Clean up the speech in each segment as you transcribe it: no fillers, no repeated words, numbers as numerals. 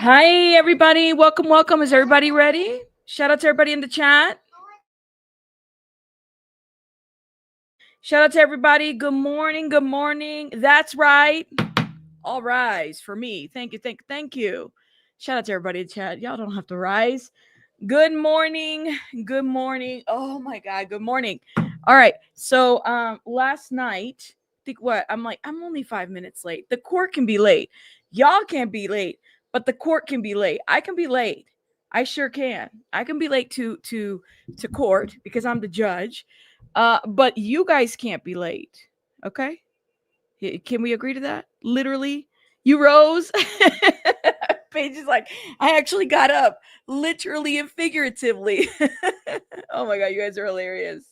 Hi, everybody. Welcome, welcome. Is everybody ready? Shout out to everybody in the chat. Shout out to everybody. Good morning. Good morning. That's right. All rise for me. Thank you. Thank you. Shout out to everybody in the chat. Y'all don't have to rise. Good morning. Good morning. Oh my God. Good morning. All right. So last night, think what? I'm only 5 minutes late. The court can be late. Y'all can't be late, but the court can be late. I can be late. I sure can. I can be late to court because I'm the judge. But you guys can't be late. Okay? Can we agree to that? Literally, you rose. Paige is like, I actually got up, literally and figuratively. Oh my God, you guys are hilarious.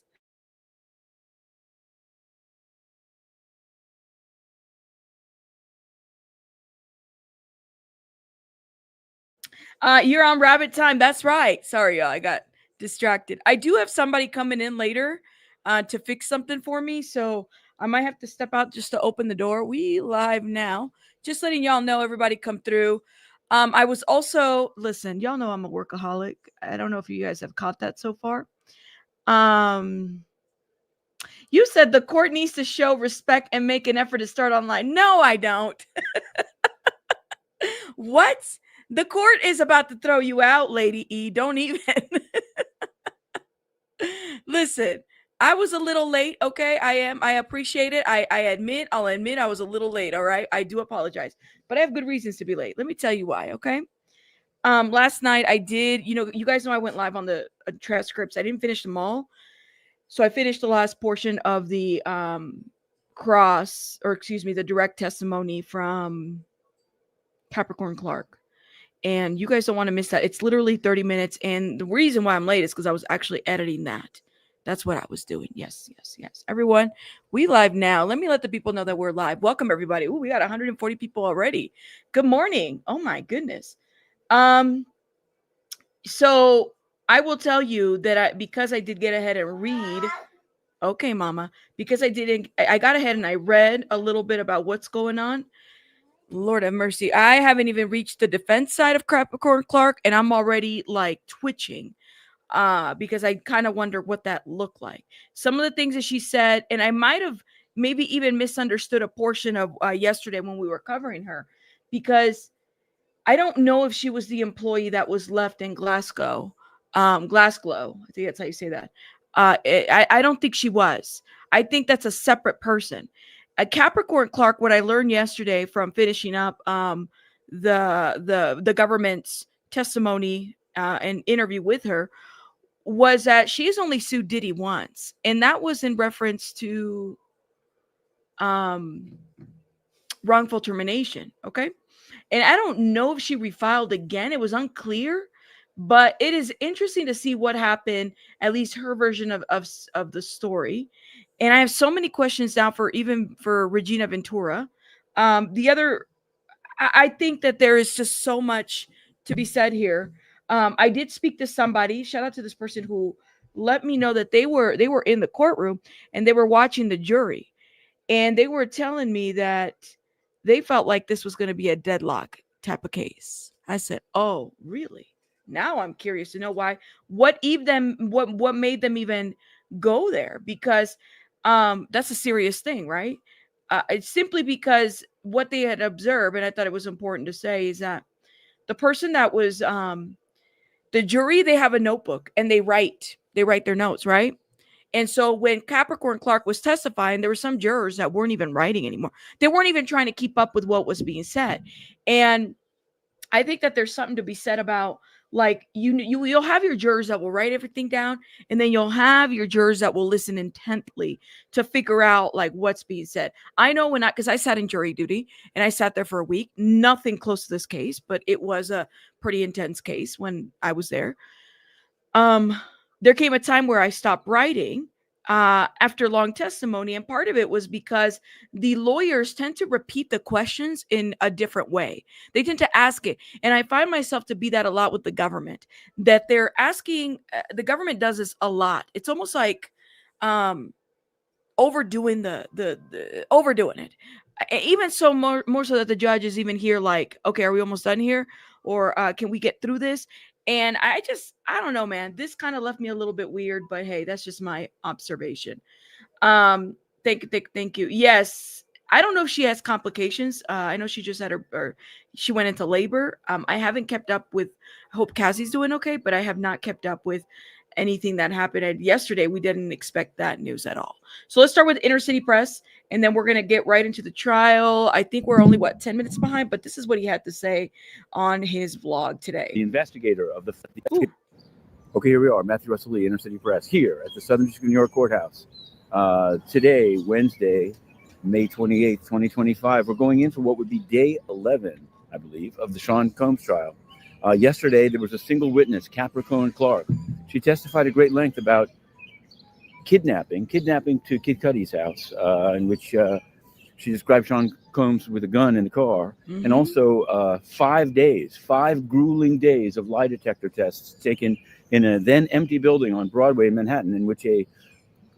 You're on rabbit time. That's right. Sorry, y'all. I got distracted. I do have somebody coming in later to fix something for me. So I might have to step out just to open the door. We live now. Just letting y'all know, everybody come through. I was also, listen, y'all know I'm a workaholic. I don't know if you guys have caught that so far. You said the court needs to show respect and make an effort to start online. No, I don't. What? The court is about to throw you out, Lady E. Don't even. Listen, I was a little late, okay? I am. I appreciate it. I'll admit I was a little late, all right? I do apologize. But I have good reasons to be late. Let me tell you why, okay? Last night I did, you guys know I went live on the transcripts. I didn't finish them all. So I finished the last portion of the the direct testimony from Capricorn Clark. And you guys don't want to miss that. It's literally 30 minutes. And the reason why I'm late is because I was actually editing that. That's what I was doing. Yes. Everyone, we live now. Let me let the people know that we're live. Welcome, everybody. Ooh, we got 140 people already. Good morning. Oh, my goodness. So I will tell you that because I did get ahead and read. Okay, mama. Because I got ahead and I read a little bit about what's going on. Lord have mercy. I haven't even reached the defense side of Capricorn Clark, and I'm already like twitching because I kind of wonder what that looked like. Some of the things that she said, and I might have maybe even misunderstood a portion of yesterday when we were covering her, because I don't know if she was the employee that was left in Glasgow. Glasgow. I think that's how you say that. I don't think she was. I think that's a separate person. Capricorn Clark, what I learned yesterday from finishing up the government's testimony and interview with her, was that she's only sued Diddy once, and that was in reference to wrongful termination. Okay. And I don't know if she refiled again. It was unclear, but it is interesting to see what happened, at least her version of the story. And I have so many questions now for Regina Ventura. I think that there is just so much to be said here. I did speak to somebody. Shout out to this person who let me know that they were in the courtroom and they were watching the jury, and they were telling me that they felt like this was going to be a deadlock type of case. I said, "Oh, really?" Now I'm curious to know why. What made them even go there? Because that's a serious thing, right? It's simply because what they had observed, and I thought it was important to say, is that the person that was the jury, they have a notebook and they write their notes, right? And so when Capricorn Clark was testifying, there were some jurors that weren't even writing anymore. They weren't even trying to keep up with what was being said. And I think that there's something to be said about, like, you'll have your jurors that will write everything down, and then you'll have your jurors that will listen intently to figure out like what's being said. I know because I sat in jury duty and I sat there for a week, nothing close to this case, but it was a pretty intense case when I was there. There came a time where I stopped writing after long testimony, and part of it was because the lawyers tend to repeat the questions in a different way. They tend to ask it, and I find myself to be that a lot with the government, that they're asking. The government does this a lot. It's almost like overdoing overdoing it. even so more so that the judge is even here like, okay, are we almost done here, or can we get through this? And I don't know, man, this kind of left me a little bit weird, but hey, that's just my observation. Thank you. Yes, I don't know if she has complications. I know she just had or she went into labor. I haven't kept up with. I hope Cassie's doing okay, but I have not kept up with anything that happened. And yesterday, we didn't expect that news at all. So let's start with Inner City Press, and then we're gonna get right into the trial. I think we're only 10 minutes behind, but this is what he had to say on his vlog today. The investigator of the. Okay, here we are, Matthew Russell Lee, Inner City Press, here at the Southern District of New York Courthouse. Today, Wednesday, May 28th, 2025, we're going in for what would be day 11, I believe, of the Sean Combs trial. Yesterday, there was a single witness, Capricorn Clark. She testified at great length about kidnapping to Kid Cudi's house, in which she described Sean Combs with a gun in the car, and also 5 grueling days of lie detector tests taken in a then empty building on Broadway in Manhattan, in which a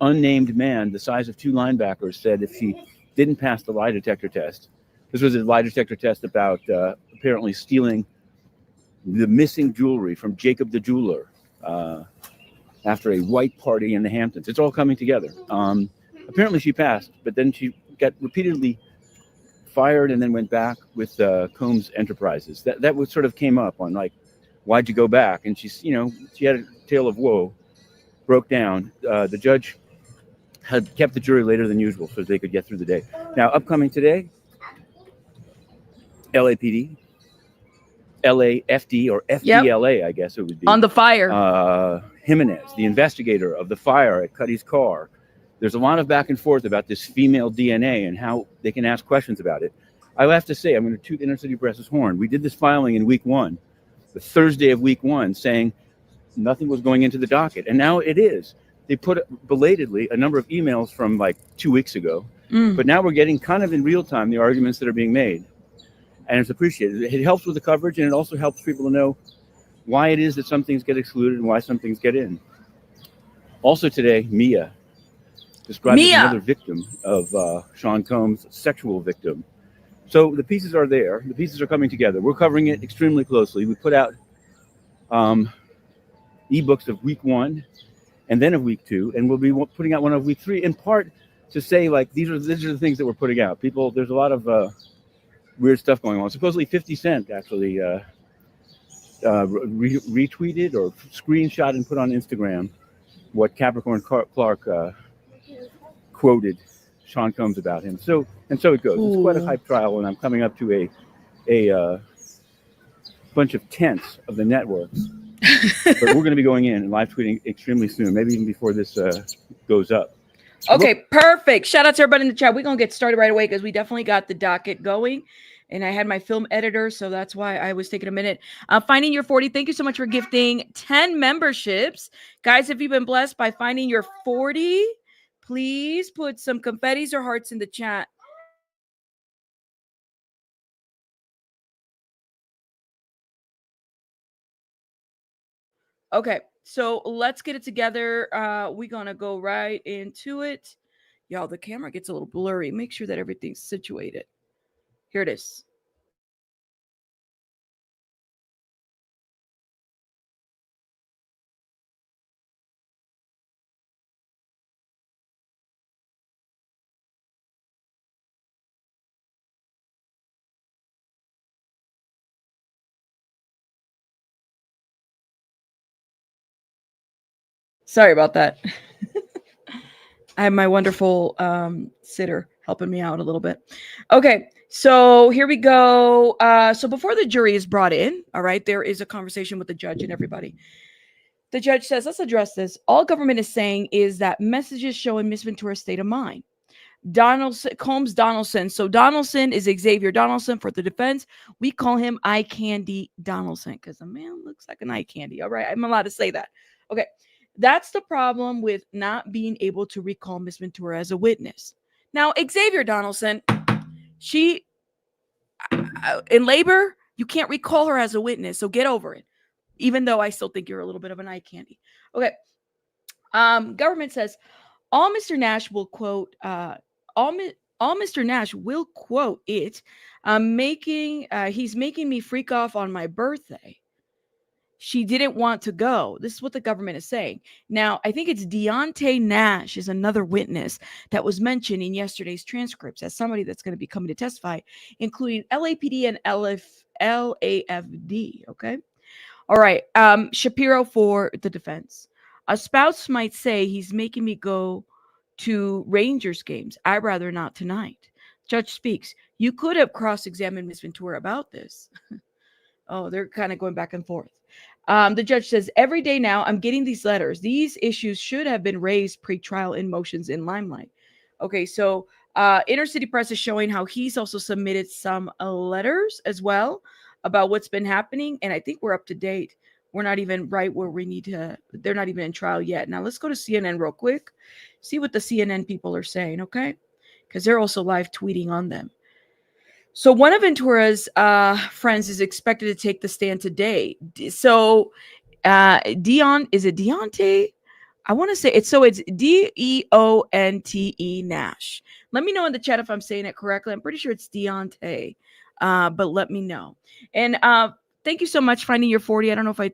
unnamed man the size of 2 linebackers said if she didn't pass the lie detector test, this was a lie detector test about apparently stealing the missing jewelry from Jacob the jeweler after a white party in the Hamptons. It's all coming together. Apparently she passed, but then she got repeatedly fired and then went back with Combs Enterprises. That was sort of came up on like, why'd you go back? And she's, she had a tale of woe, broke down. The judge had kept the jury later than usual so they could get through the day. Now, upcoming today, LAPD, LAFD, or FDLA, I guess it would be. On the fire. Jimenez, the investigator of the fire at Cudi's car. There's a lot of back and forth about this female DNA and how they can ask questions about it. I have to say, I'm going to toot Inner City Press's horn. We did this filing in week 1, the Thursday of week 1, saying nothing was going into the docket. And now it is. They put belatedly a number of emails from like 2 weeks ago, but now we're getting kind of in real time the arguments that are being made, and it's appreciated. It helps with the coverage, and it also helps people to know why it is that some things get excluded and why some things get in. Also today, Mia, described as another victim of Sean Combs, sexual victim. So the pieces are there. The pieces are coming together. We're covering it extremely closely. We put out ebooks of week 1 and then of week 2, and we'll be putting out one of week 3, in part to say, like, these are the things that we're putting out. People, there's a lot of weird stuff going on. Supposedly 50 Cent actually retweeted or screenshot and put on Instagram what Capricorn Clark quoted Sean Combs about him. So it goes. It's quite a hype trial, and I'm coming up to a bunch of tenths of the networks. But we're going to be going in and live tweeting extremely soon, maybe even before this goes up. Okay, perfect. Shout out to everybody in the chat. We're going to get started right away because we definitely got the docket going. And I had my film editor, so that's why I was taking a minute. Finding Your 40, thank you so much for gifting 10 memberships. Guys, if you've been blessed by finding your 40, please put some confettis or hearts in the chat. Okay, so let's get it together. We're going to go right into it. Y'all, the camera gets a little blurry. Make sure that everything's situated. Here it is. Sorry about that. I have my wonderful sitter helping me out a little bit. Okay, so here we go. So before the jury is brought in, all right, there is a conversation with the judge and everybody. The judge says, let's address this. All government is saying is that messages showing Miss Ventura's state of mind. Combs Donaldson. So Donaldson is Xavier Donaldson for the defense. We call him Eye Candy Donaldson because the man looks like an eye candy. All right, I'm allowed to say that. Okay. That's the problem with not being able to recall Miss Ventura as a witness. Now, Xavier Donaldson, she, in labor, you can't recall her as a witness, so get over it. Even though I still think you're a little bit of an eye candy. Okay. Government says, all Mr. Nash will quote, all all Mr. Nash will quote it. He's making me freak off on my birthday. She didn't want to go. This is what the government is saying. Now, I think it's Deonte Nash is another witness that was mentioned in yesterday's transcripts as somebody that's going to be coming to testify, including LAPD and LAFD. Okay. All right. Shapiro for the defense. A spouse might say he's making me go to Rangers games. I'd rather not tonight. Judge speaks. You could have cross-examined Ms. Ventura about this. Oh, they're kind of going back and forth. The judge says, every day now I'm getting these letters. These issues should have been raised pre-trial in motions in Limelight. Okay, so Inner City Press is showing how he's also submitted some letters as well about what's been happening. And I think we're up to date. We're not even right where we need to. They're not even in trial yet. Now let's go to CNN real quick. See what the CNN people are saying, okay? Because they're also live tweeting on them. So one of Ventura's friends is expected to take the stand today. So is it Deonte? I want to say it's Deonte Nash. Let me know in the chat if I'm saying it correctly. I'm pretty sure it's Deonte, but let me know. And thank you so much finding your 40. I don't know if I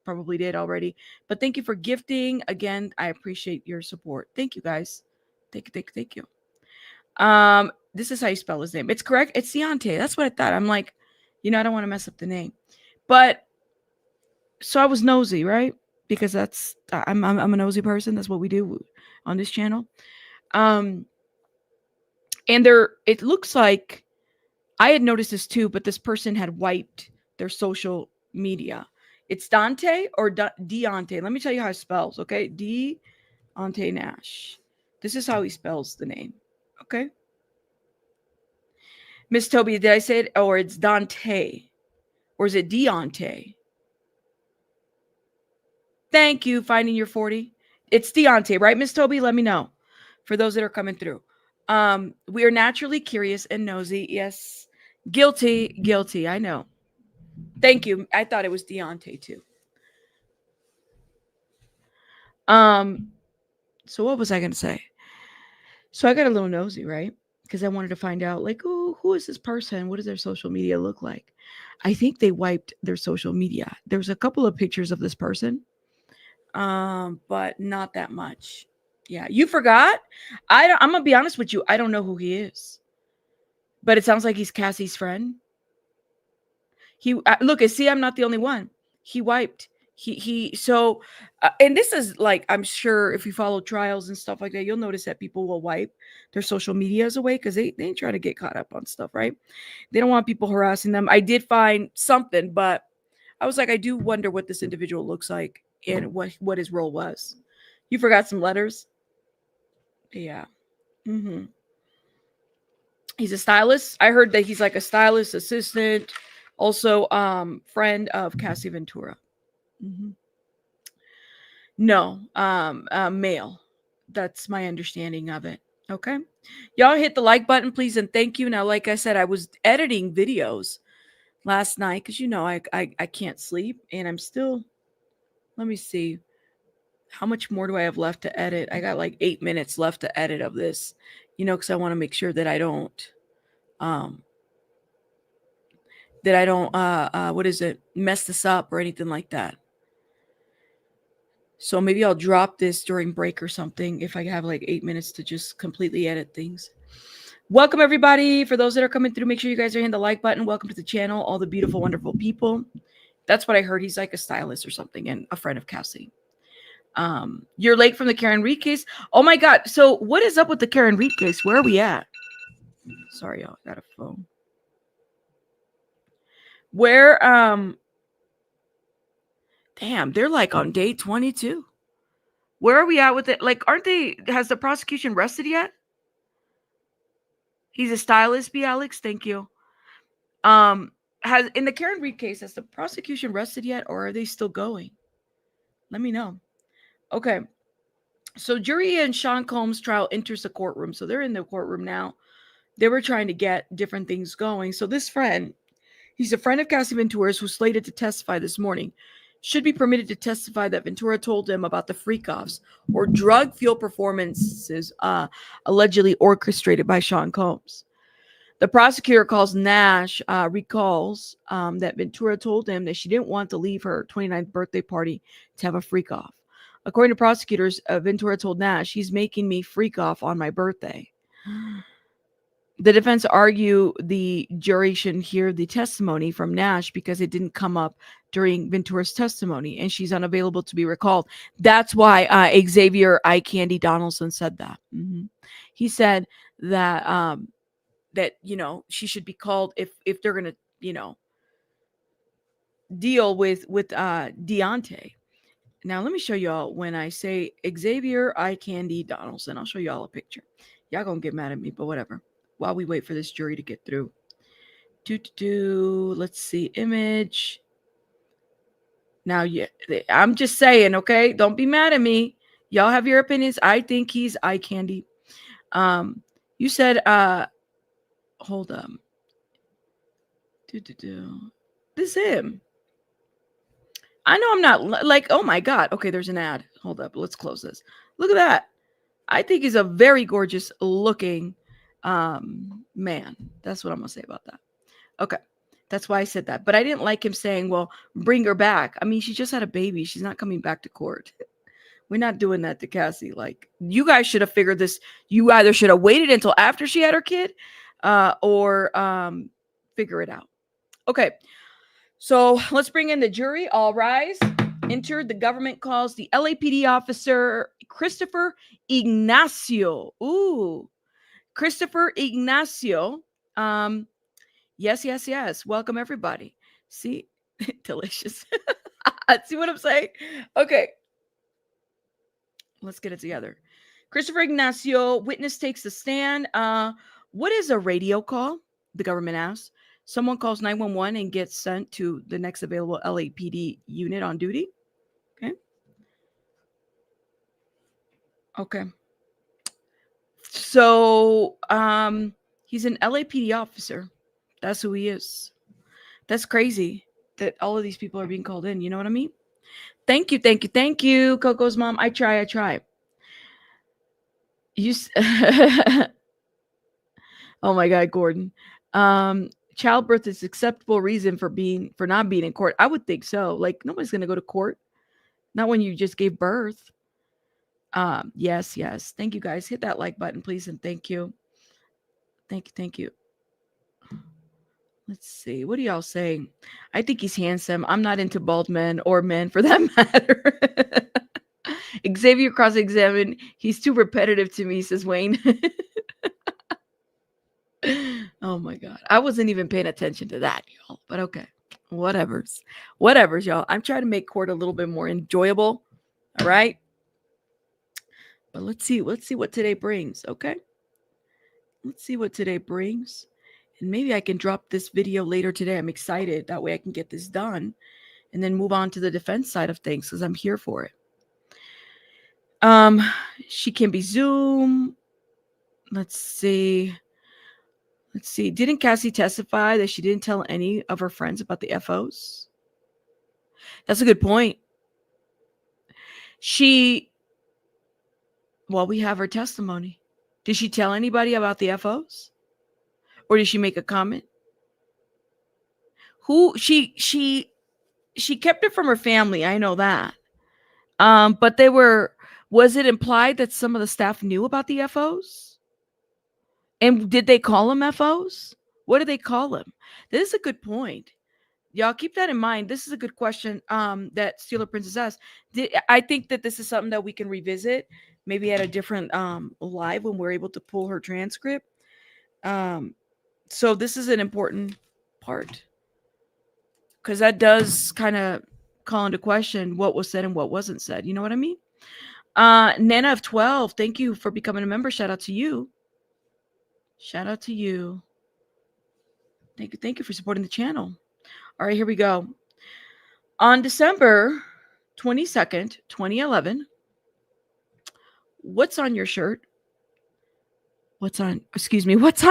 probably did already, but thank you for gifting. Again, I appreciate your support. Thank you guys. Thank you. This is how you spell his name. It's correct. It's Deonte. That's what I thought. I'm like, I don't want to mess up the name. But so I was nosy, right? Because that's I'm a nosy person. That's what we do on this channel. And it looks like I had noticed this too, but this person had wiped their social media. It's Dante or Deonte. Let me tell you how it spells, okay? Deonte Nash. This is how he spells the name, okay? Miss Toby, did I say it? Or it's Dante? Or is it Deonte? Thank you, finding your 40. It's Deonte, right, Miss Toby? Let me know. For those that are coming through. We are naturally curious and nosy. Yes. Guilty. I know. Thank you. I thought it was Deonte too. So what was I going to say? So I got a little nosy, right? Because I wanted to find out, like, who is this person? What does their social media look like? I think they wiped their social media. There's a couple of pictures of this person, but not that much. Yeah, you forgot? I'm going to be honest with you. I don't know who he is. But it sounds like he's Cassie's friend. Look, see, I'm not the only one. He wiped. And this is like, I'm sure if you follow trials and stuff like that, you'll notice that people will wipe their social medias away because they ain't trying to get caught up on stuff, right? They don't want people harassing them. I did find something, but I was like, I do wonder what this individual looks like and what his role was. You forgot some letters? Yeah. Mm-hmm. He's a stylist. I heard that he's like a stylist, assistant, also friend of Cassie Ventura. Mm-hmm. No, male. That's my understanding of it. Okay. Y'all hit the like button, please, and thank you. Now, like I said, I was editing videos last night because I can't sleep, and I'm still. Let me see. How much more do I have left to edit? I got like 8 minutes left to edit of this, because I want to make sure that I don't mess this up or anything like that. So maybe I'll drop this during break or something if I have like 8 minutes to just completely edit things. Welcome, everybody. For those that are coming through, make sure you guys are hitting the like button. Welcome to the channel, all the beautiful, wonderful people. That's what I heard. He's like a stylist or something and a friend of Cassie. You're late from the Karen Reed case. Oh my God. So what is up with the Karen Reed case? Where are we at? Sorry, y'all. I got a phone. Where, damn, they're like on day 22. Where are we at with it? Like, has the prosecution rested yet? He's a stylist, B. Alex. Thank you. In the Karen Reed case, has the prosecution rested yet, or are they still going? Let me know. Okay. So jury and Sean Combs' trial enters the courtroom. So they're in the courtroom now. They were trying to get different things going. So this friend, he's a friend of Cassie Ventura's who's slated to testify this morning. should be permitted to testify that Ventura told him about the freak-offs or drug-fueled performances allegedly orchestrated by Sean Combs. The prosecutor recalls that Ventura told him that she didn't want to leave her 29th birthday party to have a freak-off. According to prosecutors, Ventura told Nash, "He's making me freak off on my birthday." The defense argue the jury shouldn't hear the testimony from Nash because it didn't come up during Ventura's testimony and she's unavailable to be recalled. That's why Xavier Eye Candy Donaldson said that. He said that that she should be called if they're gonna deal with Deonte. Now let me show y'all when I say Xavier Eye Candy Donaldson. I'll show y'all a picture. Y'all gonna get mad at me, but whatever. While we wait for this jury to get through. Let's see, image. Now, yeah, I'm just saying, okay? Don't be mad at me. Y'all have your opinions. I think he's eye candy. You said, hold up. This is him. I know I'm not like, oh my God. Okay, there's an ad. Hold up. Let's close this. Look at that. I think he's a very gorgeous looking man. That's what I'm gonna say about that. Okay, that's why I said that. But I didn't like him saying, well, bring her back. I mean, she just had a baby. She's not coming back to court. We're not doing that to Cassie. Like, you guys should have figured this. You either should have waited until after she had her kid or figure it out. Okay, so let's bring in the jury. All rise. Entered, the government calls the LAPD officer Christopher Ignacio. Ooh, Christopher Ignacio. Yes. Welcome, everybody. See, delicious. See what I'm saying? Okay. Let's get it together. Christopher Ignacio, witness takes the stand. What is a radio call? The government asks. Someone calls 911 and gets sent to the next available LAPD unit on duty. Okay. So, he's an LAPD officer. That's who he is. That's crazy that all of these people are being called in. You know what I mean? Thank you, Coco's mom. I try. Oh my God, Gordon. Childbirth is acceptable reason for not being in court. I would think so. Like, nobody's gonna go to court. Not when you just gave birth. Yes. Thank you, guys. Hit that like button, please, and thank you. Thank you. Let's see. What are y'all saying? I think he's handsome. I'm not into bald men or men for that matter. Xavier cross-examined. He's too repetitive to me, says Wayne. Oh my God. I wasn't even paying attention to that, y'all. But okay. Whatevers, y'all. I'm trying to make court a little bit more enjoyable. All right. But let's see what today brings. Okay. Let's see what today brings. And maybe I can drop this video later today. I'm excited. That way I can get this done and then move on to the defense side of things because I'm here for it. She can be Zoom. Let's see. Didn't Cassie testify that she didn't tell any of her friends about the FOs? That's a good point. Well, we have her testimony. Did she tell anybody about the FOs? Or did she make a comment? She kept it from her family. I know that. But was it implied that some of the staff knew about the FOs? And did they call them FOs? What did they call them? This is a good point. Y'all keep that in mind. This is a good question that Steeler Princess asked. I think that this is something that we can revisit maybe at a different live when we're able to pull her transcript. So this is an important part because that does kind of call into question what was said and what wasn't said. You know what I mean? Nana of 12, thank you for becoming a member. Shout out to you. Thank you for supporting the channel. All right, here we go. On December 22nd, 2011, what's on your shirt? What's on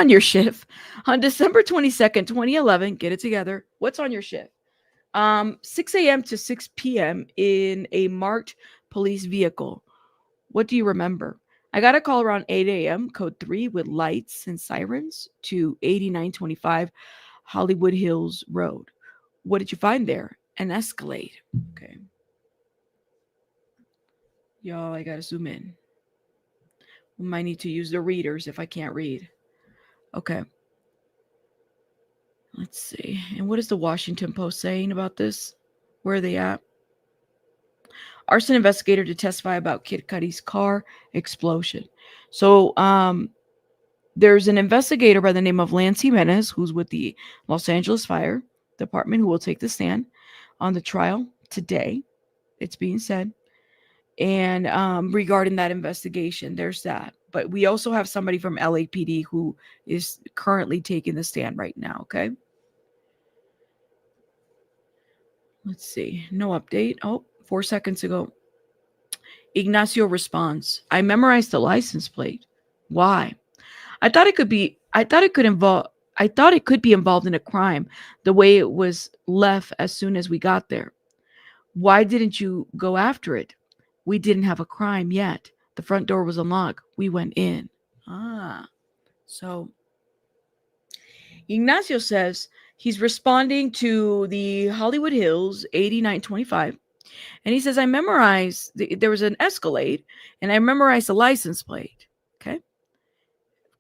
your shift? On December 22nd, 2011, get it together. What's on your shift? 6 a.m. to 6 p.m. in a marked police vehicle. What do you remember? I got a call around 8 a.m., code 3, with lights and sirens to 8925 Hollywood Hills Road. What did you find there? An Escalade. Okay. Y'all, I gotta zoom in. We might need to use the readers if I can't read. Okay. Let's see. And what is the Washington Post saying about this? Where are they at? Arson investigator to testify about Kid Cudi's car explosion. So, there's an investigator by the name of Lance Jimenez, who's with the Los Angeles Fire Department, who will take the stand on the trial today. It's being said. And regarding that investigation, there's that. But we also have somebody from LAPD who is currently taking the stand right now, okay? Let's see. No update. Oh, 4 seconds ago. Ignacio responds, I memorized the license plate. Why? I thought it could be involved in a crime the way it was left as soon as we got there. Why didn't you go after it? We didn't have a crime yet. The front door was unlocked. We went in. So Ignacio says he's responding to the Hollywood Hills 8925. And he says, I memorized, there was an Escalade, and I memorized the license plate. Okay.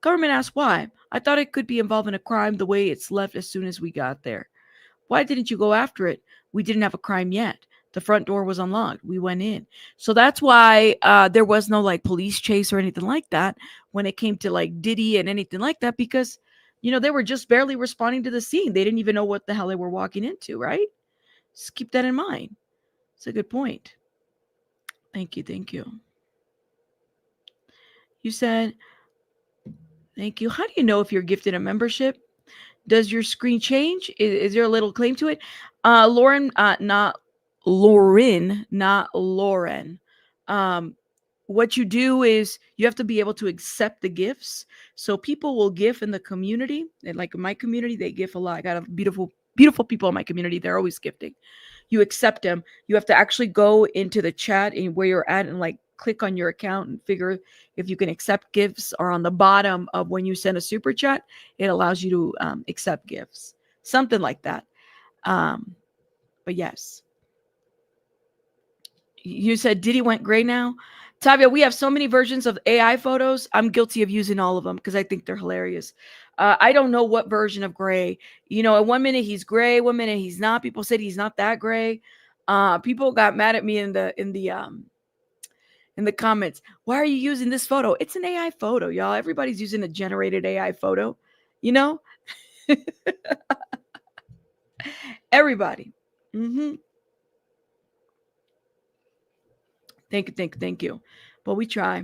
Government asked why. I thought it could be involved in a crime the way it's left as soon as we got there. Why didn't you go after it? We didn't have a crime yet. The front door was unlocked. We went in. So that's why there was no like police chase or anything like that when it came to like Diddy and anything like that, because, you know, they were just barely responding to the scene. They didn't even know what the hell they were walking into, right? Just keep that in mind. It's a good point. Thank you. Thank you. You said, thank you. How do you know if you're gifted a membership? Does your screen change? Is there a little claim to it? Lauren, not Lauren. What you do is you have to be able to accept the gifts. So people will gift in the community. And like in my community, they gift a lot. I got a beautiful people in my community. They're always gifting. You accept them. You have to actually go into the chat and where you're at and like click on your account and figure if you can accept gifts, or on the bottom of when you send a super chat, it allows you to accept gifts, something like that. But yes, you said Diddy went gray now. Tavia, we have so many versions of AI photos. I'm guilty of using all of them because I think they're hilarious. I don't know what version of gray. You know, at 1 minute he's gray, 1 minute he's not. People said he's not that gray. People got mad at me in the comments. Why are you using this photo? It's an AI photo, y'all. Everybody's using a generated AI photo, you know? Everybody. Thank you. But we try.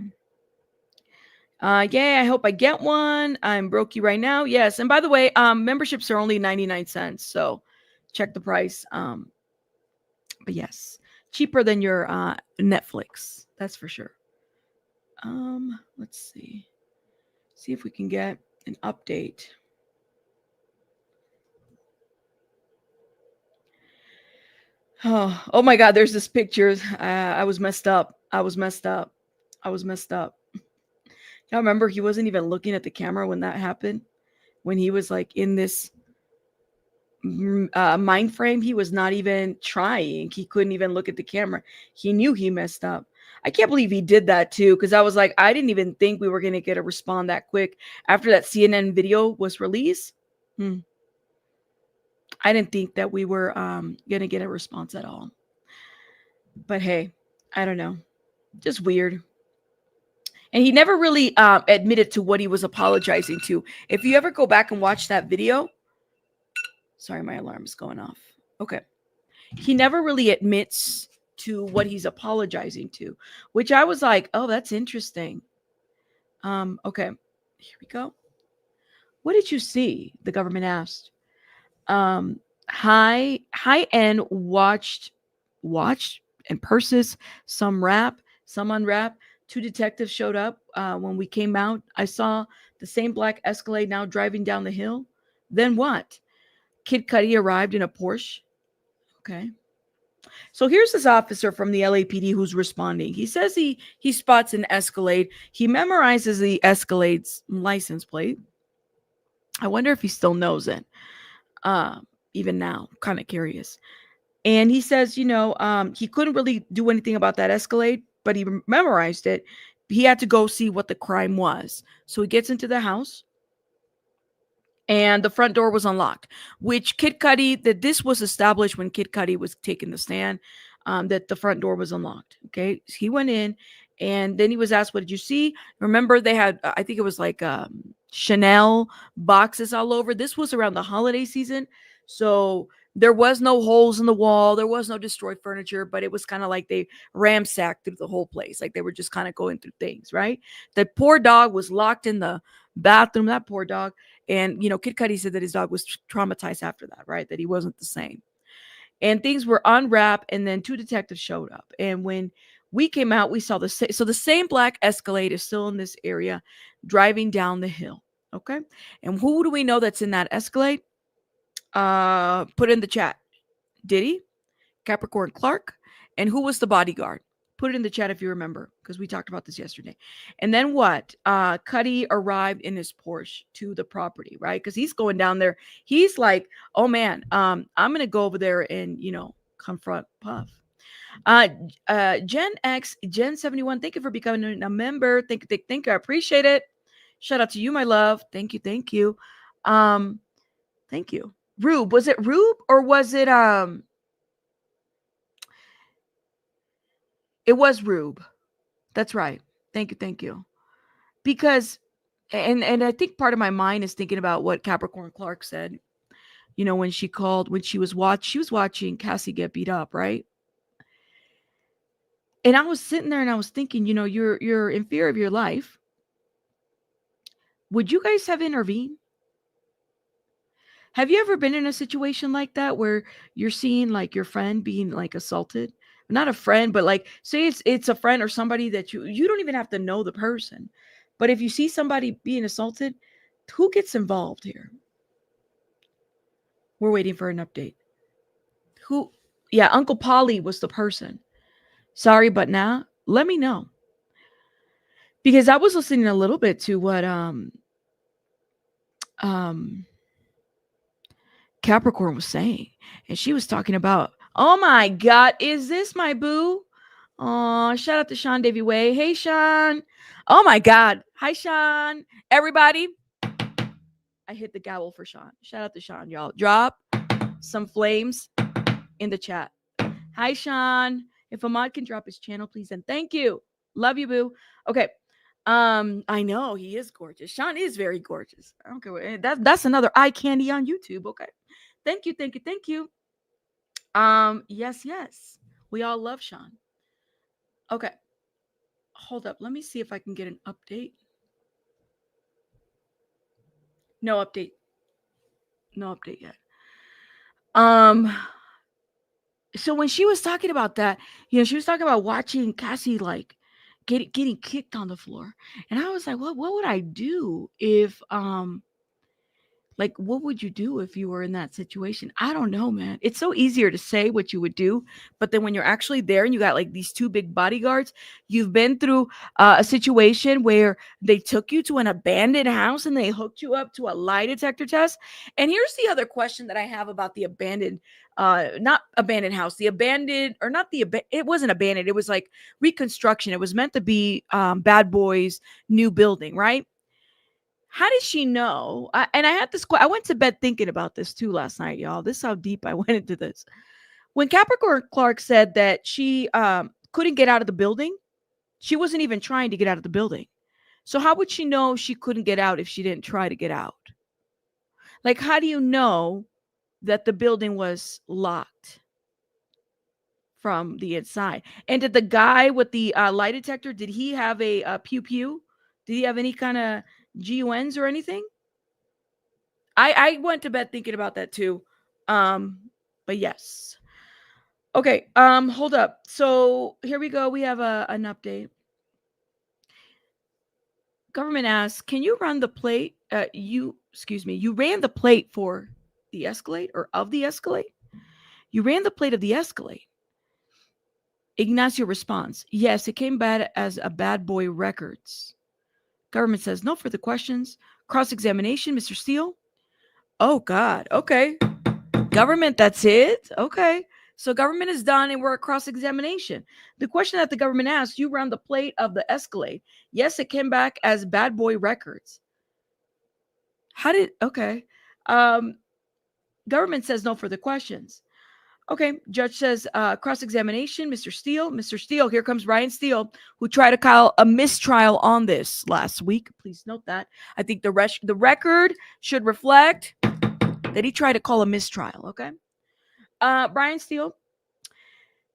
I hope I get one. I'm brokey right now. Yes. And by the way, memberships are only 99 cents. So check the price. But yes, cheaper than your Netflix. That's for sure. Let's see. See if we can get an update. Oh my God, there's this picture. I was messed up. Y'all remember he wasn't even looking at the camera when that happened? When he was like in this mind frame, he was not even trying. He couldn't even look at the camera. He knew he messed up. I can't believe he did that too, because I was like, I didn't even think we were going to get a respond that quick after that CNN video was released. I didn't think that we were going to get a response at all. But hey, I don't know. Just weird. And he never really admitted to what he was apologizing to. If you ever go back and watch that video. Sorry, my alarm is going off. Okay. He never really admits to what he's apologizing to, which I was like, oh, that's interesting. Okay. Here we go. What did you see? The government asked. High end watched and purses, some rap, some unwrap. 2 detectives showed up when we came out. I saw the same black Escalade now driving down the hill. Then what? Kid Cudi arrived in a Porsche. Okay. So here's this officer from the LAPD who's responding. He says he spots an Escalade. He memorizes the Escalade's license plate. I wonder if he still knows it. Even now, kind of curious. And he says, he couldn't really do anything about that Escalade, but he memorized it. He had to go see what the crime was. So he gets into the house and the front door was unlocked, which Kid Cudi, that this was established when Kid Cudi was taking the stand, that the front door was unlocked. Okay. So he went in and then he was asked, what did you see? Remember they had, I think it was like Chanel boxes all over. This was around the holiday season. So there was no holes in the wall. There was no destroyed furniture, but it was kind of like they ransacked through the whole place. Like they were just kind of going through things, right? That poor dog was locked in the bathroom, that poor dog. And, Kid Cudi said that his dog was traumatized after that, right? That he wasn't the same. And things were unwrapped, and then 2 detectives showed up. And when we came out, we saw the same black Escalade is still in this area, driving down the hill. Okay. And who do we know that's in that Escalade? Put in the chat. Diddy, Capricorn Clark, and who was the bodyguard? Put it in the chat if you remember, because we talked about this yesterday. And then what? Cuddy arrived in his Porsche to the property, right? Because he's going down there. He's like, oh man, I'm gonna go over there and confront Puff. Gen X, Gen 71, thank you for becoming a member. Thank you. I appreciate it. Shout out to you, my love. Thank you. Thank you. Rube, was it Rube or was it It was Rube. That's right. Thank you. Because and I think part of my mind is thinking about what Capricorn Clark said, when she was watching Cassie get beat up, right? And I was sitting there and I was thinking, you're in fear of your life. Would you guys have intervened? Have you ever been in a situation like that where you're seeing like your friend being like assaulted? Not a friend, but like say it's a friend or somebody that you don't even have to know the person. But if you see somebody being assaulted, who gets involved here? We're waiting for an update. Who? Yeah, Uncle Polly was the person. Sorry, but now let me know. Because I was listening a little bit to what Capricorn was saying, and she was talking about, oh my God, is this my boo? Oh, shout out to Sean Davy Way. Hey, Sean. Oh my God. Hi, Sean. Everybody. I hit the gavel for Sean. Shout out to Sean, y'all. Drop some flames in the chat. Hi, Sean. If a mod can drop his channel, please, and thank you. Love you, boo. Okay. I know he is gorgeous. Sean is very gorgeous. I don't care. That's another eye candy on YouTube. Okay. Thank you. Yes. We all love Sean. Okay. Hold up. Let me see if I can get an update. No update yet. So when she was talking about that, she was talking about watching Cassie like getting kicked on the floor. And I was like, what would I do if like, what would you do if you were in that situation? I don't know, man. It's so easier to say what you would do, but then when you're actually there and you got like these 2 big bodyguards, you've been through a situation where they took you to an abandoned house and they hooked you up to a lie detector test. And here's the other question that I have about the abandoned, not abandoned house, the abandoned, or not the, it wasn't abandoned. It was like reconstruction. It was meant to be Bad Boys' new building, right? How did she know? And I had this. I went to bed thinking about this too last night, y'all. This is how deep I went into this. When Capricorn Clark said that she couldn't get out of the building, she wasn't even trying to get out of the building. So how would she know she couldn't get out if she didn't try to get out? Like, how do you know that the building was locked from the inside? And did the guy with the lie detector, did he have a pew pew? Did he have any kind of GUNs or anything? I went to bed thinking about that too. But yes. Okay, hold up. So here we go. We have an update. Government asks, can you run the plate? You ran the plate for the Escalade or of the Escalade? You ran the plate of the Escalade. Ignacio responds, yes, it came bad as a bad boy records. Government says, no further questions. Cross-examination, Mr. Steele. Oh, God. Okay. Government, that's it? Okay. So government is done and we're at cross-examination. The question that the government asked, you ran the plate of the Escalade. Yes, it came back as bad boy records. Okay. Government says no further questions. Okay, judge says cross-examination, Mr. Steele. Mr. Steele, here comes Ryan Steele, who tried to call a mistrial on this last week. Please note that. I think the record should reflect that he tried to call a mistrial, okay? Brian Steele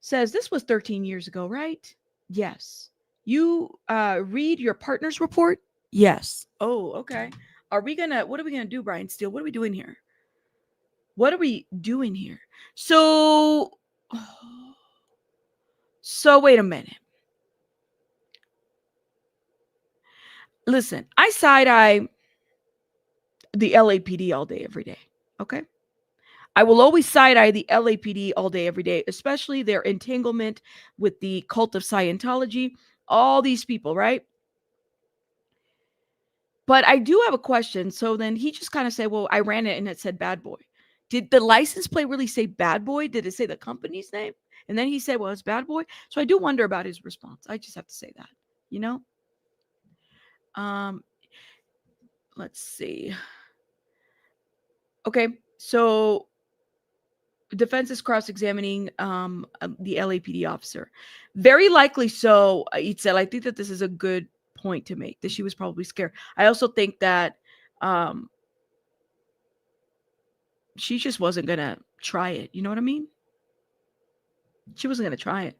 says, this was 13 years ago, right? Yes. You read your partner's report? Yes. Oh, okay. What are we gonna do, Brian Steele? What are we doing here? What are we doing here? So wait a minute. Listen, I side-eye the LAPD all day, every day. Okay? I will always side-eye the LAPD all day, every day, especially their entanglement with the cult of Scientology. All these people, right? But I do have a question. So then he just kind of said, well, I ran it and it said bad boy. Did the license plate really say bad boy? Did it say the company's name? And then he said, well, it's bad boy. So I do wonder about his response. I just have to say that, you know? Let's see. Okay, so defense is cross-examining the LAPD officer. Very likely so, Itzel. I think that this is a good point to make, that she was probably scared. I also think that she just wasn't going to try it. You know what I mean? She wasn't going to try it.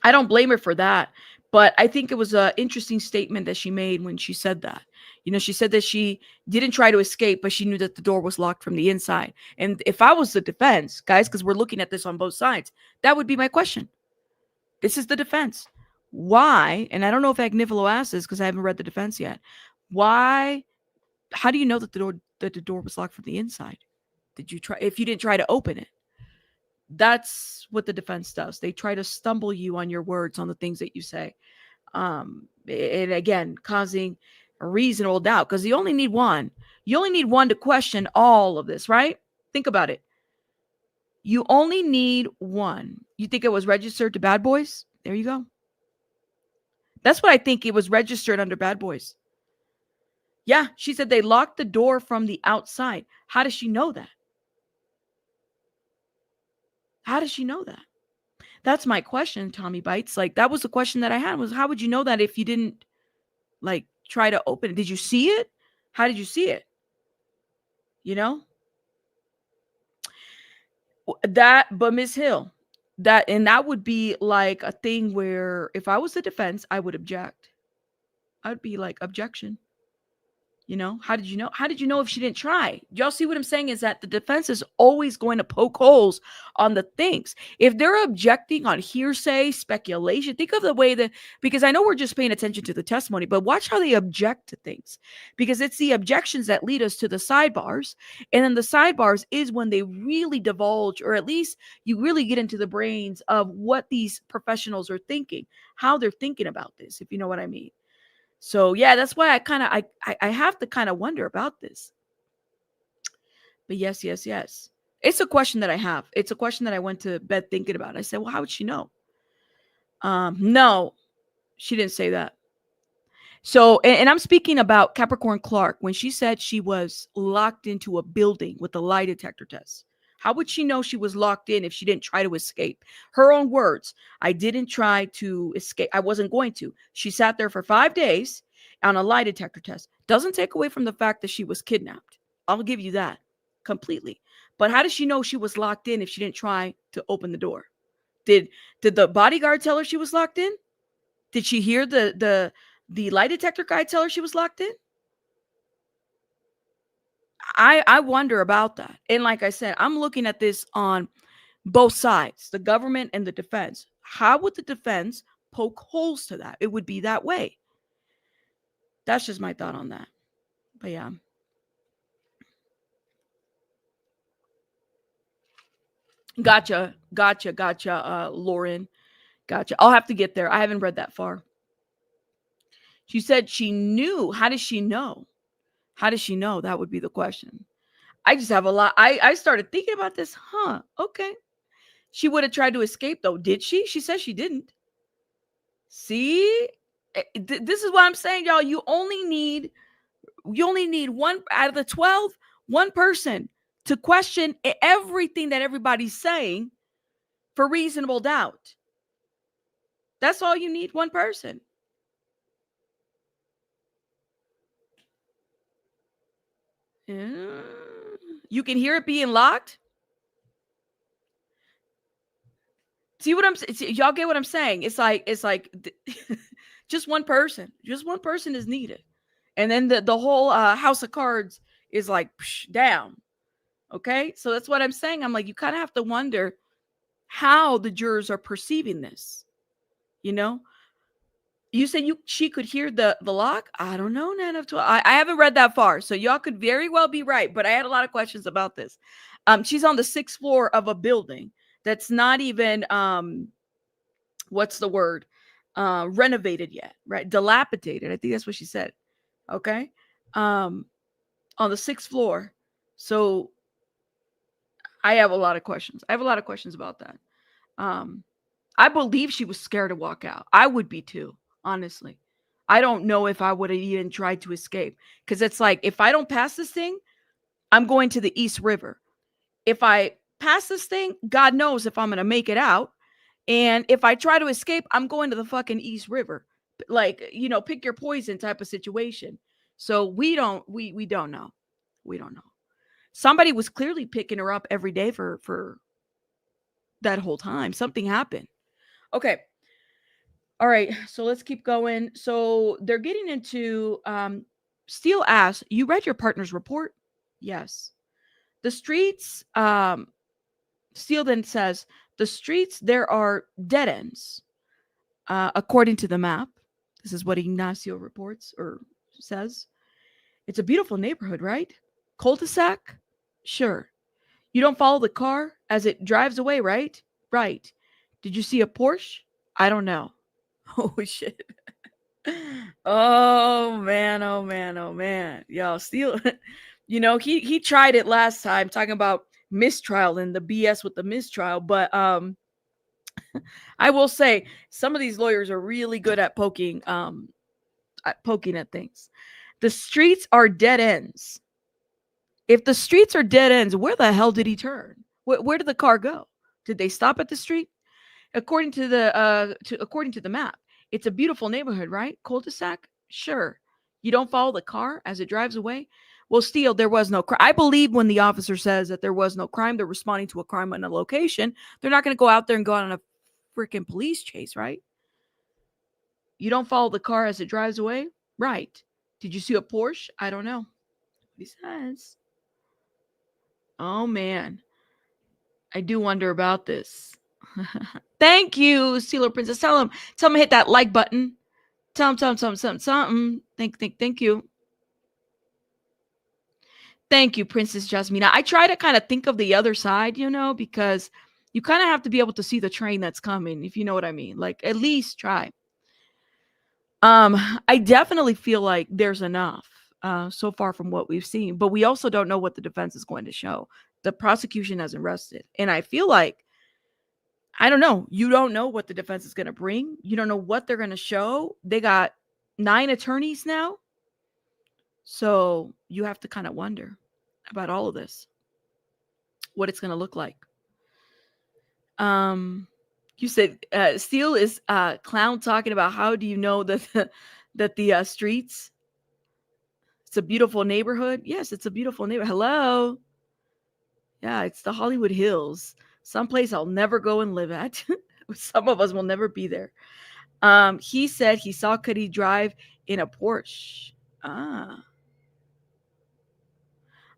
I don't blame her for that. But I think it was an interesting statement that she made when she said that. You know, she said that she didn't try to escape, but she knew that the door was locked from the inside. And if I was the defense, guys, because we're looking at this on both sides, that would be my question. This is the defense. Why? And I don't know if Agnifilo asked this because I haven't read the defense yet. Why? How do you know that the door was locked from the inside? Did you try? If you didn't try to open it, that's what the defense does. They try to stumble you on your words, on the things that you say. And again, causing a reasonable doubt, because you only need one. You only need one to question all of this, right? Think about it. You only need one. You think it was registered to Bad Boys? There you go. That's what I think. It was registered under Bad Boys. Yeah, she said they locked the door from the outside. How does she know that? How does she know that? That's my question, Tommy Bites. Like, that was the question that I had, was how would you know that if you didn't, like, try to open it? Did you see it? How did you see it? You know? But Ms. Hill, that would be like a thing where if I was the defense, I would object. I'd be like, objection. You know, how did you know? How did you know if she didn't try? Y'all see what I'm saying is that the defense is always going to poke holes on the things. If they're objecting on hearsay, speculation, think of the way that, because I know we're just paying attention to the testimony, but watch how they object to things, because it's the objections that lead us to the sidebars. And then the sidebars is when they really divulge, or at least you really get into the brains of what these professionals are thinking, how they're thinking about this, if you know what I mean. So yeah, that's why I have to kind of wonder about this. But yes. It's a question that I have. It's a question that I went to bed thinking about. I said, well, how would she know? No, she didn't say that. So, and I'm speaking about Capricorn Clark, when she said she was locked into a building with a lie detector test. How would she know she was locked in if she didn't try to escape? Her own words, I didn't try to escape. I wasn't going to. She sat there for 5 days on a lie detector test. Doesn't take away from the fact that she was kidnapped. I'll give you that completely. But how does she know she was locked in if she didn't try to open the door? Did the bodyguard tell her she was locked in? Did she hear the lie detector guy tell her she was locked in? I wonder about that. And like I said, I'm looking at this on both sides, the government and the defense. How would the defense poke holes to that? It would be that way. That's just my thought on that. But yeah. Gotcha. Lauren. Gotcha. I'll have to get there. I haven't read that far. She said she knew. How does she know? How does she know? That would be the question. I just have a lot. I started thinking about this. Huh. Okay. She would have tried to escape though. Did she? She says she didn't. See? This is what I'm saying, y'all. You only need one out of the 12, one person to question everything that everybody's saying for reasonable doubt. That's all you need, one person. You can hear it being locked. See what I'm saying? Y'all get what I'm saying? It's like just one person. Just one person is needed. And then the whole house of cards is like down. Okay? So that's what I'm saying. I'm like, you kind of have to wonder how the jurors are perceiving this. You know? You said she could hear the lock? I don't know, Nan of 12. I haven't read that far, so y'all could very well be right, but I had a lot of questions about this. She's on the 6th floor of a building that's not even what's the word? Renovated yet, right? Dilapidated. I think that's what she said. Okay. On the 6th floor. So I have a lot of questions. I have a lot of questions about that. I believe she was scared to walk out. I would be too. Honestly, I don't know if I would have even tried to escape, because it's like, if I don't pass this thing, I'm going to the East River. If I pass this thing, God knows if I'm going to make it out. And if I try to escape, I'm going to the fucking East River. Like, pick your poison type of situation. So we don't know. We don't know. Somebody was clearly picking her up every day for that whole time. Something happened. Okay. All right, so let's keep going. So they're getting into Steele asks, you read your partner's report? Yes. The streets, Steele then says, the streets, there are dead ends. According to the map. This is what Ignacio reports or says. It's a beautiful neighborhood, right? Cul-de-sac? Sure. You don't follow the car as it drives away, right? Right. Did you see a Porsche? I don't know. Oh shit. Oh man, oh man, oh man. Y'all Steele, he tried it last time talking about mistrial and the BS with the mistrial, but I will say some of these lawyers are really good at poking at things. The streets are dead ends. If the streets are dead ends, where the hell did he turn? Where did the car go? Did they stop at the street? According to the map, it's a beautiful neighborhood, right? Cul-de-sac? Sure. You don't follow the car as it drives away? Well, Steele, there was no crime. I believe when the officer says that there was no crime, they're responding to a crime on a location. They're not going to go out there and go on a freaking police chase, right? You don't follow the car as it drives away? Right. Did you see a Porsche? I don't know. He says. Oh, man. I do wonder about this. Thank you, Steeler Princess. Tell him to hit that like button. Tell him something. Thank you. Thank you, Princess Jasmina. I try to kind of think of the other side, because you kind of have to be able to see the train that's coming, if you know what I mean. Like, at least try. I definitely feel like there's enough so far from what we've seen, but we also don't know what the defense is going to show. The prosecution hasn't rested, and I feel like, I don't know. You don't know what the defense is going to bring. You don't know what they're going to show. They got 9 attorneys now. So you have to kind of wonder about all of this, what it's going to look like. You said Steele is clown talking about how do you know that the streets, it's a beautiful neighborhood. Yes, it's a beautiful neighborhood. Hello. Yeah, it's the Hollywood Hills. Someplace I'll never go and live at. Some of us will never be there. He said he saw Cuddy drive in a Porsche.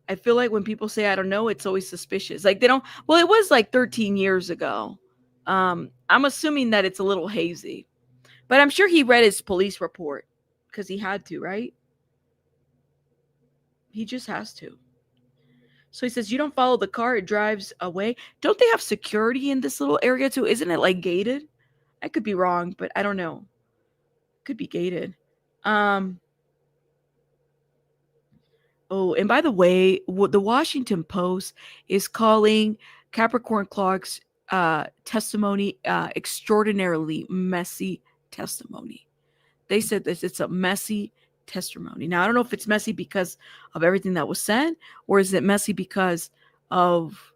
I feel like when people say, I don't know, it's always suspicious. Like they don't, well, it was like 13 years ago. I'm assuming that it's a little hazy, but I'm sure he read his police report because he had to, right? He just has to. So he says, you don't follow the car, it drives away. Don't they have security in this little area too? Isn't it like gated? I could be wrong, but I don't know. Could be gated. Oh, and by the way, the Washington Post is calling Capricorn Clark's testimony extraordinarily messy testimony. They said this, it's a messy testimony. Now, I don't know if it's messy because of everything that was said, or is it messy because of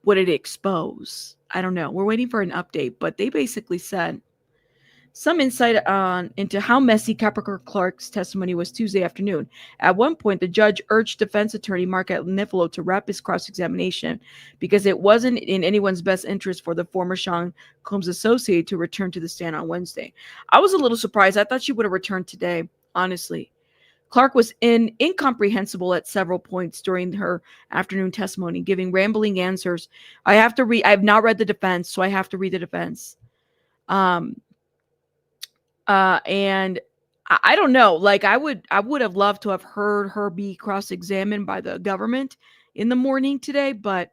what it exposed? I don't know. We're waiting for an update, but they basically said some insight into how messy Capricorn Clark's testimony was Tuesday afternoon. At one point, the judge urged defense attorney Mark Nifolo to wrap his cross-examination because it wasn't in anyone's best interest for the former Sean Combs associate to return to the stand on Wednesday. I was a little surprised. I thought she would have returned today, honestly. Clark was incomprehensible at several points during her afternoon testimony, giving rambling answers. I have not read the defense, so I have to read the defense. And I don't know, like I would have loved to have heard her be cross-examined by the government in the morning today, but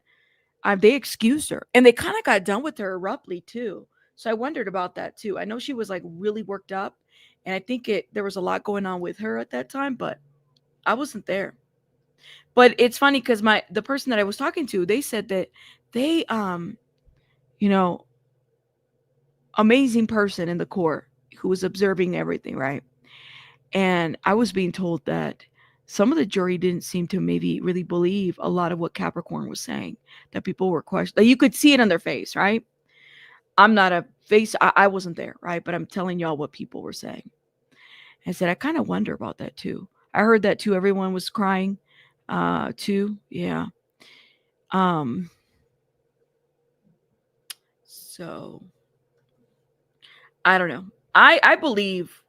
they excused her and they kind of got done with her abruptly too. So I wondered about that too. I know she was like really worked up, and I think there was a lot going on with her at that time, but I wasn't there. But it's funny because the person that I was talking to, they said that they amazing person in the court who was observing everything, right? And I was being told that some of the jury didn't seem to maybe really believe a lot of what Capricorn was saying, that people were questioning. Like, you could see it on their face, right? I'm not a face, I wasn't there, right? But I'm telling y'all what people were saying. I said, I kind of wonder about that too. I heard that too. Everyone was crying too. Yeah. So I don't know. I believe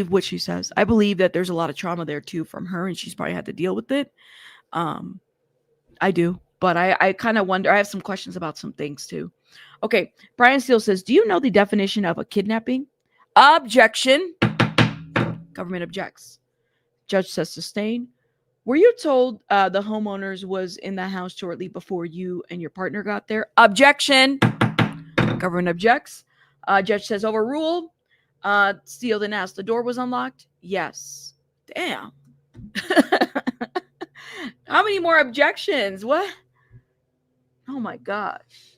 what she says. I believe that there's a lot of trauma there too from her, and she's probably had to deal with it. I do, but I kind of wonder. I have some questions about some things too. Okay, Brian Steele says, do you know the definition of a kidnapping? Objection. Government objects. Judge says sustain. Were you told the homeowners was in the house shortly before you and your partner got there? Objection. Government objects. Judge says overrule. Steele then asked, the door was unlocked? Yes. Damn. How many more objections? What? Oh my gosh.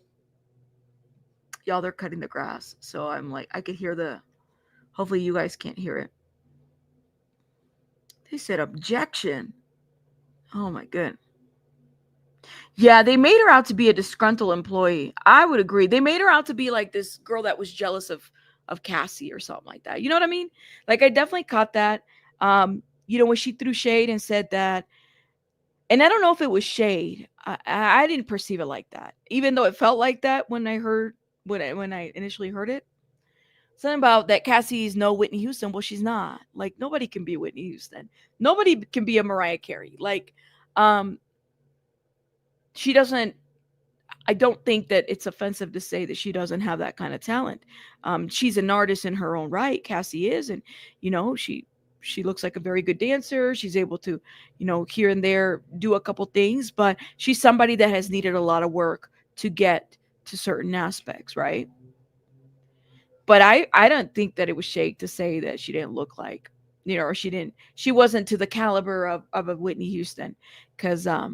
Y'all, they're cutting the grass. So I'm like, I could hear hopefully you guys can't hear it. They said objection. Oh my goodness. Yeah, they made her out to be a disgruntled employee. I would agree. They made her out to be like this girl that was jealous of Cassie or something like that. You know what I mean? Like, I definitely caught that. When she threw shade and said that, and I don't know if it was shade. I didn't perceive it like that, even though it felt like that when I initially heard it. Something about that Cassie's no Whitney Houston. Well, she's not. Like, nobody can be Whitney Houston. Nobody can be a Mariah Carey. Like, she doesn't. I don't think that it's offensive to say that she doesn't have that kind of talent. She's an artist in her own right. Cassie is, and she looks like a very good dancer. She's able to, here and there do a couple things, but she's somebody that has needed a lot of work to get to certain aspects, right? But I don't think that it was shade to say that she didn't look like, or she wasn't to the caliber of a Whitney Houston, because I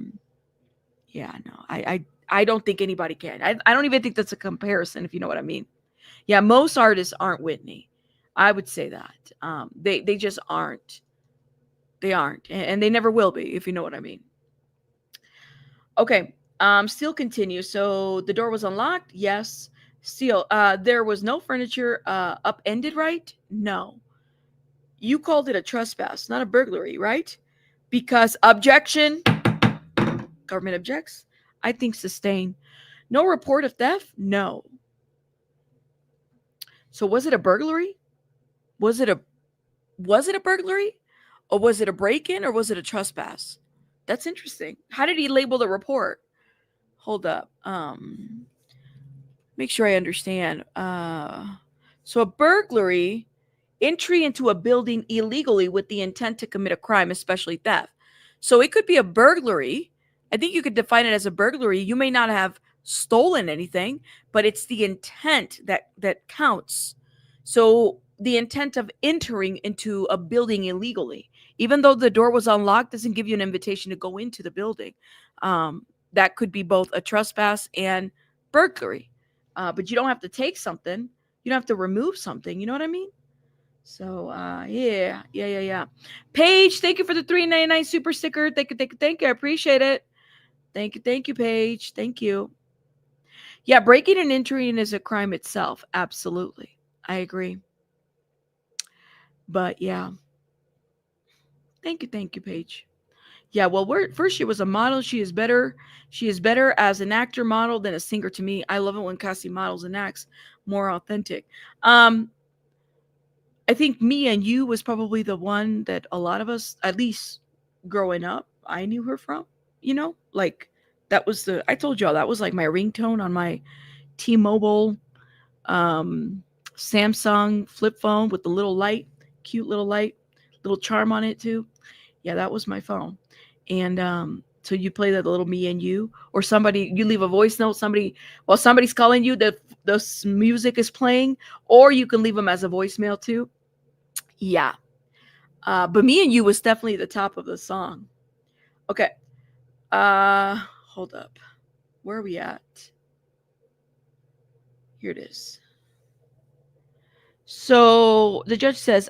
don't think anybody can. I don't even think that's a comparison, if you know what I mean. Yeah, most artists aren't Whitney. I would say that. They just aren't. They aren't. And they never will be, if you know what I mean. Okay. Steele continues. So the door was unlocked? Yes. Steele, there was no furniture upended, right? No. You called it a trespass, not a burglary, right? Because objection. Government objects. I think sustain. No report of theft? No. So was it a burglary? Was it a burglary? Or was it a break-in, or was it a trespass? That's interesting. How did he label the report? Hold up. Make sure I understand. So a burglary, entry into a building illegally with the intent to commit a crime, especially theft. So it could be a burglary. I think you could define it as a burglary. You may not have stolen anything, but it's the intent that counts. So the intent of entering into a building illegally, even though the door was unlocked, doesn't give you an invitation to go into the building. That could be both a trespass and burglary. But you don't have to take something. You don't have to remove something. You know what I mean? So yeah. Paige, thank you for the $3.99 super sticker. Thank you. I appreciate it. Thank you, Paige. Thank you. Yeah, breaking and entering is a crime itself. Absolutely. I agree. But yeah. Thank you, Paige. Yeah, well, first she was a model. She is better. She is better as an actor model than a singer to me. I love it when Cassie models and acts more authentic. I think Me and You was probably the one that a lot of us, at least growing up, I knew her from. Like that was I told y'all that was like my ringtone on my T-Mobile Samsung flip phone with the little light, cute little light, little charm on it too. Yeah, that was my phone. And so you play that little Me and You, or you leave a voice note, while somebody's calling you, the music is playing, or you can leave them as a voicemail too. Yeah. But Me and You was definitely the top of the song. Okay. Hold up. Where are we at? Here it is. So the judge says,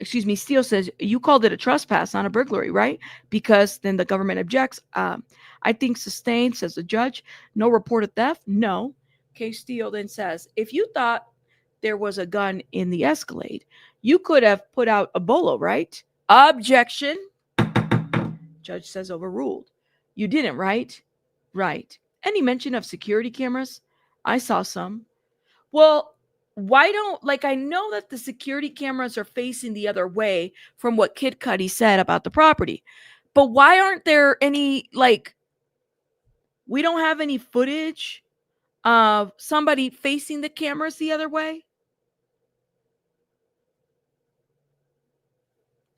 Steele says, you called it a trespass, not a burglary, right? Because then the government objects. I think sustained, says the judge. No reported theft? No. Okay, Steele then says, if you thought there was a gun in the Escalade, you could have put out a bolo, right? Objection. Judge says overruled. You didn't, right? Right. Any mention of security cameras? I saw some. Well, why don't, I know that the security cameras are facing the other way from what Kid Cudi said about the property, but why aren't there any, we don't have any footage of somebody facing the cameras the other way?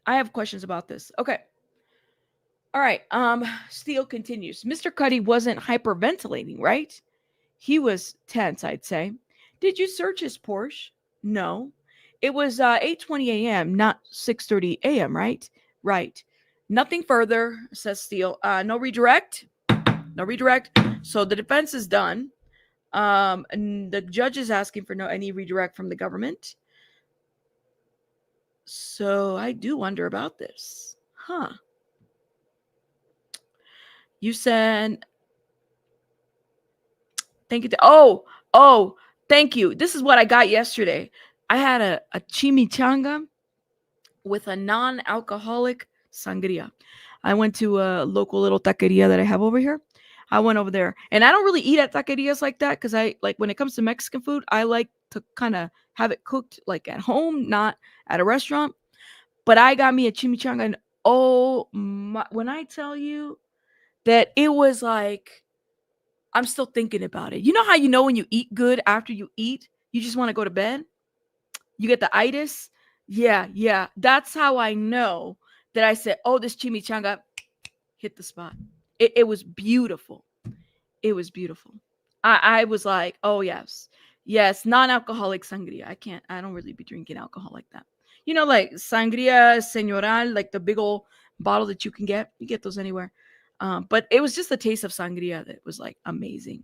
I have questions about this. Okay. All right. Steele continues. Mr. Cudi wasn't hyperventilating, right? He was tense, I'd say. Did you search his Porsche? No. It was 8:20 a.m., not 6:30 a.m., right? Right. Nothing further, says Steele. No redirect? No redirect. So the defense is done. And the judge is asking for any redirect from the government. So I do wonder about this. Huh. You said, thank you. Thank you. This is what I got yesterday. I had a chimichanga with a non-alcoholic sangria. I went to a local little taqueria that I have over here. I went over there, and I don't really eat at taquerias like that because I like, when it comes to Mexican food, I like to kind of have it cooked like at home, not at a restaurant. But I got me a chimichanga, and oh my, when I tell you that it was like, I'm still thinking about it. You know how when you eat good after you eat, you just want to go to bed? You get the itis? Yeah. That's how I know that I said, oh, this chimichanga hit the spot. It was beautiful. It was beautiful. I was like, oh, yes. Yes, non-alcoholic sangria. I don't really be drinking alcohol like that. Like sangria señoral, like the big old bottle that you can get. You get those anywhere. But it was just the taste of sangria that was like amazing.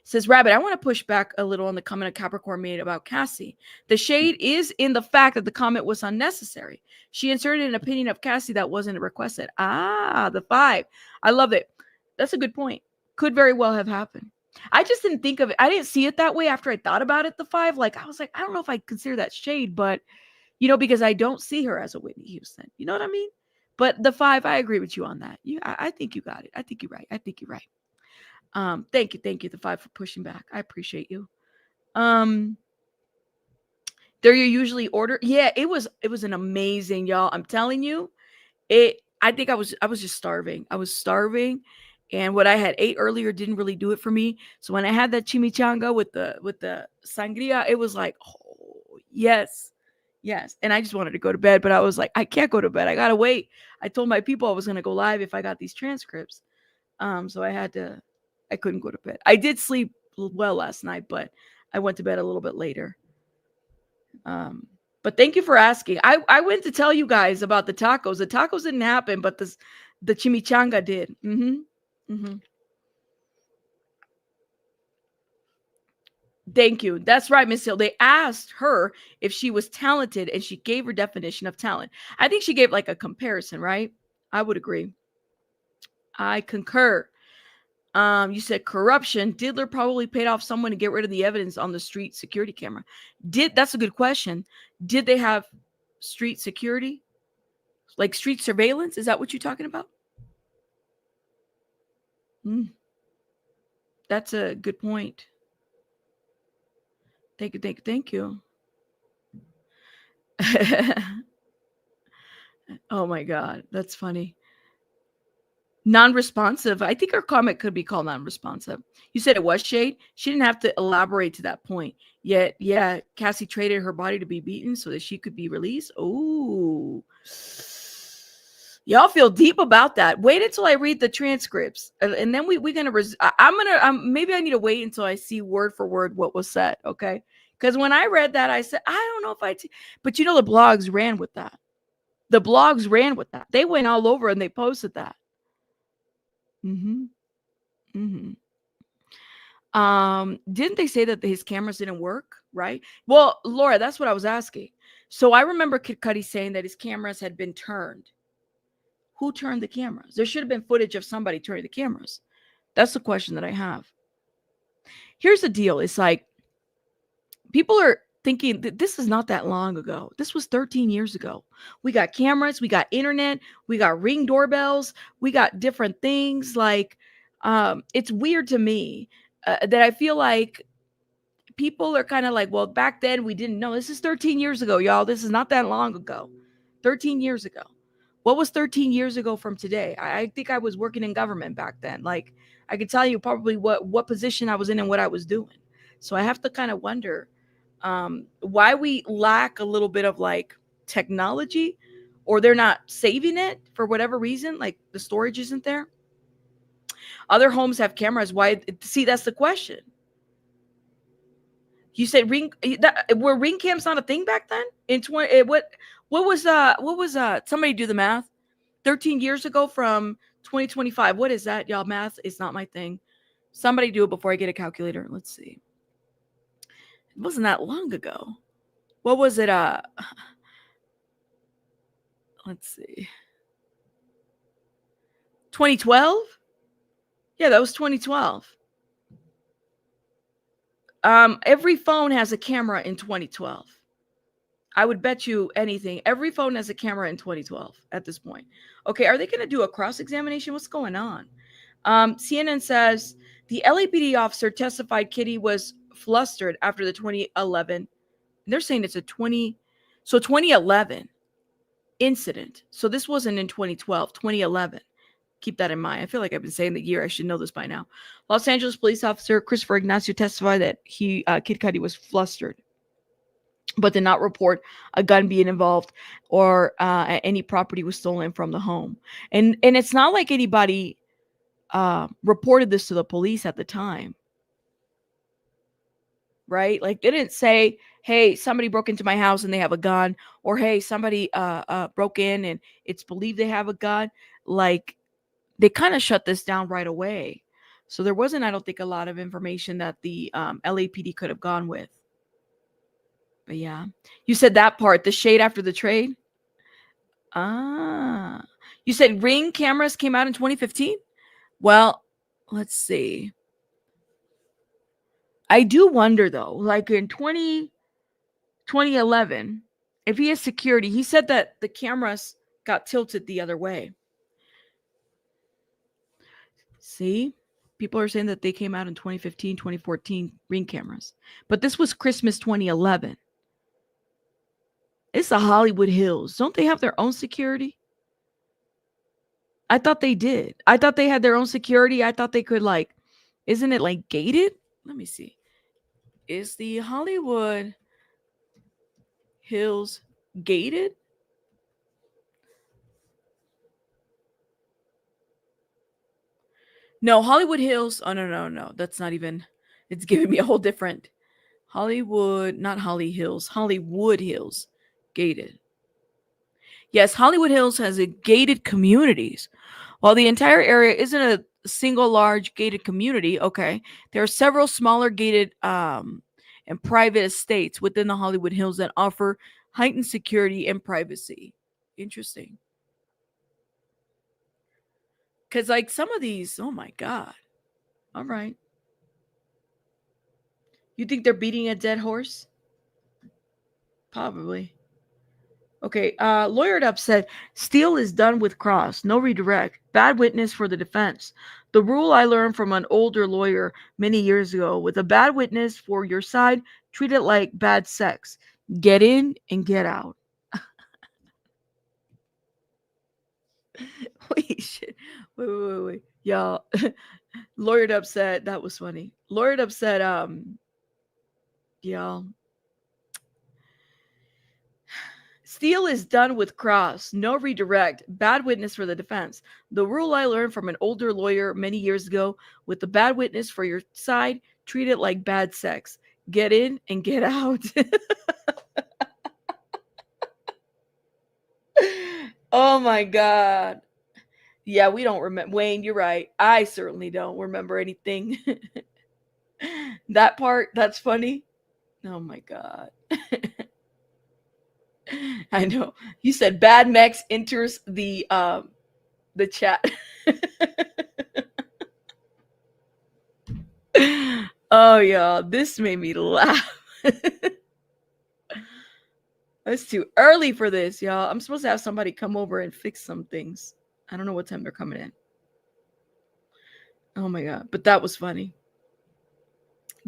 Says Rabbit, I want to push back a little on the comment a Capricorn made about Cassie. The shade is in the fact that the comment was unnecessary. She inserted an opinion of Cassie that wasn't requested. The 5. I love it. That's a good point. Could very well have happened. I just didn't think of it. I didn't see it that way after I thought about it, the 5. Like, I was like, I don't know if I consider that shade, but, because I don't see her as a Whitney Houston. You know what I mean? But the 5, I agree with you on that. I think you got it. I think you're right. Thank you, the 5, for pushing back. I appreciate you. They're usually order. Yeah, it was an amazing, y'all. I'm telling you, I think I was just starving. I was starving, and what I had ate earlier didn't really do it for me. So when I had that chimichanga with the sangria, it was like, oh yes, Yes. And I just wanted to go to bed, but I was like, I can't go to bed. I got to wait. I told my people I was going to go live if I got these transcripts. So I couldn't go to bed. I did sleep well last night, but I went to bed a little bit later. But thank you for asking. I went to tell you guys about the tacos. The tacos didn't happen, but the chimichanga did. Thank you. That's right, Miss Hill. They asked her if she was talented, and she gave her definition of talent. I think she gave like a comparison, right? I would agree. I concur. You said corruption. Diddler probably paid off someone to get rid of the evidence on the street security camera. That's a good question. Did they have street security? Like street surveillance? Is that what you're talking about? That's a good point. Thank you. Oh my God, that's funny. Non-responsive. I think her comment could be called non-responsive. You said it was shade. She didn't have to elaborate to that point. Yet, yeah, Cassie traded her body to be beaten so that she could be released. Oh, y'all feel deep about that. Wait until I read the transcripts, and then we're gonna. Maybe I need to wait until I see word for word what was said. Okay, because when I read that, I said I don't know if but you know the blogs ran with that. The blogs ran with that. They went all over and they posted that. Didn't they say that his cameras didn't work? Right. Well, Laura, that's what I was asking. So I remember Kid Cudi saying that his cameras had been turned. Who turned the cameras? There should have been footage of somebody turning the cameras. That's the question that I have. Here's the deal. It's like people are thinking that this is not that long ago. This was 13 years ago. We got cameras, we got internet, we got Ring doorbells, we got different things. Like, it's weird to me that I feel like people are kind of like, well, back then we didn't know. This is 13 years ago, y'all. This is not that long ago. 13 years ago. What was 13 years ago from today? I think I was working in government back then. Like, I could tell you probably what position I was in and what I was doing. So I have to kind of wonder why we lack a little bit of like technology, or they're not saving it for whatever reason, like the storage isn't there. Other homes have cameras. Why? See, that's the question. You said were ring cams not a thing back then? In 20 what was somebody do the math? 13 years ago from 2025. What is that, y'all? Math is not my thing. Somebody do it before I get a calculator. Let's see. It wasn't that long ago. What was it? Let's see. 2012? Yeah, that was 2012. Every phone has a camera in 2012. I would bet you anything. Every phone has a camera in 2012 at this point. Okay, are they going to do a cross-examination? What's going on? CNN says the LAPD officer testified Kitty was flustered after the 2011. They're saying it's a 2011 incident. So this wasn't in 2012, 2011. Keep that in mind. I feel like I've been saying the year. I should know this by now. Los Angeles police officer Christopher Ignacio testified that Kid Cudi was flustered, but did not report a gun being involved or any property was stolen from the home. And it's not like anybody reported this to the police at the time, right? Like they didn't say, hey, somebody broke into my house and they have a gun, or hey, somebody broke in and it's believed they have a gun. Like they kind of shut this down right away. So there wasn't, I don't think, a lot of information that the LAPD could have gone with. But yeah, you said that part, the shade after the trade. You said Ring cameras came out in 2015. Well, let's see. I do wonder though, like in 2011, if he has security, he said that the cameras got tilted the other way. See, people are saying that they came out in 2015, 2014 Ring cameras, but this was Christmas 2011. It's the Hollywood Hills. Don't they have their own security? I thought they did. I thought they had their own security. I thought they could isn't it like gated? Let me see. Is the Hollywood Hills gated? No, Hollywood Hills. Oh, no. That's not even, it's giving me a whole different Hollywood, not Holly Hills, Hollywood Hills, gated. Yes, Hollywood Hills has a gated communities. While the entire area isn't a single large gated community, okay, there are several smaller gated and private estates within the Hollywood Hills that offer heightened security and privacy. Interesting. Because, like, some of these, oh my God. All right. You think they're beating a dead horse? Probably. Okay, Lawyered Up said, Steele is done with cross, no redirect, bad witness for the defense. The rule I learned from an older lawyer many years ago, with a bad witness for your side, treat it like bad sex. Get in and get out. Wait, shit. Wait. Y'all, Lawyered Up said, that was funny. Lawyered Up said, y'all, Steele is done with cross, no redirect, bad witness for the defense. The rule I learned from an older lawyer many years ago, with the bad witness for your side, treat it like bad sex. Get in and get out. Oh my God. Yeah, we don't remember. Wayne, you're right. I certainly don't remember anything. That part, that's funny. Oh my God. I know. You said Bad Mex enters the chat. Oh yeah, this made me laugh. It's too early for this, y'all. I'm supposed to have somebody come over and fix some things. I don't know what time they're coming in. Oh my God, but that was funny.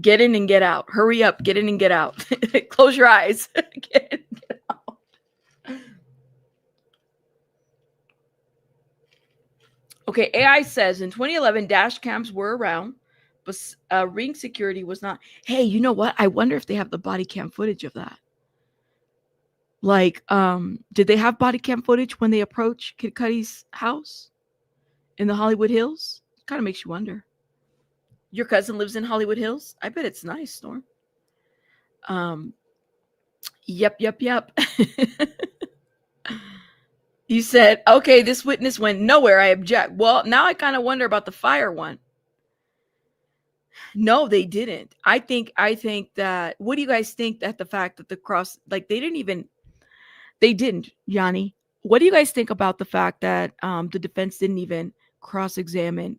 Get in and get out. Hurry up, get in and get out. Close your eyes. Get in and get out. Okay, AI says in 2011, dash cams were around, but ring security was not. Hey, you know what? I wonder if they have the body cam footage of that. Like, did they have body cam footage when they approached Kid Cudi's house in the Hollywood Hills? Kind of makes you wonder. Your cousin lives in Hollywood Hills? I bet it's nice, Storm. Yep. You said, okay, this witness went nowhere. I object. Well, now I kind of wonder about the fire one. No, they didn't. I think that, what do you guys think that the fact that the cross, like they didn't, Yanni. What do you guys think about the fact that the defense didn't even cross-examine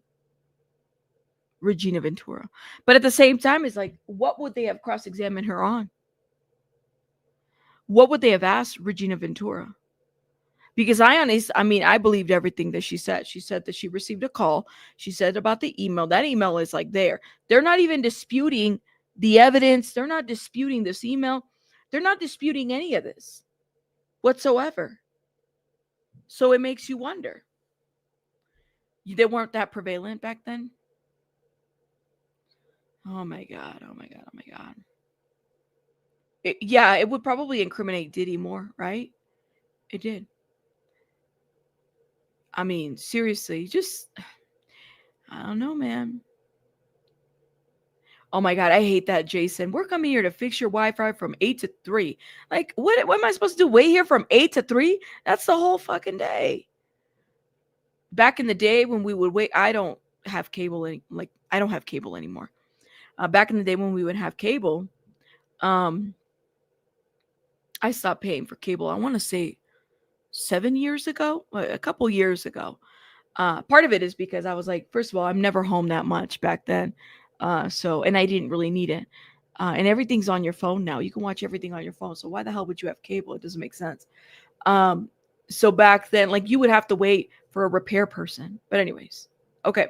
Regina Ventura? But at the same time, it's like, what would they have cross-examined her on? What would they have asked Regina Ventura? Because I believed everything that she said. She said that she received a call. She said about the email. That email is like there. They're not even disputing the evidence. They're not disputing this email. They're not disputing any of this whatsoever. So it makes you wonder. They weren't that prevalent back then. Oh my God. It would probably incriminate Diddy more, right? It did. I mean, seriously, just, I don't know, man. Oh my God, I hate that, Jason. We're coming here to fix your Wi-Fi from 8 to 3. Like, what am I supposed to do? Wait here from 8 to 3? That's the whole fucking day. Back in the day when we would wait, I don't have cable anymore. Back in the day when we would have cable, I stopped paying for cable. I want to say 7 years ago, a couple years ago. Part of it is because I was like, first of all, I'm never home that much back then. And I didn't really need it. And everything's on your phone now. You can watch everything on your phone. So why the hell would you have cable? It doesn't make sense. So back then, like, you would have to wait for a repair person. But anyways, okay,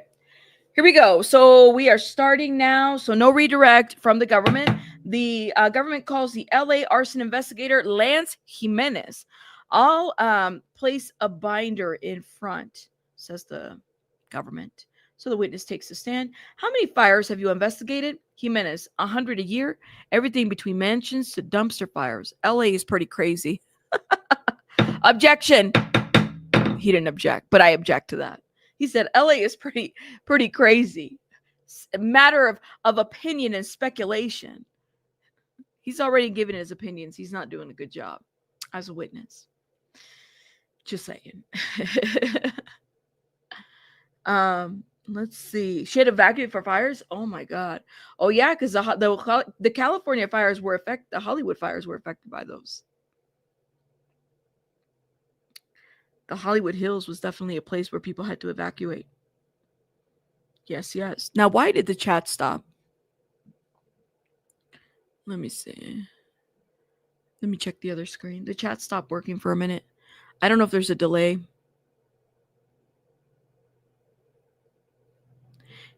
here we go. So we are starting now. So no redirect from the government. The government calls the LA arson investigator Lance Jimenez. I'll place a binder in front, says the government. So the witness takes a stand. How many fires have you investigated? Jimenez, 100 a year. Everything between mansions to dumpster fires. LA is pretty crazy. Objection. He didn't object, but I object to that. He said LA is pretty crazy. It's a matter of opinion and speculation. He's already given his opinions. He's not doing a good job as a witness. Just saying. Let's see. She had evacuated for fires. Oh my God. Oh yeah, because the California fires were affected. The Hollywood fires were affected by those. The Hollywood Hills was definitely a place where people had to evacuate. Yes, yes. Now, why did the chat stop? Let me see. Let me check the other screen. The chat stopped working for a minute. I don't know if there's a delay.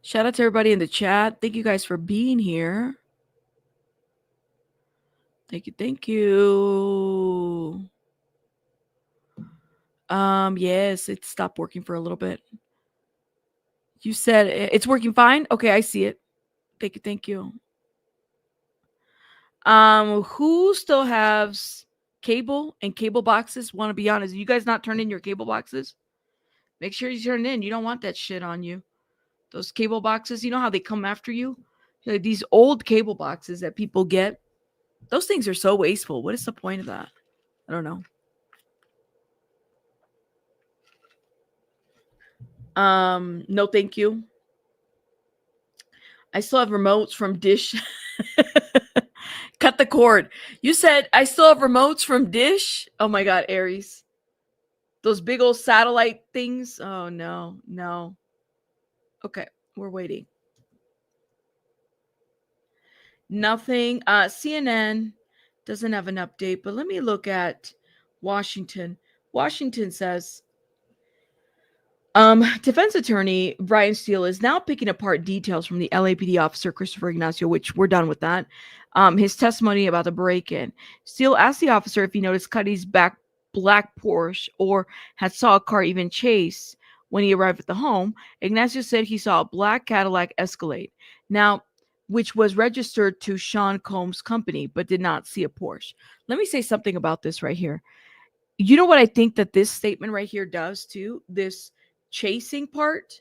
Shout out to everybody in the chat. Thank you guys for being here. Thank you. Thank you. Yes, it stopped working for a little bit. You said it's working fine? Okay, I see it. Thank you. Thank you. Who still has cable and cable boxes? Want to be honest, you guys not turn in your cable boxes? Make sure you turn it in. You don't want that shit on you. Those cable boxes, you know how they come after you? Like these old cable boxes that people get. Those things are so wasteful. What is the point of that? I don't know. No, thank you. I still have remotes from Dish. Cut the cord. You said I still have remotes from Dish? Oh my God, Aries. Those big old satellite things. Oh no, no. Okay, we're waiting. Nothing. CNN doesn't have an update, but let me look at Washington. Washington says defense attorney Brian Steele is now picking apart details from the LAPD officer Christopher Ignacio, which we're done with that. His testimony about the break-in. Steele asked the officer if he noticed Cuddy's black Porsche or had saw a car even chase when he arrived at the home. Ignacio said he saw a black Cadillac Escalade, now which was registered to Sean Combs' company, but did not see a Porsche. Let me say something about this right here. You know what I think that this statement right here does too? This chasing part,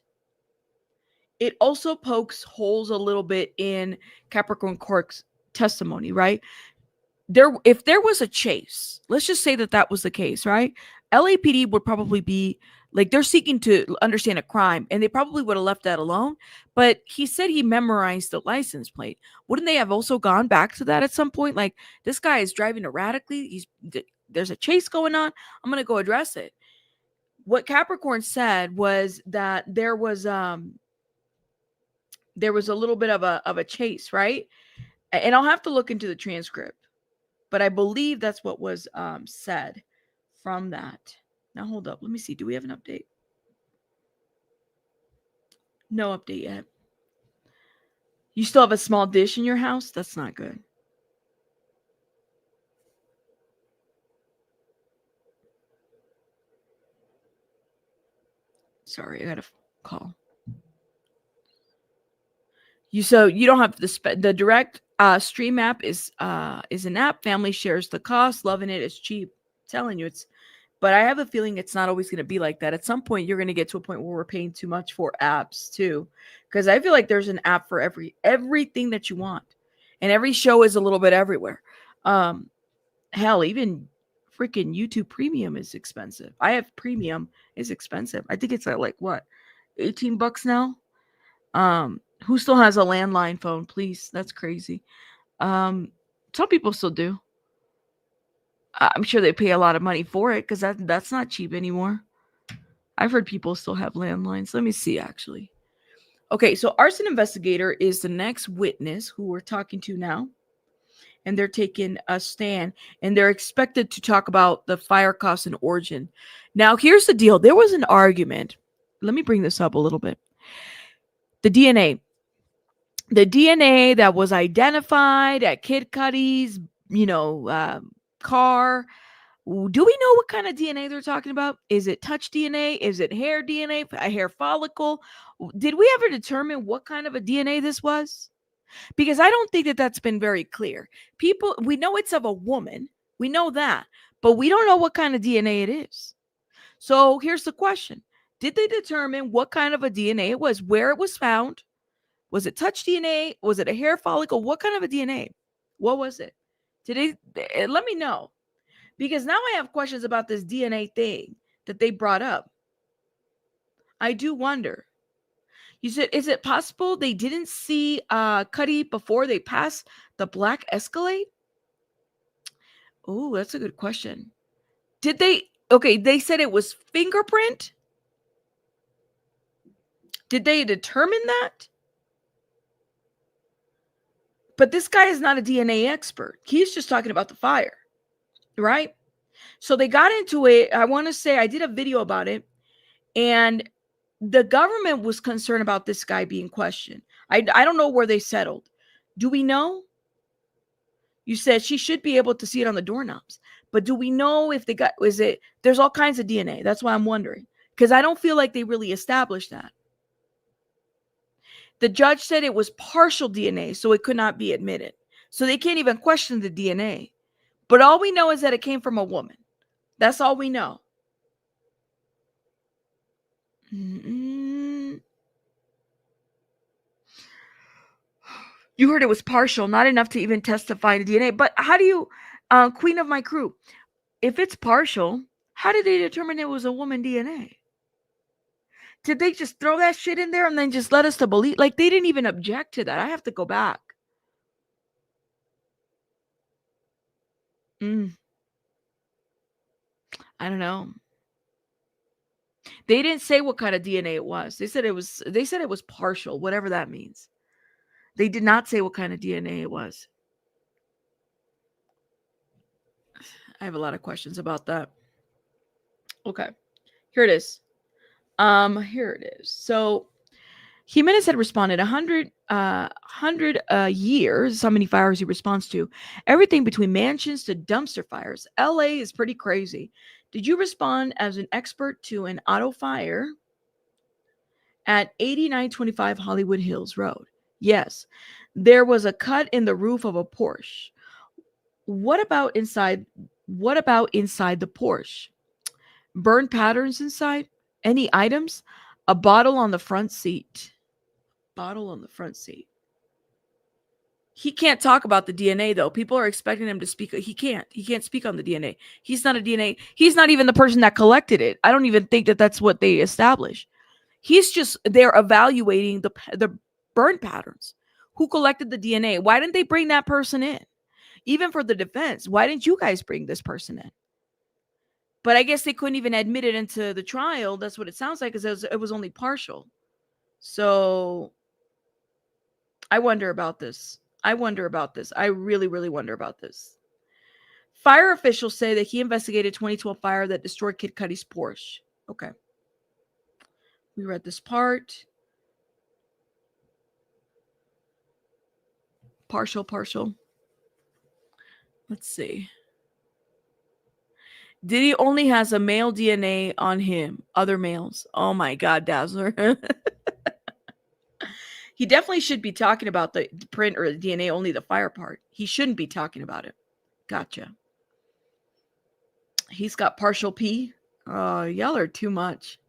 it also pokes holes a little bit in Capricorn Court's testimony, right? If there was a chase, let's just say that was the case, right? LAPD would probably be like, they're seeking to understand a crime, and they probably would have left that alone. But he said he memorized the license plate. Wouldn't they have also gone back to that at some point? Like, this guy is driving erratically. There's a chase going on. I'm going to go address it. What Capricorn said was that there was a little bit of a chase, right? And I'll have to look into the transcript, but I believe that's what was said from that. Now hold up, let me see. Do we have an update? No update yet. You still have a small dish in your house? That's not good. Sorry, I got a call. So you don't have the direct stream app is an app. Family shares the cost. Loving it. It's cheap. I'm telling you, but I have a feeling it's not always going to be like that. At some point, you're going to get to a point where we're paying too much for apps too, because I feel like there's an app for everything that you want, and every show is a little bit everywhere. Hell, even freaking YouTube Premium is expensive. I have Premium. It's expensive. I think it's at like what, $18 now. Who still has a landline phone, please? That's crazy. Some people still do. I'm sure they pay a lot of money for it because that's not cheap anymore. I've heard people still have landlines. Let me see, actually. Okay, so Arson investigator is the next witness who we're talking to now. And they're taking a stand. And they're expected to talk about the fire costs and origin. Now, here's the deal. There was an argument. Let me bring this up a little bit. The DNA that was identified at Kid Cudi's, car. Do we know what kind of DNA they're talking about? Is it touch DNA? Is it hair DNA? A hair follicle? Did we ever determine what kind of a DNA this was? Because I don't think that that's been very clear. We know it's of a woman. We know that, but we don't know what kind of DNA it is. So here's the question. Did they determine what kind of a DNA it was, where it was found? Was it touch DNA? Was it a hair follicle? What kind of a DNA? What was it? Did they, let me know. Because now I have questions about this DNA thing that they brought up. I do wonder. You said, is it possible they didn't see Cuddy before they passed the black Escalade? Oh, that's a good question. Did they? Okay, they said it was fingerprint. Did they determine that? But this guy is not a DNA expert. He's just talking about the fire, right? So they got into it. I want to say I did a video about it, and the government was concerned about this guy being questioned. I don't know where they settled. Do we know? You said she should be able to see it on the doorknobs, but do we know if they got, is it, there's all kinds of DNA. That's why I'm wondering, because I don't feel like they really established that. The judge said it was partial DNA, so it could not be admitted. So they can't even question the DNA. But all we know is that it came from a woman. That's all we know. You heard it was partial, not enough to even testify to DNA. But how do you, Queen of my crew, if it's partial, how did they determine it was a woman DNA? Did they just throw that shit in there and then just let us to believe? Like, they didn't even object to that. I have to go back. I don't know. They didn't say what kind of DNA it was. They said it was partial, whatever that means. They did not say what kind of DNA it was. I have a lot of questions about that. Okay. Here it is. Here it is. So Jimenez had responded 100 years, how many fires he responds to. Everything between mansions to dumpster fires. LA is pretty crazy. Did you respond as an expert to an auto fire at 8925 Hollywood Hills Road? Yes. There was a cut in the roof of a Porsche. What about inside the Porsche? Burn patterns inside? Any items? A bottle on the front seat. Bottle on the front seat. He can't talk about the DNA though. People are expecting him to speak. He can't speak on the DNA. He's not a DNA. He's not even the person that collected it. I don't even think that that's what they established. He's just there evaluating the burn patterns. Who collected the DNA? Why didn't they bring that person in? Even for the defense, why didn't you guys bring this person in? But I guess they couldn't even admit it into the trial. That's what it sounds like, because it was only partial. So I wonder about this. I really, really wonder about this. Fire officials say that he investigated 2012 fire that destroyed Kid Cudi's Porsche. Okay. We read this part. Partial. Let's see. Diddy only has a male DNA on him. Other males. Oh my God, Dazzler. He definitely should be talking about the print or the DNA, only the fire part. He shouldn't be talking about it. Gotcha. He's got partial P. Y'all are too much.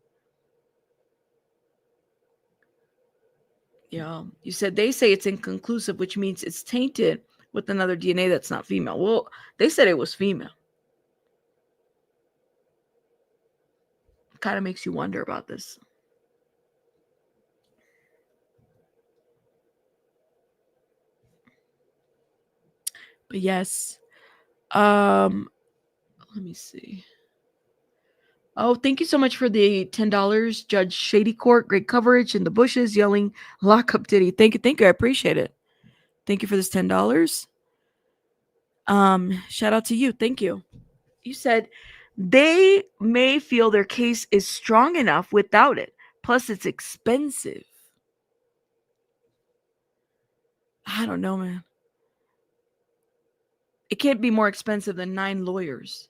Yeah. You said they say it's inconclusive, which means it's tainted with another DNA that's not female. Well, they said it was female. Kind of makes you wonder about this. But yes. Let me see. Oh, thank you so much for the $10, Judge Shady Court. Great coverage in the bushes, yelling, lock up Diddy. Thank you. I appreciate it. Thank you for this $10. Shout out to you. Thank you. You said they may feel their case is strong enough without it. Plus, it's expensive. I don't know, man. It can't be more expensive than 9 lawyers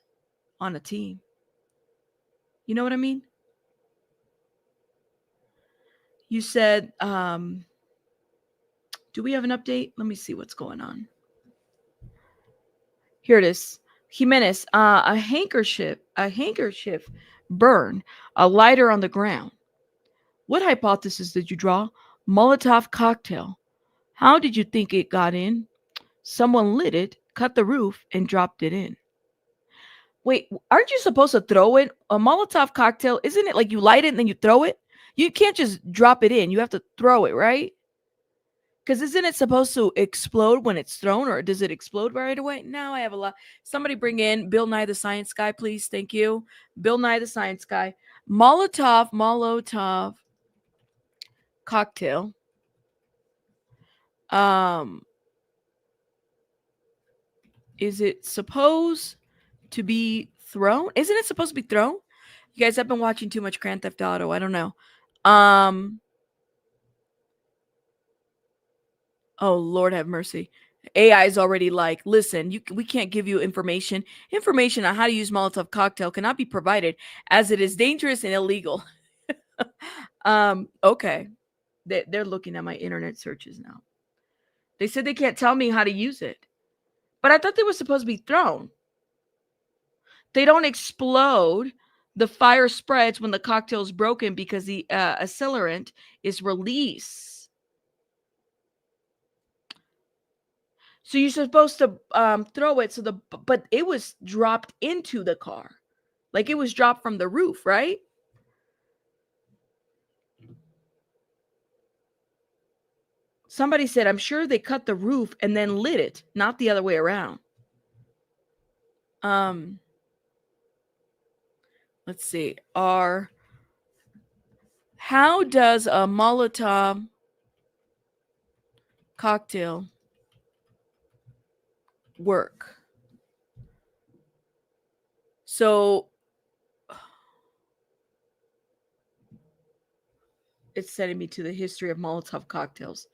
on a team. You know what I mean? You said, do we have an update? Let me see what's going on. Here it is. Jimenez, a handkerchief burn, a lighter on the ground. What hypothesis did you draw? Molotov cocktail. How did you think it got in? Someone lit it, cut the roof, and dropped it in. Wait, aren't you supposed to throw it? A Molotov cocktail, isn't it like you light it and then you throw it? You can't just drop it in. You have to throw it, right? Because isn't it supposed to explode when it's thrown, or does it explode right away? Now I have a lot. Somebody bring in Bill Nye the Science Guy, please. Thank you. Bill Nye the Science Guy. Molotov cocktail. Is it supposed to be thrown? Isn't it supposed to be thrown? You guys have been watching too much Grand Theft Auto. I don't know. Oh, Lord have mercy. AI is already like, listen, we can't give you information. Information on how to use Molotov cocktail cannot be provided as it is dangerous and illegal. Okay. They're looking at my internet searches now. They said they can't tell me how to use it. But I thought they were supposed to be thrown. They don't explode. The fire spreads when the cocktail is broken because the accelerant is released. So you're supposed to throw it but it was dropped into the car. Like it was dropped from the roof, right? Somebody said, I'm sure they cut the roof and then lit it, not the other way around. Let's see. How does a Molotov cocktail work? So it's sending me to the history of Molotov cocktails.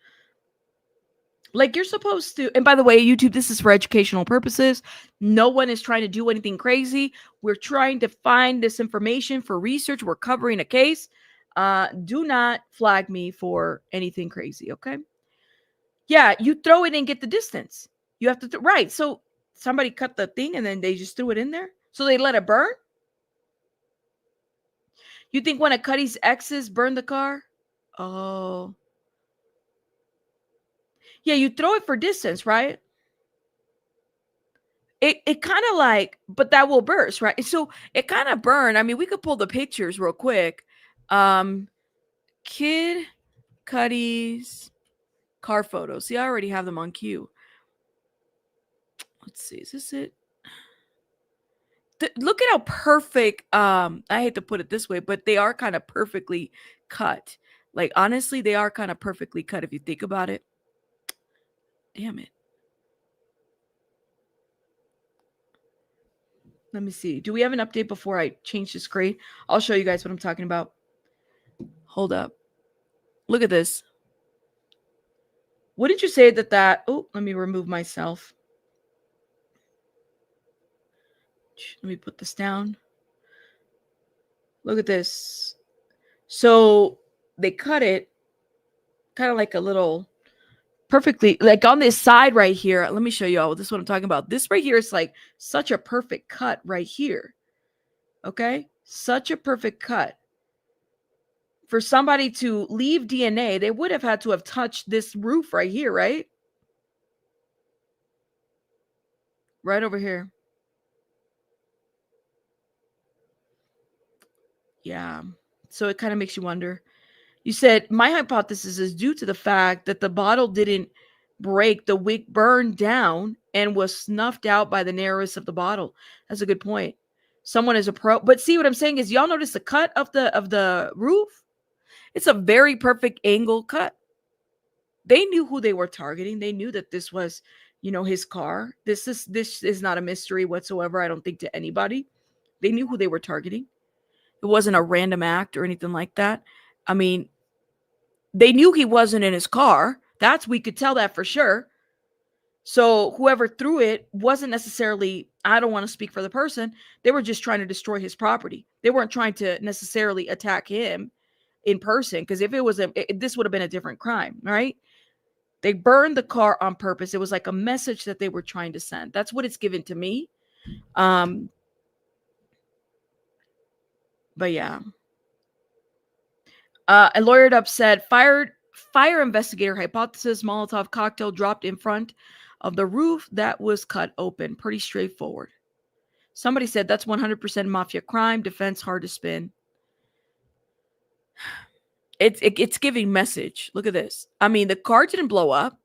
Like you're supposed to, and by the way, YouTube, this is for educational purposes. No one is trying to do anything crazy. We're trying to find this information for research. We're covering a case. Do not flag me for anything crazy, okay? Yeah, you throw it and get the distance. You have to, right. So somebody cut the thing and then they just threw it in there. So they let it burn? You think one of Cuddy's exes burned the car? Oh. Yeah, you throw it for distance, right? It kind of like, but that will burst, right? So it kind of burned. I mean, we could pull the pictures real quick. Kid Cudi's car photos. See, I already have them on cue. Let's see, is this it? Look at how perfect, I hate to put it this way, but they are kind of perfectly cut. Like, honestly, they are kind of perfectly cut if you think about it. Damn it. Let me see. Do we have an update before I change the screen? I'll show you guys what I'm talking about. Hold up. Look at this. What did you say that? Oh, let me remove myself. Let me put this down. Look at this. So they cut it kind of like a little perfectly, like on this side right here. Let me show you all. This is what I'm talking about. This right here is like such a perfect cut right here. Okay? Such a perfect cut. For somebody to leave DNA, they would have had to have touched this roof right here, right? Right over here. Yeah. So it kind of makes you wonder. You said, my hypothesis is due to the fact that the bottle didn't break, the wick burned down and was snuffed out by the narrowness of the bottle. That's a good point. Someone is a pro. But see, what I'm saying is, y'all notice the cut of the roof? It's a very perfect angle cut. They knew who they were targeting. They knew that this was, his car. This is not a mystery whatsoever, I don't think, to anybody. They knew who they were targeting. It wasn't a random act or anything like that. I mean, they knew he wasn't in his car. We could tell that for sure. So whoever threw it wasn't necessarily, I don't want to speak for the person. They were just trying to destroy his property. They weren't trying to necessarily attack him in person. Because if it was this would have been a different crime, right? They burned the car on purpose. It was like a message that they were trying to send. That's what it's given to me. But yeah. A Lawyered Up said, fire investigator hypothesis, Molotov cocktail dropped in front of the roof that was cut open. Pretty straightforward. Somebody said that's 100% mafia crime. Defense hard to spin. It's giving message. Look at this. I mean, the car didn't blow up.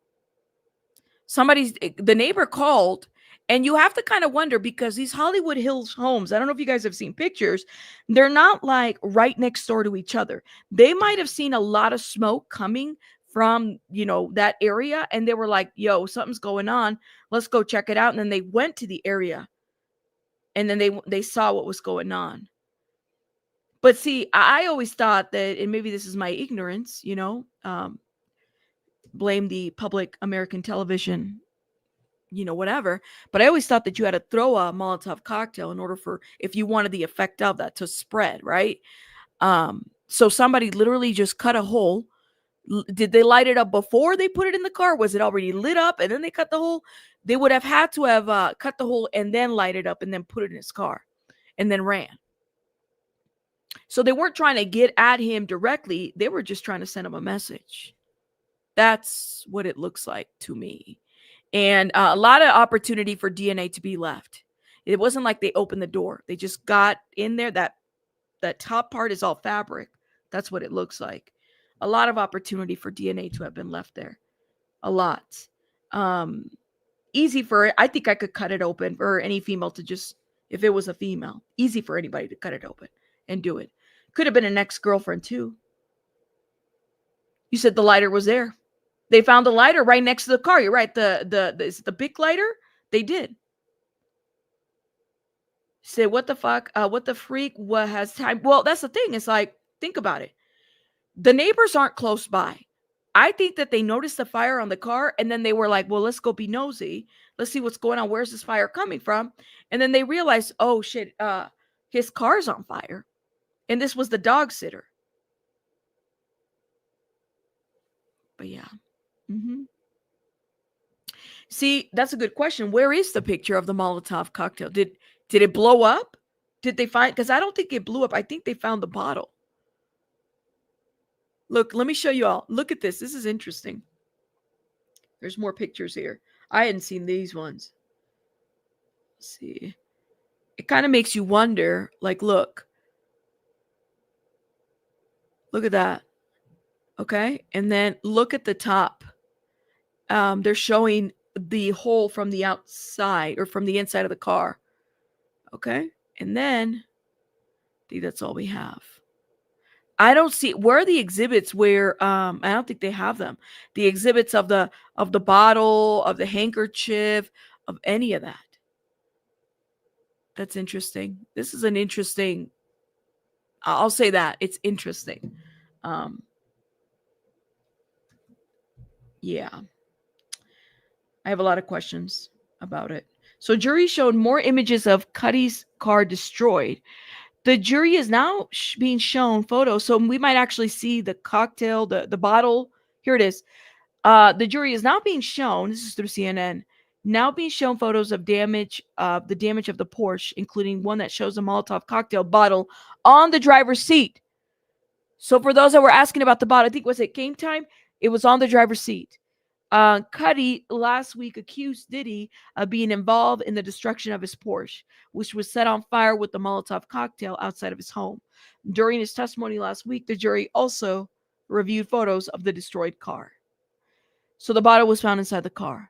The neighbor called, and you have to kind of wonder because these Hollywood Hills homes, I don't know if you guys have seen pictures, they're not like right next door to each other. They might have seen a lot of smoke coming from, that area, and they were like, yo, something's going on. Let's go check it out. And then they went to the area, and then they saw what was going on. But see, I always thought that, and maybe this is my ignorance, blame the public American television, whatever. But I always thought that you had to throw a Molotov cocktail in order for, if you wanted the effect of that to spread, right? So somebody literally just cut a hole. Did they light it up before they put it in the car? Was it already lit up and then they cut the hole? They would have had to have cut the hole and then light it up and then put it in his car and then ran. So they weren't trying to get at him directly. They were just trying to send him a message. That's what it looks like to me. And a lot of opportunity for DNA to be left. It wasn't like they opened the door. They just got in there. That top part is all fabric. That's what it looks like. A lot of opportunity for DNA to have been left there. A lot. Easy for it. I think I could cut it open for any female to just, if it was a female, easy for anybody to cut it open and do it. Could have been an ex-girlfriend too. You said the lighter was there. They found the lighter right next to the car. You're right. The Bic lighter. They did. Say, what the fuck? What the freak? What has time? Well, that's the thing. It's like, think about it. The neighbors aren't close by. I think that they noticed the fire on the car and then they were like, well, let's go be nosy. Let's see what's going on. Where's this fire coming from? And then they realized, oh shit, his car's on fire. And this was the dog sitter. But yeah. See, that's a good question. Where is the picture of the Molotov cocktail? Did it blow up? Did they find? Because I don't think it blew up. I think they found the bottle. Look, let me show you all. Look at this. This is interesting. There's more pictures here. I hadn't seen these ones. Let's see. It kind of makes you wonder, like, look. Look at that. Okay. And then look at the top. They're showing the hole from the outside or from the inside of the car. Okay. And then I think that's all we have. I don't see where are the exhibits where I don't think they have them. The exhibits of the bottle, of the handkerchief, of any of that. That's interesting. This is an interesting, I'll say that. It's interesting. Yeah. I have a lot of questions about it. So jury showed more images of Cuddy's car destroyed. The jury is now being shown photos. So we might actually see the cocktail, the bottle. Here it is. The jury is now being shown, this is through CNN, now being shown photos of the damage of the Porsche, including one that shows a Molotov cocktail bottle on the driver's seat. So for those that were asking about the bottle, I think was it Game Time? It was on the driver's seat. Cuddy last week accused Diddy of being involved in the destruction of his Porsche, which was set on fire with the Molotov cocktail outside of his home. During his testimony last week, the jury also reviewed photos of the destroyed car. So the bottle was found inside the car.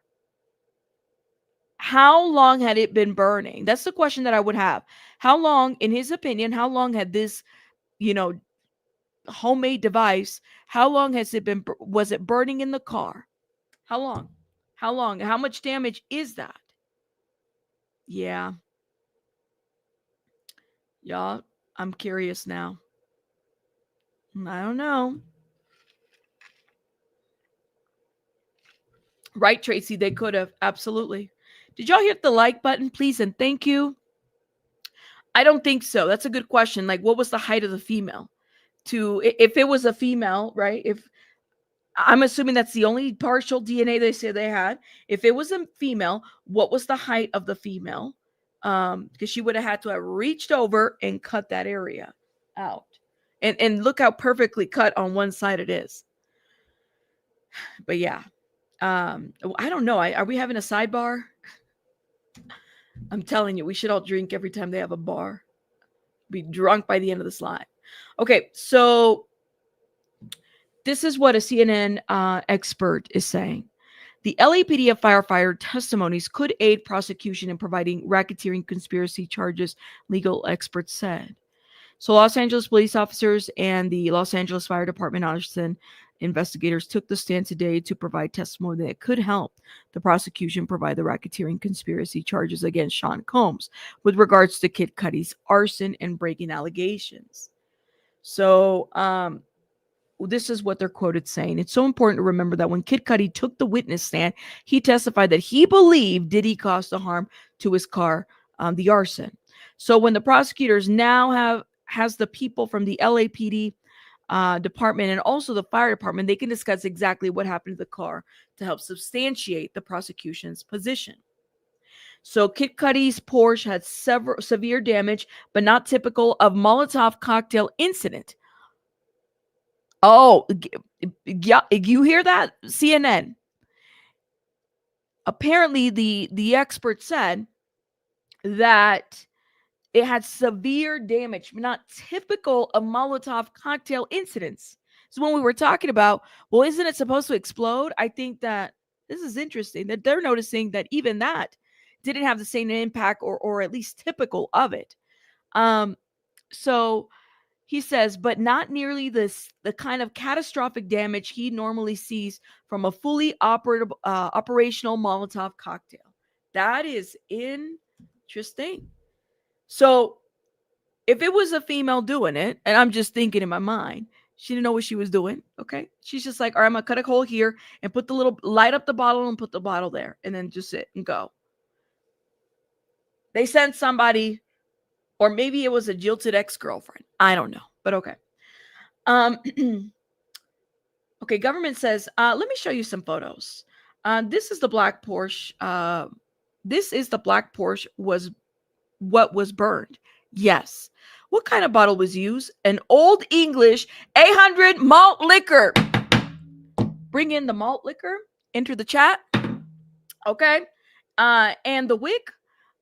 How long had it been burning? That's the question that I would have. How long, in his opinion, how long had this, homemade device, how long has it been, was it burning in the car? How long? How long? How much damage is that? Yeah. Y'all, I'm curious now. I don't know. Right, Tracy, they could have. Absolutely. Did y'all hit the like button, please? And thank you. I don't think so. That's a good question. Like, what was the height of the female? If it was a female, right? If I'm assuming that's the only partial DNA they say they had. If it was a female, what was the height of the female? because she would have had to have reached over and cut that area out. And look how perfectly cut on one side it is. But yeah, I don't know. Are we having a sidebar? I'm telling you, we should all drink every time they have a bar. Be drunk by the end of the slide. Okay, so this is what a CNN expert is saying. The LAPD of firefighter testimonies could aid prosecution in providing racketeering conspiracy charges, legal experts said. So Los Angeles police officers and the Los Angeles Fire Department Arson investigators took the stand today to provide testimony that could help the prosecution provide the racketeering conspiracy charges against Sean Combs with regards to Kid Cudi's arson and breaking allegations. So this is what they're quoted saying. It's so important to remember that when Kid Cudi took the witness stand, he testified that he believed Diddy caused the harm to his car, the arson. So when the prosecutors now has the people from the LAPD department and also the fire department, they can discuss exactly what happened to the car to help substantiate the prosecution's position. So Kid Cudi's Porsche had severe damage, but not typical of Molotov cocktail incident. Oh, yeah, you hear that? CNN. Apparently, the expert said that it had severe damage, not typical of Molotov cocktail incidents. So when we were talking about, well, isn't it supposed to explode? I think that this is interesting that they're noticing that even that didn't have the same impact or at least typical of it. So he says, but not nearly the kind of catastrophic damage he normally sees from a fully operational Molotov cocktail. That is interesting. So if it was a female doing it, and I'm just thinking in my mind, she didn't know what she was doing. Okay. She's just like, all right, I'm going to cut a hole here and put the little light up the bottle and put the bottle there and then just sit and go. They sent somebody, or maybe it was a jilted ex-girlfriend. I don't know, but okay. Okay. Government says, let me show you some photos. This is the black Porsche. This is the black Porsche was what was burned. Yes. What kind of bottle was used? An Old English 800 malt liquor. Bring in the malt liquor. Enter the chat. Okay. And the wig,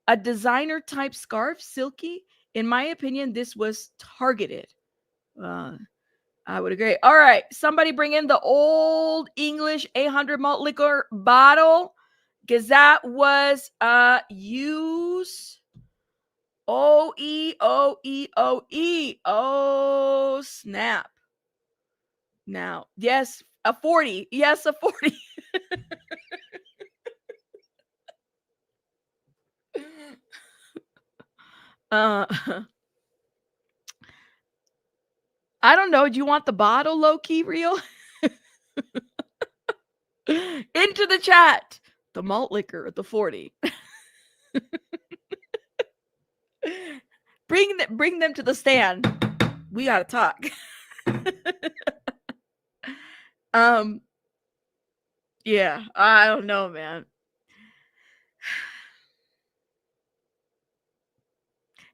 a designer type scarf, silky. In my opinion, this was targeted. I would agree. All right. Somebody bring in the Old English 800 malt liquor bottle. Because that was used. O-E-O-E-O-E. Oh, snap. Now, yes, a 40. Yes, a 40. I don't know. Do you want the bottle low-key real? Into the chat. The malt liquor at the 40. Bring them to the stand. We gotta talk. Yeah, I don't know, man.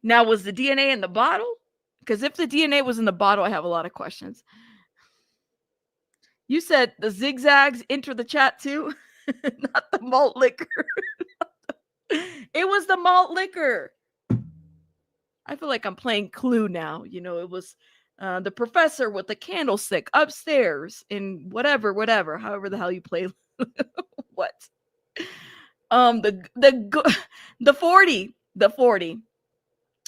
Now, was the DNA in the bottle? Because if the DNA was in the bottle, I have a lot of questions. You said the zigzags enter the chat too, not the malt liquor. It was the malt liquor. I feel like I'm playing Clue now. You know, it was the professor with the candlestick upstairs in whatever, however the hell you play. What? The 40.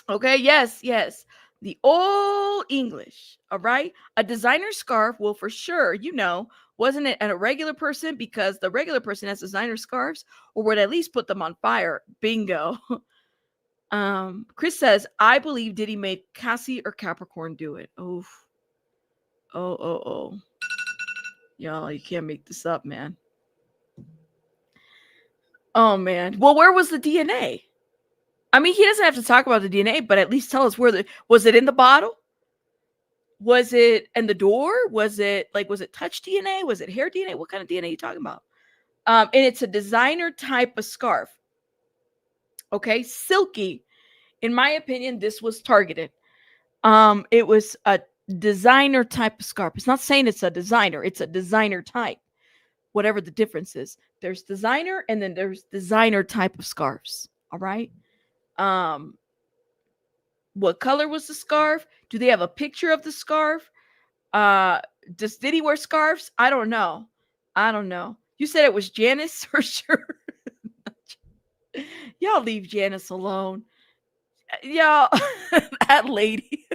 Okay, yes. The Old English, all right? A designer scarf will for sure, wasn't it a regular person because the regular person has designer scarves or would at least put them on fire. Bingo. Chris says, I believe Diddy made Cassie or Capricorn do it. Oh. Y'all, you can't make this up, man. Oh, man. Well, where was the DNA? I mean, he doesn't have to talk about the DNA, but at least tell us was it in the bottle? Was it in the door? Was it touch DNA? Was it hair DNA? What kind of DNA are you talking about? And it's a designer type of scarf. Okay, Silky. In my opinion, this was targeted. It was a designer type of scarf. It's not saying it's a designer type. Whatever the difference is, there's designer and then there's designer type of scarves. All right. What color was the scarf? Do they have a picture of the scarf? Does Diddy wear scarves? I don't know. You said it was Janice for sure. Y'all leave Janice alone. Y'all, that lady.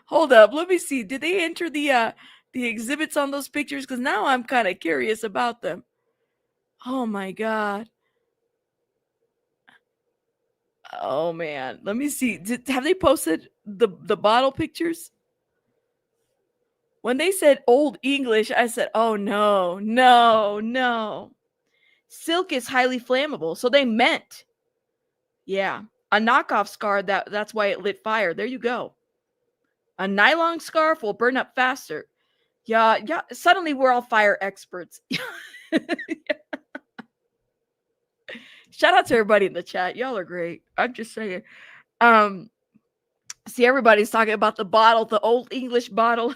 Hold up, let me see. Did they enter the exhibits on those pictures? Because now I'm kind of curious about them. Oh my god. Oh man, let me see. Have they posted the bottle pictures? When they said Old English, I said, "Oh no, no, no." Silk is highly flammable, so they meant, yeah, a knockoff scarf. That's why it lit fire. There you go. A nylon scarf will burn up faster. Yeah, yeah. Suddenly we're all fire experts. Shout out to everybody in the chat. Y'all are great. I'm just saying. See, everybody's talking about the bottle, the Old English bottle.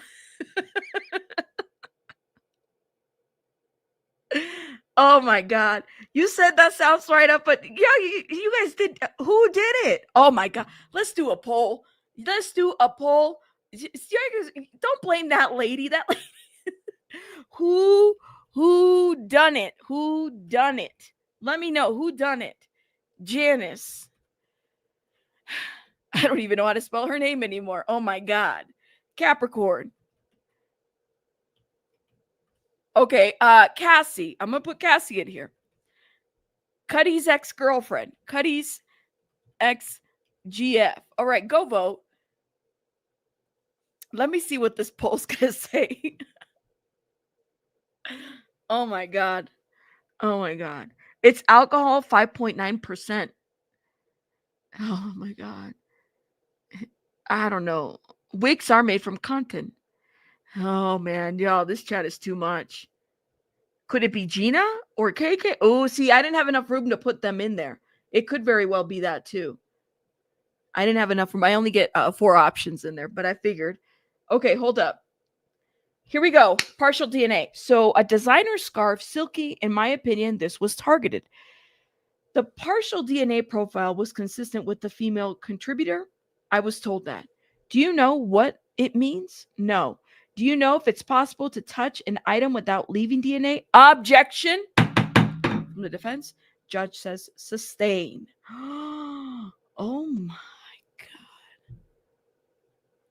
Oh my god. You said that sounds right up, but yeah, you guys did. Who did it? Oh my god. Let's do a poll. Don't blame that lady. That lady. Who done it? Who done it? Let me know who done it. Janice. I don't even know how to spell her name anymore. Oh my god. Capricorn. Okay, Cassie. I'm gonna put Cassie in here. Cuddy's ex-girlfriend. Cuddy's ex-GF. All right, go vote. Let me see what this poll's gonna say. Oh my god. Oh my god. It's alcohol 5.9%. Oh my god. I don't know. Wigs are made from cotton. Oh man, y'all, this chat is too much. Could it be Gina or KK? Oh, see, I didn't have enough room to put them in there. It could very well be that too. I didn't have enough room. I only get 4 options in there, but I figured. Okay, hold up. Here we go. Partial DNA. So a designer scarf, Silky, in my opinion, this was targeted. The partial DNA profile was consistent with the female contributor. I was told that. Do you know what it means? No. Do you know if it's possible to touch an item without leaving DNA? Objection from the defense. Judge says sustain. Oh my god.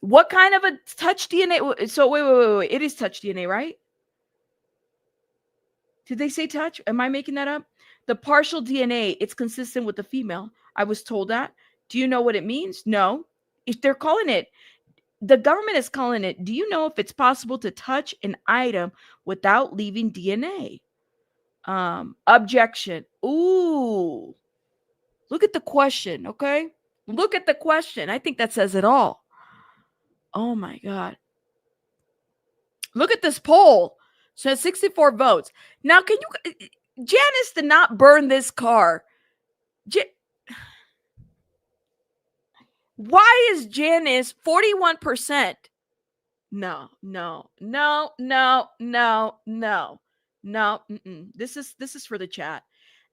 What kind of a touch DNA? So wait. It is touch DNA, right? Did they say touch? Am I making that up? The partial DNA, it's consistent with the female. I was told that. Do you know what it means? No. If they're calling it, the government is calling it, do you know if it's possible to touch an item without leaving DNA? Objection. Ooh. Look at the question, okay? Look at the question. I think that says it all. Oh my God. Look at this poll. So 64 votes. Now, can you, Janice did not burn this car. Why is Janice 41%? No. This is for the chat.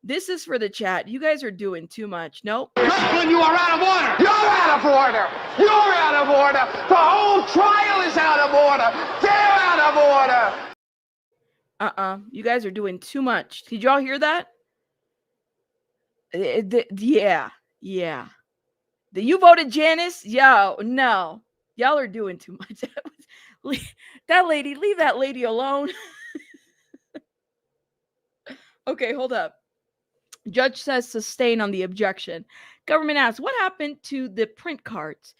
This is for the chat. You guys are doing too much. Nope. Brooklyn, you are out of order. You're out of order. You're out of order. The whole trial is out of order. They're out of order. You guys are doing too much. Did y'all hear that? Yeah. You voted Janice? No. Y'all are doing too much. That lady, leave that lady alone. Okay, hold up. Judge says sustain on the objection. Government asks, what happened to the print cards?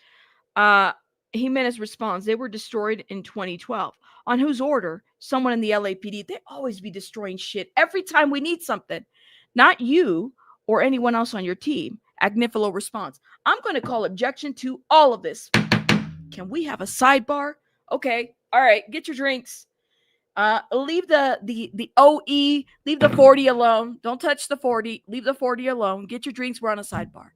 Jimenez responds, they were destroyed in 2012. On whose order? Someone in the LAPD. They always be destroying shit every time we need something. Not you or anyone else on your team. Agnifilo responds, I'm going to call objection to all of this. Can we have a sidebar? Okay. All right. Get your drinks. Leave the OE, leave the 40 alone. Don't touch the 40. Leave the 40 alone. Get your drinks. We're on a sidebar.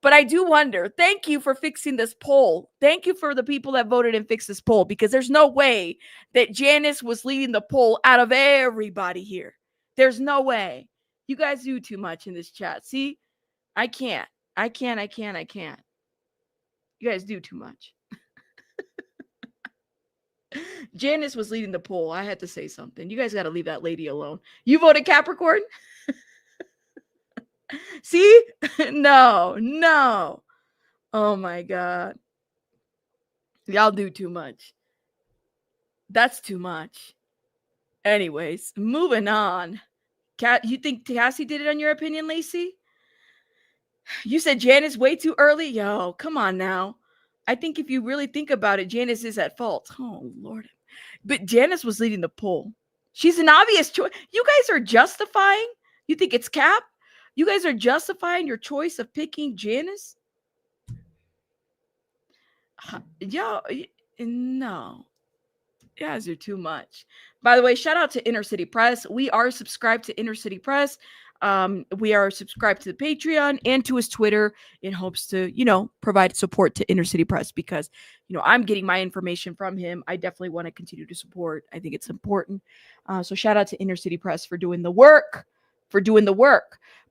But I do wonder, thank you for fixing this poll. Thank you for the people that voted and fixed this poll, because there's no way that Janice was leading the poll out of everybody here. There's no way. You guys do too much in this chat. See, I can't. You guys do too much. Janice was leading the poll. I had to say something. You guys got to leave that lady alone. You voted Capricorn? See? No. Oh my God. Y'all do too much. That's too much. Anyways, moving on. You think Cassie did it on your opinion, Lacey? You said Janice way too early? Yo, come on now. I think if you really think about it, Janice is at fault. Oh, Lord. But Janice was leading the poll. She's an obvious choice. You guys are justifying? You think it's Cap? You guys are justifying your choice of picking Janice? Yo, no. You guys are too much. By the way, shout out to Inner City Press. We are subscribed to Inner City Press. We are subscribed to the Patreon and to his Twitter in hopes to, provide support to Inner City Press, because, I'm getting my information from him. I definitely want to continue to support. I think it's important. So shout out to Inner City Press for doing the work.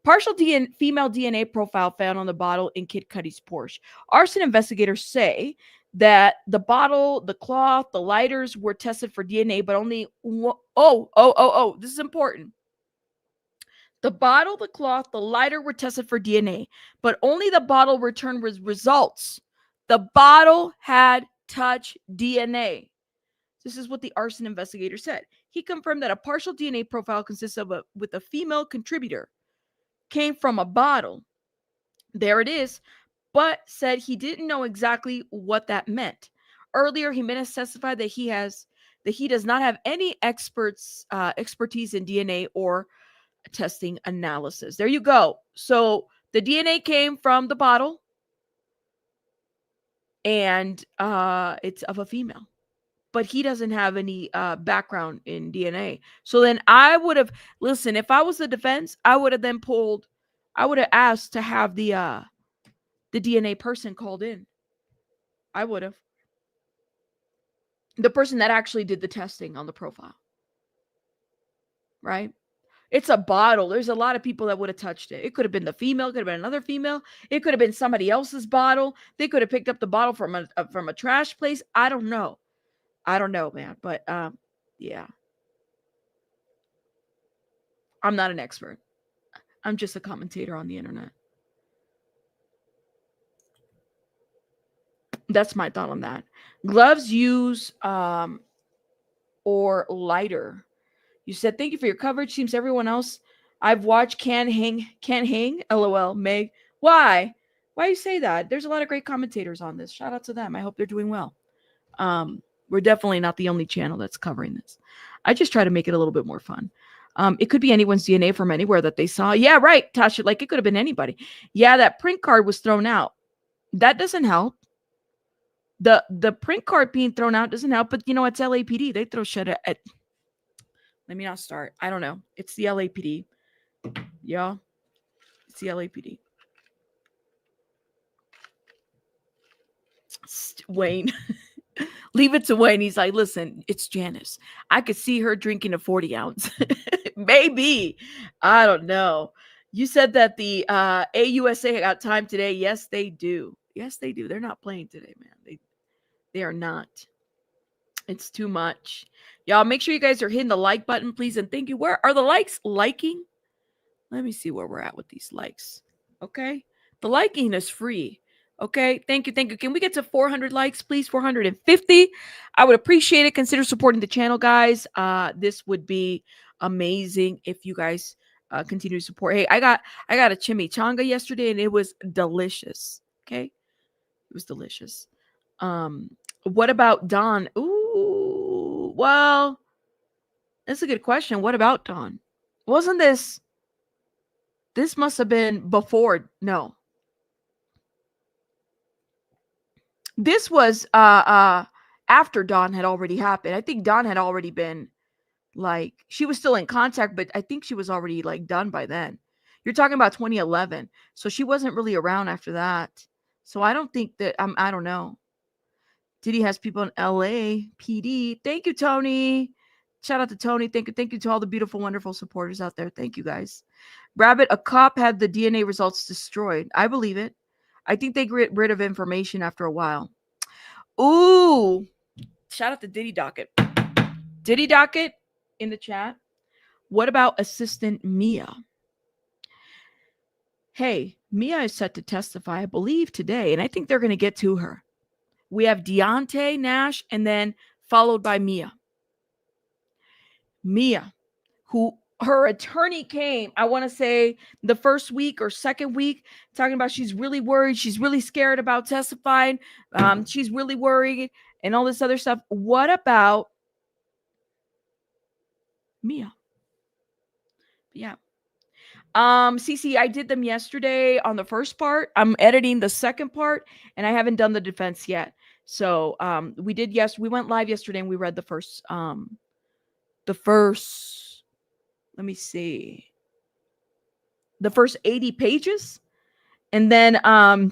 Partial female DNA profile found on the bottle in Kid Cudi's Porsche. Arson investigators say that the bottle, the cloth, the lighters were tested for DNA, but only this is important. The bottle, the cloth, the lighter were tested for DNA, but only the bottle returned with results. The bottle had touch DNA. This is what the arson investigator said. He confirmed that a partial DNA profile consists of with a female contributor came from a bottle. There it is, but said he didn't know exactly what that meant. Earlier, Jimenez testified that he does not have any expertise in DNA or testing analysis. There you go. So the DNA came from the bottle, and it's of a female, but he doesn't have any background in DNA. So then I would have, if I was the defense, I would have asked to have the DNA person called in. I would have. The person that actually did the testing on the profile. Right? It's a bottle. There's a lot of people that would have touched it. It could have been the female, could have been another female. It could have been somebody else's bottle. They could have picked up the bottle from a trash place. I don't know, man. But yeah. I'm not an expert. I'm just a commentator on the internet. That's my thought on that. Gloves use or lighter. You said, thank you for your coverage. Seems everyone else I've watched can't hang. LOL. Meg. Why you say that? There's a lot of great commentators on this. Shout out to them. I hope they're doing well. We're definitely not the only channel that's covering this. I just try to make it a little bit more fun. It could be anyone's DNA from anywhere that they saw. Yeah, right, Tasha. Like, it could have been anybody. Yeah, that print card was thrown out. That doesn't help. The print card being thrown out doesn't help. But, it's LAPD. They throw shit at let me not start. I don't know. It's the LAPD. Yeah. It's the LAPD. Wayne. Leave it to Wayne. He's like, listen, it's Janice. I could see her drinking a 40 ounce. Maybe. I don't know. You said that the AUSA got time today. Yes, they do. Yes, they do. They're not playing today, man. They are not. It's too much. Y'all, make sure you guys are hitting the like button, please. And thank you. Where are the likes liking? Let me see where we're at with these likes. Okay. The liking is free. Okay. Thank you. Can we get to 400 likes, please? 450. I would appreciate it. Consider supporting the channel, guys. This would be amazing if you guys continue to support. Hey, I got a chimichanga yesterday and it was delicious. Okay. It was delicious. What about Don? Ooh, well, that's a good question. What about Don? Wasn't this must have been before? No. This was after Don had already happened. I think Don had already been Like, she was still in contact, but I think she was already like done by then. You're talking about 2011. So she wasn't really around after that. So I don't think that I don't know. Diddy has people in LAPD. Thank you, Tony. Shout out to Tony. Thank you to all the beautiful, wonderful supporters out there. Thank you, guys. Rabbit, a cop had the DNA results destroyed. I believe it. I think they get rid of information after a while. Ooh. Shout out to Diddy Docket. Diddy Docket in the chat. What about assistant Mia? Hey, Mia is set to testify, I believe, today, and I think they're going to get to her. We have Deonte Nash and then followed by Mia. Mia, who her attorney came, I want to say the first week or second week, talking about she's really worried. She's really scared about testifying. She's really worried and all this other stuff. What about Mia? Yeah. CC, I did them yesterday on the first part. I'm editing the second part and I haven't done the defense yet. So we went live yesterday and we read the first, let me see, the first 80 pages. And then I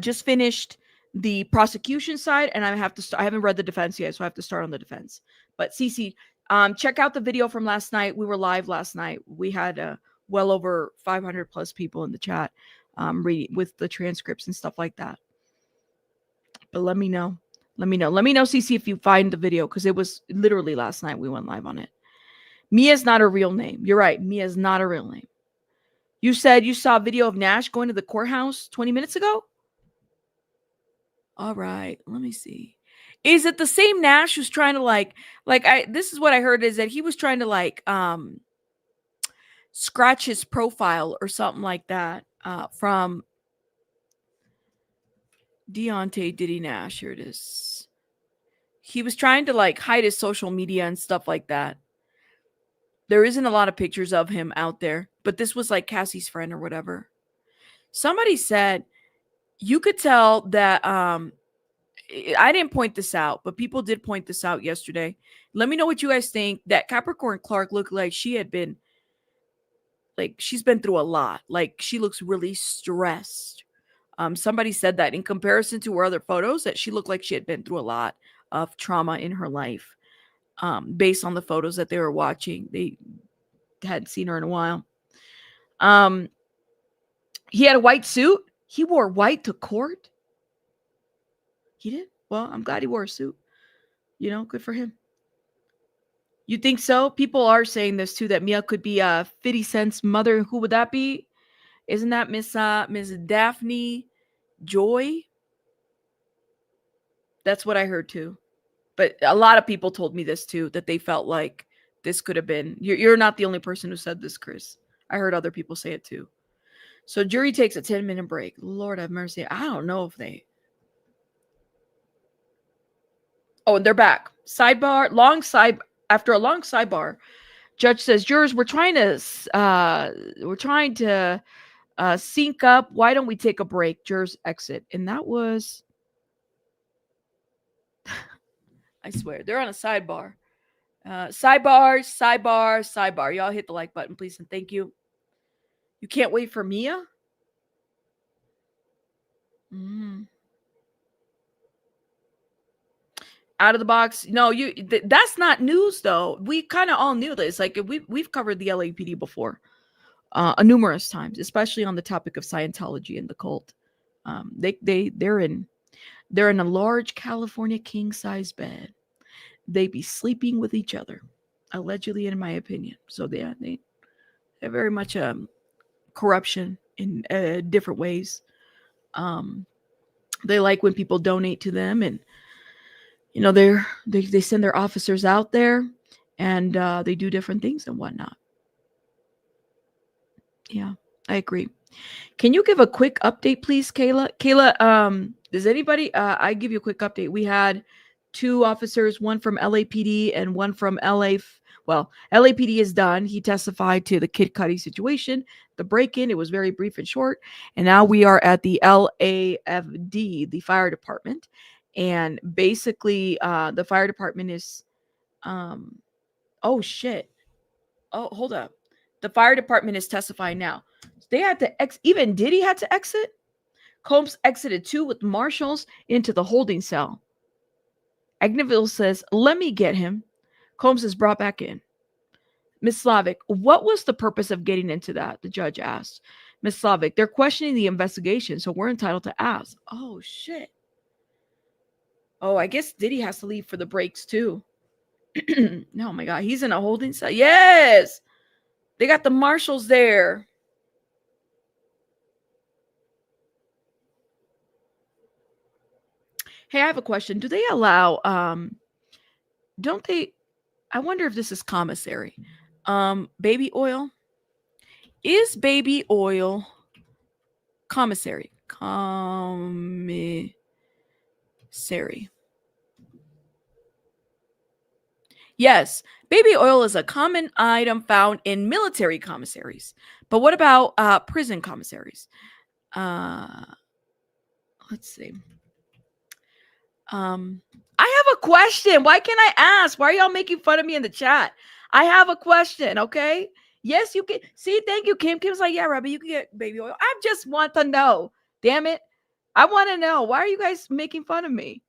just finished the prosecution side and I haven't read the defense yet, so I have to start on the defense. But CC, check out the video from last night. We were live last night. We had well over 500 plus people in the chat reading with the transcripts and stuff like that. But let me know, CC, if you find the video, because it was literally last night we went live on it. Mia's not a real name. You're right. Mia's not a real name. You said you saw a video of Nash going to the courthouse 20 minutes ago? All right. Let me see. Is it the same Nash who's trying to this is what I heard, is that he was trying to scratch his profile or something like that from Deonte Diddy Nash. Here it is. He was trying to hide his social media and stuff like that. There isn't a lot of pictures of him out there, but this was like Cassie's friend or whatever. Somebody said you could tell that I didn't point this out, but people did point this out yesterday. Let me know what you guys think. That Capricorn Clark looked like she had been, she's been through a lot. She looks really stressed. Somebody said that in comparison to her other photos, that she looked like she had been through a lot of trauma in her life. Based on the photos that they were watching. They hadn't seen her in a while. He had a white suit. He wore white to court. He did? Well, I'm glad he wore a suit. Good for him. You think so? People are saying this too, that Mia could be 50 Cent's mother. Who would that be? Isn't that Miss Daphne Joy? That's what I heard too. But a lot of people told me this too, that they felt like this could have been. You're not the only person who said this, Chris. I heard other people say it too. So jury takes a 10-minute break. Lord have mercy. I don't know if they. Oh, and they're back. Sidebar, after a long sidebar, judge says, jurors, we're trying to sync up. Why don't we take a break? Jurors exit. And that was, I swear, they're on a sidebar. Sidebar. Y'all hit the like button, please, and thank you. You can't wait for Mia? Out of the box. No, that's not news though. We kind of all knew this. We've covered the LAPD before, numerous times, especially on the topic of Scientology and the cult. They're in a large California king size bed. They be sleeping with each other, allegedly, in my opinion. So they're very much corruption in different ways. They like when people donate to them, and they send their officers out there, and they do different things and whatnot. Yeah, I agree. Can you give a quick update, please, Kayla? Kayla, does anybody? I give you a quick update. We had 2 officers, one from LAPD and one from LA. Well, LAPD is done. He testified to the Kid Cudi situation, the break-in. It was very brief and short. And now we are at the LAFD, the fire department. And basically, the fire department is Oh shit. Oh, hold up. The fire department is testifying now. They had to even Diddy had to exit. Combs exited too with marshals into the holding cell. Agneville says, "Let me get him." Combs is brought back in. Miss Slavic, what was the purpose of getting into that? The judge asked. Miss Slavic, they're questioning the investigation, so we're entitled to ask. Oh, shit. Oh, I guess Diddy has to leave for the breaks, too. Oh, my God. He's in a holding cell. Yes. They got the marshals there. Hey, I have a question. Do they allow, don't they, I wonder if this is commissary. Baby oil? Is baby oil commissary? Commissary. Yes, baby oil is a common item found in military commissaries. But what about prison commissaries? Let's see. I have a question. Why can't I ask? Why are y'all making fun of me in the chat? I have a question, okay? Yes, you can. See, thank you, Kim. Kim's like, yeah, Robbie, you can get baby oil. I just want to know. Damn it. I want to know. Why are you guys making fun of me?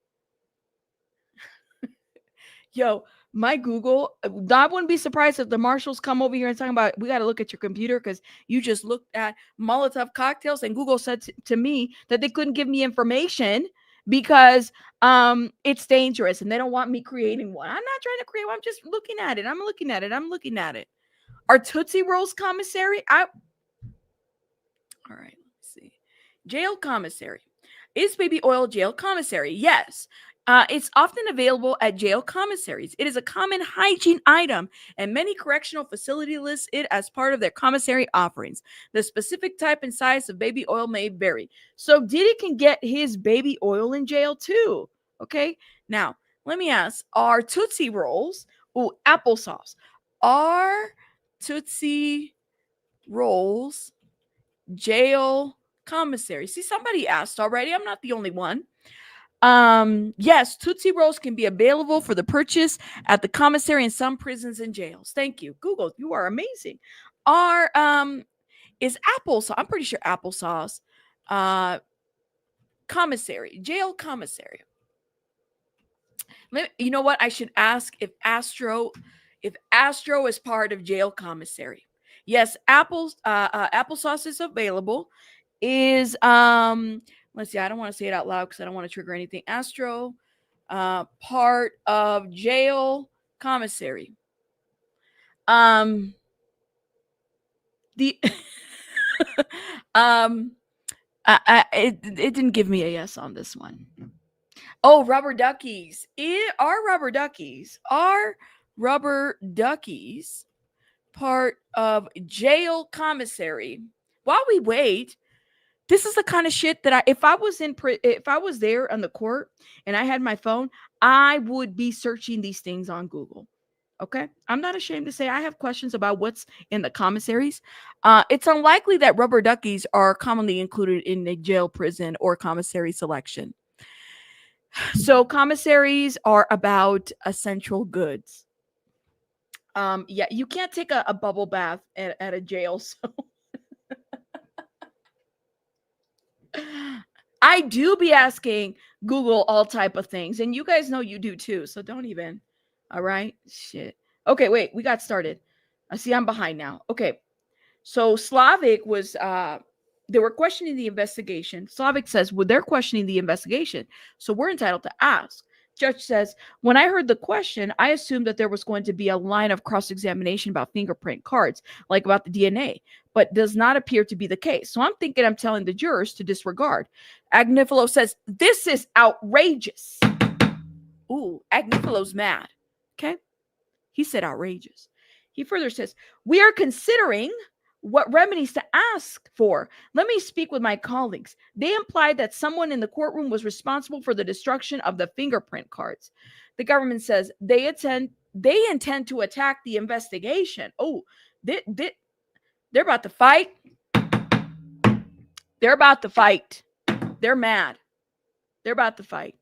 Yo, my Google, I wouldn't be surprised if the marshals come over here and talking about, we got to look at your computer because you just looked at Molotov cocktails, and Google said to me that they couldn't give me information because it's dangerous and they don't want me creating one. I'm not trying to create one. I'm just looking at it. I'm looking at it. Are Tootsie Rolls commissary? All right, let's see. Jail commissary. Is baby oil jail commissary? Yes. It's often available at jail commissaries. It is a common hygiene item, and many correctional facilities list it as part of their commissary offerings. The specific type and size of baby oil may vary. So Diddy can get his baby oil in jail too. Okay. Now, let me ask, are Tootsie Rolls, applesauce, are Tootsie Rolls jail commissary? See, somebody asked already. I'm not the only one. Yes, Tootsie Rolls can be available for the purchase at the commissary in some prisons and jails. Thank you, Google. You are amazing. Is applesauce? I'm pretty sure applesauce. Commissary, jail commissary. You know what? I should ask if Astro is part of jail commissary. Yes, applesauce is available. Is let's see, I don't want to say it out loud because I don't want to trigger anything. Astro, part of jail commissary. The it didn't give me a yes on this one. Oh, rubber duckies. Are rubber duckies part of jail commissary? While we wait, this is the kind of shit that if I was there on the court and I had my phone, I would be searching these things on Google. Okay. I'm not ashamed to say I have questions about what's in the commissaries. It's unlikely that rubber duckies are commonly included in a jail, prison, or commissary selection. So commissaries are about essential goods. Yeah, you can't take a bubble bath at a jail. So I do be asking Google all type of things, and you guys know you do too. So don't even. All right. Shit. Okay, wait, we got started. I see I'm behind now. Okay. So Slavic was they were questioning the investigation. Slavic says, well, they're questioning the investigation, so we're entitled to ask. Judge says, when I heard the question, I assumed that there was going to be a line of cross-examination about fingerprint cards, like about the DNA, but does not appear to be the case. So I'm telling the jurors to disregard. Agnifilo says, this is outrageous. Ooh, Agnifilo's mad. Okay. He said outrageous. He further says, we are considering what remedies to ask for. Let me speak with my colleagues. They implied that someone in the courtroom was responsible for the destruction of the fingerprint cards. The government says they intend to attack the investigation. Oh, they're about to fight. They're about to fight. They're mad. They're about to fight.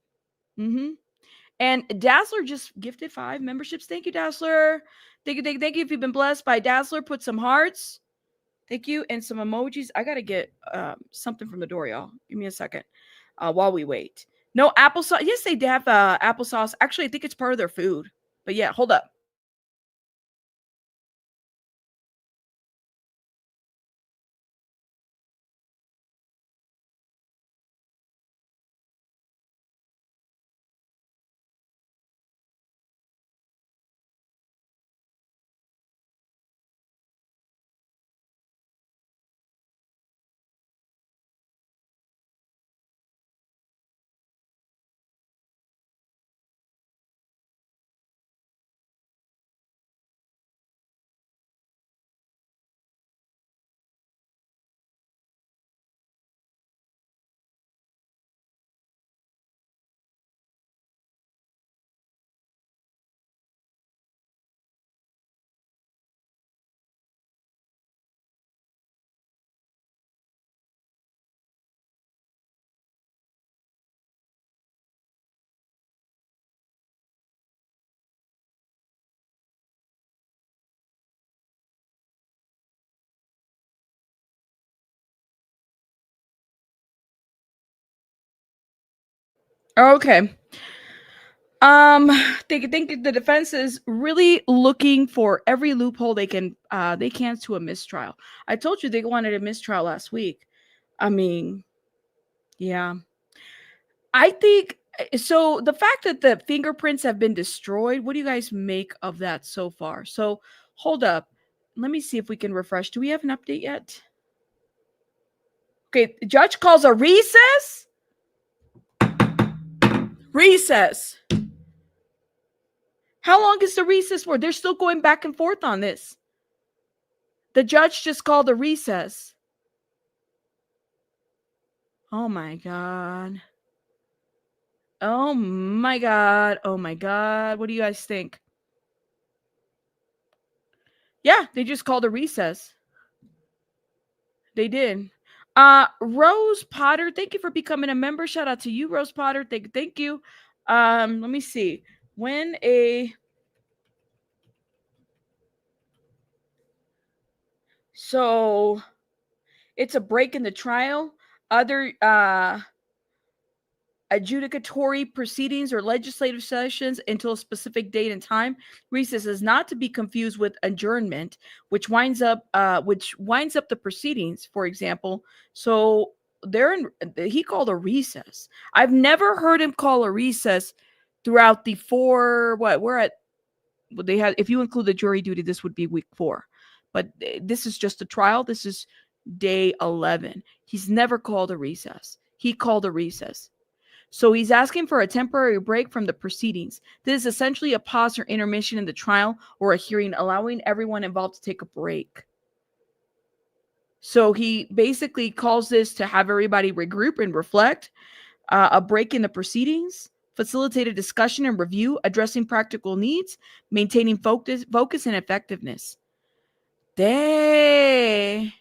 And Dazzler just gifted 5 memberships. Thank you, Dazzler. Thank you. If you've been blessed by Dazzler, put some hearts. Thank you. And some emojis. I got to get something from the door, y'all. Give me a second while we wait. No applesauce. Yes, they have applesauce. Actually, I think it's part of their food. But yeah, hold up. Okay. Think the defense is really looking for every loophole they can to a mistrial. I told you they wanted a mistrial last week. I mean, yeah. I think so. The fact that the fingerprints have been destroyed, what do you guys make of that so far? So hold up. Let me see if we can refresh. Do we have an update yet? Okay, the judge calls a recess. Recess. How long is the recess for? They're still going back and forth on this. The judge just called a recess. Oh my God. Oh my God. Oh my God. What do you guys think? Yeah, they just called a recess. They did. Rose Potter, thank you for becoming a member. Shout out to you, Rose Potter. Thank you. Let me see. When a so it's a break in the trial. Other adjudicatory proceedings or legislative sessions until a specific date and time. Recess is not to be confused with adjournment, which winds up the proceedings, for example. So he called a recess. I've never heard him call a recess throughout the 4 they had, if you include the jury duty, this would be week 4. But this is just a trial. This is day 11. He's never called a recess. He called a recess. So he's asking for a temporary break from the proceedings. This is essentially a pause or intermission in the trial or a hearing, allowing everyone involved to take a break. So he basically calls this to have everybody regroup and reflect, a break in the proceedings, facilitate a discussion and review, addressing practical needs, maintaining focus and effectiveness. Dang.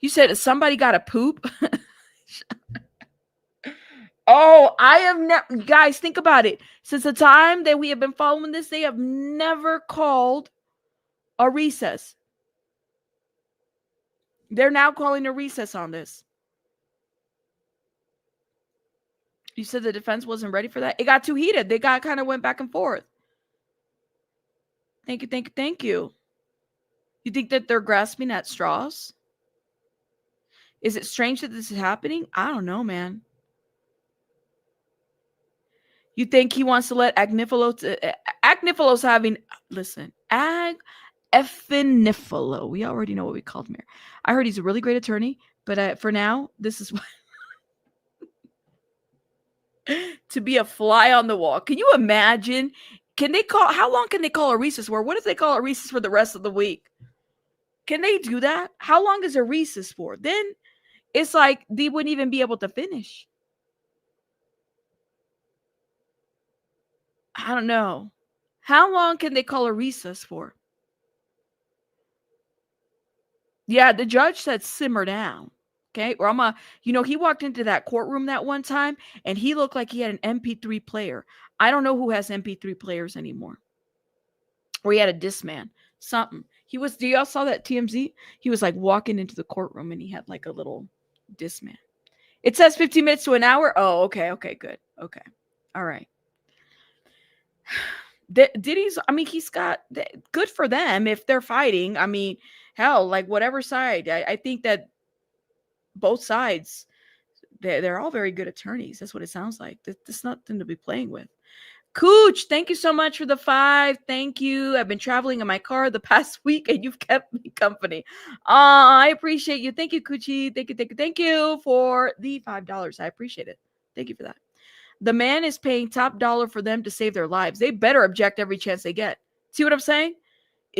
You said somebody got a poop? Oh, I have never, guys, think about it. Since the time that we have been following this, they have never called a recess. They're now calling a recess on this. You said the defense wasn't ready for that? It got too heated. They kind of went back and forth. Thank you. You think that they're grasping at straws? Is it strange that this is happening? I don't know, man. You think he wants to let Agnifalo's having, listen, Effinifalo. We already know what we called him here. I heard he's a really great attorney, but for now, this is what to be a fly on the wall. Can you imagine? How long can they call a recess for? What if they call a recess for the rest of the week? Can they do that? How long is a recess for? Then it's like they wouldn't even be able to finish. I don't know. How long can they call a recess for? Yeah, the judge said simmer down. Okay. Or he walked into that courtroom that one time and he looked like he had an MP3 player. I don't know who has MP3 players anymore. Or he had a Discman, something. Do y'all saw that TMZ? He was like walking into the courtroom and he had like a little Discman. It says 15 minutes to an hour. Oh, okay. Okay, good. Okay. All right. Diddy's, he's got, good for them if they're fighting. Hell, like whatever side. I think that both sides, they're all very good attorneys. That's what it sounds like. There's nothing to be playing with. Cooch, thank you so much for the 5. Thank you. I've been traveling in my car the past week and you've kept me company. I appreciate you. Thank you, Coochie. Thank you for the $5. I appreciate it. Thank you for that. The man is paying top dollar for them to save their lives. They better object every chance they get. See what I'm saying?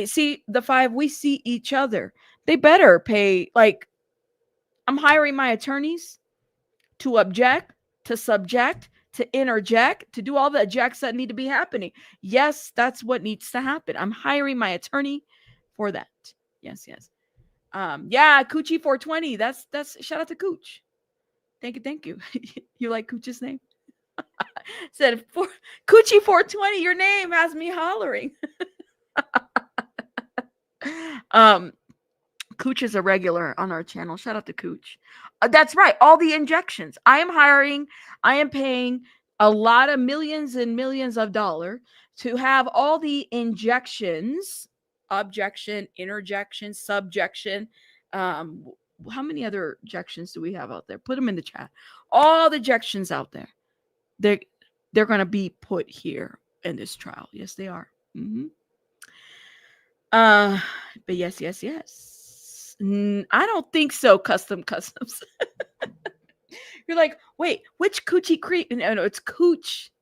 See, the 5, we see each other. They better pay. Like, I'm hiring my attorneys to object, to subject, to interject, to do all the ejects that need to be happening. Yes, that's what needs to happen. I'm hiring my attorney for that. Yes. Yeah, Coochie 420. That's shout out to Cooch. Thank you. You like Cooch's name? Said Coochie 420, your name has me hollering. Cooch is a regular on our channel. Shout out to Cooch. That's right. All the injections. I am paying a lot of millions and millions of dollars to have all the injections, objection, interjection, subjection. How many other ejections do we have out there? Put them in the chat. All the ejections out there. They're going to be put here in this trial. Yes, they are. Mm-hmm. But yes. I don't think so. Customs. You're like, wait, which Coochie Creek? No, it's Cooch.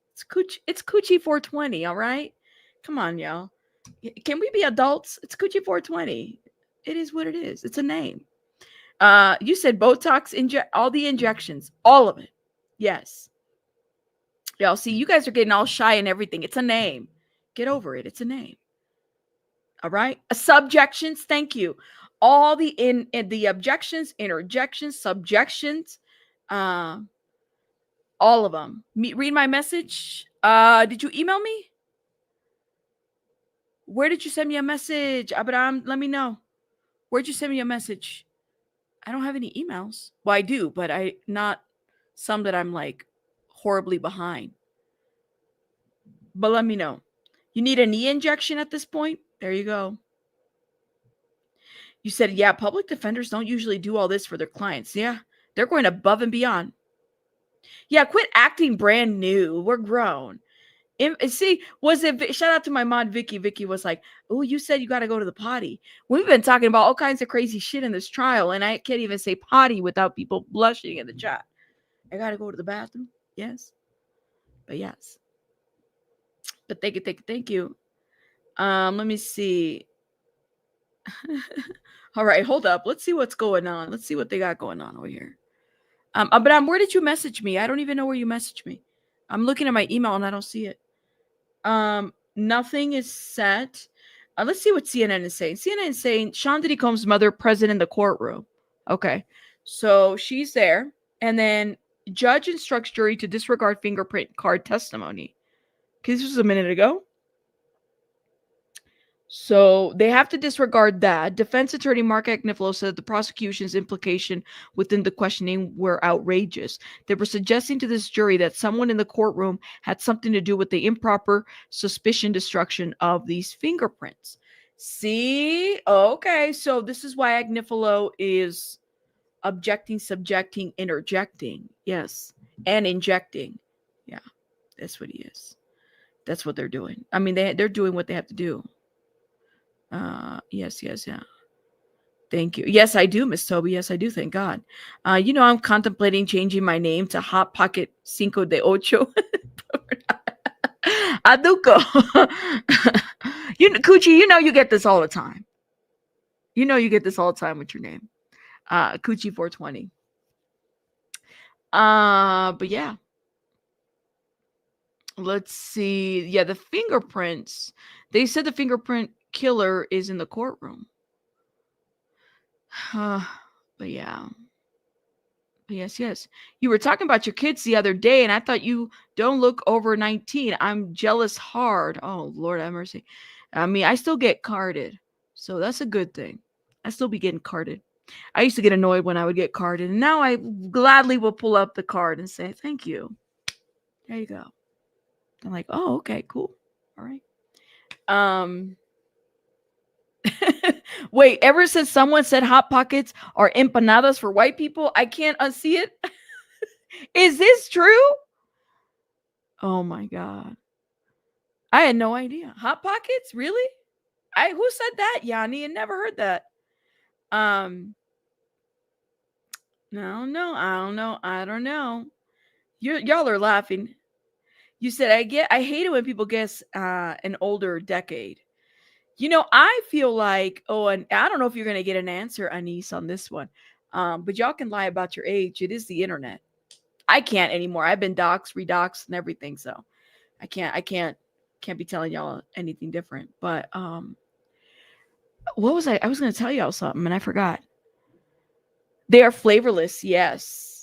It's Coochie 420. All right, come on, y'all. Can we be adults? It's Coochie 420. It is what it is. It's a name. You said Botox, all the injections, all of it. Yes. Y'all see, you guys are getting all shy and everything. It's a name. Get over it. It's a name. All right. Subjections. Thank you. All the the objections, interjections, subjections, all of them. Read my message. Did you email me? Where did you send me a message? Abraham, let me know. Where'd you send me a message? I don't have any emails. Well, I do, but not some that I'm like horribly behind. But let me know. You need a knee injection at this point? There you go. You said, yeah, public defenders don't usually do all this for their clients. Yeah, they're going above and beyond. Yeah, quit acting brand new. We're grown. Shout out to my mod, Vicky. Vicky was like, oh, you said you got to go to the potty. We've been talking about all kinds of crazy shit in this trial, and I can't even say potty without people blushing in the chat. I got to go to the bathroom. Yes. But yes. But thank you. Let me see. All right, hold up. Let's see what's going on. Let's see what they got going on over here. But where did you message me? I don't even know where you messaged me. I'm looking at my email and I don't see it. Nothing is set. Let's see what CNN is saying. CNN is saying Sean Diddy Combs' mother present in the courtroom. Okay, so she's there, and then judge instructs jury to disregard fingerprint card testimony. Okay, this was a minute ago. So they have to disregard that. Defense attorney Mark Agnifilo said the prosecution's implication within the questioning were outrageous. They were suggesting to this jury that someone in the courtroom had something to do with the improper suspicion destruction of these fingerprints. See? Okay, so this is why Agnifilo is objecting, subjecting, interjecting. Yes, and injecting. Yeah, that's what he is. That's what they're doing. I mean, they're doing what they have to do. Yes, yeah. Thank you. Yes, I do, Miss Toby. Yes, I do. Thank God. I'm contemplating changing my name to Hot Pocket Cinco de Ocho. Aduco. Coochie, you get this all the time. You get this all the time with your name. Coochie 420. But yeah. Let's see. Yeah, the fingerprints. They said the fingerprint killer is in the courtroom. But yeah. Yes, yes. You were talking about your kids the other day, and I thought you don't look over 19. I'm jealous hard. Oh, Lord have mercy. I mean, I still get carded, so that's a good thing. I still be getting carded. I used to get annoyed when I would get carded, and now I gladly will pull up the card and say, thank you. There you go. I'm like, oh, okay, cool. All right. Wait, ever since someone said hot pockets are empanadas for white people, I can't unsee it. Is this true? Oh my God. I had no idea. Hot pockets? Really? Who said that, Yanni? I never heard that. Um, no, no, I don't know. I don't know. Y'all are laughing. You said I hate it when people guess an older decade. You know, I feel like, oh, and I don't know if you're gonna get an answer, Anise, on this one. But y'all can lie about your age. It is the internet. I can't anymore. I've been doxxed, redoxed, and everything, so I can't be telling y'all anything different. But what was I was gonna tell y'all something and I forgot. They are flavorless, yes.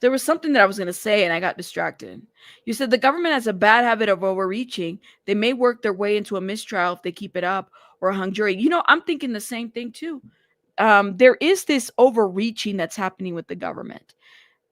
There was something that I was going to say and I got distracted. You said the government has a bad habit of overreaching. They may work their way into a mistrial if they keep it up or a hung jury. You know, I'm thinking the same thing too. There is this overreaching that's happening with the government.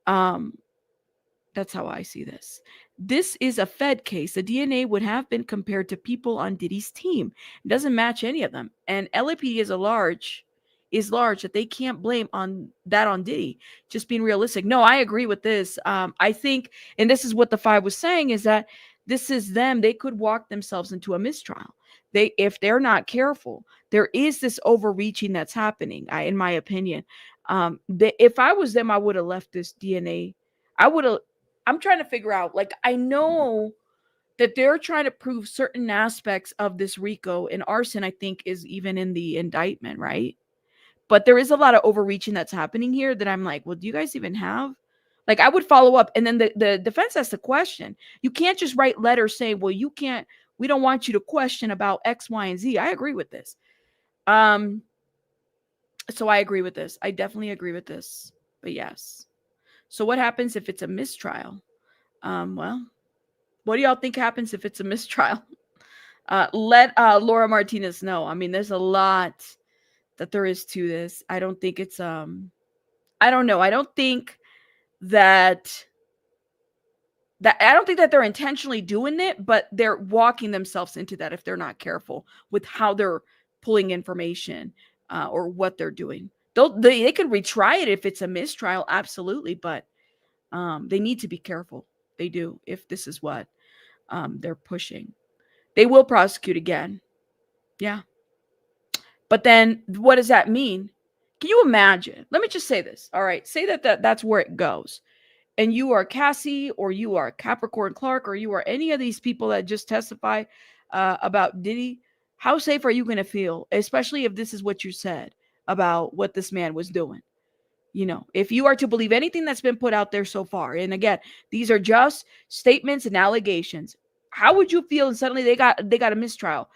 That's how I see this. This is a Fed case. The DNA would have been compared to people on Diddy's team. It doesn't match any of them. And LAPD is large that they can't blame on Diddy. Just being realistic. No, I agree with this. I think, and this is what the 5 was saying, is that this is them. They could walk themselves into a mistrial. If they're not careful, there is this overreaching that's happening. In my opinion, if I was them, I would have left this DNA. I'm trying to figure out, like, I know that they're trying to prove certain aspects of this RICO, and arson, I think, is even in the indictment, right? But there is a lot of overreaching that's happening here that I'm like, well, do you guys even have? Like, I would follow up. And then the defense has to question. You can't just write letters saying, well, we don't want you to question about X, Y, and Z. I agree with this. So I agree with this. I definitely agree with this. But yes. So what happens if it's a mistrial? Well, what do y'all think happens if it's a mistrial? Let Laura Martinez know. I mean, there's a lot that there is to this. I don't think it's I don't know. I don't think that they're intentionally doing it, but they're walking themselves into that if they're not careful with how they're pulling information or what they're doing. They can retry it if it's a mistrial, absolutely, but they need to be careful. They do, if this is what they're pushing. They will prosecute again. Yeah. But then what does that mean? Can you imagine? Let me just say this. All right. Say that's where it goes. And you are Cassie, or you are Capricorn Clark, or you are any of these people that just testify about Diddy. How safe are you going to feel, especially if this is what you said about what this man was doing? You know, if you are to believe anything that's been put out there so far, and again, these are just statements and allegations. How would you feel? And suddenly they got a mistrial.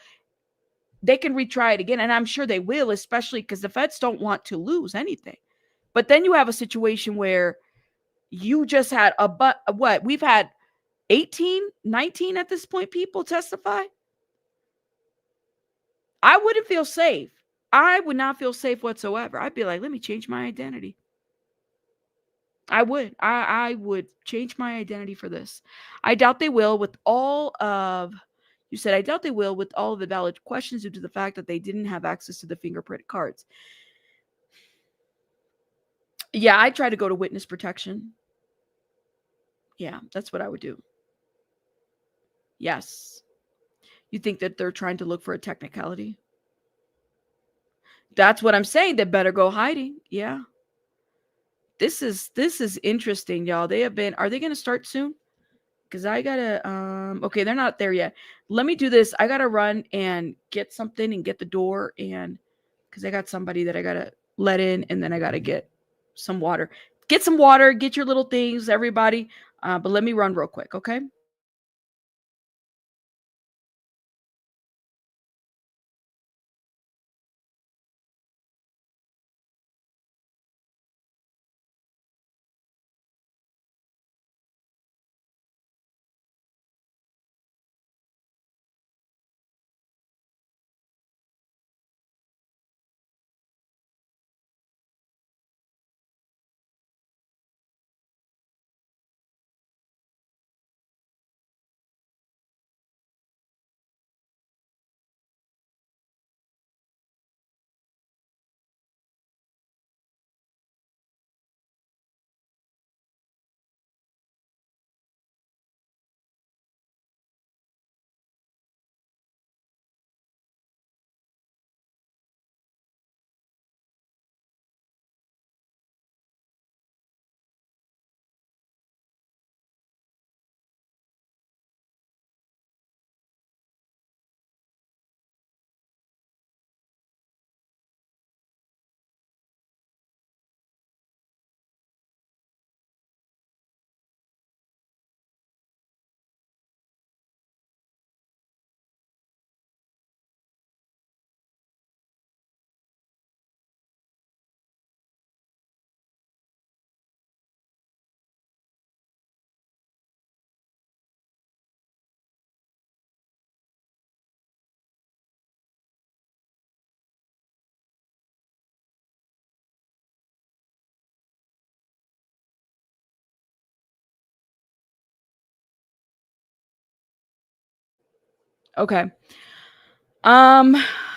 They can retry it again, and I'm sure they will, especially because the feds don't want to lose anything. But then you have a situation where you just had what we've had 18, 19 at this point people testify. I wouldn't feel safe. I would not feel safe whatsoever. I'd be like, let me change my identity. I would change my identity for this. I doubt they will with all of you said I doubt they will with all of the valid questions due to the fact that they didn't have access to the fingerprint cards. Yeah, I try to go to witness protection. Yeah, that's what I would do. Yes. You think that they're trying to look for a technicality? That's what I'm saying. They better go hiding. Yeah. This is interesting, y'all. Are they going to start soon? Because I gotta okay, they're not there yet. Let me do this. I gotta run and get something and get the door, and because I got somebody that I gotta let in, and then I gotta get some water. Get some water, get your little things, everybody. But let me run real quick, okay? Okay.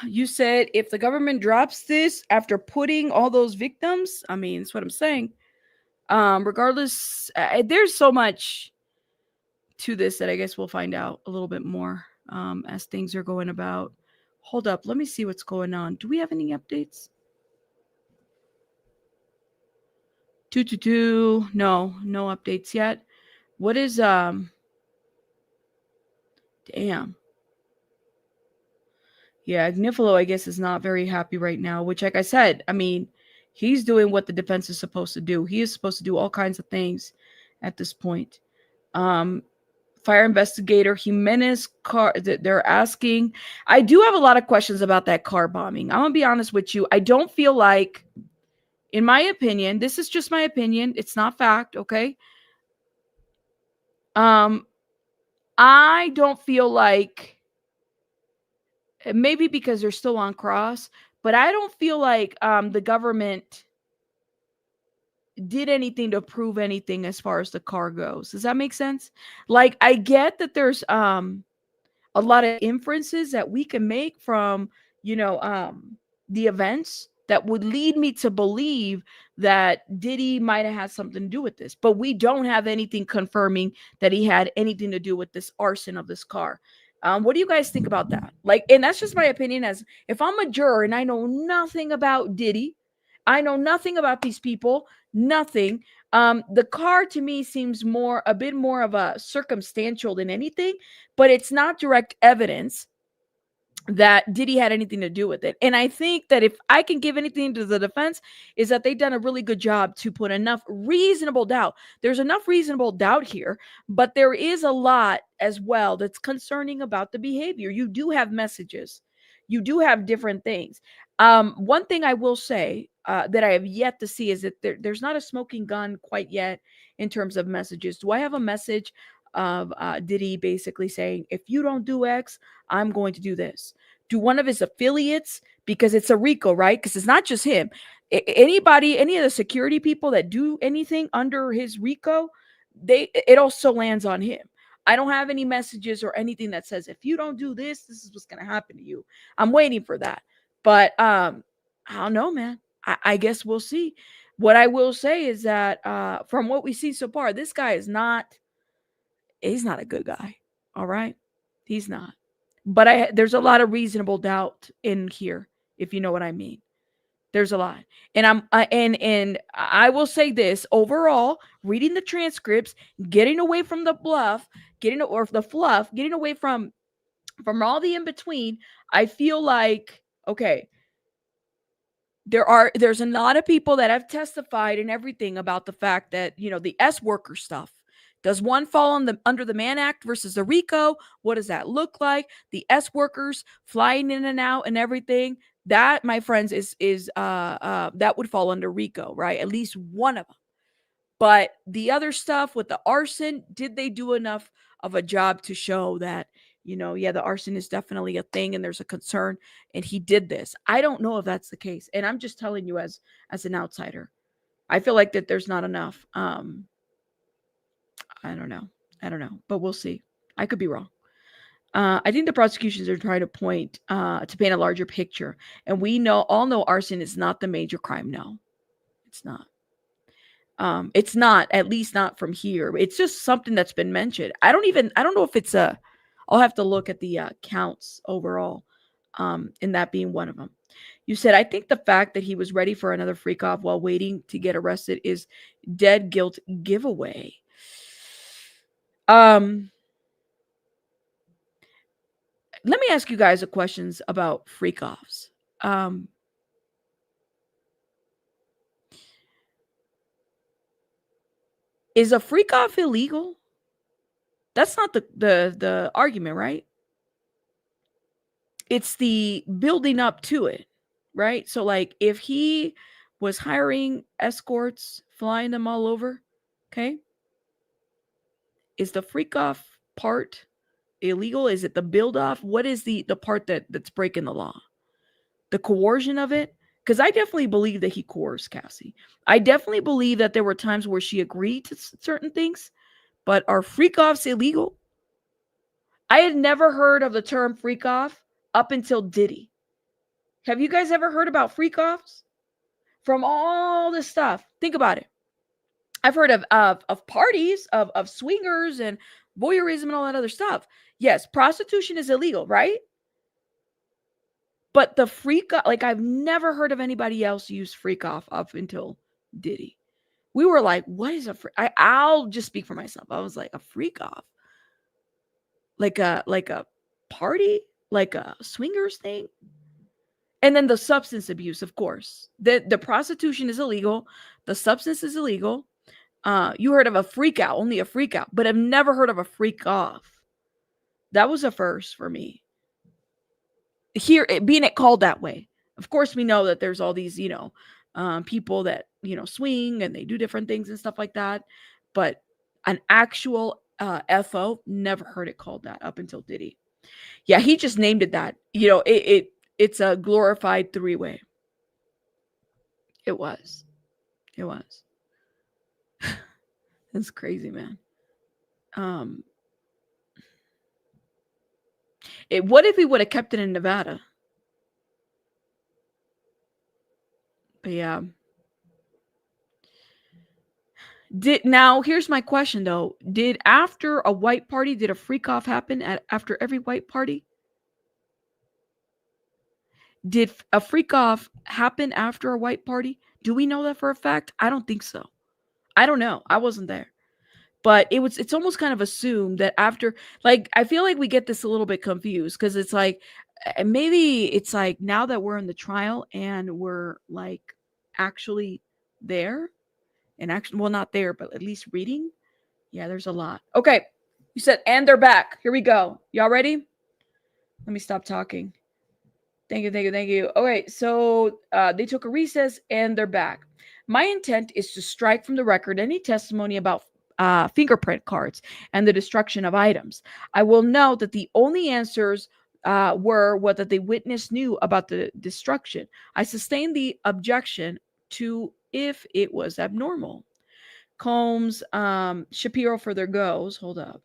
You said if the government drops this after putting all those victims, I mean, that's what I'm saying. Regardless, there's so much to this that I guess we'll find out a little bit more as things are going about. Hold up, let me see what's going on. Do we have any updates? 222. No updates yet. What is damn. Yeah, Agnifilo, I guess, is not very happy right now, which, like I said, I mean, he's doing what the defense is supposed to do. He is supposed to do all kinds of things at this point. Fire investigator Jimenez car, they're asking. I do have a lot of questions about that car bombing. I'm going to be honest with you. I don't feel like, in my opinion, this is just my opinion. It's not fact, okay? I don't feel like, maybe because they're still on cross, but I don't feel like the government did anything to prove anything as far as the car goes. Does that make sense? Like, I get that there's a lot of inferences that we can make from, the events that would lead me to believe that Diddy might have had something to do with this, but we don't have anything confirming that he had anything to do with this arson of this car. What do you guys think about that? Like, and that's just my opinion. As if I'm a juror and I know nothing about Diddy, I know nothing about these people, nothing. The car to me seems a bit more of a circumstantial than anything, but it's not direct evidence that Diddy had anything to do with it. And I think that if I can give anything to the defense, is that they've done a really good job to put enough reasonable doubt. There's enough reasonable doubt here, but there is a lot as well that's concerning about the behavior. You do have messages, you do have different things. One thing I will say that I have yet to see is that there's not a smoking gun quite yet in terms of messages. Do I have a message of Diddy basically saying, if you don't do X, I'm going to do this? Do one of his affiliates, because it's a RICO, right? Because it's not just him. Anybody, any of the security people that do anything under his RICO, it also lands on him. I don't have any messages or anything that says, if you don't do this, this is what's going to happen to you. I'm waiting for that. But I don't know, man. I guess we'll see. What I will say is that from what we see so far, this guy is he's not a good guy. All right. He's not. But there's a lot of reasonable doubt in here, if you know what I mean. There's a lot. And and I will say this overall, reading the transcripts, getting away from the fluff, getting away from all the in between, I feel like, okay, there's a lot of people that have testified and everything about the fact that, the S worker stuff. Does one fall under the Mann Act versus the RICO? What does that look like? The S workers flying in and out and everything. That, my friends, is that would fall under RICO, right? At least one of them. But the other stuff with the arson, did they do enough of a job to show that, yeah, the arson is definitely a thing and there's a concern and he did this? I don't know if that's the case. And I'm just telling you as an outsider. I feel like that there's not enough. I don't know, but we'll see. I could be wrong. I think the prosecutions are trying to paint a larger picture, and we all know arson is not the major crime. No, it's not. It's not, at least not from here. It's just something that's been mentioned. I don't know if it's I'll have to look at the counts overall, and that being one of them. You said, I think the fact that he was ready for another freak off while waiting to get arrested is dead guilt giveaway. Let me ask you guys a questions about freak offs. Is a freak off illegal? That's not the argument, right? It's the building up to it, right? So, like, if he was hiring escorts, flying them all over, okay, is the freak off part illegal? Is it the build off? What is the part that's breaking the law? The coercion of it? Because I definitely believe that he coerced Cassie. I definitely believe that there were times where she agreed to certain things, but are freak offs illegal? I had never heard of the term freak off up until Diddy. Have you guys ever heard about freak offs? From all this stuff. Think about it. I've heard of parties, of swingers and voyeurism and all that other stuff. Yes, prostitution is illegal, right? But the freak off, like I've never heard of anybody else use freak off up until Diddy. We were like, what is a freak? I'll just speak for myself. I was like, a freak off. Like a party, like a swingers thing. And then the substance abuse, of course. The prostitution is illegal. The substance is illegal. You heard of a freak out, only a freak out, but I've never heard of a freak off. That was a first for me. Here, being it called that way. Of course, we know that there's all these, people that, swing and they do different things and stuff like that. But an actual FO, never heard it called that up until Diddy. Yeah, he just named it that. It's a glorified three-way. It was. That's crazy, man. What if we would have kept it in Nevada? But yeah. Now here's my question though. Did after a white party, did a freak off happen after every white party? Did a freak off happen after a white party? Do we know that for a fact? I don't think so. I don't know. I wasn't there. But it's almost kind of assumed that after, like, I feel like we get this a little bit confused because it's like, maybe it's like now that we're in the trial and we're like actually there and actually, well, not there, but at least reading. Yeah, there's a lot. Okay. You said, and they're back. Here we go. Y'all ready? Let me stop talking. Thank you. Okay, so they took a recess and they're back. My intent is to strike from the record any testimony about fingerprint cards and the destruction of items. I will note that the only answers were what that the witness knew about the destruction. I sustained the objection to if it was abnormal. Combs, Shapiro further goes. Hold up.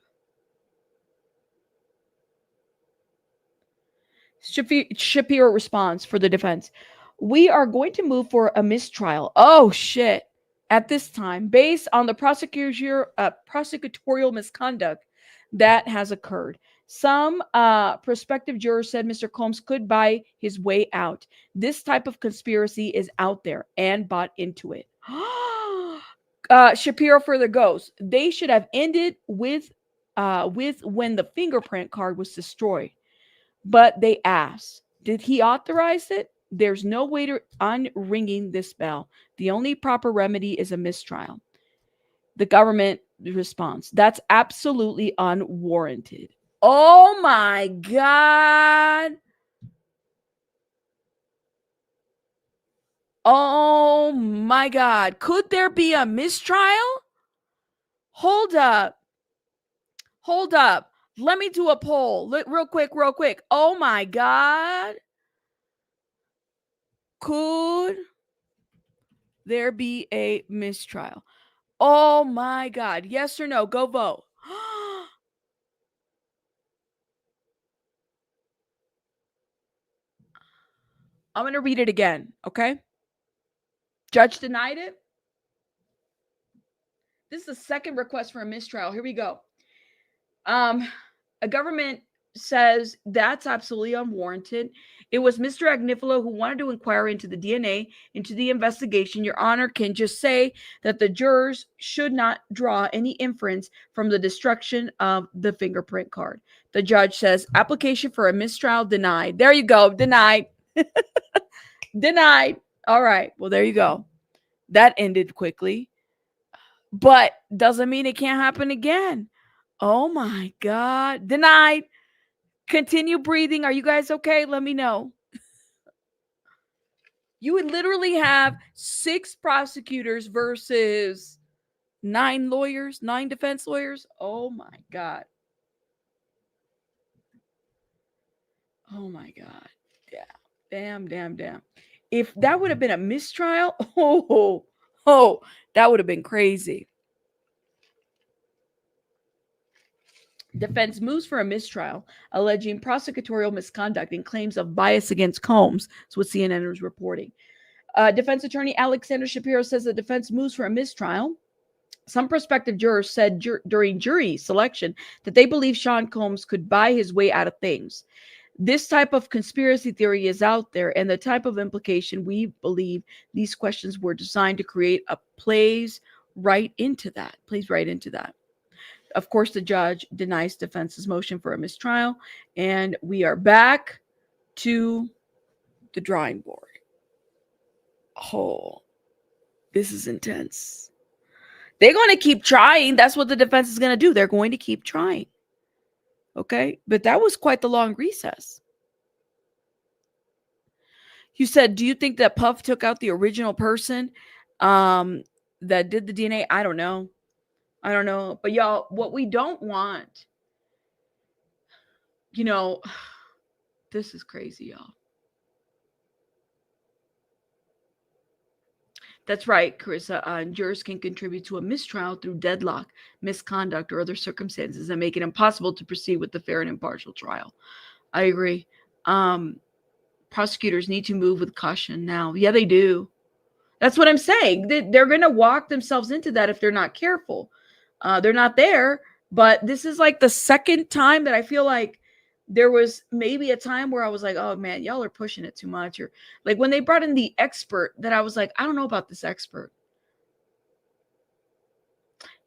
Shapiro responds for the defense. We are going to move for a mistrial. Oh, shit. At this time, based on the prosecutorial misconduct that has occurred. Some prospective jurors said Mr. Combs could buy his way out. This type of conspiracy is out there and bought into it. Shapiro further goes. They should have ended with when the fingerprint card was destroyed. But they asked, did he authorize it? There's no way to unringing this bell. The only proper remedy is a mistrial. The government responds, that's absolutely unwarranted. Oh my God. Oh my God. Could there be a mistrial? Hold up. Let me do a poll. Real quick. Oh my God. Could there be a mistrial? Oh my God. Yes or no? Go vote. I'm going to read it again. Okay. Judge denied it. This is the second request for a mistrial. Here we go. A government says that's absolutely unwarranted. It was Mr. Agnifilo who wanted to inquire into the DNA, into the investigation. Your Honor can just say that the jurors should not draw any inference from the destruction of the fingerprint card. The judge says application for a mistrial denied. There you go. Denied. Denied. All right. Well, there you go. That ended quickly. But doesn't mean it can't happen again. Oh my God. Denied. Continue breathing. Are you guys okay? Let me know. You would literally have 6 prosecutors versus 9 lawyers, 9 defense lawyers. Oh my God. Oh my God. Yeah. Damn. If that would have been a mistrial, that would have been crazy. Defense moves for a mistrial, alleging prosecutorial misconduct and claims of bias against Combs. That's what CNN is reporting. Defense attorney Alexander Shapiro says the defense moves for a mistrial. Some prospective jurors said during jury selection that they believe Sean Combs could buy his way out of things. This type of conspiracy theory is out there, and the type of implication we believe these questions were designed to create plays right into that. Of course, the judge denies defense's motion for a mistrial, and we are back to the drawing board. Oh, this is intense. They're going to keep trying. That's what the defense is going to do. They're going to keep trying. Okay? But that was quite the long recess. You said, do you think that Puff took out the original person that did the DNA? I don't know. But y'all, what we don't want, this is crazy, y'all. That's right, Carissa. Jurors can contribute to a mistrial through deadlock, misconduct, or other circumstances that make it impossible to proceed with the fair and impartial trial. I agree. Prosecutors need to move with caution now. Yeah, they do. That's what I'm saying. They're going to walk themselves into that if they're not careful. They're not there, but this is like the second time that I feel like there was maybe a time where I was like, oh man, y'all are pushing it too much. Or like when they brought in the expert that I was like, I don't know about this expert.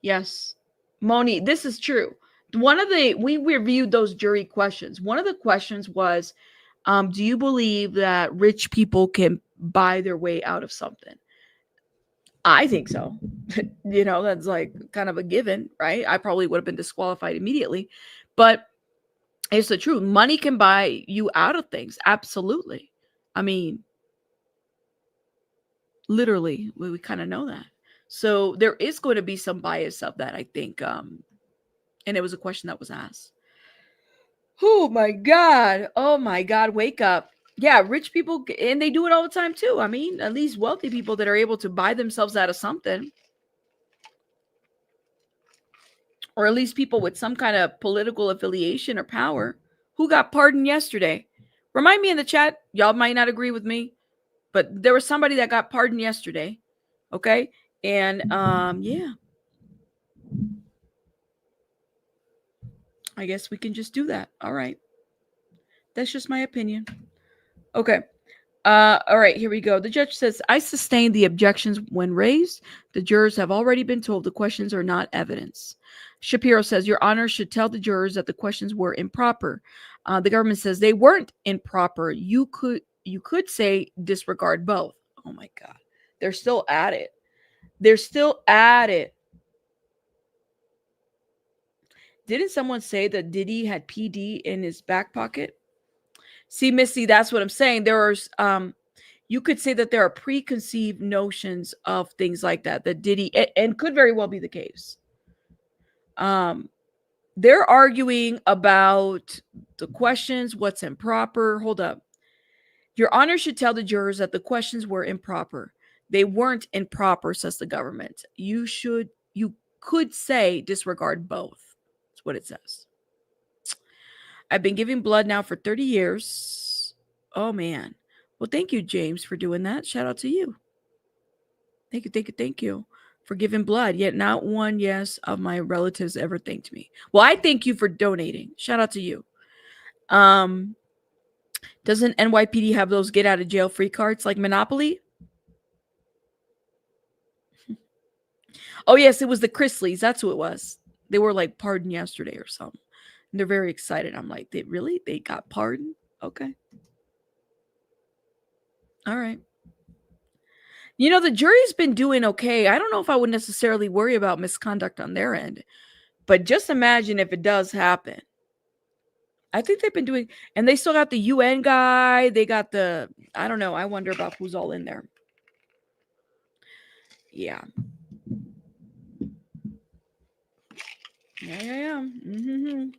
Yes, Moni, this is true. We reviewed those jury questions. One of the questions was, do you believe that rich people can buy their way out of something? I think so. That's like kind of a given, right? I probably would have been disqualified immediately, but it's the truth. Money can buy you out of things. Absolutely. I mean, literally, we kind of know that. So there is going to be some bias of that, I think. And it was a question that was asked. Oh my God, wake up. Yeah, rich people, and they do it all the time too. I mean, at least wealthy people that are able to buy themselves out of something. Or at least people with some kind of political affiliation or power. Who got pardoned yesterday? Remind me in the chat. Y'all might not agree with me, but there was somebody that got pardoned yesterday. Okay. And yeah. I guess we can just do that. All right. That's just my opinion. Okay. All right, here we go. The judge says, I sustain the objections when raised. The jurors have already been told the questions are not evidence. Shapiro says, Your Honor should tell the jurors that the questions were improper. The government says they weren't improper. You could say disregard both. Oh my God. They're still at it. Didn't someone say that Diddy had PD in his back pocket? See, Missy, that's what I'm saying. You could say that there are preconceived notions of things like that Diddy, and could very well be the case. They're arguing about the questions, what's improper. Hold up. Your Honor should tell the jurors that the questions were improper. They weren't improper, says the government. You could say disregard both. That's what it says. I've been giving blood now for 30 years. Oh, man. Well, thank you, James, for doing that. Shout out to you. Thank you for giving blood. Yet not one yes of my relatives ever thanked me. Well, I thank you for donating. Shout out to you. Doesn't NYPD have those get out of jail free cards like Monopoly? Oh, yes, it was the Chrisleys. That's who it was. They were like pardoned yesterday or something. And they're very excited. I'm like, they got pardoned? Okay. All right. The jury's been doing okay. I don't know if I would necessarily worry about misconduct on their end, but just imagine if it does happen. I think they've been doing, and they still got the UN guy. They got I don't know. I wonder about who's all in there. Yeah. Yeah. Mm-hmm.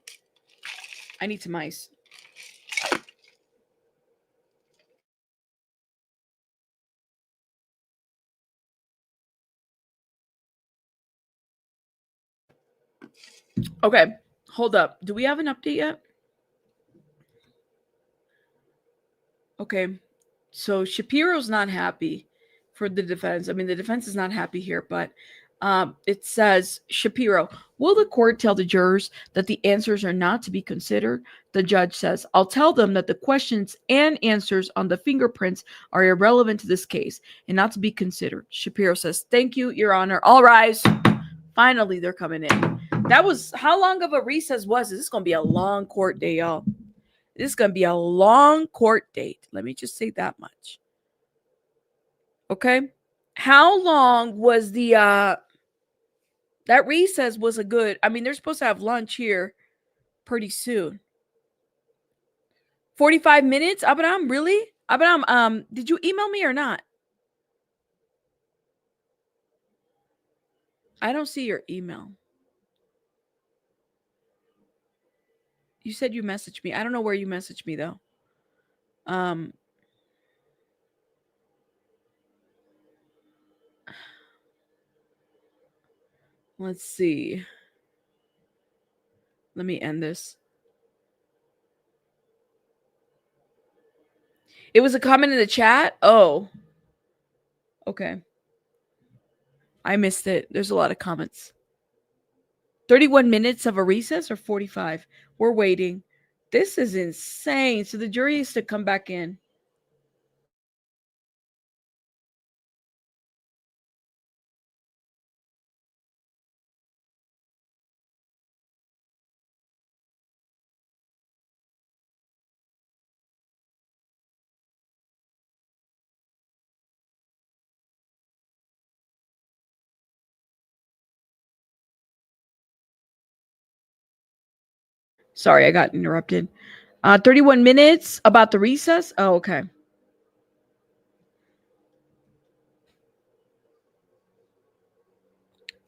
I need some ice. Okay. Hold up. Do we have an update yet? Okay. So Shapiro's not happy for the defense. I mean, the defense is not happy here, but it says, Shapiro, will the court tell the jurors that the answers are not to be considered? The judge says, I'll tell them that the questions and answers on the fingerprints are irrelevant to this case and not to be considered. Shapiro says, thank you, Your Honor. All rise. Finally, they're coming in. That was, how long of a recess was this? This is going to be a long court day, y'all. This is going to be a long court date. Let me just say that much. Okay. How long was the, that recess was a good, I mean, they're supposed to have lunch here pretty soon. 45 minutes? Abraham, really? Abraham, did you email me or not? I don't see your email. You said you messaged me. I don't know where you messaged me though. Let's see. Let me end this. It was a comment in the chat? Oh. Okay. I missed it. There's a lot of comments. 31 minutes of a recess or 45? We're waiting. This is insane. So the jury is to come back in. Sorry, I got interrupted. 31 minutes about the recess? Oh, okay.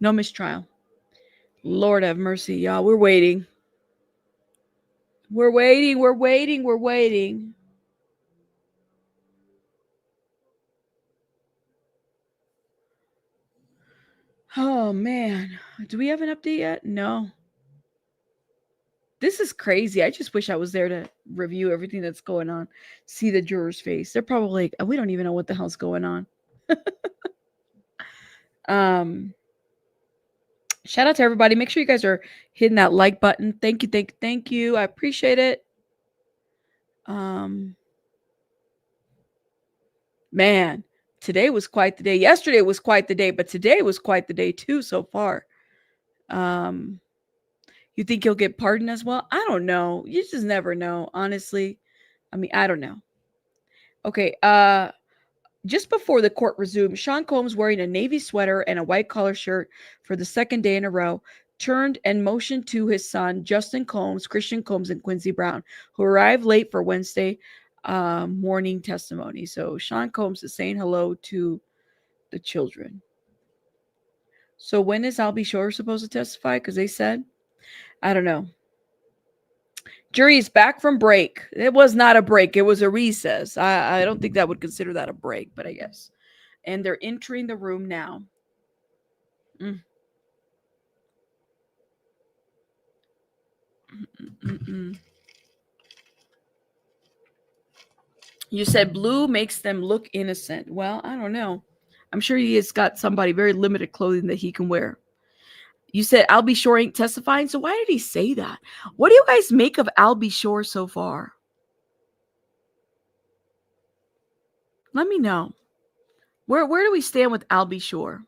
No mistrial. Lord have mercy, y'all. We're waiting. We're waiting. We're waiting. We're waiting. Oh, man. Do we have an update yet? No. This is crazy. I just wish I was there to review everything that's going on. See the juror's face. They're probably like, we don't even know what the hell's going on. Shout out to everybody. Make sure you guys are hitting that like button. Thank you. Thank you. I appreciate it. Man, today was quite the day. Yesterday was quite the day, but today was quite the day too so far. You think he'll get pardoned as well? I don't know. You just never know, honestly. I mean, I don't know. Okay, just before the court resumed, Sean Combs, wearing a navy sweater and a white collar shirt for the second day in a row, turned and motioned to his son, Justin Combs, Christian Combs, and Quincy Brown, who arrived late for Wednesday morning testimony. So Sean Combs is saying hello to the children. So when is Albie Shore supposed to testify? Because they said, I don't know. Jury is back from break. It was not a break. It was a recess. I don't think that would consider that a break, but I guess. And they're entering the room now. You said blue makes them look innocent. Well, I don't know. I'm sure he has got somebody very limited clothing that he can wear. You said Albie Shore ain't testifying. So why did he say that? What do you guys make of Albie Shore so far? Let me know. Where do we stand with Albie Shore?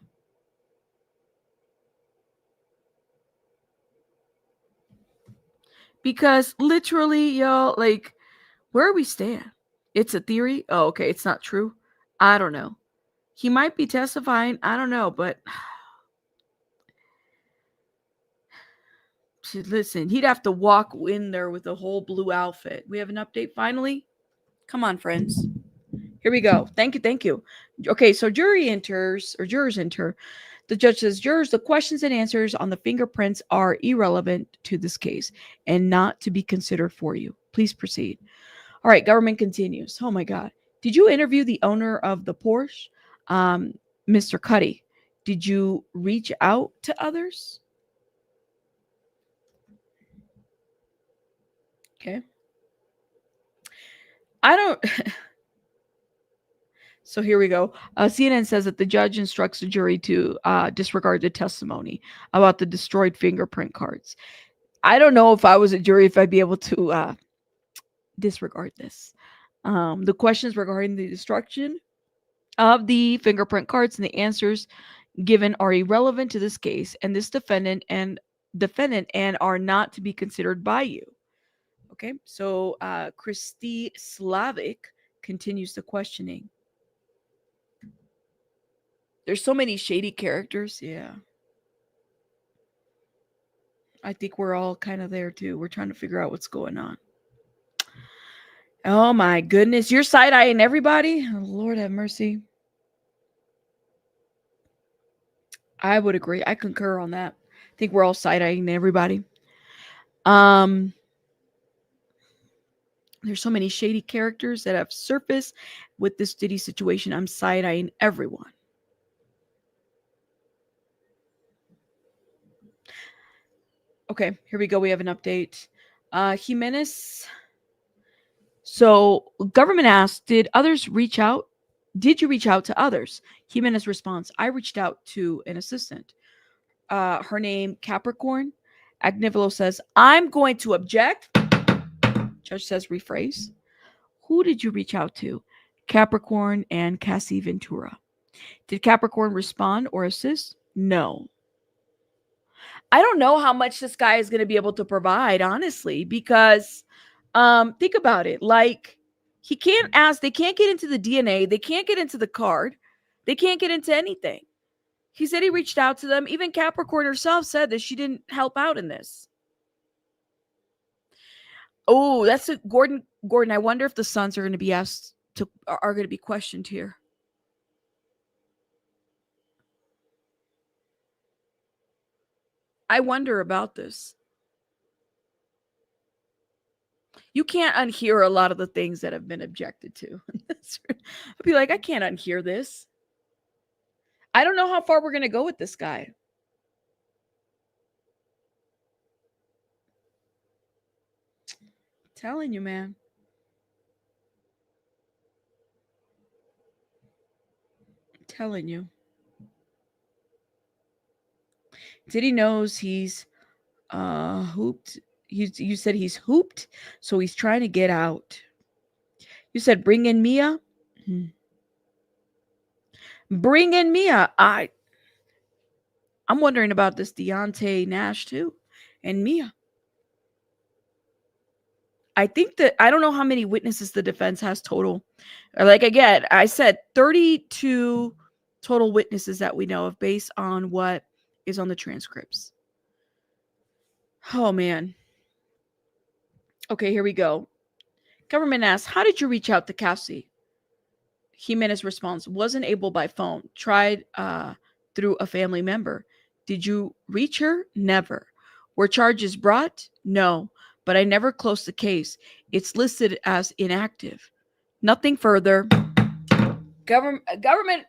Because literally, y'all, like, where we stand? It's a theory. Oh, okay. It's not true. I don't know. He might be testifying. I don't know, but listen, he'd have to walk in there with a whole blue outfit. We have an update finally. Come on, friends. Here we go. Thank you. Okay, so jurors enter. The judge says, jurors, the questions and answers on the fingerprints are irrelevant to this case and not to be considered for you. Please proceed. All right, government continues. Oh my God. Did you interview the owner of the Porsche, Mr. Cuddy? Did you reach out to others? Okay. I don't. So here we go. CNN says that the judge instructs the jury to disregard the testimony about the destroyed fingerprint cards. I don't know if I was a jury if I'd be able to disregard this. The questions regarding the destruction of the fingerprint cards and the answers given are irrelevant to this case and this defendant and are not to be considered by you. Okay, so Christy Slavic continues the questioning. There's so many shady characters. Yeah. I think we're all kind of there too. We're trying to figure out what's going on. Oh my goodness. You're side-eyeing everybody? Oh, Lord have mercy. I would agree. I concur on that. I think we're all side-eyeing everybody. There's so many shady characters that have surfaced with this Diddy situation. I'm side-eyeing everyone. Okay, here we go. We have an update. Jimenez. So government asked, did others reach out? Did you reach out to others? Jimenez response, I reached out to an assistant. Her name, Capricorn. Agnivolo says, I'm going to object. Judge says, rephrase. Who did you reach out to? Capricorn and Cassie Ventura. Did Capricorn respond or assist? No. I don't know how much this guy is going to be able to provide, honestly, because think about it. Like, they can't get into the DNA. They can't get into the card. They can't get into anything. He said he reached out to them. Even Capricorn herself said that she didn't help out in this. Oh, that's a Gordon. Gordon, I wonder if the sons are going to be are going to be questioned here. I wonder about this. You can't unhear a lot of the things that have been objected to. I'd be like, I can't unhear this. I don't know how far we're going to go with this guy. I'm telling you, man. I'm telling you. Diddy knows he's hooped. You said he's hooped, so he's trying to get out. You said bring in Mia. Bring in Mia. I'm wondering about this Deonte Nash too, and Mia. I think that I don't know how many witnesses the defense has total. Like again, I said 32 total witnesses that we know of based on what is on the transcripts. Oh man. Okay, here we go. Government asks, how did you reach out to Cassie? Jimenez response, wasn't able by phone. Tried through a family member. Did you reach her? Never. Were charges brought? No. But I never closed the case. It's listed as inactive. Nothing further. Government.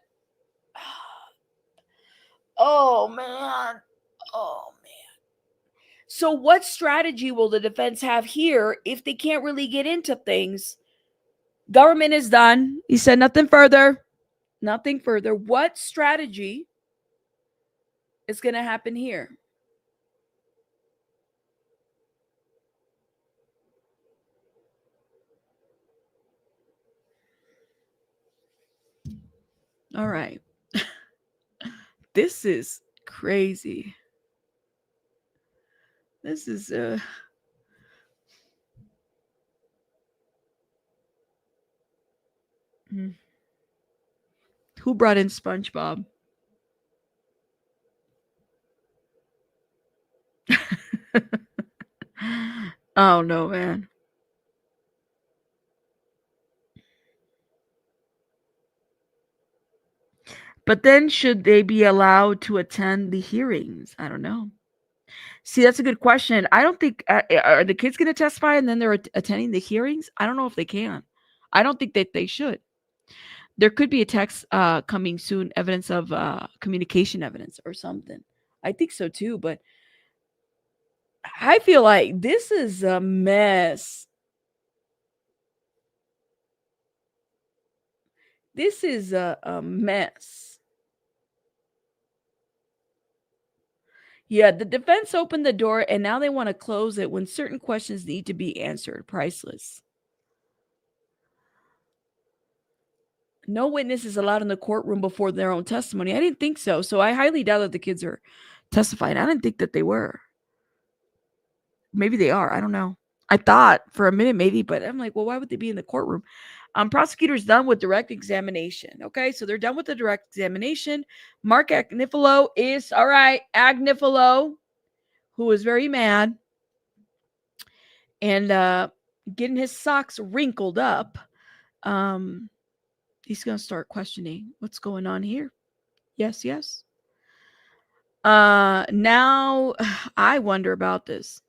Oh, man. Oh, man. So what strategy will the defense have here if they can't really get into things? Government is done. He said nothing further. Nothing further. What strategy is going to happen here? All right. This is crazy. This is Who brought in SpongeBob? Oh no, man. But then should they be allowed to attend the hearings? I don't know. See, that's a good question. I don't think are the kids going to testify and then they're attending the hearings? I don't know if they can. I don't think that they should. There could be a text coming soon, evidence of communication evidence or something. I think so too, but I feel like this is a mess. This is a mess. Yeah, the defense opened the door and now they want to close it when certain questions need to be answered. Priceless. No witness is allowed in the courtroom before their own testimony. I didn't think so. So I highly doubt that the kids are testifying. I didn't think that they were. Maybe they are. I don't know. I thought for a minute maybe, but I'm like, well, why would they be in the courtroom? Prosecutor's done with direct examination. Okay, so they're done with the direct examination. Mark Agnifilo is all right. Agnifilo, who was very mad and getting his socks wrinkled up. He's gonna start questioning what's going on here. Yes, yes. Now I wonder about this.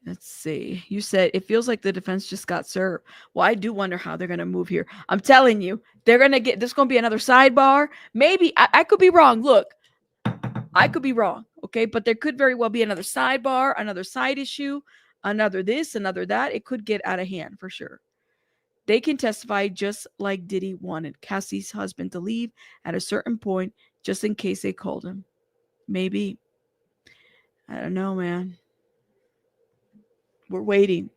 Let's see. You said it feels like the defense just got served. Well, I do wonder how they're going to move here. I'm telling you, they're going to get, there's going to be another sidebar. Maybe, I could be wrong. Look, I could be wrong. Okay. But there could very well be another sidebar, another side issue, another this, another that. It could get out of hand for sure. They can testify just like Diddy wanted Cassie's husband to leave at a certain point, just in case they called him. Maybe. I don't know, man. We're waiting.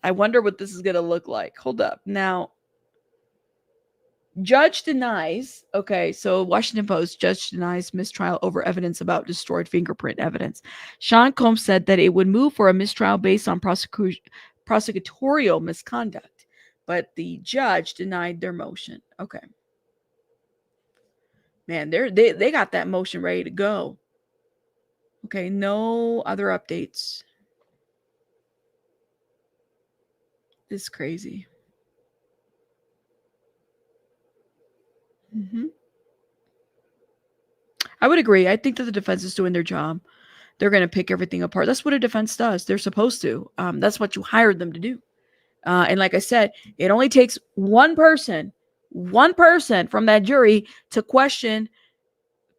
I wonder what this is going to look like. Hold up. Now, judge denies. Okay, so Washington Post, judge denies mistrial over evidence about destroyed fingerprint evidence. Sean Combs said that it would move for a mistrial based on prosecutorial misconduct, but the judge denied their motion. Okay. Man, they got that motion ready to go. Okay, no other updates. This is crazy. I would agree. I think that the defense is doing their job. They're going to pick everything apart. That's what a defense does. They're supposed to. That's what you hired them to do. And like I said, it only takes one person from that jury to question,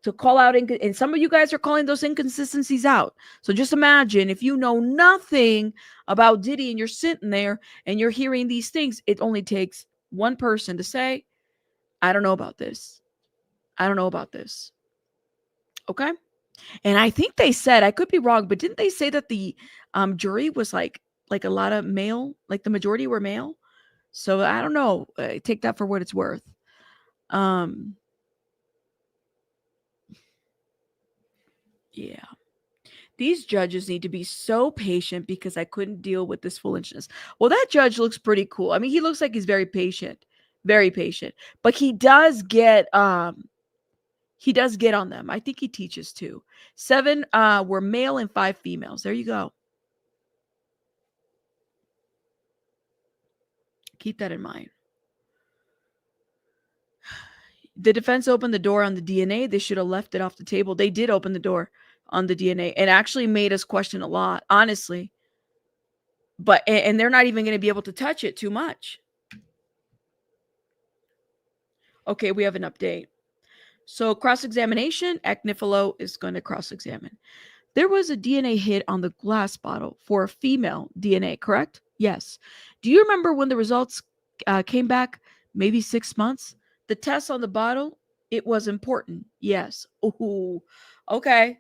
to call out. And some of you guys are calling those inconsistencies out. So just imagine if you know nothing about Diddy and you're sitting there and you're hearing these things, it only takes one person to say, I don't know about this. I don't know about this. Okay. And I think they said, I could be wrong, but didn't they say that the jury was like a lot of male, like the majority were male? So I don't know. Take that for what it's worth. Yeah. These judges need to be so patient because I couldn't deal with this foolishness. Well, that judge looks pretty cool. I mean, he looks like he's very patient, but he does get on them. I think he teaches too. 7 were male and 5 females. There you go. Keep that in mind. The defense opened the door on the DNA. They should have left it off the table. They did open the door on the DNA and actually made us question a lot, honestly. But, and they're not even going to be able to touch it too much. Okay, we have an update. So cross-examination, Agnifilo is going to cross-examine. There was a DNA hit on the glass bottle for a female DNA, correct? Yes. Do you remember when the results came back? Maybe 6 months? The test on the bottle, it was important. Yes. Ooh, okay.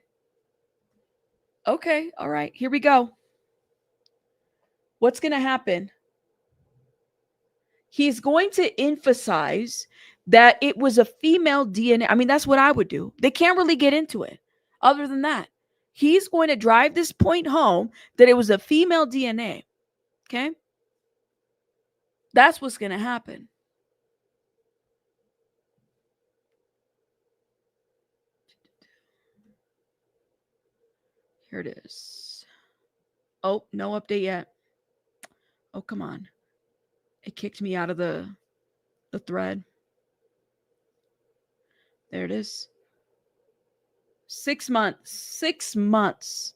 Okay, all right. Here we go. What's going to happen? He's going to emphasize that it was a female DNA. I mean, that's what I would do. They can't really get into it. Other than that, he's going to drive this point home that it was a female DNA. Okay? That's what's going to happen. Here it is. Oh, no update yet. Oh, come on. It kicked me out of the thread. There it is. 6 months. 6 months.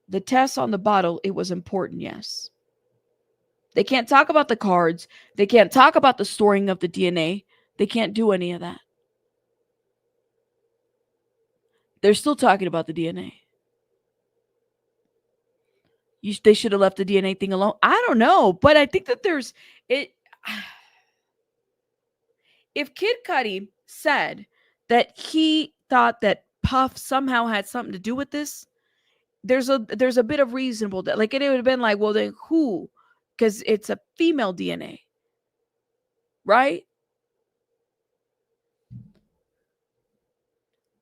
The test on the bottle, it was important, yes. They can't talk about the cards. They can't talk about the storing of the DNA. They can't do any of that. They're still talking about the DNA. They should have left the DNA thing alone. I don't know, but I think that there's it. If Kid Cudi said that he thought that Puff somehow had something to do with this, there's a bit of reasonable that, like, it would have been like, well, then who? Because it's a female DNA, right?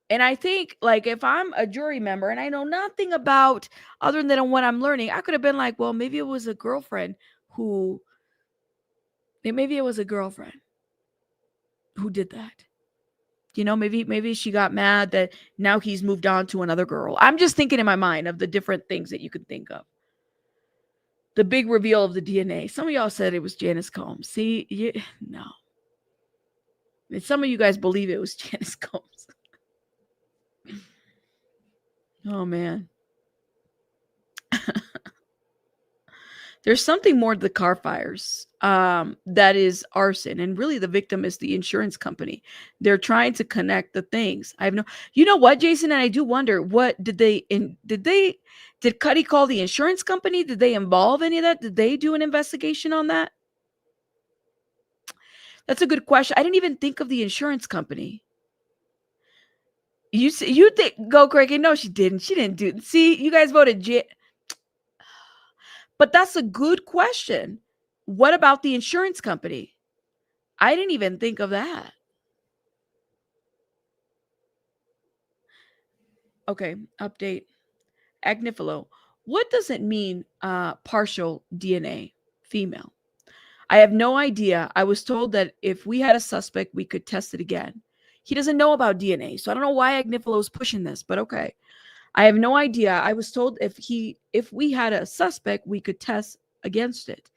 And I think, like, if I'm a jury member and I know nothing about other than what I'm learning, I could have been like, well, maybe it was a girlfriend who did that. You know, maybe she got mad that now he's moved on to another girl. I'm just thinking in my mind of the different things that you could think of. The big reveal of the DNA. Some of y'all said it was Janice Combs. See, no. And some of you guys believe it was Janice Combs. Oh, man. There's something more to the car fires. That is arson. And really the victim is the insurance company. They're trying to connect the things. You know what, Jason? And I do wonder, what did Cudi call the insurance company? Did they involve any of that? Did they do an investigation on that? That's a good question. I didn't even think of the insurance company. You think, go Craig? No, she didn't. She didn't do. See, you guys voted But that's a good question. What about the insurance company? I didn't even think of that. Okay, update. Agnifilo. What does it mean, partial DNA, female? I have no idea. I was told that if we had a suspect, we could test it again. He doesn't know about DNA, so I don't know why Agnifilo is pushing this, but okay. I have no idea. I was told if we had a suspect, we could test against it.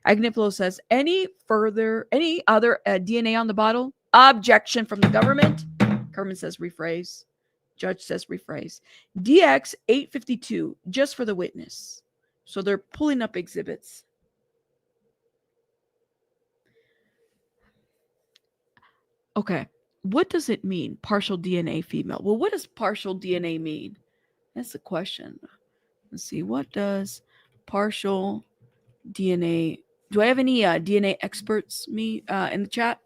Agnifilo says, any other DNA on the bottle? Objection from the government. Kerman says, rephrase. Judge says, rephrase. DX 852, just for the witness. So they're pulling up exhibits. Okay. What does it mean, partial DNA female? Well, what does partial DNA mean? That's the question. Let's see. What does partial DNA... Do I have any DNA experts in the chat?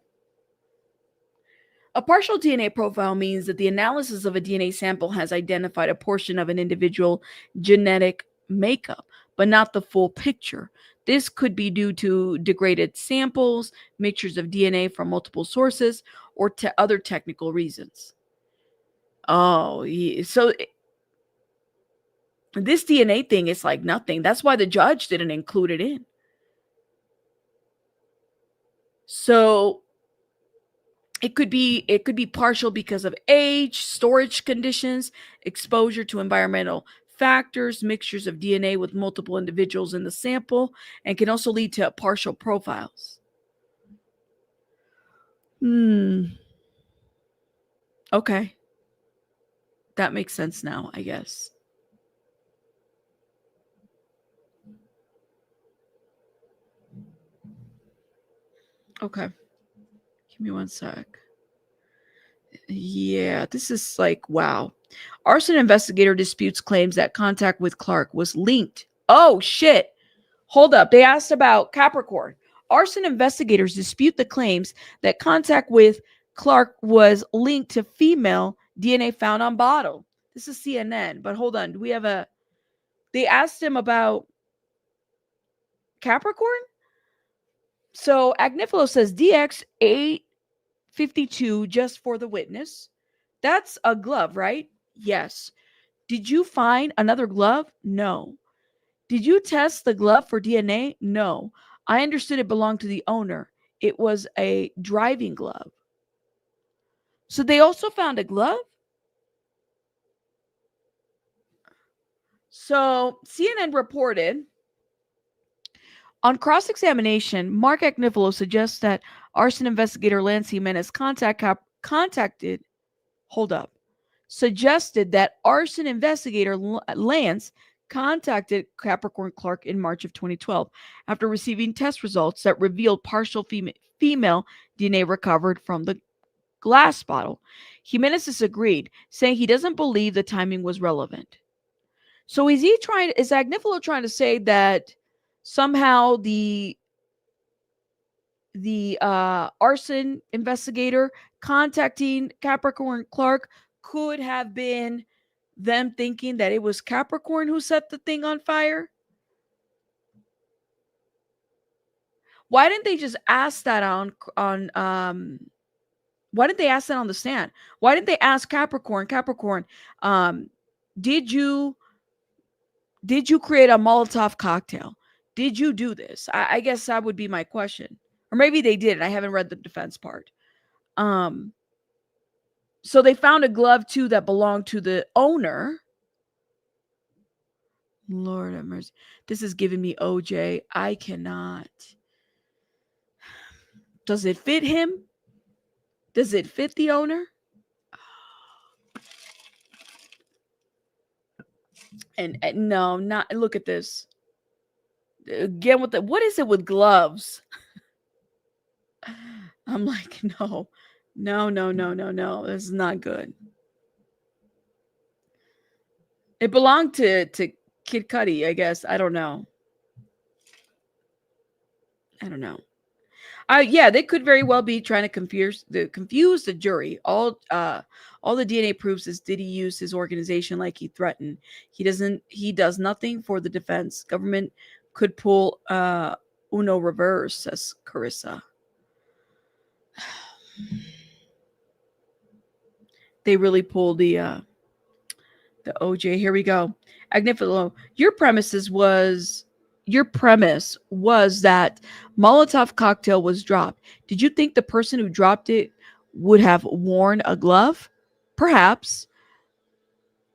A partial DNA profile means that the analysis of a DNA sample has identified a portion of an individual genetic makeup, but not the full picture. This could be due to degraded samples, mixtures of DNA from multiple sources, or other technical reasons. Oh, yeah. So this DNA thing is like nothing. That's why the judge didn't include it in. So it could be partial because of age, storage conditions, exposure to environmental factors, mixtures of DNA with multiple individuals in the sample, and can also lead to partial profiles. Okay. That makes sense now, I guess. Okay. Give me one sec. Yeah, this is like, wow. Arson investigator disputes claims that contact with Clark was linked. Oh, shit. Hold up. They asked about Capricorn. Arson investigators dispute the claims that contact with Clark was linked to female DNA found on bottle. This is CNN, but hold on. Do we have they asked him about Capricorn? So Agnifilo says DX 852 just for the witness. That's a glove, right? Yes. Did you find another glove? No. Did you test the glove for DNA? No. I understood it belonged to the owner. It was a driving glove. So they also found a glove? So CNN reported on cross-examination, Mark Agnifilo suggests that arson investigator Lance Jimenez suggested that arson investigator Lance contacted Capricorn Clark in March of 2012 after receiving test results that revealed partial female DNA recovered from the glass bottle. Jimenez disagreed, saying he doesn't believe the timing was relevant. So is Agnifilo trying to say that somehow the arson investigator contacting Capricorn Clark could have been them thinking that it was Capricorn who set the thing on fire? Why didn't they just ask that on why didn't they ask that on the stand? Why didn't they ask Capricorn, did you create a Molotov cocktail? Did you do this? I guess that would be my question. Or maybe they did. I haven't read the defense part. So they found a glove too that belonged to the owner. Lord have mercy. This is giving me OJ. I cannot. Does it fit him? Does it fit the owner? And no, not look at this. Again with what is it with gloves? I'm like, no. This is not good. It belonged to Kid Cudi, I guess. I don't know. Yeah, they could very well be trying to confuse the jury. All the DNA proves is Diddy used his organization like he threatened. He does nothing for the defense. Government could pull Uno reverse, says Carissa. They really pulled the OJ. Here we go. Agnifilo, your premise was that Molotov cocktail was dropped. Did you think the person who dropped it would have worn a glove? Perhaps.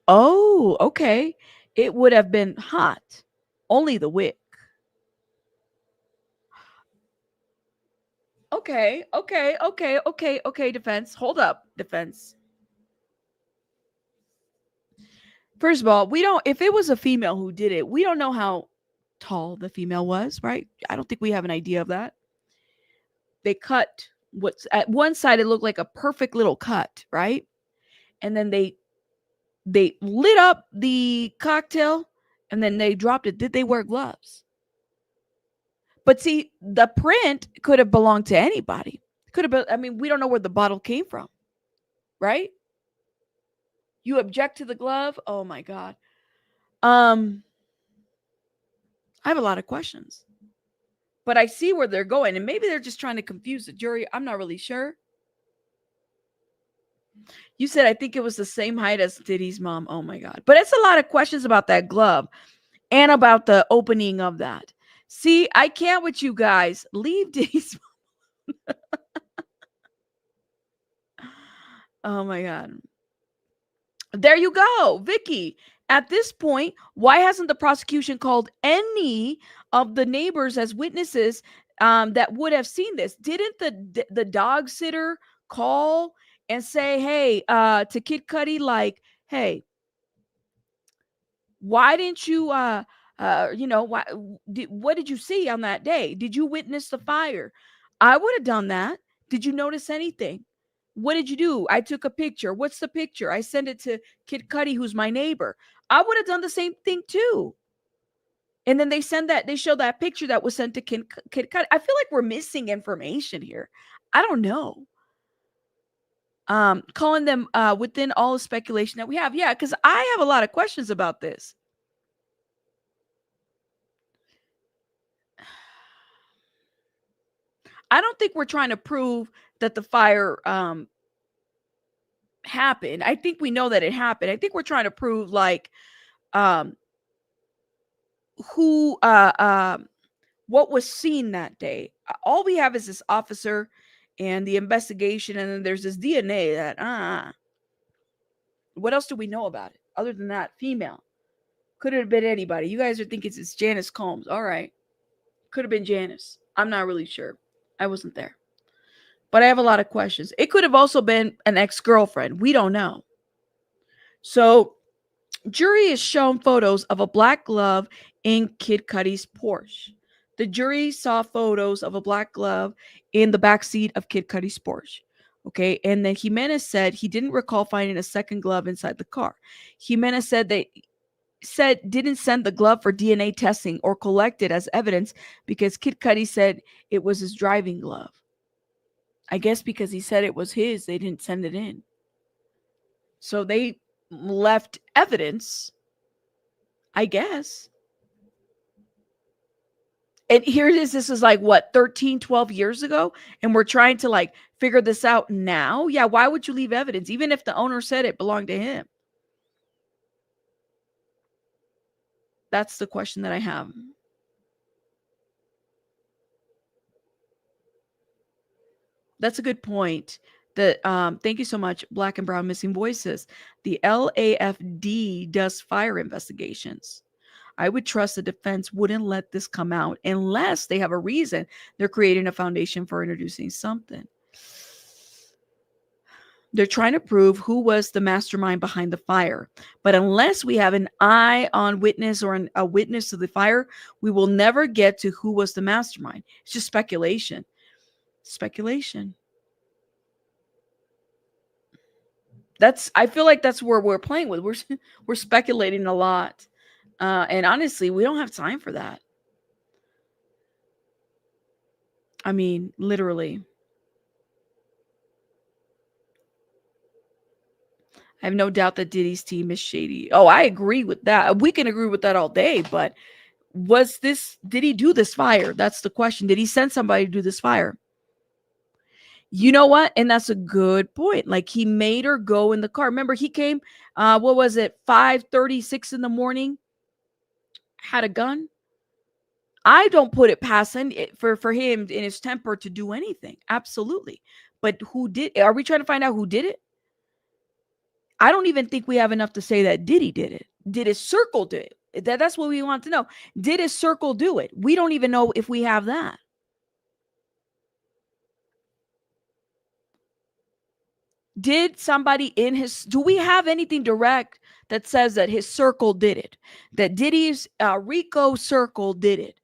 Oh, okay. It would have been hot. Only the wick. Okay. Defense. Hold up, defense. First of all, if it was a female who did it, we don't know how tall the female was, right? I don't think we have an idea of that. They cut what's at one side, it looked like a perfect little cut, right? And then they lit up the cocktail and then they dropped it. Did they wear gloves? But see, the print could have belonged to anybody. Could have been, I mean, we don't know where the bottle came from, right? You object to the glove? Oh my God. I have a lot of questions. But I see where they're going, and maybe they're just trying to confuse the jury. I'm not really sure. You said I think it was the same height as Diddy's mom. Oh my God. But it's a lot of questions about that glove and about the opening of that. See, I can't with you guys. Leave Diddy's mom. Oh my God. There you go, Vicky. At this point, why hasn't the prosecution called any of the neighbors as witnesses that would have seen this? Didn't the dog sitter call and say, hey, to Kid Cudi, like, hey, why didn't you, what did you see on that day? Did you witness the fire? I would have done that. Did you notice anything? What did you do? I took a picture. What's the picture? I sent it to Kid Cudi, who's my neighbor. I would have done the same thing too. And then they show that picture that was sent to Kid Cudi. I feel like we're missing information here. I don't know. Calling them within all the speculation that we have. Yeah, because I have a lot of questions about this. I don't think we're trying to prove that the fire happened. I think we know that it happened. I think we're trying to prove like what was seen that day. All we have is this officer and the investigation, and then there's this DNA that what else do we know about it other than that? Female. Could have been anybody. You guys are thinking it's Janice Combs. All right. Could have been Janice. I'm not really sure. I wasn't there. But I have a lot of questions. It could have also been an ex-girlfriend. We don't know. So, jury is shown photos of a black glove in Kid Cudi's Porsche. The jury saw photos of a black glove in the backseat of Kid Cudi's Porsche. Okay, and then Jimenez said he didn't recall finding a second glove inside the car. Jimenez said that said didn't send the glove for DNA testing or collect it as evidence because Kid Cudi said it was his driving glove. I guess because he said it was his, they didn't send it in. So they left evidence, I guess. And here it is. This is like what, 13, 12 years ago? And we're trying to like figure this out now. Yeah. Why would you leave evidence? Even if the owner said it belonged to him. That's the question that I have. That's a good point. That thank you so much, Black and Brown Missing Voices. The LAFD does fire investigations. I would trust the defense wouldn't let this come out unless they have a reason. They're creating a foundation for introducing something. They're trying to prove who was the mastermind behind the fire. But unless we have an eye on witness or a witness to the fire, we will never get to who was the mastermind. It's just speculation. Speculation. I feel like that's where we're playing with. We're speculating a lot. And honestly, we don't have time for that. I mean, literally. I have no doubt that Diddy's team is shady. Oh, I agree with that. We can agree with that all day, but did he do this fire? That's the question. Did he send somebody to do this fire? You know what? And that's a good point. Like he made her go in the car. Remember, he came, what was it, 5:36 in the morning, had a gun. I don't put it past him for him in his temper to do anything. Absolutely. But who did? Are we trying to find out who did it? I don't even think we have enough to say that Diddy did it. Did his circle do it? That's what we want to know. Did his circle do it? We don't even know if we have that. Did somebody do we have anything direct that says that his circle did it? That Diddy's Rico circle did it?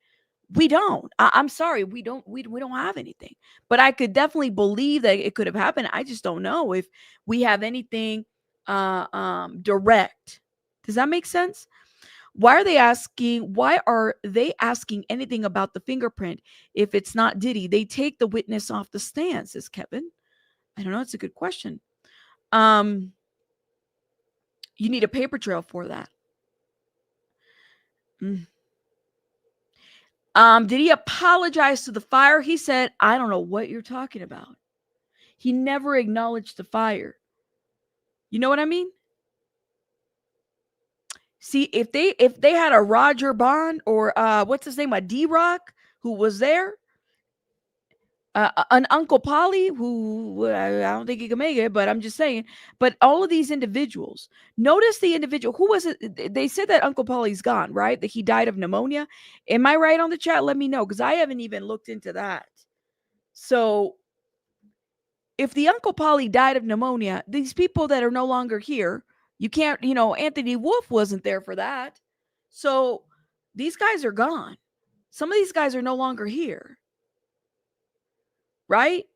We don't. I'm sorry. We don't have anything. But I could definitely believe that it could have happened. I just don't know if we have anything direct. Does that make sense? Why are they asking anything about the fingerprint if it's not Diddy? They take the witness off the stand, says Kevin. I don't know. It's a good question. You need a paper trail for that. Did he apologize to the fire? He said, I don't know what you're talking about. He never acknowledged the fire. You know what I mean? See, if they had a Roger Bond or what's his name, a D-Rock who was there, an Uncle Polly who I don't think he can make it, but I'm just saying. But all of these individuals, notice the individual. Who was it? They said that Uncle Polly's gone, right? That he died of pneumonia. Am I right on the chat? Let me know because I haven't even looked into that. So if the Uncle Polly died of pneumonia, these people that are no longer here, you can't, Anthony Wolf wasn't there for that. So these guys are gone. Some of these guys are no longer here. Right?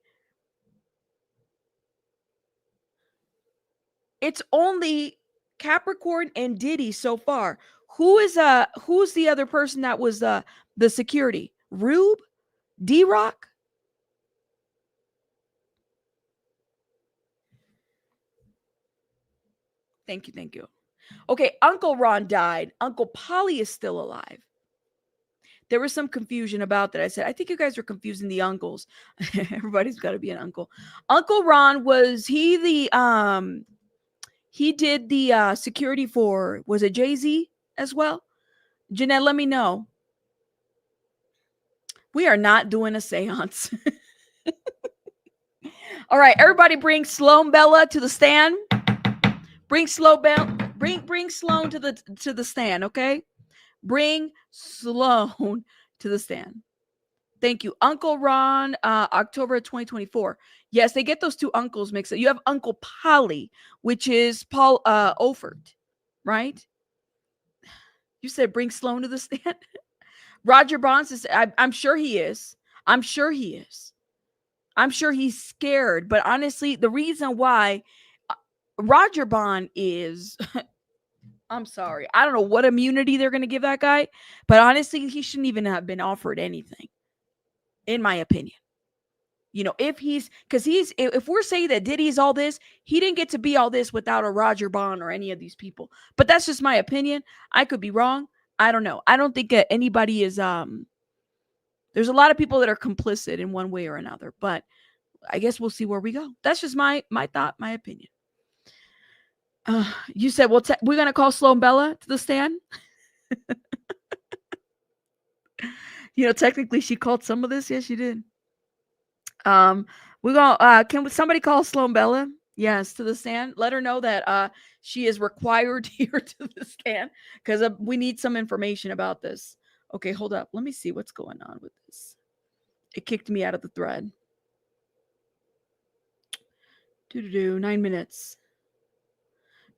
It's only Capricorn and Diddy so far. Who's the other person that was the security? Rube? D-Rock? Thank you. Okay, Uncle Ron died. Uncle Polly is still alive. There was some confusion about that. I said, I think you guys are confusing the uncles. Everybody's got to be an uncle. Uncle Ron, was he the he did the security for, was it Jay-Z as well? Jeanette, let me know. We are not doing a seance. All right, everybody bring Sloan Bella to the stand. Bring Sloan to the stand, okay? Bring Sloan to the stand. Thank you. Uncle Ron, October 2024. Yes, they get those two uncles mixed up. You have Uncle Polly, which is Paul Ophert, right? You said bring Sloan to the stand? Roger Bonds is, I'm sure he is. I'm sure he is. I'm sure he's scared. But honestly, the reason why Roger Bond is I'm sorry. I don't know what immunity they're going to give that guy, but honestly, he shouldn't even have been offered anything, in my opinion. You know, if we're saying that Diddy's all this, he didn't get to be all this without a Roger Bond or any of these people. But that's just my opinion. I could be wrong. I don't know. I don't think anybody is, there's a lot of people that are complicit in one way or another, but I guess we'll see where we go. That's just my thought, my opinion. You said, well, we're going to call Sloan Bella to the stand. You know, technically she called some of this. Yes, she did. We're going can somebody call Sloan Bella? Yes, to the stand. Let her know that she is required here to the stand because we need some information about this. Okay, hold up. Let me see what's going on with this. It kicked me out of the thread. 9 minutes.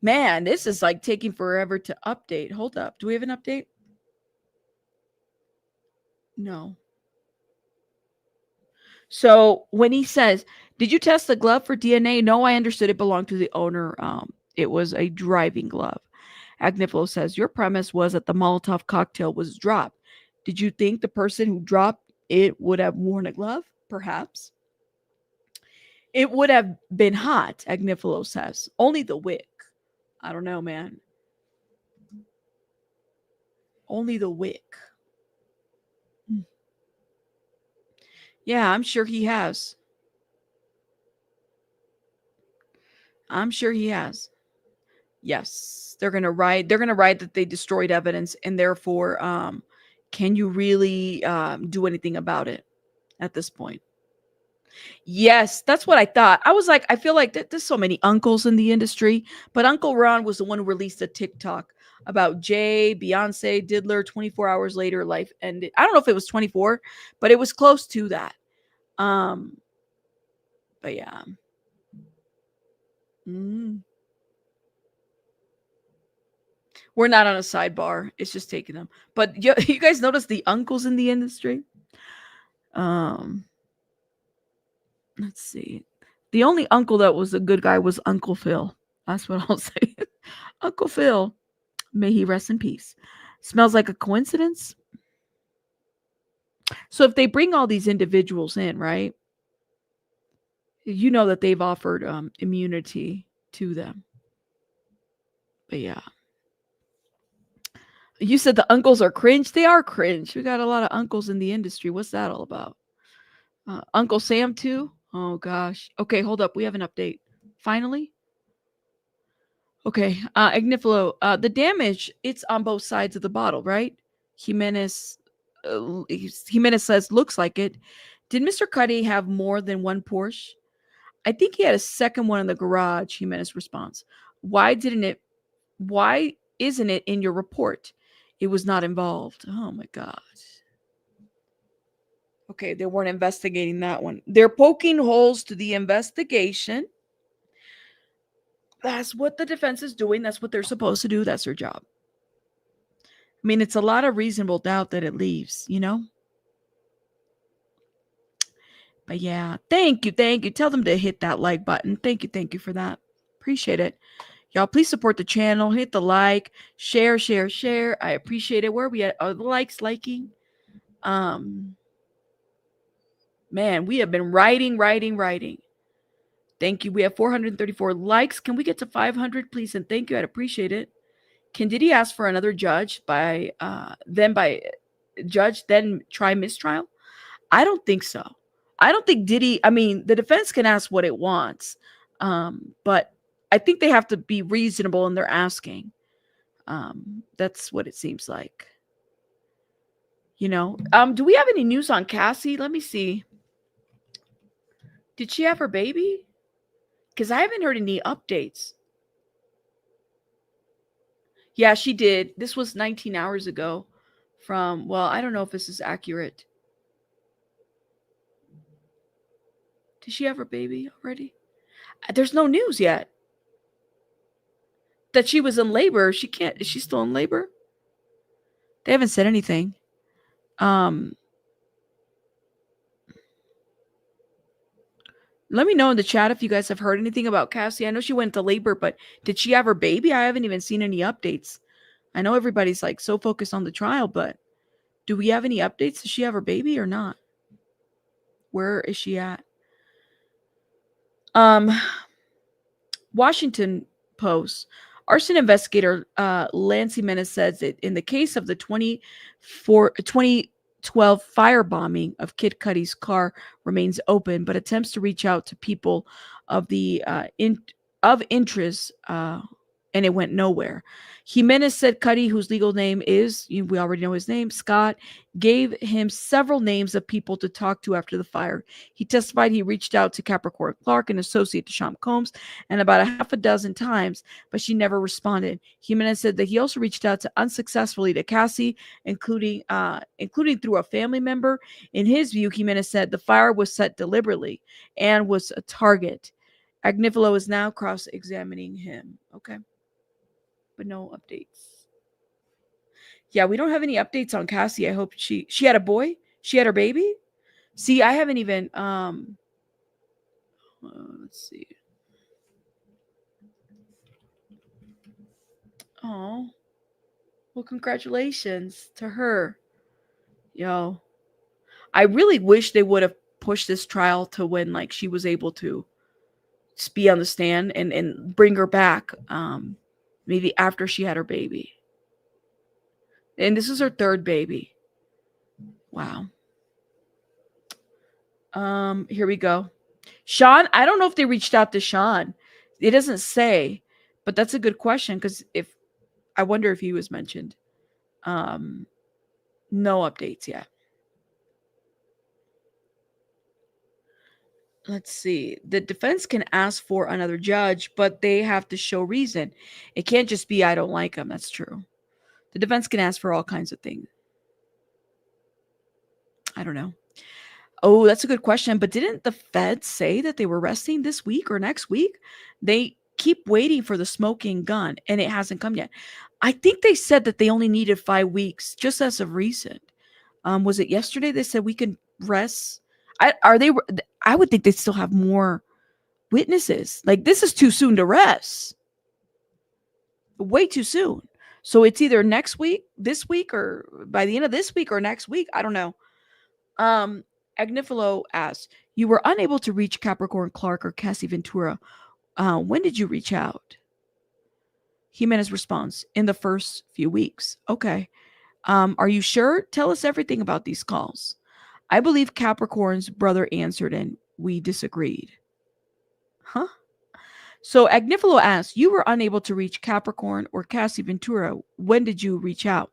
Man, this is like taking forever to update. Hold up. Do we have an update? No. So when he says, did you test the glove for DNA? No, I understood it belonged to the owner. It was a driving glove. Agnifilo says, your premise was that the Molotov cocktail was dropped. Did you think the person who dropped it would have worn a glove? Perhaps. It would have been hot, Agnifilo says. Only the wick. I don't know, man. Only the wick. Yeah, I'm sure he has. I'm sure he has. Yes, they're gonna write that they destroyed evidence, and therefore, can you really do anything about it at this point? Yes, that's what I thought. I was like, I feel like there's so many uncles in the industry, but Uncle Ron was the one who released a TikTok about Jay, Beyonce, Diddler. 24 hours later, life ended. I don't know if it was 24, but it was close to that. But yeah. We're not on a sidebar. It's just taking them. But you guys notice the uncles in the industry? Let's see. The only uncle that was a good guy was Uncle Phil. That's what I'll say. Uncle Phil. May he rest in peace. Smells like a coincidence. So if they bring all these individuals in, right? You know that they've offered immunity to them. But yeah. You said the uncles are cringe. They are cringe. We got a lot of uncles in the industry. What's that all about? Uncle Sam too? Oh gosh. Okay, hold up. We have an update. Finally. Okay. Agnifilo, the damage, it's on both sides of the bottle, right? Jimenez says, looks like it. Did Mr. Cuddy have more than one Porsche? I think he had a second one in the garage, Jimenez responds. Why isn't it in your report? It was not involved. Oh my God. Okay, they weren't investigating that one. They're poking holes to the investigation. That's what the defense is doing. That's what they're supposed to do. That's their job. I mean, it's a lot of reasonable doubt that it leaves, you know? But yeah, thank you. Tell them to hit that like button. Thank you for that. Appreciate it. Y'all, please support the channel. Hit the like, share. I appreciate it. Where are we at? Are the likes liking? Man, we have been writing. Thank you. We have 434 likes. Can we get to 500, please? And thank you. I'd appreciate it. Can Diddy ask for another judge then try mistrial? I don't think so. I don't think Diddy, I mean, the defense can ask what it wants. But I think they have to be reasonable in their asking. That's what it seems like. You know, do we have any news on Cassie? Let me see. Did she have her baby? Because I haven't heard any updates. Yeah, she did. This was 19 hours ago I don't know if this is accurate. Did she have her baby already? There's no news yet. That she was in labor. Is she still in labor? They haven't said anything. Let me know in the chat if you guys have heard anything about Cassie. I know she went to labor, but did she have her baby? I haven't even seen any updates. I know everybody's like so focused on the trial, but do we have any updates? Does she have her baby or not? Where is she at? Washington Post. Arson investigator Lancey Menace says that in the case of the 2012 firebombing of Kid Cudi's car remains open, but attempts to reach out to people of the of interest and it went nowhere. Jimenez said Cudi, whose legal name is, we already know his name, Scott, gave him several names of people to talk to after the fire. He testified he reached out to Capricorn Clark, an associate to Sean Combs, and about a half a dozen times, but she never responded. Jimenez said that he also reached out to unsuccessfully to Cassie, including through a family member. In his view, Jimenez said the fire was set deliberately and was a target. Agnifilo is now cross-examining him. Okay. But no updates. Yeah, we don't have any updates on Cassie. I hope she had a boy. She had her baby. See, I haven't even let's see. Oh, well, congratulations to her. Yo, I really wish they would have pushed this trial to when like she was able to be on the stand and bring her back. Maybe after she had her baby. And this is her third baby. Wow. Here we go. Sean, I don't know if they reached out to Sean. It doesn't say, but that's a good question because I wonder if he was mentioned. No updates yet. Let's see. The defense can ask for another judge, but they have to show reason. It can't just be I don't like him. That's true. The defense can ask for all kinds of things. I don't know. Oh, that's a good question. But didn't the feds say that they were arresting this week or next week? They keep waiting for the smoking gun, and it hasn't come yet. I think they said that they only needed 5 weeks, just as of recent. Was it yesterday? They said we can rest. I would think they still have more witnesses. Like, this is too soon to rest. Way too soon. So it's either next week, this week, or by the end of this week or next week. I don't know. Agnifilo asks, you were unable to reach Capricorn Clark or Cassie Ventura. When did you reach out? Jimenez responds, in the first few weeks. Okay. Are you sure? Tell us everything about these calls. I believe Capricorn's brother answered and we disagreed. Huh? So Agnifilo asks, you were unable to reach Capricorn or Cassie Ventura. When did you reach out?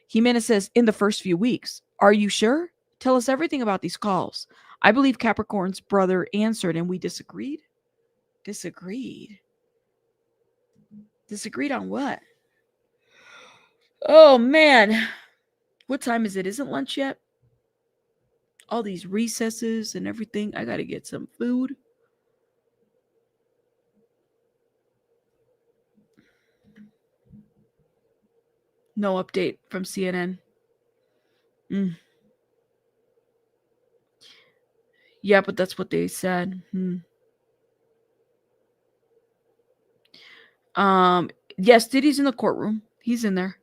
Jimenez says, in the first few weeks. Are you sure? Tell us everything about these calls. I believe Capricorn's brother answered and we disagreed. Disagreed? Disagreed on what? Oh, man. What time is it? Isn't lunch yet? All these recesses and everything. I got to get some food. No update from CNN. Yeah, but that's what they said. Yes, Diddy's in the courtroom. He's in there.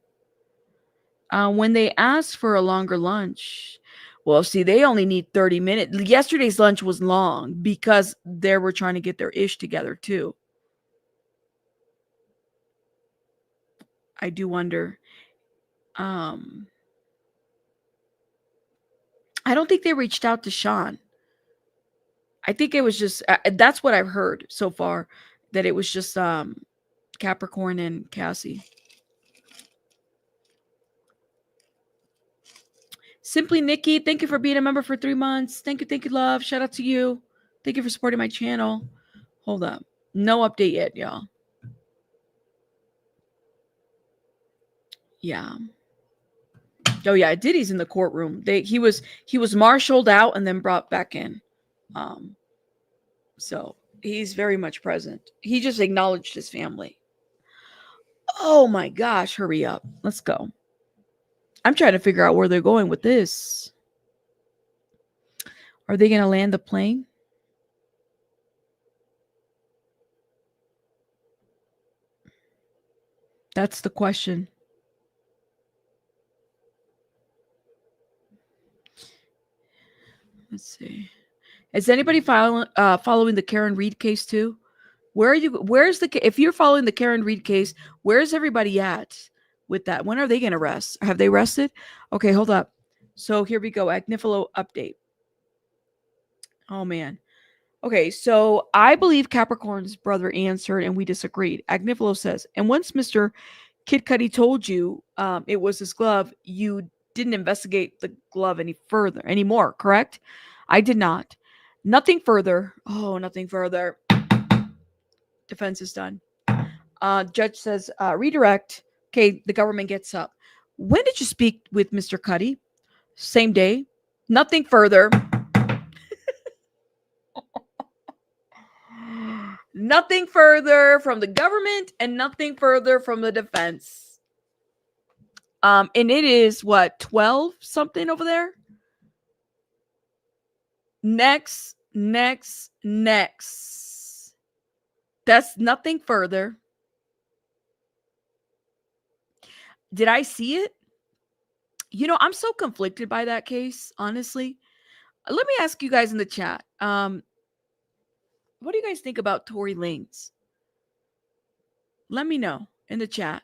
When they asked for a longer lunch, well, see, they only need 30 minutes. Yesterday's lunch was long because they were trying to get their ish together too. I do wonder. I don't think they reached out to Sean. I think it was just, that's what I've heard so far, that it was just Capricorn and Cassie. Simply Nikki, thank you for being a member for 3 months. Thank you, love. Shout out to you. Thank you for supporting my channel. Hold up. No update yet, y'all. Yeah. Oh yeah, Diddy's in the courtroom. He was marshaled out and then brought back in. So he's very much present. He just acknowledged his family. Oh my gosh, hurry up. Let's go. I'm trying to figure out where they're going with this. Are they going to land the plane? That's the question. Let's see. Is anybody following the Karen Reed case too? Where are you? Where's if you're following the Karen Reed case, where's everybody at with that? When are they going to arrest? Have they arrested? Okay, hold up. So here we go. Agnifilo update. Oh man. Okay, so I believe Capricorn's brother answered and we disagreed. Agnifilo says, and once Mr. Kid Cudi told you it was his glove, you didn't investigate the glove anymore, correct? I did not. Nothing further. Oh, nothing further. Defense is done. Judge says, redirect. Okay, the government gets up. When did you speak with Mr. Cudi? Same day. Nothing further. Nothing further from the government and nothing further from the defense. And it is what, 12 something over there? Next. That's nothing further. Did I see it? You know, I'm so conflicted by that case, honestly. Let me ask you guys in the chat. What do you guys think about Tory Lanez? Let me know in the chat.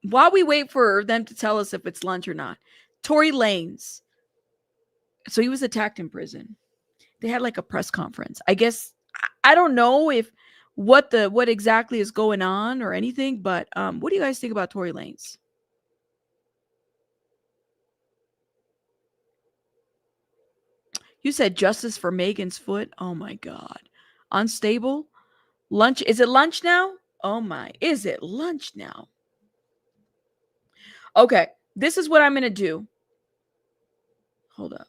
While we wait for them to tell us if it's lunch or not. Tory Lanez. So he was attacked in prison. They had like a press conference. I guess I don't know if what exactly is going on or anything, but what do you guys think about Tory Lanez? You said justice for Megan's foot. Oh my God. Unstable. Lunch. Is it lunch now? Oh my. Is it lunch now? Okay. This is what I'm going to do. Hold up.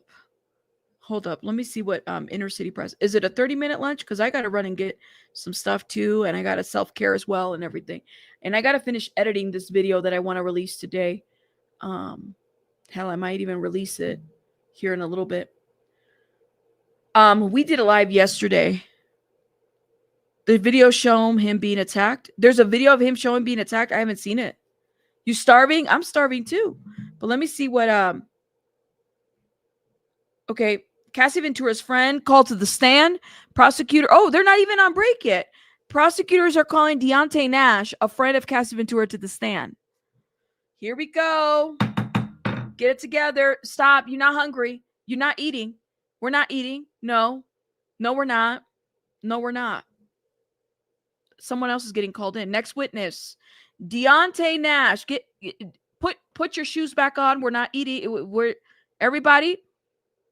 Let me see what Inner City Press. Is it a 30-minute lunch? Because I got to run and get some stuff too. And I got to self-care as well and everything. And I got to finish editing this video that I want to release today. Hell, I might even release it here in a little bit. We did a live yesterday. The video showing him being attacked. There's a video of him showing being attacked. I haven't seen it. You starving? I'm starving too. But let me see what okay. Cassie Ventura's friend called to the stand. Prosecutor. Oh, they're not even on break yet. Prosecutors are calling Deonte Nash, a friend of Cassie Ventura, to the stand. Here we go. Get it together. Stop. You're not hungry. You're not eating. We're not eating. No, we're not. No, we're not. Someone else is getting called in. Next witness, Deonte Nash. Put your shoes back on. We're not eating. We're everybody.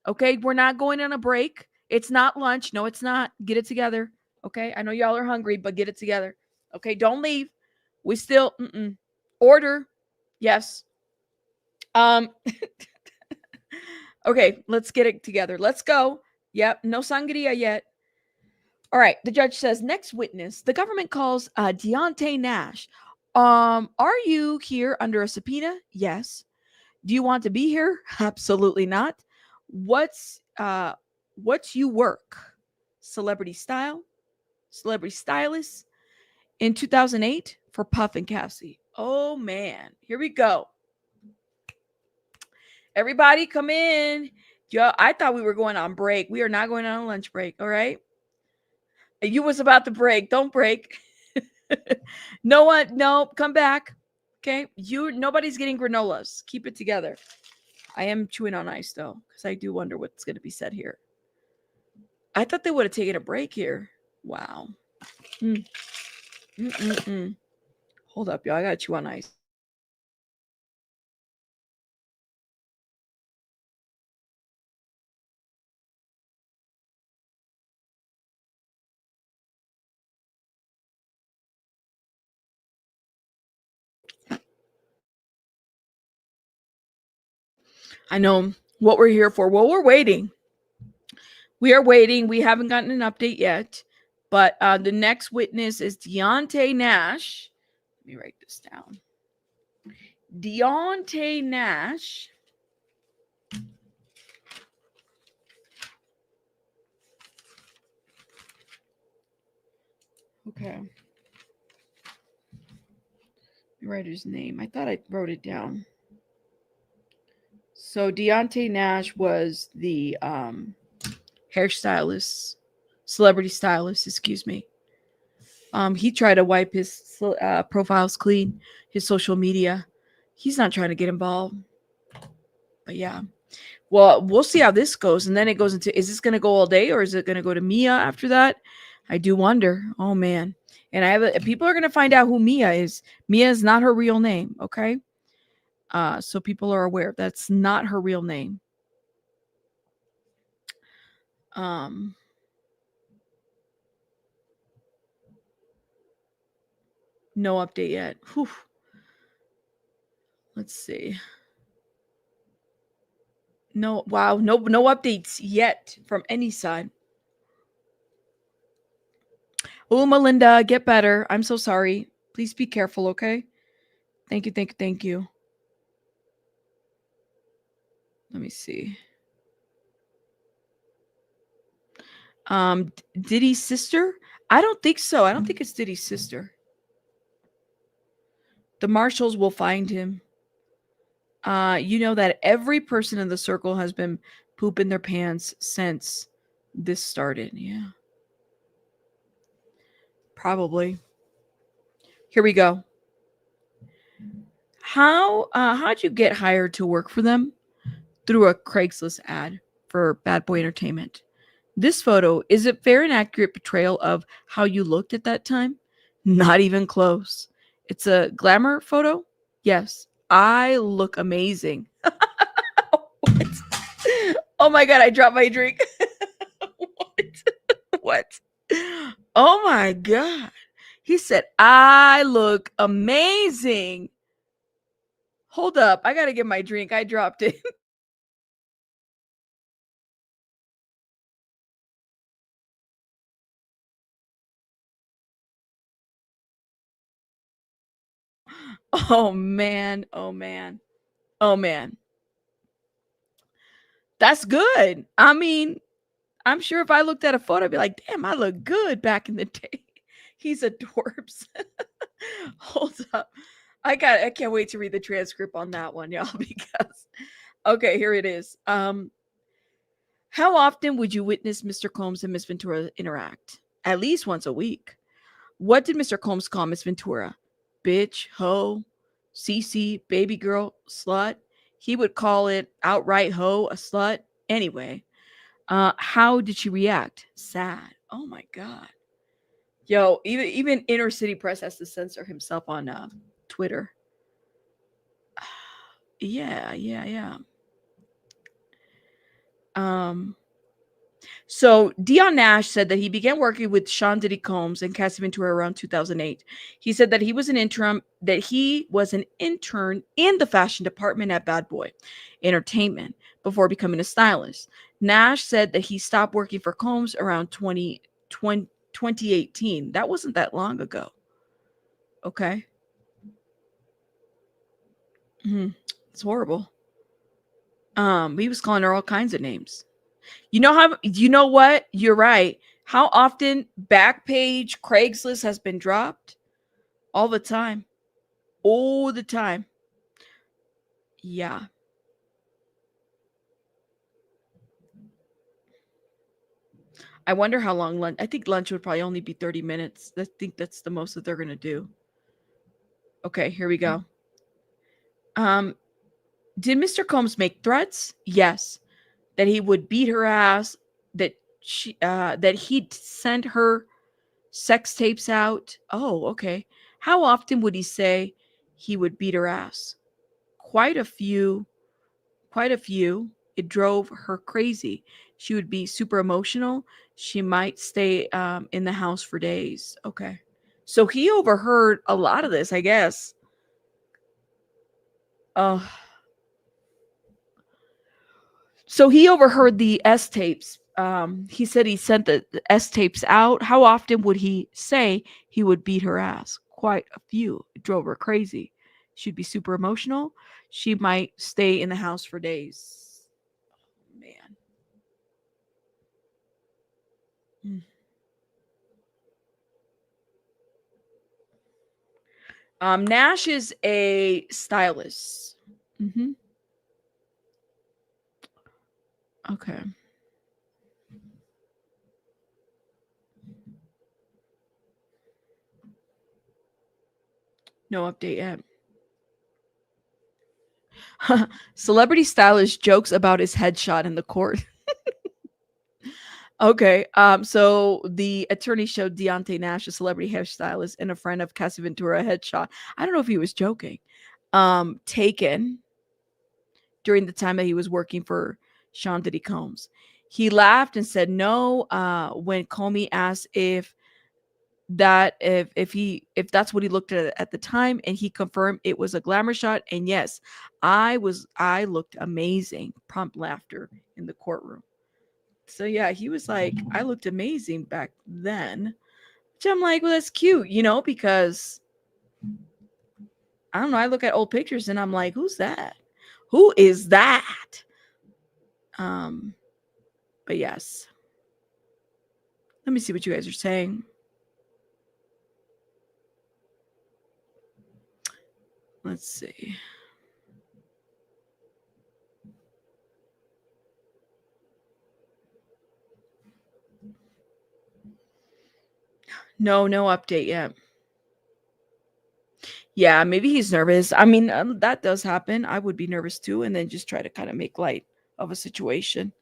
Okay, we're not going on a break. It's not lunch. No, it's not. Get it together. Okay, I know y'all are hungry, but get it together. Okay, don't leave. We still order. Yes. Okay, let's get it together. Let's go. Yep, no sangria yet. All right, the judge says, next witness, the government calls Deonte Nash. Are you here under a subpoena? Yes. Do you want to be here? Absolutely not. What's you work? Celebrity stylist in 2008 for Puff and Cassie. Oh man, here we go. Everybody come in. Yo, I thought we were going on break. We are not going on a lunch break, all right? You was about to break. Don't break. No, come back. Okay? Nobody's getting granolas. Keep it together. I am chewing on ice though, because I do wonder what's going to be said here. I thought they would have taken a break here. Wow. Hold up, y'all. I got to chew on ice. I know what we're here for. Well, we're waiting. We are waiting. We haven't gotten an update yet. But the next witness is Deonte Nash. Let me write this down. Deonte Nash. Okay. Let me write his name. I thought I wrote it down. So Deonte Nash was the hairstylist, celebrity stylist, excuse me. He tried to wipe his profiles clean, his social media. He's not trying to get involved. But yeah. Well, we'll see how this goes. And then it goes into, is this going to go all day or is it going to go to Mia after that? I do wonder. Oh, man. And people are going to find out who Mia is. Mia is not her real name. Okay. So people are aware that's not her real name. No update yet. Whew. Let's see. No, wow, no updates yet from any side. Oh, Melinda, get better. I'm so sorry. Please be careful, okay? Thank you. Let me see. Diddy's sister? I don't think so. I don't think it's Diddy's sister. The marshals will find him. You know that every person in the circle has been pooping their pants since this started. Yeah. Probably. Here we go. How'd you get hired to work for them? Through a Craigslist ad for Bad Boy Entertainment. This photo is a fair and accurate portrayal of how you looked at that time. Not even close. It's a glamour photo. Yes, I look amazing. What? Oh my god, I dropped my drink. What? Oh my god. He said, I look amazing. Hold up. I got to get my drink. I dropped it. Oh man. Oh man. Oh man. That's good. I mean, I'm sure if I looked at a photo, I'd be like, damn, I look good back in the day. He's adorbs. Hold up. I can't wait to read the transcript on that one, y'all, because okay, here it is. How often would you witness Mr. Combs and Miss Ventura interact? At least once a week. What did Mr. Combs call Miss Ventura? Bitch, hoe, CC, baby girl, slut. He would call it outright hoe, a slut. Anyway, how did she react? Sad. Oh my god. Yo, even inner city press has to censor himself on Twitter. Yeah. So Deonte Nash said that he began working with Sean Diddy Combs and Cassie Ventura around 2008. He said that he was an intern in the fashion department at Bad Boy Entertainment before becoming a stylist. Nash said that he stopped working for Combs around 2018. That wasn't that long ago. Okay. It's horrible. He was calling her all kinds of names. You know what? You're right. How often Backpage Craigslist has been dropped? All the time. All the time. Yeah. I wonder how long lunch. I think lunch would probably only be 30 minutes. I think that's the most that they're going to do. Okay, here we go. Did Mr. Combs make threats? Yes. That he would beat her ass, that he'd send her sex tapes out. Oh, okay. How often would he say he would beat her ass? Quite a few. It drove her crazy. She would be super emotional. She might stay in the house for days. Okay. So he overheard a lot of this, I guess. So he overheard the S tapes. He said he sent the S tapes out. How often would he say he would beat her ass? Quite a few. It drove her crazy. She'd be super emotional. She might stay in the house for days. Oh, man. Nash is a stylist. Okay. No update yet. Celebrity stylist jokes about his headshot in the court. Okay. So the attorney showed Deonte Nash, a celebrity hairstylist and a friend of Cassie Ventura, a headshot. I don't know if he was joking. Taken during the time that he was working for Sean Diddy Combs. He laughed and said no when Comey asked if that's what he looked at the time, and he confirmed it was a glamour shot. And yes, I looked amazing. Prompt laughter in the courtroom. So yeah, he was like, I looked amazing back then. Which I'm like, well, that's cute, because I don't know. I look at old pictures and I'm like, who's that? Who is that? But yes. Let me see what you guys are saying. Let's see. No update yet. Yeah, maybe he's nervous. I mean, that does happen. I would be nervous too, and then just try to kind of make light of a situation,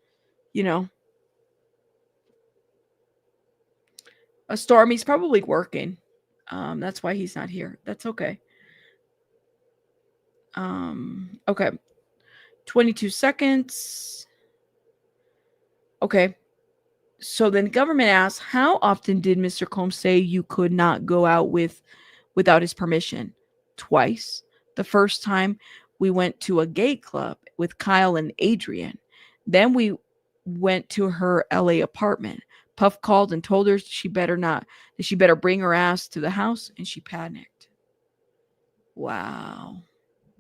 A Storm, he's probably working. That's why he's not here. That's okay. Okay. 22 seconds. Okay. So then government asks, how often did Mr. Combs say you could not go out without his permission? Twice. The first time we went to a gay club with Kyle and Adrian. Then we went to her LA apartment. Puff called and told her she better bring her ass to the house, and she panicked. Wow.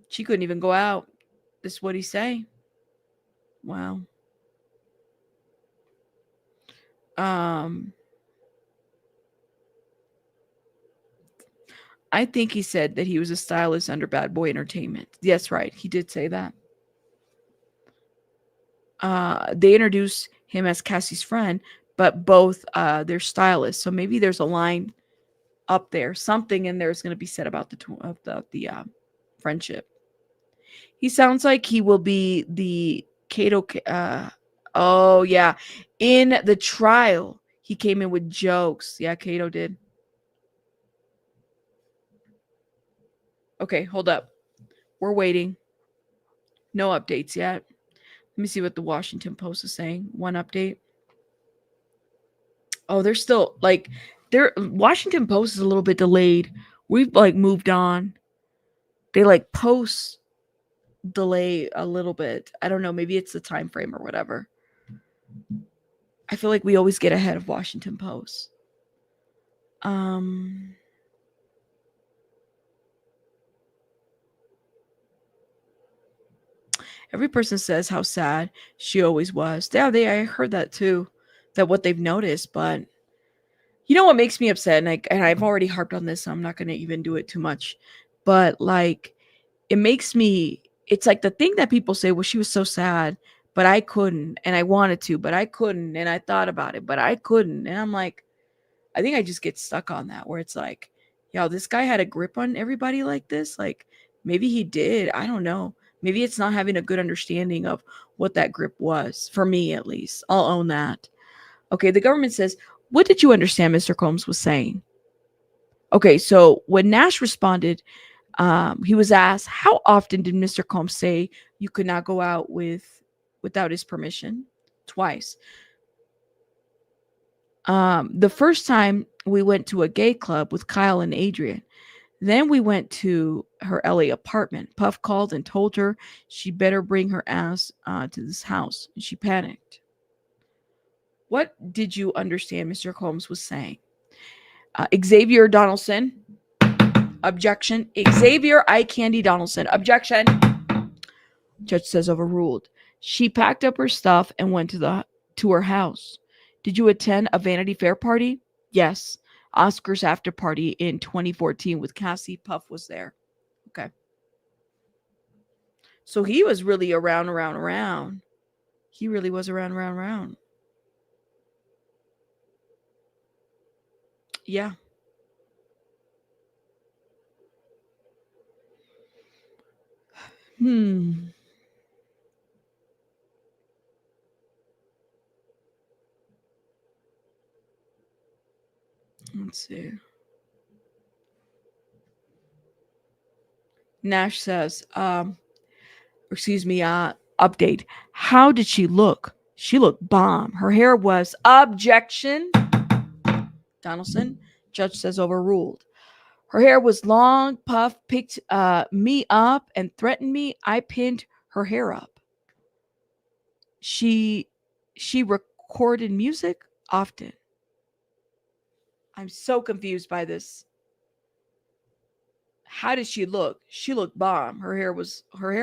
She couldn't even go out. This is what he say. Wow. I think he said that he was a stylist under Bad Boy Entertainment. Yes, right. He did say that. They introduced him as Cassie's friend, but both they're stylists. So maybe there's a line up there. Something in there is going to be said about the friendship. He sounds like he will be the Cato. Oh, yeah. In the trial, he came in with jokes. Yeah, Cato did. Okay, hold up. We're waiting. No updates yet. Let me see what the Washington Post is saying. One update. Oh, they're still Washington Post is a little bit delayed. We've moved on. They post delay a little bit. I don't know. Maybe it's the time frame or whatever. I feel like we always get ahead of Washington Post. Every person says how sad she always was. Yeah, I heard that too. That what they've noticed, but you know what makes me upset, and I've already harped on this, so I'm not going to even do it too much. But it makes me. It's like the thing that people say, well, she was so sad, but I couldn't, and I wanted to, but I couldn't, and I thought about it, but I couldn't, and I'm like, I think I just get stuck on that, where it's like, yo, this guy had a grip on everybody like this. Maybe he did. I don't know. Maybe it's not having a good understanding of what that grip was, for me at least. I'll own that. Okay, the government says, what did you understand Mr. Combs was saying? Okay, so when Nash responded, he was asked, how often did Mr. Combs say you could not go out without his permission? Twice. The first time we went to a gay club with Kyle and Adrian. Then we went to her LA apartment. Puff called and told her she better bring her ass to this house. And she panicked. What did you understand Mr. Combs was saying? Xavier Donaldson. Objection. Xavier Eye Candy Donaldson. Objection. Judge says overruled. She packed up her stuff and went to her house. Did you attend a Vanity Fair party? Yes. Oscars after party in 2014 with Cassie. Puff was there. Okay. So he was really around. He really was around. Yeah. Let's see. Nash says, update. How did she look? She looked bomb. Her hair was objection. Donaldson. Judge says overruled. Her hair was long. Puff picked me up and threatened me. I pinned her hair up. She recorded music often. I'm so confused by this. How did she look? She looked bomb. Her hair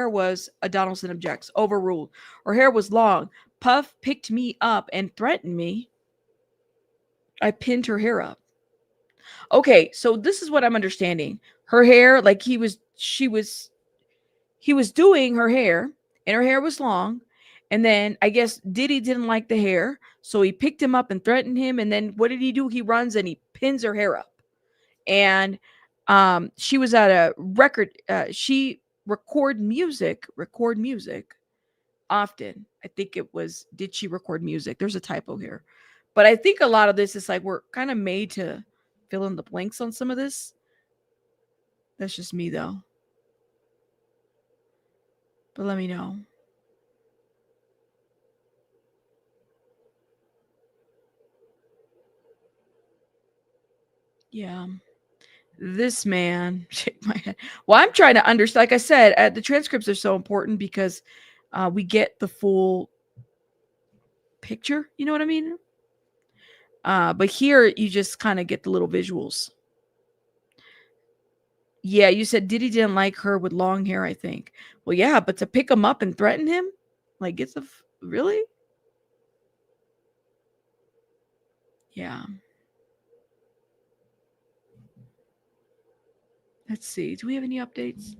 was a Donaldson objects. Overruled. Her hair was long. Puff picked me up and threatened me. I pinned her hair up. Okay, so this is what I'm understanding. Her hair, like he was doing her hair, and her hair was long. And then I guess Diddy didn't like the hair, so he picked him up and threatened him. And then what did he do? He runs and he pins her hair up. And she was at a record. She record music often. I think it was, did she record music? There's a typo here. But I think a lot of this is like we're kind of made to fill in the blanks on some of this. That's just me though. But let me know. Yeah. This man, shake my head. Well, I'm trying to understand. Like I said, the transcripts are so important because we get the full picture. You know what I mean? But here you just kind of get the little visuals. Yeah, you said Diddy didn't like her with long hair, I think. Well, yeah, but to pick him up and threaten him? Like, really? Yeah. Let's see. Do we have any updates?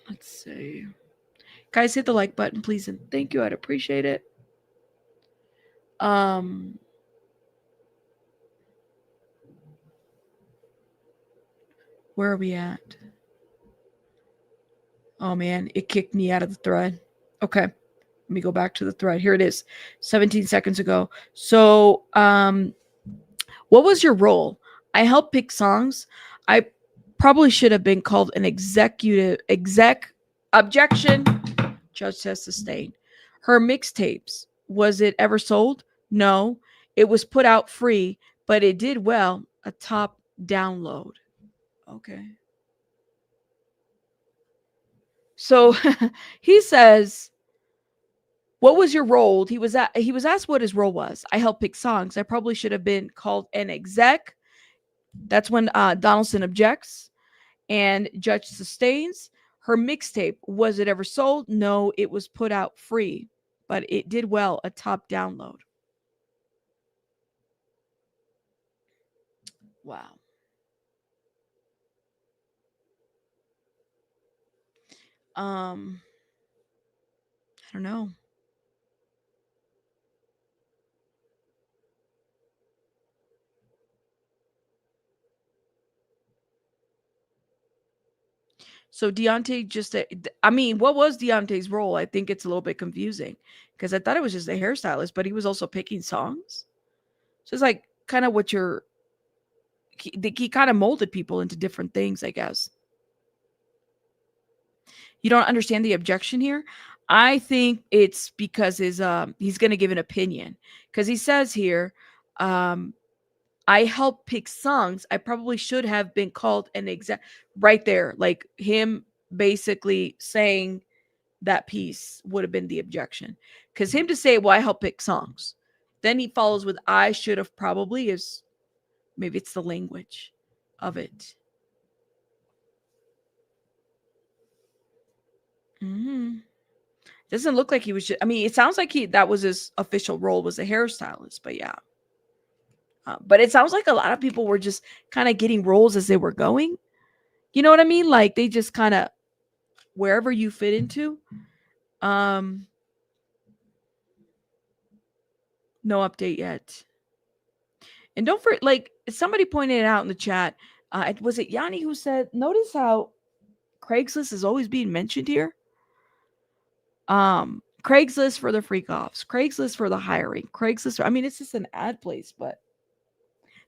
Let's see. Guys, hit the like button, please, and thank you. I'd appreciate it. Where are we at? Oh man, it kicked me out of the thread. Okay. Let me go back to the thread. Here it is. 17 seconds ago. So, what was your role? I helped pick songs. I probably should have been called an exec objection. Judge says sustained. Her mixtapes, was it ever sold? No. It was put out free, but it did well. A top download. Okay. So he says, what was your role? He was asked what his role was. I helped pick songs. I probably should have been called an exec. That's when Donaldson objects and judge sustains. Her mixtape, was it ever sold? No, it was put out free, but it did well, a top download. Wow. I don't know. So Deonte just, what was Deonte's role? I think it's a little bit confusing because I thought it was just a hairstylist, but he was also picking songs. So it's like kind of what he kind of molded people into different things, I guess. You don't understand the objection here? I think it's because he's going to give an opinion because he says here, I help pick songs. I probably should have been called an exec right there. Like him basically saying that piece would have been the objection. Because him to say, well, I help pick songs. Then he follows with, I should have probably is maybe it's the language of it. Mm-hmm. Doesn't look like he was. I mean, it sounds like that was his official role, was a hairstylist. But yeah, but it sounds like a lot of people were just kind of getting roles as they were going. You know what I mean? Like they just kind of wherever you fit into. No update yet. And don't forget, like somebody pointed it out in the chat. Was it Yanni who said, notice how Craigslist is always being mentioned here? Craigslist for the freak offs, Craigslist for the hiring, Craigslist. I mean, it's just an ad place, but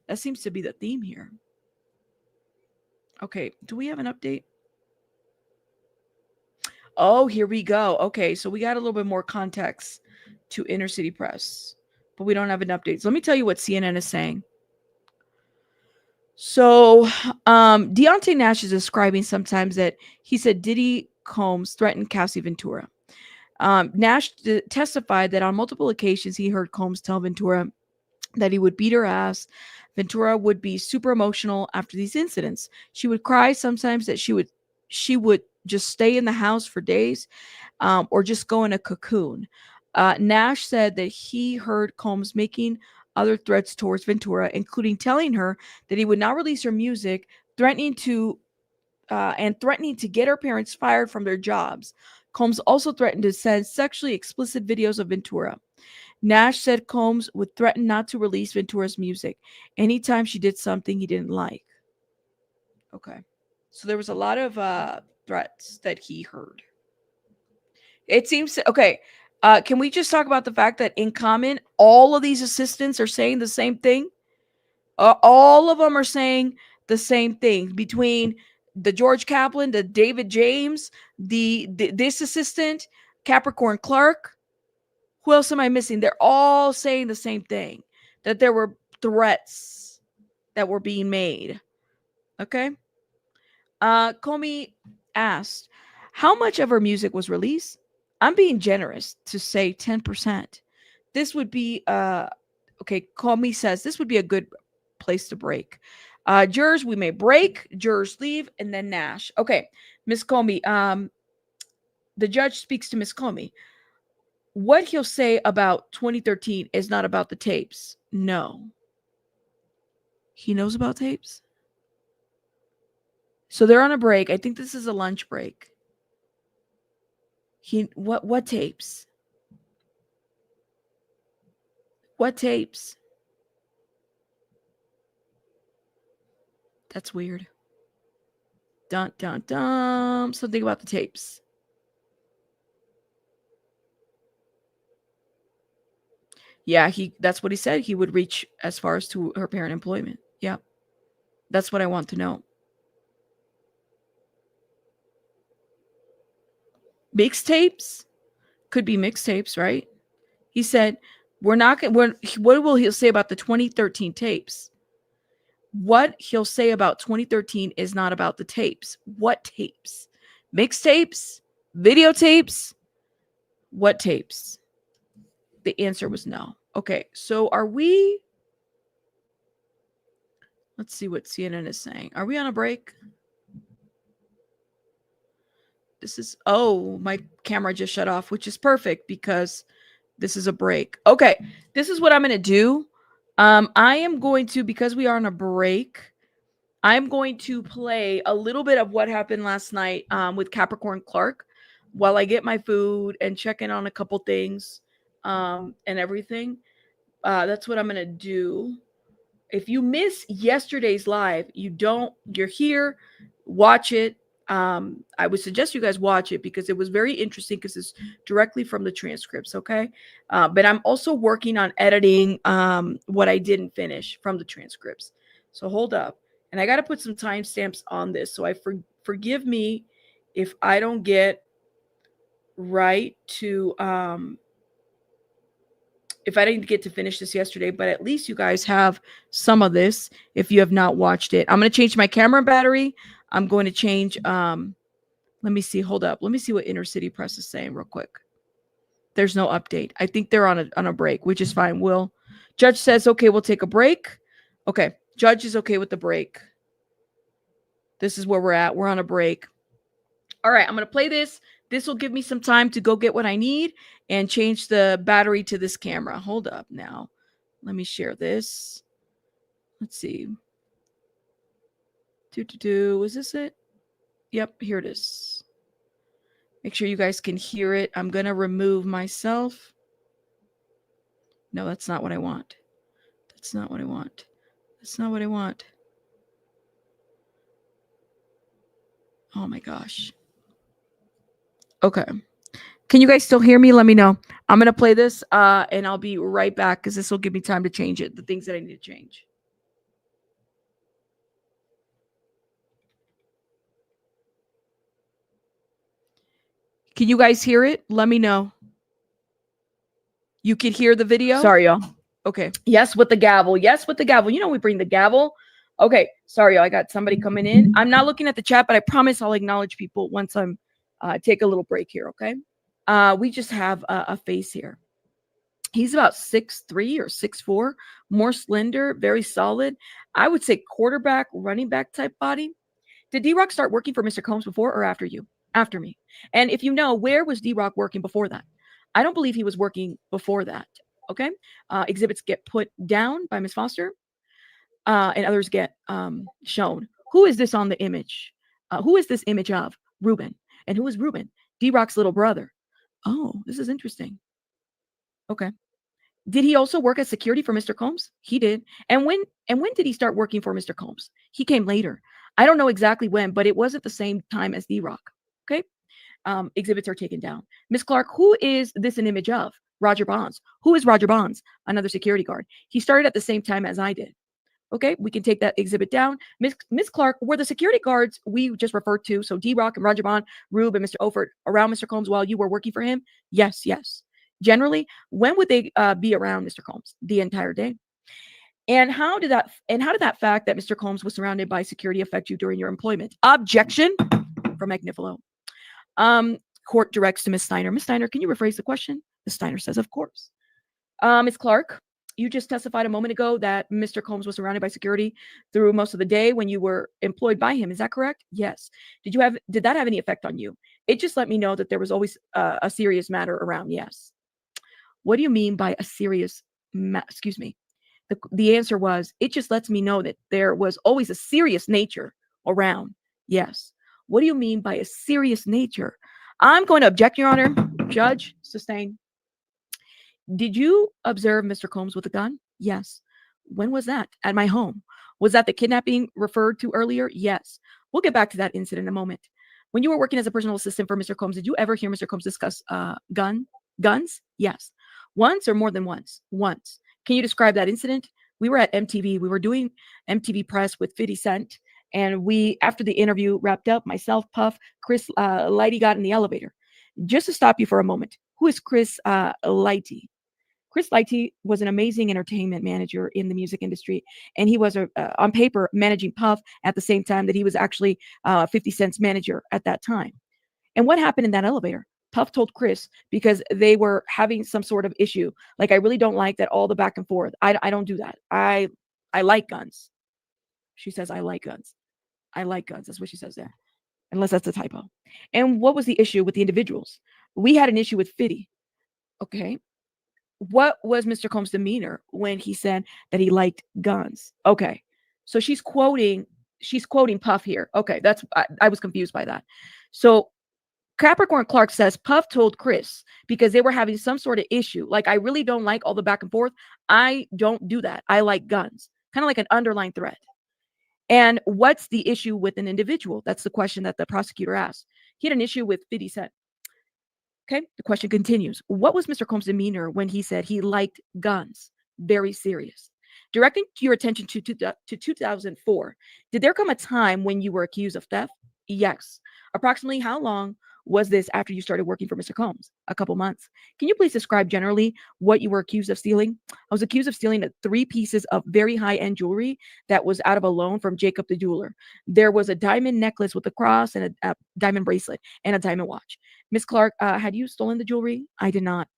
that seems to be the theme here. Okay, do we have an update? Oh, here we go. Okay, so we got a little bit more context to Inner City Press, but we don't have an update. So let me tell you what CNN is saying. So Deonte Nash is describing sometimes that he said Diddy Combs threatened Cassie Ventura. Nash testified that on multiple occasions he heard Combs tell Ventura that he would beat her ass. Ventura would be super emotional after these incidents. She would cry sometimes that she would just stay in the house for days, or just go in a cocoon. Nash said that he heard Combs making other threats towards Ventura, including telling her that he would not release her music, threatening to get her parents fired from their jobs. Combs also threatened to send sexually explicit videos of Ventura. Nash said Combs would threaten not to release Ventura's music anytime she did something he didn't like. Okay. So there was a lot of threats that he heard. It seems okay. Can we just talk about the fact that in common, all of these assistants are saying the same thing? All of them are saying the same thing. Between the George Kaplan, the David James, this assistant, Capricorn Clark. Who else am I missing? They're all saying the same thing, that there were threats that were being made. Okay. Comey asked, how much of her music was released? I'm being generous to say 10%. This would be, okay, Comey says this would be a good place to break. Jurors, we may break, jurors leave, and then Nash. Okay, Miss Comey, the judge speaks to Miss Comey. What he'll say about 2013 is not about the tapes. No. He knows about tapes? So they're on a break. I think this is a lunch break. What tapes? What tapes? That's weird. Dun dun dun. Something about the tapes. Yeah, that's what he said. He would reach as far as to her parent employment. Yeah. That's what I want to know. Mixtapes? Could be mixtapes, right? He said, what will he say about the 2013 tapes? What he'll say about 2013 is not about the tapes. What tapes? Mixtapes? Videotapes? What tapes? The answer was no. Okay, so are we... Let's see what CNN is saying. Are we on a break? This is... Oh, my camera just shut off, which is perfect because this is a break. Okay, this is what I'm going to do. I am going to, because we are on a break, I'm going to play a little bit of what happened last night with Capricorn Clark while I get my food and check in on a couple things and everything. That's what I'm going to do. If you miss yesterday's live, you're here, watch it. I would suggest you guys watch it because it was very interesting because it's directly from the transcripts. Okay. But I'm also working on editing what I didn't finish from the transcripts. So hold up. And I got to put some timestamps on this. So forgive me if I don't get right to, if I didn't get to finish this yesterday, but at least you guys have some of this if you have not watched it. I'm going to change my camera battery. I'm going to change, let me see, hold up. Let me see what Inner City Press is saying real quick. There's no update. I think they're on a break, which is fine. Judge says, okay, we'll take a break. Okay, judge is okay with the break. This is where we're at. We're on a break. All right, I'm going to play this. This will give me some time to go get what I need and change the battery to this camera. Hold up now. Let me share this. Let's see. Is this it? Yep, here it is. Make sure you guys can hear it. I'm going to remove myself. No, that's not what I want. That's not what I want. That's not what I want. Oh my gosh. Okay. Can you guys still hear me? Let me know. I'm going to play this and I'll be right back because this will give me time to change it. The things that I need to change. Can you guys hear it? Let me know. You could hear the video? Sorry, y'all. Okay. Yes, with the gavel. Yes, with the gavel. You know we bring the gavel. Okay. Sorry, y'all. I got somebody coming in. I'm not looking at the chat, but I promise I'll acknowledge people once I'm take a little break here, okay? We just have a face here. He's about 6'3" or 6'4", more slender, very solid. I would say quarterback, running back type body. Did D-Rock start working for Mr. Combs before or after you? After me. And if you know, where was D-Rock working before that? I don't believe he was working before that. Okay. Exhibits get put down by Ms. Foster and others get shown. Who is this on the image? Who is this image of? Ruben. And who is Ruben? D-Rock's little brother. Oh, this is interesting. Okay. Did he also work as security for Mr. Combs? He did. And when did he start working for Mr. Combs? He came later. I don't know exactly when, but it wasn't the same time as D-Rock. Okay. Exhibits are taken down. Miss Clark, who is this an image of? Roger Bonds. Who is Roger Bonds? Another security guard. He started at the same time as I did. Okay, we can take that exhibit down. Miss Clark, were the security guards we just referred to, so D-Rock and Roger Bond, Rube and Mr. Ophert, around Mr. Combs while you were working for him? Yes, yes. Generally, when would they be around Mr. Combs? The entire day. And how did that fact that Mr. Combs was surrounded by security affect you during your employment? Objection from Magnifilo. Court directs to Ms. Steiner. Ms. Steiner, can you rephrase the question? Ms. Steiner says, of course. Ms. Clark, you just testified a moment ago that Mr. Combs was surrounded by security through most of the day when you were employed by him. Is that correct? Yes. Did that have any effect on you? It just let me know that there was always a serious matter around. Yes. What do you mean by a serious excuse me? The answer was, it just lets me know that there was always a serious nature around. Yes. What do you mean by a serious nature? I'm going to object, Your Honor. Judge, sustain. Did you observe Mr. Combs with a gun? Yes. When was that? At my home. Was that the kidnapping referred to earlier? Yes. We'll get back to that incident in a moment. When you were working as a personal assistant for Mr. Combs, did you ever hear Mr. Combs discuss guns? Yes. Once or more than once? Once. Can you describe that incident? We were at MTV. We were doing MTV press with 50 Cent. And after the interview wrapped up, myself, Puff, Chris Lighty got in the elevator. Just to stop you for a moment, who is Chris Lighty? Chris Lighty was an amazing entertainment manager in the music industry. And he was, on paper, managing Puff at the same time that he was actually 50 Cent's manager at that time. And what happened in that elevator? Puff told Chris, because they were having some sort of issue. Like, I really don't like that all the back and forth. I don't do that. I like guns. She says, I like guns. I like guns. That's what she says there. Unless that's a typo. And what was the issue with the individuals? We had an issue with Fiddy. Okay. What was Mr. Combs' demeanor when he said that he liked guns? Okay. So she's quoting Puff here. Okay. I was confused by that. So Capricorn Clark says Puff told Chris because they were having some sort of issue. Like, I really don't like all the back and forth. I don't do that. I like guns. Kind of like an underlying threat. And what's the issue with an individual? That's the question that the prosecutor asked. He had an issue with 50 Cent. Okay, the question continues. What was Mr. Combs' demeanor when he said he liked guns? Very serious. Directing your attention to 2004, did there come a time when you were accused of theft? Yes. Approximately how long was this after you started working for Mr. Combs? A couple months. Can you please describe generally what you were accused of stealing? I was accused of stealing 3 pieces of very high-end jewelry that was out of a loan from Jacob the jeweler. There was a diamond necklace with a cross and a diamond bracelet and a diamond watch. Miss Clark, had you stolen the jewelry? I did not.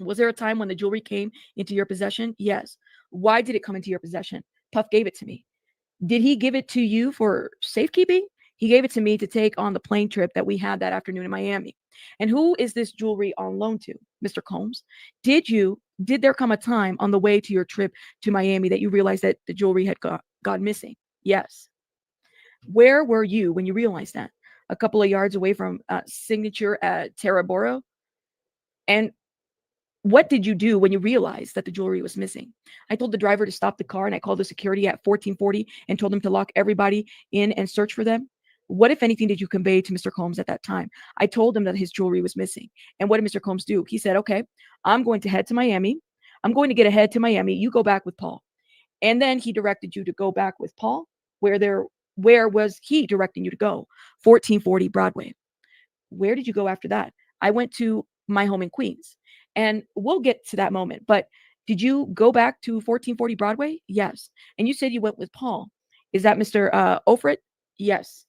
Was there a time when the jewelry came into your possession? Yes. Why did it come into your possession? Puff gave it to me. Did he give it to you for safekeeping? He gave it to me to take on the plane trip that we had that afternoon in Miami. And who is this jewelry on loan to, Mr. Combs? Did there come a time on the way to your trip to Miami that you realized that the jewelry had gone missing? Yes. Where were you when you realized that? A couple of yards away from Signature at Terra Boro? And what did you do when you realized that the jewelry was missing? I told the driver to stop the car, and I called the security at 1440 and told them to lock everybody in and search for them. What, if anything, did you convey to Mr. Combs at that time? I told him that his jewelry was missing. And what did Mr. Combs do? He said, okay, I'm going to head to Miami. I'm going to get ahead to Miami. You go back with Paul. And then he directed you to go back with Paul. Where was he directing you to go? 1440 Broadway. Where did you go after that? I went to my home in Queens. And we'll get to that moment. But did you go back to 1440 Broadway? Yes. And you said you went with Paul. Is that Mr. Ofrit? Yes.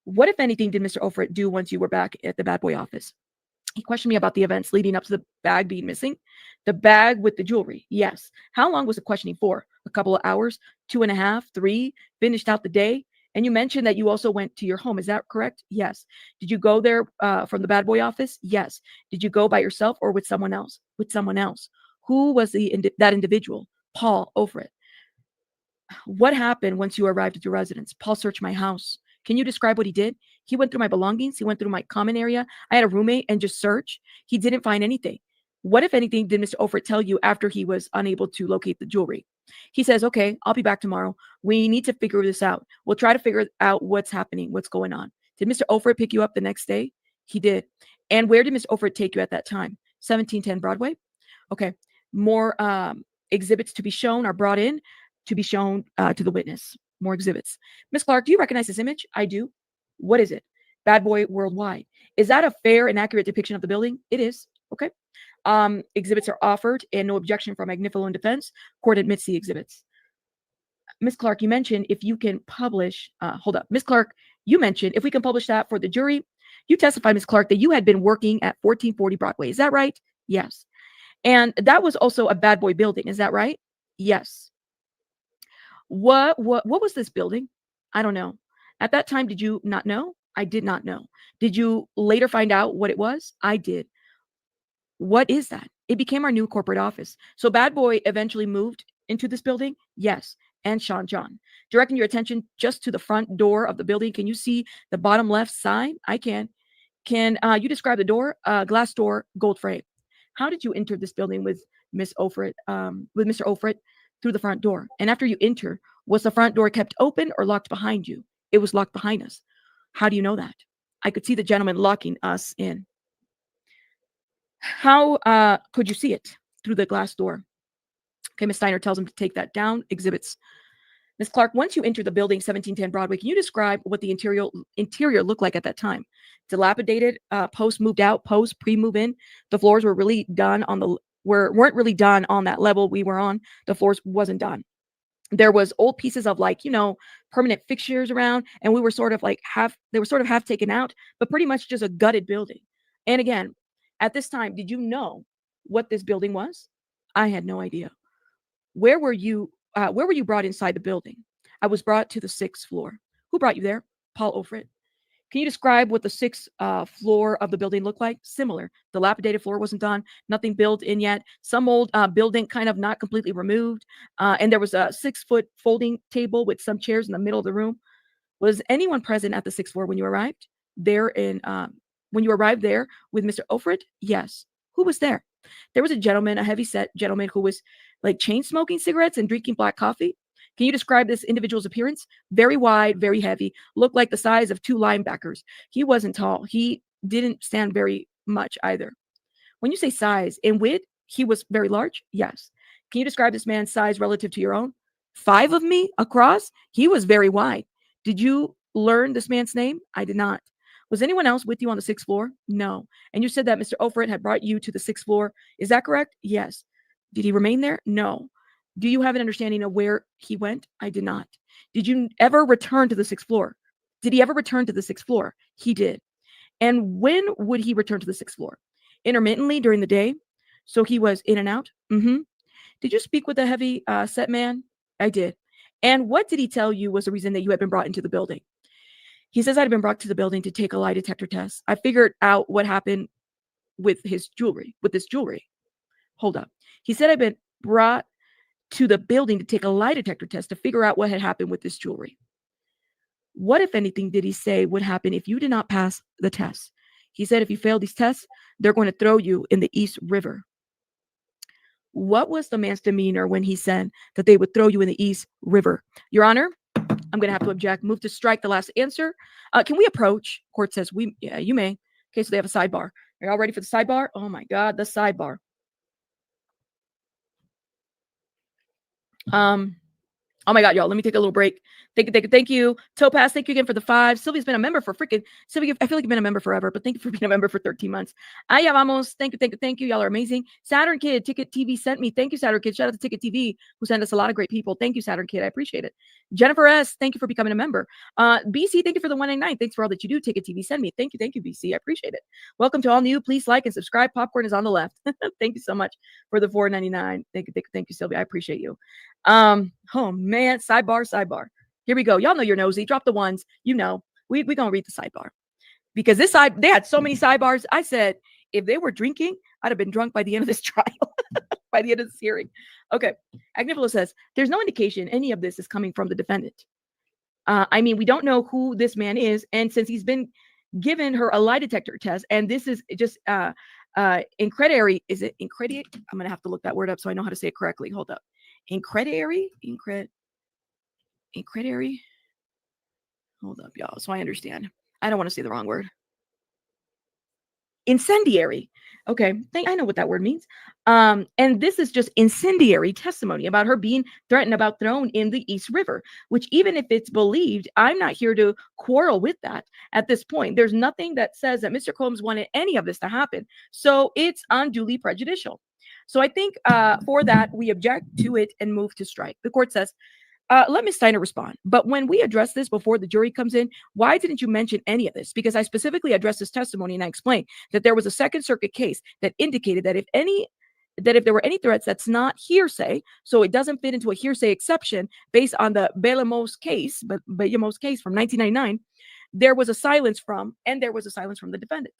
What, if anything, did Mr. Ofrit do once you were back at the bad boy office? He questioned me about the events leading up to the bag being missing. The bag with the jewelry. Yes. How long was the questioning for? A couple of hours? 2.5, 3? Finished out the day? And you mentioned that you also went to your home. Is that correct? Yes. Did you go there from the bad boy office? Yes. Did you go by yourself or with someone else? With someone else. Who was that individual? Paul Ofrit. What happened once you arrived at your residence? Paul searched my house. Can you describe what he did? He went through my belongings. He went through my common area. I had a roommate and just searched. He didn't find anything. What, if anything, did Mr. Ofrit tell you after he was unable to locate the jewelry? He says, okay, I'll be back tomorrow. We need to figure this out. We'll try to figure out what's happening, what's going on. Did Mr. Ofrit pick you up the next day? He did. And where did Mr. Ofrit take you at that time? 1710 Broadway? Okay. More exhibits to be shown are brought in to be shown to the witness. More exhibits. Miss Clark, do you recognize this image? I do. What is it? Bad Boy Worldwide. Is that a fair and accurate depiction of the building? It is. Okay. Exhibits are offered and no objection from Magnifico defense. Court admits the exhibits. Miss Clark, you mentioned if you can publish, hold up. Miss Clark, you mentioned if we can publish that for the jury. You testified, Miss Clark, that you had been working at 1440 Broadway. Is that right? Yes. And that was also a Bad Boy building. Is that right? Yes. What was this building? I don't know. At that time, did you not know? I did not know. Did you later find out what it was? I did. What is that? It became our new corporate office. So Bad Boy eventually moved into this building? Yes. And Sean John. Directing your attention just to the front door of the building. Can you see the bottom left side? I can. Can you describe the door? Glass door, gold frame. How did you enter this building with Mr. Ofrit through the front door? And after you enter, was the front door kept open or locked behind you? It was locked behind us. How do you know that? I could see the gentleman locking us in. How could you see it? Through the glass door. Okay, Ms. Steiner tells him to take that down. Exhibits. Ms. Clark, once you enter the building 1710 Broadway, can you describe what the interior looked like at that time? Dilapidated, post moved out, post pre-move in. The floors were really done on weren't really done on that level we were on. The floors wasn't done. There was old pieces of permanent fixtures around, and we were sort of half taken out, but pretty much just a gutted building. And again, at this time, did you know what this building was? I had no idea. Where were you brought inside the building? I was brought to the 6th floor. Who brought you there? Paul Ofrit. Can you describe what the 6th floor of the building looked like? Similar. The dilapidated floor wasn't done. Nothing built in yet. Some old building kind of not completely removed. And there was a 6-foot folding table with some chairs in the middle of the room. Was anyone present at the 6th floor when you arrived? When you arrived there with Mr. Ofrit? Yes. Who was there? There was a gentleman, a heavy-set gentleman who was chain smoking cigarettes and drinking black coffee. Can you describe this individual's appearance? Very wide, very heavy, looked like the size of 2 linebackers. He wasn't tall. He didn't stand very much either. When you say size and width, he was very large? Yes. Can you describe this man's size relative to your own? 5 of me across? He was very wide. Did you learn this man's name? I did not. Was anyone else with you on the 6th floor? No. And you said that Mr. Ofrit had brought you to the 6th floor. Is that correct? Yes. Did he remain there? No. Do you have an understanding of where he went? I did not. Did you ever return to the 6th floor? Did he ever return to the 6th floor? He did. And when would he return to the 6th floor? Intermittently during the day. So he was in and out? Mm-hmm. Did you speak with a heavy set man? I did. And what did he tell you was the reason that you had been brought into the building? He says I'd been brought to the building to take a lie detector test. I figured out what happened with his jewelry, with this jewelry. Hold up. He said I'd been brought to the building to take a lie detector test to figure out what had happened with this jewelry. What, if anything, did he say would happen if you did not pass the test? He said if you fail these tests, they're going to throw you in the East River. What was the man's demeanor when he said that they would throw you in the East River? Your Honor, I'm going to have to object. Move to strike the last answer. Can we approach? Court says yeah, you may. Okay, so they have a sidebar. Are y'all ready for the sidebar? Oh my God, the sidebar. Oh my God, y'all, let me take a little break. Thank you. Topaz, thank you again for the 5. Sylvia's been a member for Sylvia, I feel like you've been a member forever, but thank you for being a member for 13 months. Aya vamos. Thank you. Y'all are amazing. Saturn Kid, Ticket TV sent me. Thank you, Saturn Kid. Shout out to Ticket TV, who sent us a lot of great people. Thank you, Saturn Kid. I appreciate it. Jennifer S, thank you for becoming a member. BC, thank you for the 199. Thanks for all that you do. Ticket TV, send me. Thank you, BC. I appreciate it. Welcome to all new. Please like and subscribe. Popcorn is on the left. Thank you so much for the 499. Thank you, Sylvia. I appreciate you. Oh man, sidebar. Here we go. Y'all know you're nosy. Drop the ones. You know, we gonna read the sidebar because this side, they had so many sidebars. I said, if they were drinking, I'd have been drunk by the end of this trial, by the end of this hearing. Okay. Agnifilo says, there's no indication any of this is coming from the defendant. I mean, we don't know who this man is. And since he's been given her a lie detector test, and this is just, incrediary, is it incrediate? I'm going to have to look that word up so I know how to say it correctly. Hold up. Incrediary? Incrediary? Hold up, y'all, so I understand. I don't want to say the wrong word. Incendiary. Okay, I know what that word means. And this is just incendiary testimony about her being threatened, about thrown in the East River, which even if it's believed, I'm not here to quarrel with that at this point. There's nothing that says that Mr. Combs wanted any of this to happen. So it's unduly prejudicial. So I think for that, we object to it and move to strike. The court says, let Ms. Steiner respond. But when we address this before the jury comes in, why didn't you mention any of this? Because I specifically addressed this testimony and I explained that there was a Second Circuit case that indicated that if there were any threats, that's not hearsay. So it doesn't fit into a hearsay exception based on the Belamos case, but Belamos case from 1999. There was a silence from the defendant.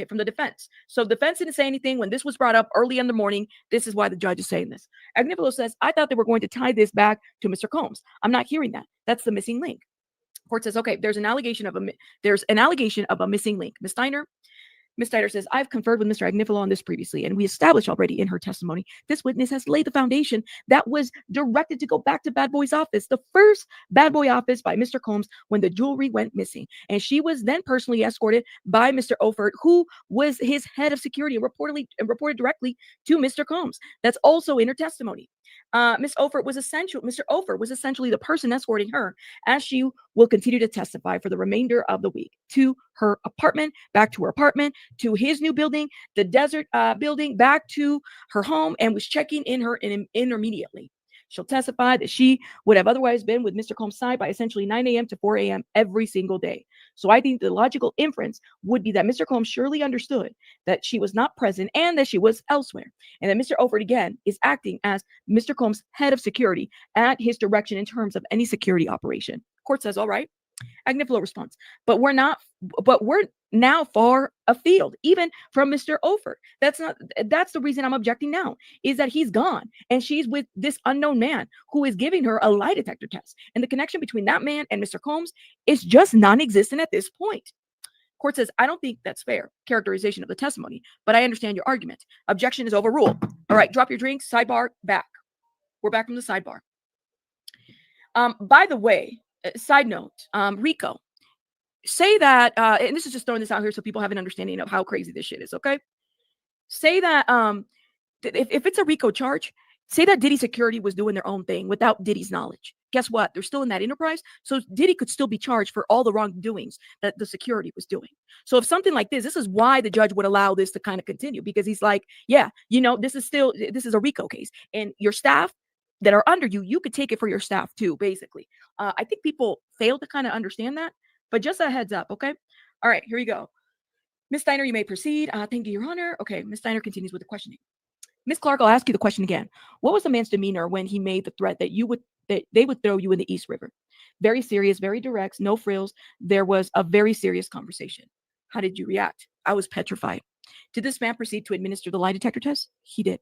Okay, from the defense. So the defense didn't say anything when this was brought up early in the morning. This is why the judge is saying this. Agnifilo says, I thought they were going to tie this back to Mr. Combs. I'm not hearing that. That's the missing link. Court says, okay, there's an allegation of a missing link. Ms. Steiner says, I've conferred with Mr. Agnifilo on this previously, and we established already in her testimony, this witness has laid the foundation that was directed to go back to Bad Boy's office, the first Bad Boy office by Mr. Combs when the jewelry went missing. And she was then personally escorted by Mr. Offert, who was his head of security and reported directly to Mr. Combs. That's also in her testimony. Mr. Offert was essentially the person escorting her as she will continue to testify for the remainder of the week to her apartment, back to her apartment, to his new building, the desert building, back to her home, and was checking in her immediately. She'll testify that she would have otherwise been with Mr. Combs' side by essentially 9 a.m. to 4 a.m. every single day. So I think the logical inference would be that Mr. Combs surely understood that she was not present and that she was elsewhere. And that Mr. Offert, again, is acting as Mr. Combs' head of security at his direction in terms of any security operation. Court says, all right. Agnifilo responds, but we're now far afield, even from Mr. Offert. That's the reason I'm objecting now, is that he's gone and she's with this unknown man who is giving her a lie detector test. And the connection between that man and Mr. Combs is just non-existent at this point. Court says, I don't think that's fair characterization of the testimony, but I understand your argument. Objection is overruled. All right, drop your drinks, sidebar, back. We're back from the sidebar. By the way, side note, Rico, say that, and this is just throwing this out here so people have an understanding of how crazy this shit is, okay? Say that if it's a Rico charge, say that Diddy security was doing their own thing without Diddy's knowledge. Guess what? They're still in that enterprise. So Diddy could still be charged for all the wrongdoings that the security was doing. So if something like this is why the judge would allow this to kind of continue, because he's like, yeah, this is a Rico case. And your staff that are under you, you could take it for your staff too, basically. I think people fail to kind of understand that, but just a heads up, okay? All right, here you go. Ms. Steiner, you may proceed. Thank you, Your Honor. Okay, Ms. Steiner continues with the questioning. Ms. Clark, I'll ask you the question again. What was the man's demeanor when he made the threat that you would they would throw you in the East River. Very serious, very direct, no frills. There was a very serious conversation. How did you react? I was petrified. Did this man proceed to administer the lie detector test? He did.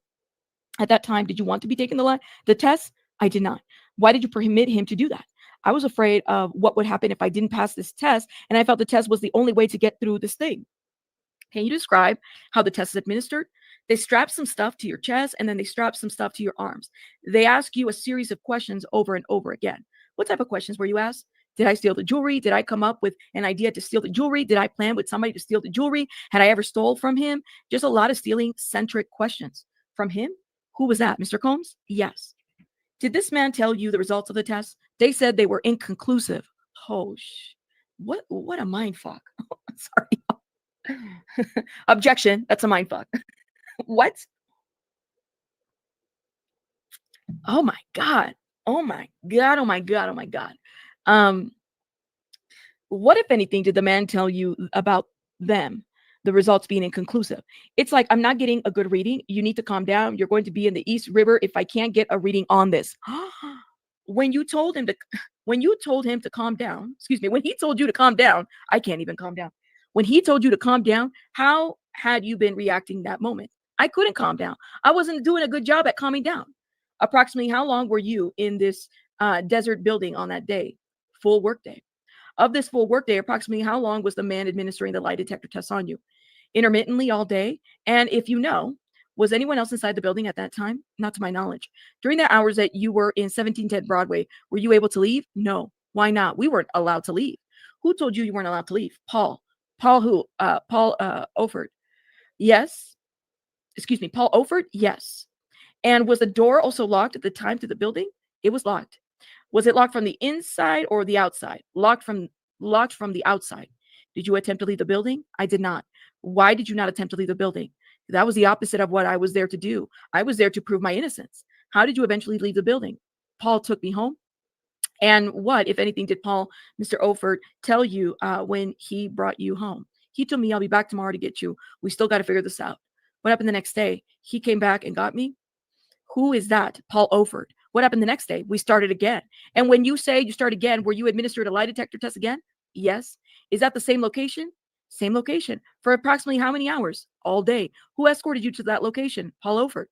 At that time, did you want to be taking the test? I did not. Why did you permit him to do that? I was afraid of what would happen if I didn't pass this test, and I felt the test was the only way to get through this thing. Can you describe how the test is administered? They strap some stuff to your chest and then they strap some stuff to your arms. They ask you a series of questions over and over again. What type of questions were you asked? Did I steal the jewelry? Did I come up with an idea to steal the jewelry? Did I plan with somebody to steal the jewelry? Had I ever stole from him? Just a lot of stealing centric questions. From him? Who was that? Mr. Combs? Yes. Did this man tell you the results of the test? They said they were inconclusive. Oh, what a mind fuck. Sorry. Objection. That's a mind fuck. What? Oh my God. Oh my God. Oh my God. Oh my God. What, if anything, did the man tell you about them? The results being inconclusive. It's like, I'm not getting a good reading. You need to calm down. You're going to be in the East River if I can't get a reading on this. When you told him to calm down, excuse me, when he told you to calm down, I can't even calm down. When he told you to calm down, how had you been reacting that moment? I couldn't calm down. I wasn't doing a good job at calming down. Approximately how long were you in this desert building on that day? Full workday. Of this full workday, approximately how long was the man administering the lie detector test on you? Intermittently all day. And if you know, was anyone else inside the building at that time? Not to my knowledge. During the hours that you were in 1710 Broadway, were you able to leave? No. Why not? We weren't allowed to leave. Who told you you weren't allowed to leave? Paul. Paul who? Paul Oford. Yes. Excuse me. Paul Oford? Yes. And was the door also locked at the time to the building? It was locked. Was it locked from the inside or the outside? Locked from the outside. Did you attempt to leave the building? I did not. Why did you not attempt to leave the building? That was the opposite of what I was there to do. I was there to prove my innocence. How did you eventually leave the building? Paul took me home. And what, if anything, did Mr. Oford, tell you when he brought you home? He told me, I'll be back tomorrow to get you. We still got to figure this out. What happened the next day? He came back and got me. Who is that? Paul Oford. What happened the next day? We started again. And when you say you start again, were you administered a lie detector test again? Yes. Is that the same location? Same location. For approximately how many hours? All day. Who escorted you to that location? Paul Oford.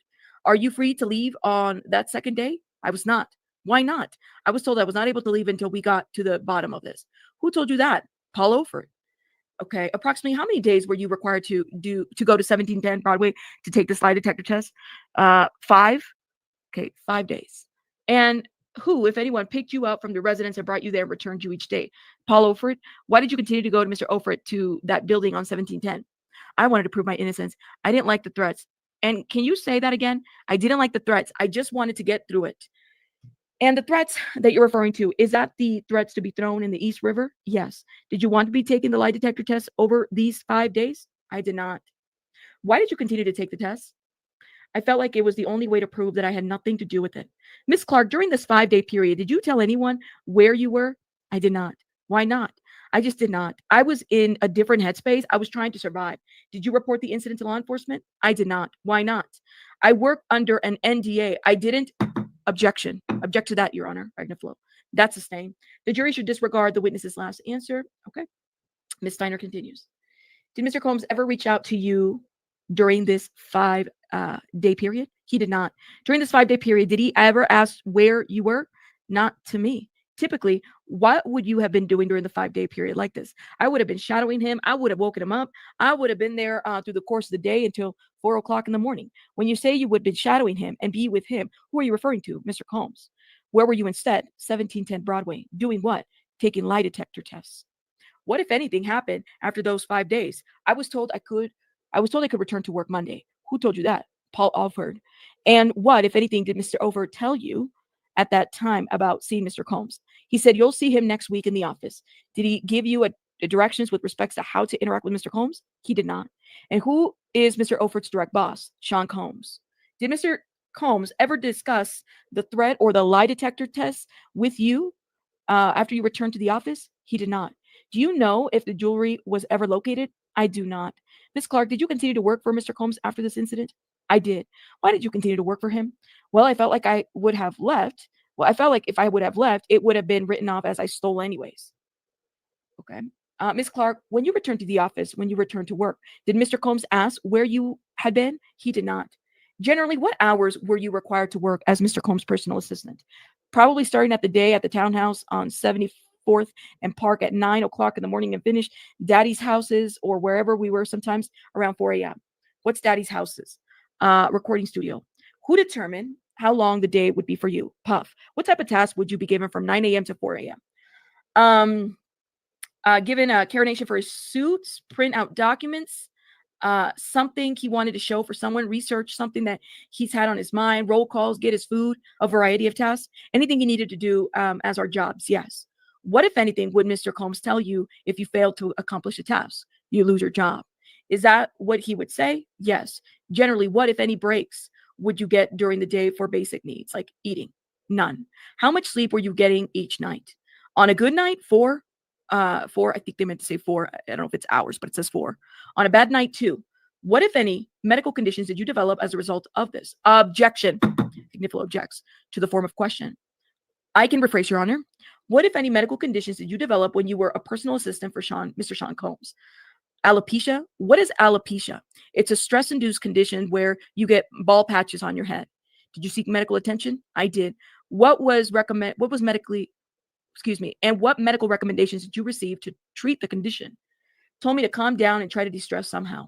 Are you free to leave on that second day? I was not. Why not? I was told I was not able to leave until we got to the bottom of this. Who told you that? Paul Oford. Okay. Approximately how many days were you required to go to 1710 Broadway to take this lie detector test? 5. Okay, 5 days. And who, if anyone, picked you up from the residence and brought you there and returned you each day? Paul Oford. Why did you continue to go to Mr. Oford to that building on 1710? I wanted to prove my innocence. I didn't like the threats. And can you say that again? I didn't like the threats. I just wanted to get through it. And the threats that you're referring to, is that the threats to be thrown in the East River? Yes. Did you want to be taking the lie detector test over these 5 days? I did not. Why did you continue to take the test? I felt like it was the only way to prove that I had nothing to do with it. Miss Clark, during this 5-day period, did you tell anyone where you were? I did not. Why not? I just did not. I was in a different headspace. I was trying to survive. Did you report the incident to law enforcement? I did not. Why not? I work under an NDA. I didn't. Objection. Object to that, Your Honor. Ragnaflow. That's sustained. The jury should disregard the witness's last answer. Okay. Ms. Steiner continues. Did Mr. Combs ever reach out to you during this 5-day period? He did not. During this 5-day period, did he ever ask where you were? Not to me. Typically, what would you have been doing during the 5-day period like this? I would have been shadowing him. I would have woken him up. I would have been there through the course of the day until 4 o'clock in the morning. When you say you would have been shadowing him and be with him, who are you referring to? Mr. Combs. Where were you instead? 1710 Broadway. Doing what? Taking lie detector tests. What, if anything, happened after those 5 days? I was told I could return to work Monday. Who told you that? Paul Oford. And what, if anything, did Mr. Oford tell you at that time about seeing Mr. Combs? He said, you'll see him next week in the office. Did he give you a directions with respects to how to interact with Mr. Combs? He did not. And who is Mr. Oford's direct boss? Sean Combs. Did Mr. Combs ever discuss the threat or the lie detector test with you after you returned to the office? He did not. Do you know if the jewelry was ever located? I do not. Ms. Clark, did you continue to work for Mr. Combs after this incident? I did. Why did you continue to work for him? Well, I felt like I would have left Well, I felt like if I would have left, it would have been written off as I stole anyways. Okay. Ms. Clark, when you returned to the office, when you returned to work, did Mr. Combs ask where you had been? He did not. Generally, what hours were you required to work as Mr. Combs' personal assistant? Probably starting at the day at the townhouse on 74th and Park at 9 o'clock in the morning and finish Daddy's houses or wherever we were sometimes around 4 a.m. What's Daddy's houses? Recording studio. Who determined how long the day would be for you? Puff. What type of task would you be given from 9 a.m. to 4 a.m.? Given a coronation for his suits, print out documents, something he wanted to show for someone, research something that he's had on his mind, roll calls, get his food, a variety of tasks, anything he needed to do as our jobs. Yes. What, if anything, would Mr. Combs tell you if you failed to accomplish a task? You lose your job. Is that what he would say? Yes. Generally, what, if any, breaks would you get during the day for basic needs like eating? None. How much sleep were you getting each night? On a good night, 4. 4, I think they meant to say 4. I don't know if it's hours, but it says 4. On a bad night, 2. What, if any, medical conditions did you develop as a result of this? Objection. Igniflo objects to the form of question. I can rephrase, Your Honor. What, if any, medical conditions did you develop when you were a personal assistant for Mr. Sean Combs? Alopecia. What is alopecia? It's a stress-induced condition where you get bald patches on your head. Did you seek medical attention? I did. What was medically, and what medical recommendations did you receive to treat the condition? Told me to calm down and try to de-stress somehow.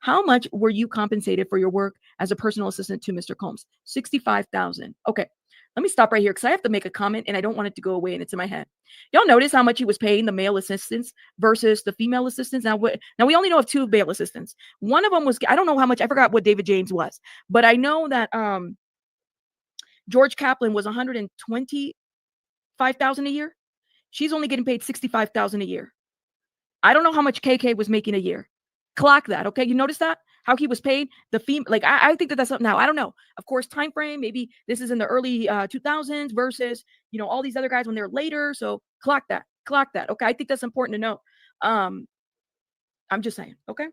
How much were you compensated for your work as a personal assistant to Mr. Combs? $65,000. Okay, let me stop right here because I have to make a comment and I don't want it to go away and it's in my head. Y'all notice how much he was paying the male assistants versus the female assistants? Now we only know of 2 male assistants. One of them was, I don't know how much, I forgot what David James was, but I know that George Kaplan was $125,000 a year. She's only getting paid $65,000 a year. I don't know how much KK was making a year. Clock that, okay? You notice that? How he was paid? The female, like I think that's something now. I don't know. Of course, time frame. Maybe this is in the early 2000s versus all these other guys when they're later. So clock that. Okay, I think that's important to know. I'm just saying. Okay.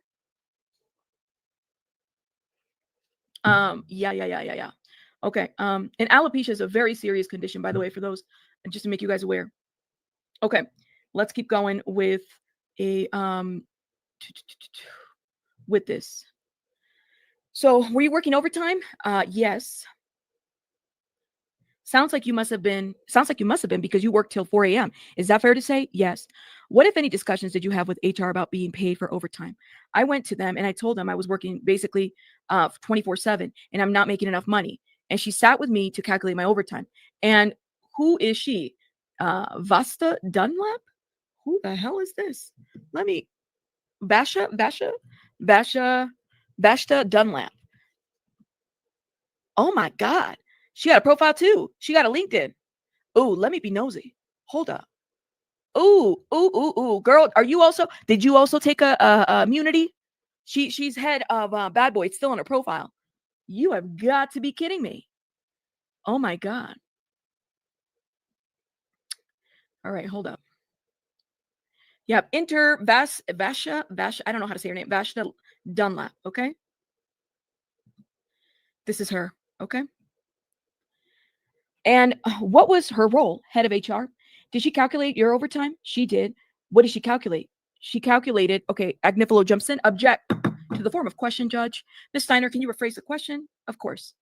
Yeah. Okay. And alopecia is a very serious condition, by the way, for those, just to make you guys aware. Okay, let's keep going with with this. So, were you working overtime? Yes. Sounds like you must have been because you worked till 4 a.m. Is that fair to say? Yes. What, if any, discussions did you have with HR about being paid for overtime? I went to them and I told them I was working basically 24/7 and I'm not making enough money. And she sat with me to calculate my overtime. And who is she? Vasta Dunlap? Who the hell is this? Let me Basha Dunlap. Oh my God. She got a profile too. She got a LinkedIn. Ooh, let me be nosy. Hold up. Ooh. Girl, did you also take a immunity? She's head of Bad Boy. It's still on her profile. You have got to be kidding me. Oh my God. All right, hold up. Yep, enter Vasha. I don't know how to say her name. Vasha Dunlap. Okay. This is her. Okay. And what was her role? Head of HR. Did she calculate your overtime? She did. What did she calculate? She calculated. Okay. Agnifilo jumps in. Object to the form of question, Judge. Ms. Steiner, can you rephrase the question? Of course.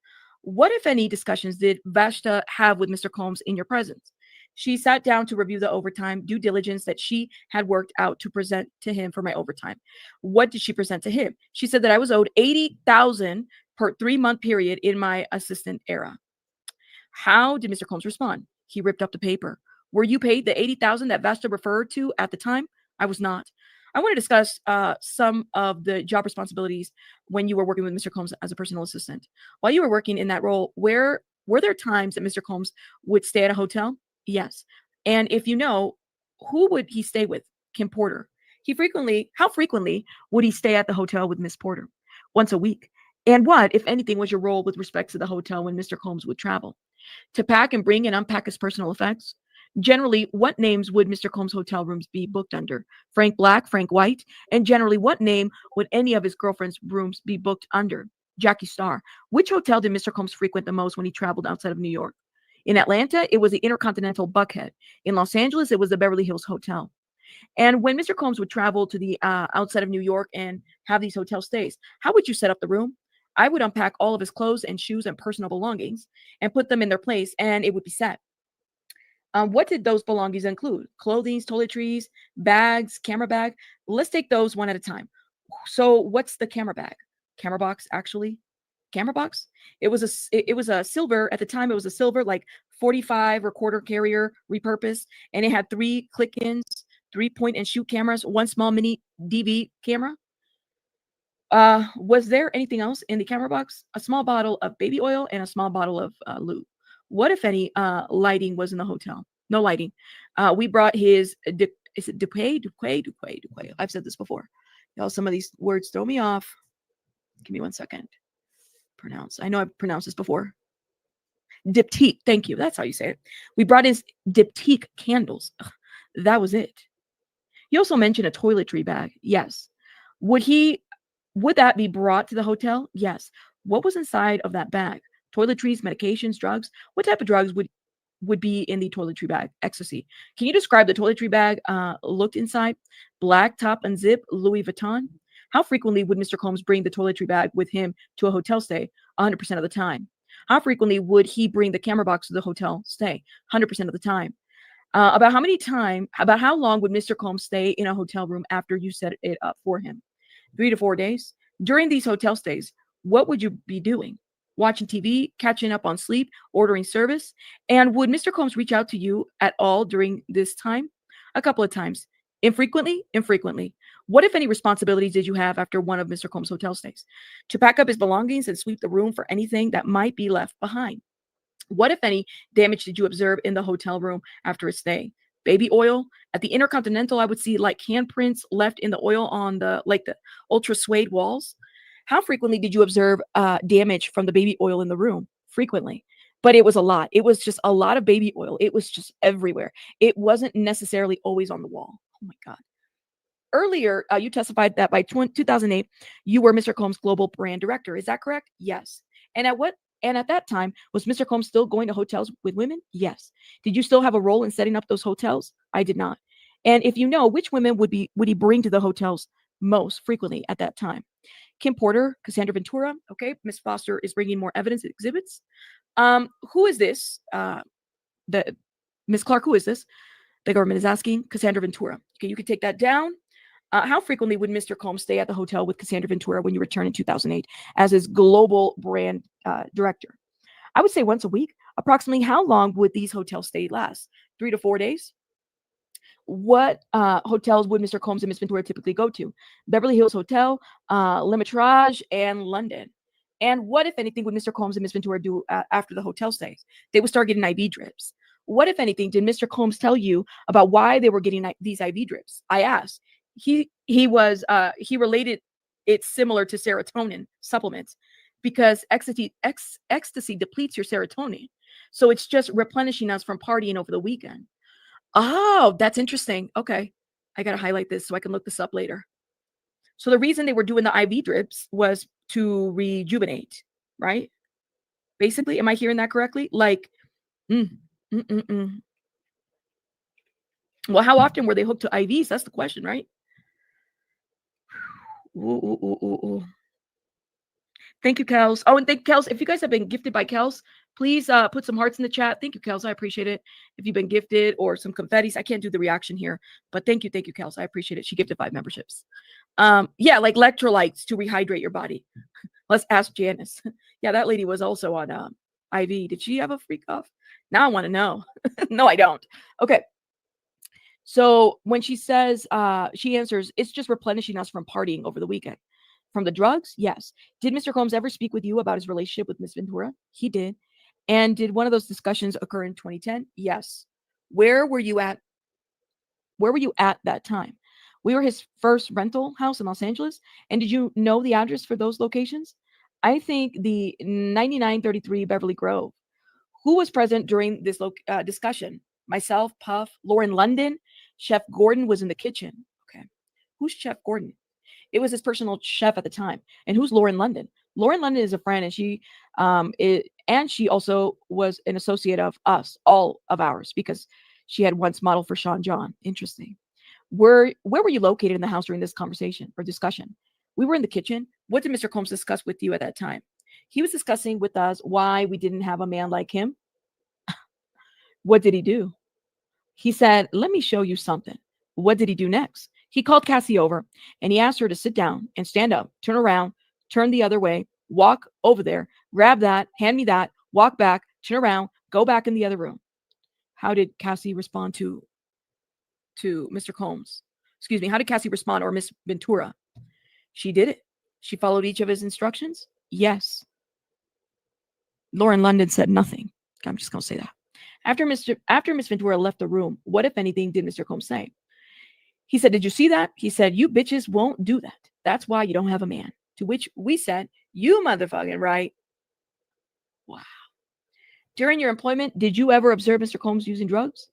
What, if any, discussions did Vashta have with Mr. Combs in your presence? She sat down to review the overtime due diligence that she had worked out to present to him for my overtime. What did she present to him? She said that I was owed $80,000 per 3-month period in my assistant era. How did Mr. Combs respond? He ripped up the paper. Were you paid the $80,000 that Vashta referred to at the time? I was not. I want to discuss some of the job responsibilities when you were working with Mr. Combs as a personal assistant. While you were working in that role, were there times that Mr. Combs would stay at a hotel? Yes. And if you know, who would he stay with? Kim Porter. How frequently would he stay at the hotel with Miss Porter? Once a week. And what, if anything, was your role with respect to the hotel when Mr. Combs would travel? To pack and bring and unpack his personal effects? Generally, what names would Mr. Combs' hotel rooms be booked under? Frank Black, Frank White? And generally, what name would any of his girlfriend's rooms be booked under? Jackie Starr. Which hotel did Mr. Combs frequent the most when he traveled outside of New York? In Atlanta, it was the Intercontinental Buckhead. In Los Angeles, it was the Beverly Hills Hotel. And when Mr. Combs would travel to the outside of New York and have these hotel stays, how would you set up the room? I would unpack all of his clothes and shoes and personal belongings and put them in their place, and it would be set. What did those belongings include? Clothing, toiletries, bags, camera bag. Let's take those one at a time. So, what's the camera bag? Camera box, actually. Camera box. It was a silver at the time. It was a silver like 45 recorder carrier repurposed, and it had 3 click-ins, 3 point and shoot cameras, 1 small mini DV camera. Was there anything else in the camera box? A small bottle of baby oil and a small bottle of lube. What, if any, lighting was in the hotel? No lighting. We brought his, is it Duquet? I've said this before. Y'all, some of these words throw me off. Give me 1 second. I know I've pronounced this before. Diptyque. Thank you. That's how you say it. We brought his Diptyque candles. Ugh, that was it. He also mentioned a toiletry bag. Yes. Would that be brought to the hotel? Yes. What was inside of that bag? Toiletries, medications, drugs? What type of drugs would be in the toiletry bag? Ecstasy. Can you describe the toiletry bag looked inside? Black top and zip, Louis Vuitton. How frequently would Mr. Combs bring the toiletry bag with him to a hotel stay? 100% of the time. How frequently would he bring the camera box to the hotel stay? 100% of the time. About how long would Mr. Combs stay in a hotel room after you set it up for him? 3 to 4 days. During these hotel stays, what would you be doing? Watching TV, catching up on sleep, ordering service? And would Mr. Combs reach out to you at all during this time? A couple of times. Infrequently? Infrequently. What, if any, responsibilities did you have after one of Mr. Combs' hotel stays? To pack up his belongings and sweep the room for anything that might be left behind. What, if any, damage did you observe in the hotel room after a stay? Baby oil. At the Intercontinental, I would see like handprints left in the oil on the ultra suede walls. How frequently did you observe damage from the baby oil in the room? Frequently. But it was a lot. It was just a lot of baby oil. It was just everywhere. It wasn't necessarily always on the wall. Oh my God. Earlier, you testified that by 2008, you were Mr. Combs' global brand director. Is that correct? Yes. And at that time, was Mr. Combs still going to hotels with women? Yes. Did you still have a role in setting up those hotels? I did not. And if you know, which women would he bring to the hotels most frequently at that time? Kim Porter, Cassandra Ventura. Okay, Miss Foster is bringing more evidence and exhibits. Who is this? Miss Clark, who is this? The government is asking. Cassandra Ventura. Okay, you can take that down. How frequently would Mr. Combs stay at the hotel with Cassandra Ventura when you returned in 2008 as his global brand director? I would say once a week. Approximately how long would these hotel stays last? 3 to 4 days. What hotels would Mr. Combs and Miss Ventura typically go to? Beverly Hills Hotel, Le Mitrial, and London. And what, if anything, would Mr. Combs and Miss Ventura do after the hotel stays? They would start getting IV drips. What, if anything, did Mr. Combs tell you about why they were getting these IV drips? I asked. He related it similar to serotonin supplements because ecstasy depletes your serotonin. So it's just replenishing us from partying over the weekend. Oh, that's interesting. Okay. I got to highlight this so I can look this up later. So the reason they were doing the IV drips was to rejuvenate, right? Basically, am I hearing that correctly? Like, Well, how often were they hooked to IVs? That's the question, right? Ooh. Thank you, Kels. Oh, and thank you, Kels. If you guys have been gifted by Kels, please put some hearts in the chat. Thank you, Kels. I appreciate it. If you've been gifted or some confettis, I can't do the reaction here, but thank you, Kels. I appreciate it. She gifted 5 memberships. Yeah, like electrolytes to rehydrate your body. Let's ask Janice. Yeah, that lady was also on IV. Did she have a freak off? Now I want to know. No, I don't. Okay. So when she says, she answers, it's just replenishing us from partying over the weekend. From the drugs? Yes. Did Mr. Combs ever speak with you about his relationship with Miss Ventura? He did. And did one of those discussions occur in 2010? Yes. Where were you at? Where were you at that time? We were his first rental house in Los Angeles. And did you know the address for those locations? I think the 9933 Beverly Grove. Who was present during this discussion? Myself, Puff, Lauren London. Chef Gordon was in the kitchen. Okay. Who's Chef Gordon? It was his personal chef at the time. And who's Lauren London? Lauren London is a friend, and she And she also was an associate of us, all of ours, because she had once modeled for Sean John. Interesting. Where were you located in the house during this conversation or discussion? We were in the kitchen. What did Mr. Combs discuss with you at that time? He was discussing with us why we didn't have a man like him. What did he do? He said, let me show you something. What did he do next? He called Cassie over and he asked her to sit down and stand up, turn around, turn the other way, walk over there, grab that, hand me that, walk back, turn around, go back in the other room. How did Cassie respond to Mr. Combs? Excuse me. How did Cassie respond, or Miss Ventura? She did it. She followed each of his instructions. Yes. Lauren London said nothing. I'm just going to say that. After Miss Ventura left the room, what, if anything, did Mr. Combs say? He said, did you see that? He said, you bitches won't do that. That's why you don't have a man. To which we said, you motherfucking right. Wow. During your employment, did you ever observe Mr. Combs using drugs?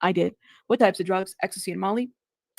I did. What types of drugs? Ecstasy and Molly.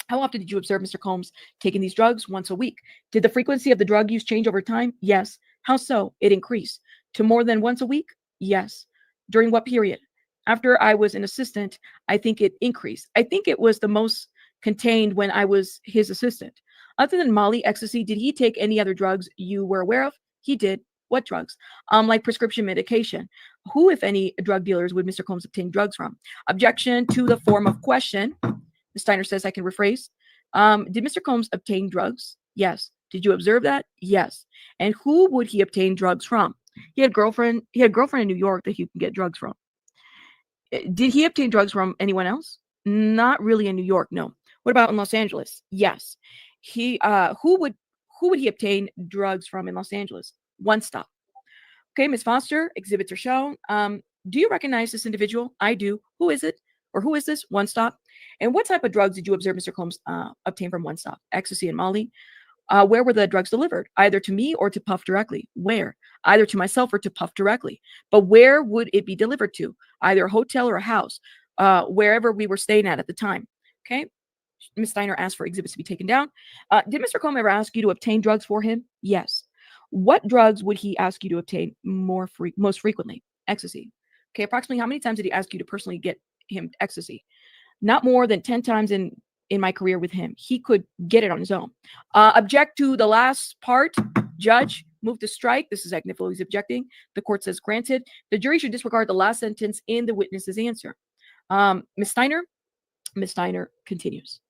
How often did you observe Mr. Combs taking these drugs? Once a week. Did the frequency of the drug use change over time? Yes. How so? It increased. To more than once a week? Yes. During what period? After I was an assistant, I think it increased. I think it was the most contained when I was his assistant. Other than Molly, ecstasy, did he take any other drugs you were aware of? He did. What drugs? Like prescription medication. Who, if any, drug dealers would Mr. Combs obtain drugs from? Objection to the form of question. Ms. Steiner says I can rephrase. Did Mr. Combs obtain drugs? Yes. Did you observe that? Yes. And who would he obtain drugs from? He had a girlfriend in New York that he could get drugs from. Did he obtain drugs from anyone else? Not really in New York, no. What about in Los Angeles? Yes. He who would he obtain drugs from in Los Angeles? One stop. Okay, Ms. Foster, exhibits are shown. Do you recognize this individual? I do. Who is it? Or who is this? One stop. And what type of drugs did you observe Mr. Combs obtain from One Stop? Ecstasy and Molly. Where were the drugs delivered? Either to me or to Puff directly. Where? Either to myself or to Puff directly. But where would it be delivered to? Either a hotel or a house, wherever we were staying at the time. Okay. Ms. Steiner asked for exhibits to be taken down. Did Mr. Combs ever ask you to obtain drugs for him? Yes. What drugs would he ask you to obtain most frequently? Ecstasy. Okay. Approximately how many times did he ask you to personally get him ecstasy? Not more than 10 times in my career with him. He could get it on his own. Object to the last part. Judge, move to strike. This is Agnifilo. He's objecting. The court says granted. The jury should disregard the last sentence in the witness's answer. Ms. Steiner continues.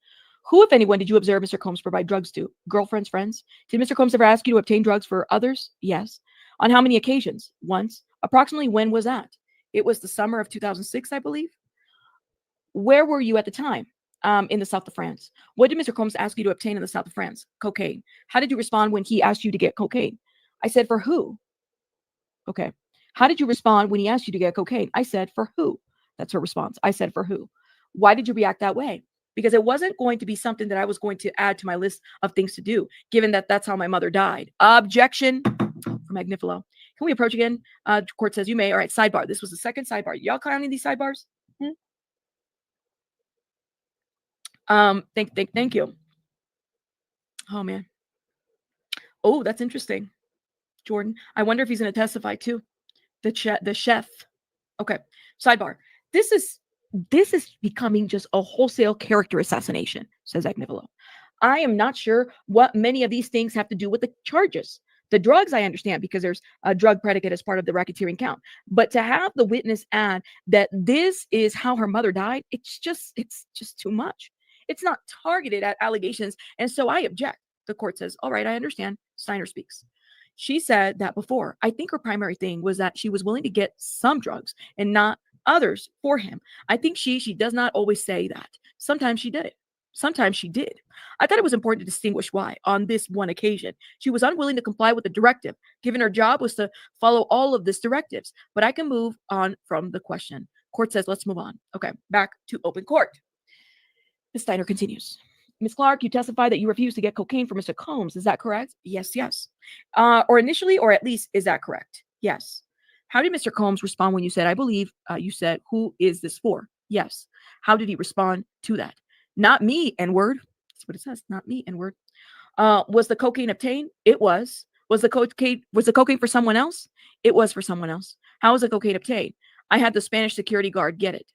Who, if anyone, did you observe Mr. Combs provide drugs to? Girlfriends, friends? Did Mr. Combs ever ask you to obtain drugs for others? Yes. On how many occasions? Once. Approximately when was that? It was the summer of 2006, I believe. Where were you at the time? In the south of France. What did Mr. Combs ask you to obtain in the south of France? Cocaine. How did you respond when he asked you to get cocaine? I said, for who? Okay. How did you respond when he asked you to get cocaine? I said, for who? That's her response. I said, for who? Why did you react that way? Because it wasn't going to be something that I was going to add to my list of things to do, given that that's how my mother died. Objection from Agnifilo. Can we approach again? Court says you may. All right, sidebar. This was the second sidebar. Y'all counting these sidebars? Thank you. Oh man. Oh, that's interesting. Jordan. I wonder if he's going to testify too. The chef. Okay. Sidebar. This is becoming just a wholesale character assassination, says Agnifilo. I am not sure what many of these things have to do with the charges. The drugs, I understand, because there's a drug predicate as part of the racketeering count. But to have the witness add that this is how her mother died, it's just too much. It's not targeted at allegations. And so I object. The court says, all right, I understand. Steiner speaks. She said that before. I think her primary thing was that she was willing to get some drugs and not others for him. I think she does not always say that. Sometimes she did it. Sometimes she did. I thought it was important to distinguish why on this one occasion she was unwilling to comply with the directive, given her job was to follow all of these directives. But I can move on from the question. Court says, let's move on. Okay, back to open court. Ms. Steiner continues. Ms. Clark, you testify that you refused to get cocaine from Mr. Combs. Is that correct? Yes. Or initially, or at least, is that correct? Yes. How did Mr. Combs respond when you said, I believe you said, who is this for? Yes. How did he respond to that? Not me, N-word. That's what it says. Not me, N-word. Was the cocaine obtained? It was. Was the cocaine for someone else? It was for someone else. How was the cocaine obtained? I had the Spanish security guard get it.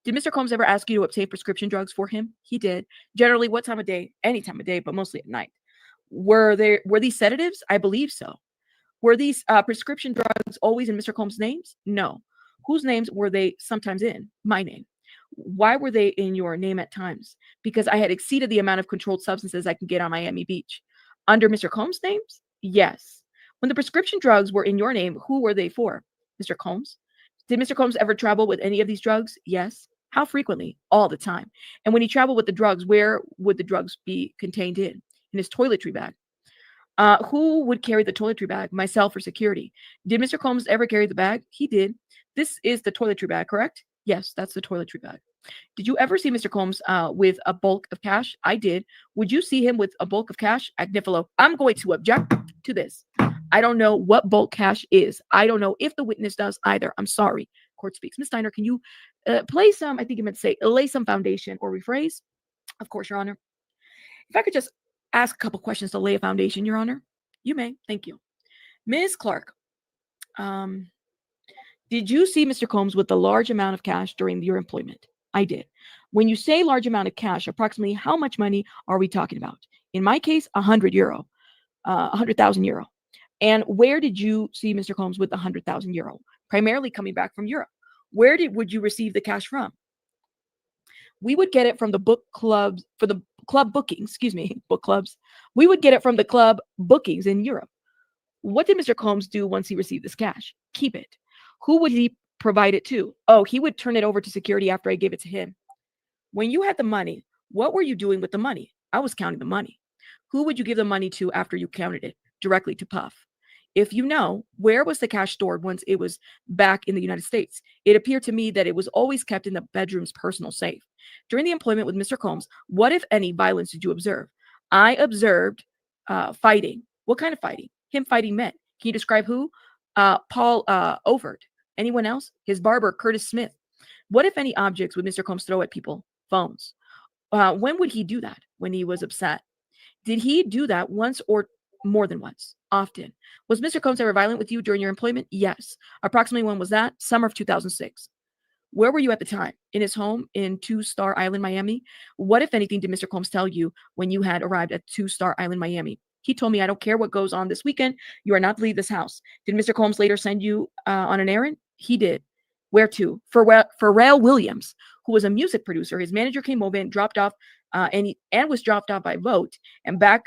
Did Mr. Combs ever ask you to obtain prescription drugs for him? He did. Generally, what time of day? Any time of day, but mostly at night. Were these sedatives? I believe so. Were these prescription drugs always in Mr. Combs' names? No. Whose names were they sometimes in? My name. Why were they in your name at times? Because I had exceeded the amount of controlled substances I can get on Miami Beach. Under Mr. Combs' names? Yes. When the prescription drugs were in your name, who were they for? Mr. Combs? Did Mr. Combs ever travel with any of these drugs? Yes. How frequently? All the time. And when he traveled with the drugs, where would the drugs be contained in? In his toiletry bag. Who would carry the toiletry bag? Myself or security? Did Mr. Combs ever carry the bag? He did. This is the toiletry bag, correct? Yes, that's the toiletry bag. Did you ever see Mr. Combs with a bulk of cash? I did. Would you see him with a bulk of cash? Agnifilo, I'm going to object to this. I don't know what bulk cash is. I don't know if the witness does either. I'm sorry. Court speaks. Ms. Steiner, can you play some, I think you meant to say, lay some foundation or rephrase? Of course, Your Honor. If I could just ask a couple questions to lay a foundation, Your Honor. You may. Thank you. Ms. Clark, did you see Mr. Combs with a large amount of cash during your employment? I did. When you say large amount of cash, approximately how much money are we talking about? In my case, 100 euro, 100,000 euro. And where did you see Mr. Combs with 100,000 euro? Primarily coming back from Europe. Where would you receive the cash from? We would get it from the book clubs, for the club bookings, book clubs. We would get it from the club bookings in Europe. What did Mr. Combs do once he received this cash? Keep it. Who would he provide it to? Oh, he would turn it over to security after I gave it to him. When you had the money, what were you doing with the money? I was counting the money. Who would you give the money to after you counted it? Directly to Puff. If you know, where was the cash stored once it was back in the United States? It appeared to me that it was always kept in the bedroom's personal safe. During the employment with Mr. Combs, what, if any, violence did you observe? I observed fighting. What kind of fighting? Him fighting men. Can you describe who? Paul Overt. Anyone else? His barber, Curtis Smith. What, if any, objects would Mr. Combs throw at people? Phones. When would he do that? When he was upset. Did he do that once or more than once? Often. Was Mr. Combs ever violent with you during your employment? Yes. Approximately when was that? Summer of 2006. Where were you at the time? In his home in Two Star Island, Miami? What, if anything, did Mr. Combs tell you when you had arrived at Two Star Island, Miami? He told me, I don't care what goes on this weekend. You are not to leave this house. Did Mr. Combs later send you on an errand? He did. Where to? Pharrell Williams, who was a music producer. His manager came over and dropped off and was dropped off by boat and back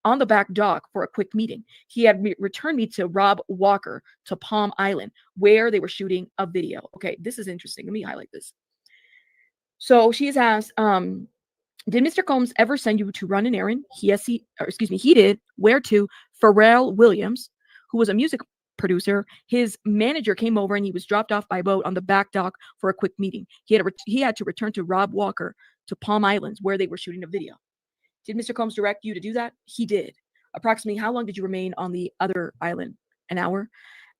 on the back dock for a quick meeting. He had returned me to Rob Walker to Palm Island, where they were shooting a video. Okay, this is interesting. Let me highlight this. So she has asked, did Mr. Combs ever send you to run an errand? He did. Where to? Pharrell Williams, who was a music producer. His manager came over and he was dropped off by boat on the back dock for a quick meeting. He had to return to Rob Walker to Palm Islands, where they were shooting a video. Did Mr. Combs direct you to do that? He did. Approximately how long did you remain on the other island? An hour.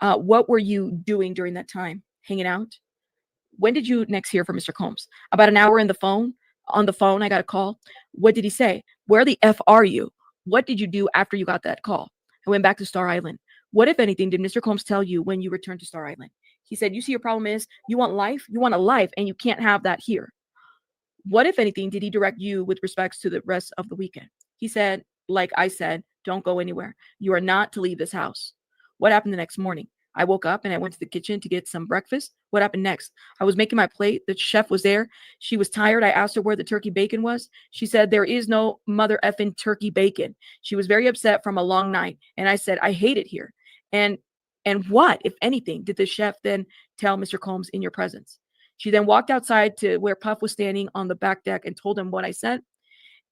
What were you doing during that time? Hanging out? When did you next hear from Mr. Combs? About an hour on the phone, I got a call. What did he say? Where the F are you? What did you do after you got that call? I went back to Star Island. What, if anything, did Mr. Combs tell you when you returned to Star Island? He said, you see, your problem is you want life. You want a life, and you can't have that here. What, if anything, did he direct you with respects to the rest of the weekend? He said, like I said, don't go anywhere. You are not to leave this house. What happened the next morning? I woke up and I went to the kitchen to get some breakfast. What happened next? I was making my plate. The chef was there. She was tired. I asked her where the turkey bacon was. She said, there is no mother effing turkey bacon. She was very upset from a long night. And I said, I hate it here. And what, if anything, did the chef then tell Mr. Combs in your presence? She then walked outside to where Puff was standing on the back deck and told him what I said.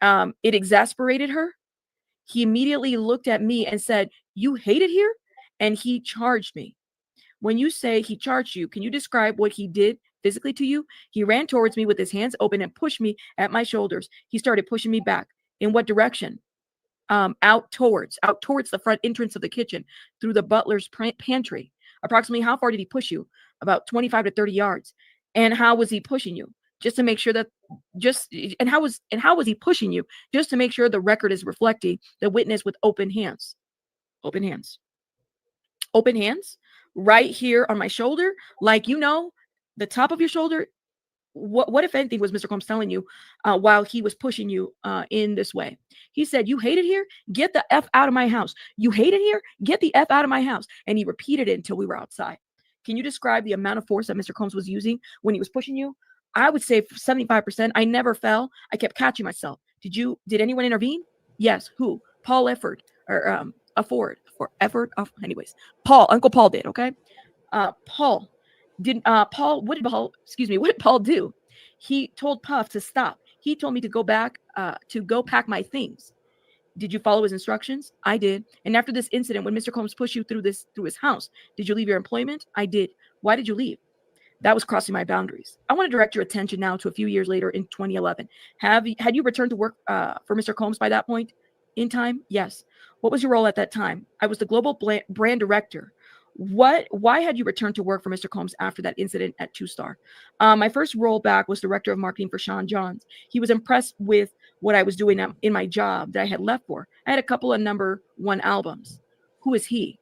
It exasperated her. He immediately looked at me and said, you hate it here? And he charged me. When you say he charged you, can you describe what he did physically to you? He ran towards me with his hands open and pushed me at my shoulders. He started pushing me back. In what direction? Out towards the front entrance of the kitchen, through the butler's pantry. Approximately how far did he push you? About 25 to 30 yards. And how was he pushing you? Just to make sure that how was he pushing you? Just to make sure the record is reflecting the witness with open hands. Open hands. Open hands right here on my shoulder. Like, the top of your shoulder. What if anything was Mr. Combs telling you while he was pushing you in this way? He said, "You hate it here? Get the F out of my house. You hate it here? Get the F out of my house." And he repeated it until we were outside. Can you describe the amount of force that Mr. Combs was using when he was pushing you? I would say 75%. I never fell. I kept catching myself. Did anyone intervene? Yes. Who? Paul Efford or Efford. Anyways, Uncle Paul did. Okay. Paul what did Paul do? He told Puff to stop. He told me to go back to go pack my things. Did you follow his instructions? I did. And after this incident, when Mr. Combs pushed you through his house, did you leave your employment? I did. Why did you leave? That was crossing my boundaries. I want to direct your attention now to a few years later in 2011. Had you returned to work for Mr. Combs by that point in time? Yes. What was your role at that time? I was the global brand director. Why had you returned to work for Mr. Combs after that incident at 2-Star? My first role back was director of marketing for Sean Johns. He was impressed with what I was doing in my job that I had left for. I had a couple of number 1 albums. Who is he?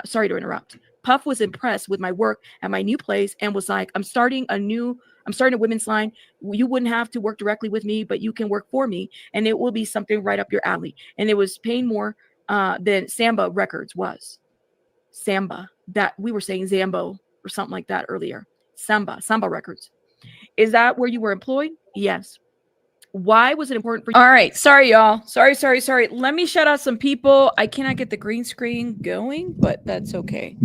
Sorry to interrupt. Puff was impressed with my work at my new place and was like, I'm starting a women's line. You wouldn't have to work directly with me, but you can work for me, and it will be something right up your alley. And it was paying more than Samba Records was. Samba, that we were saying Zambo or something like that earlier. Samba Records. Is that where you were employed? Yes. Why was it important for you? All right. Sorry, y'all. Sorry. Let me shout out some people. I cannot get the green screen going, but that's okay.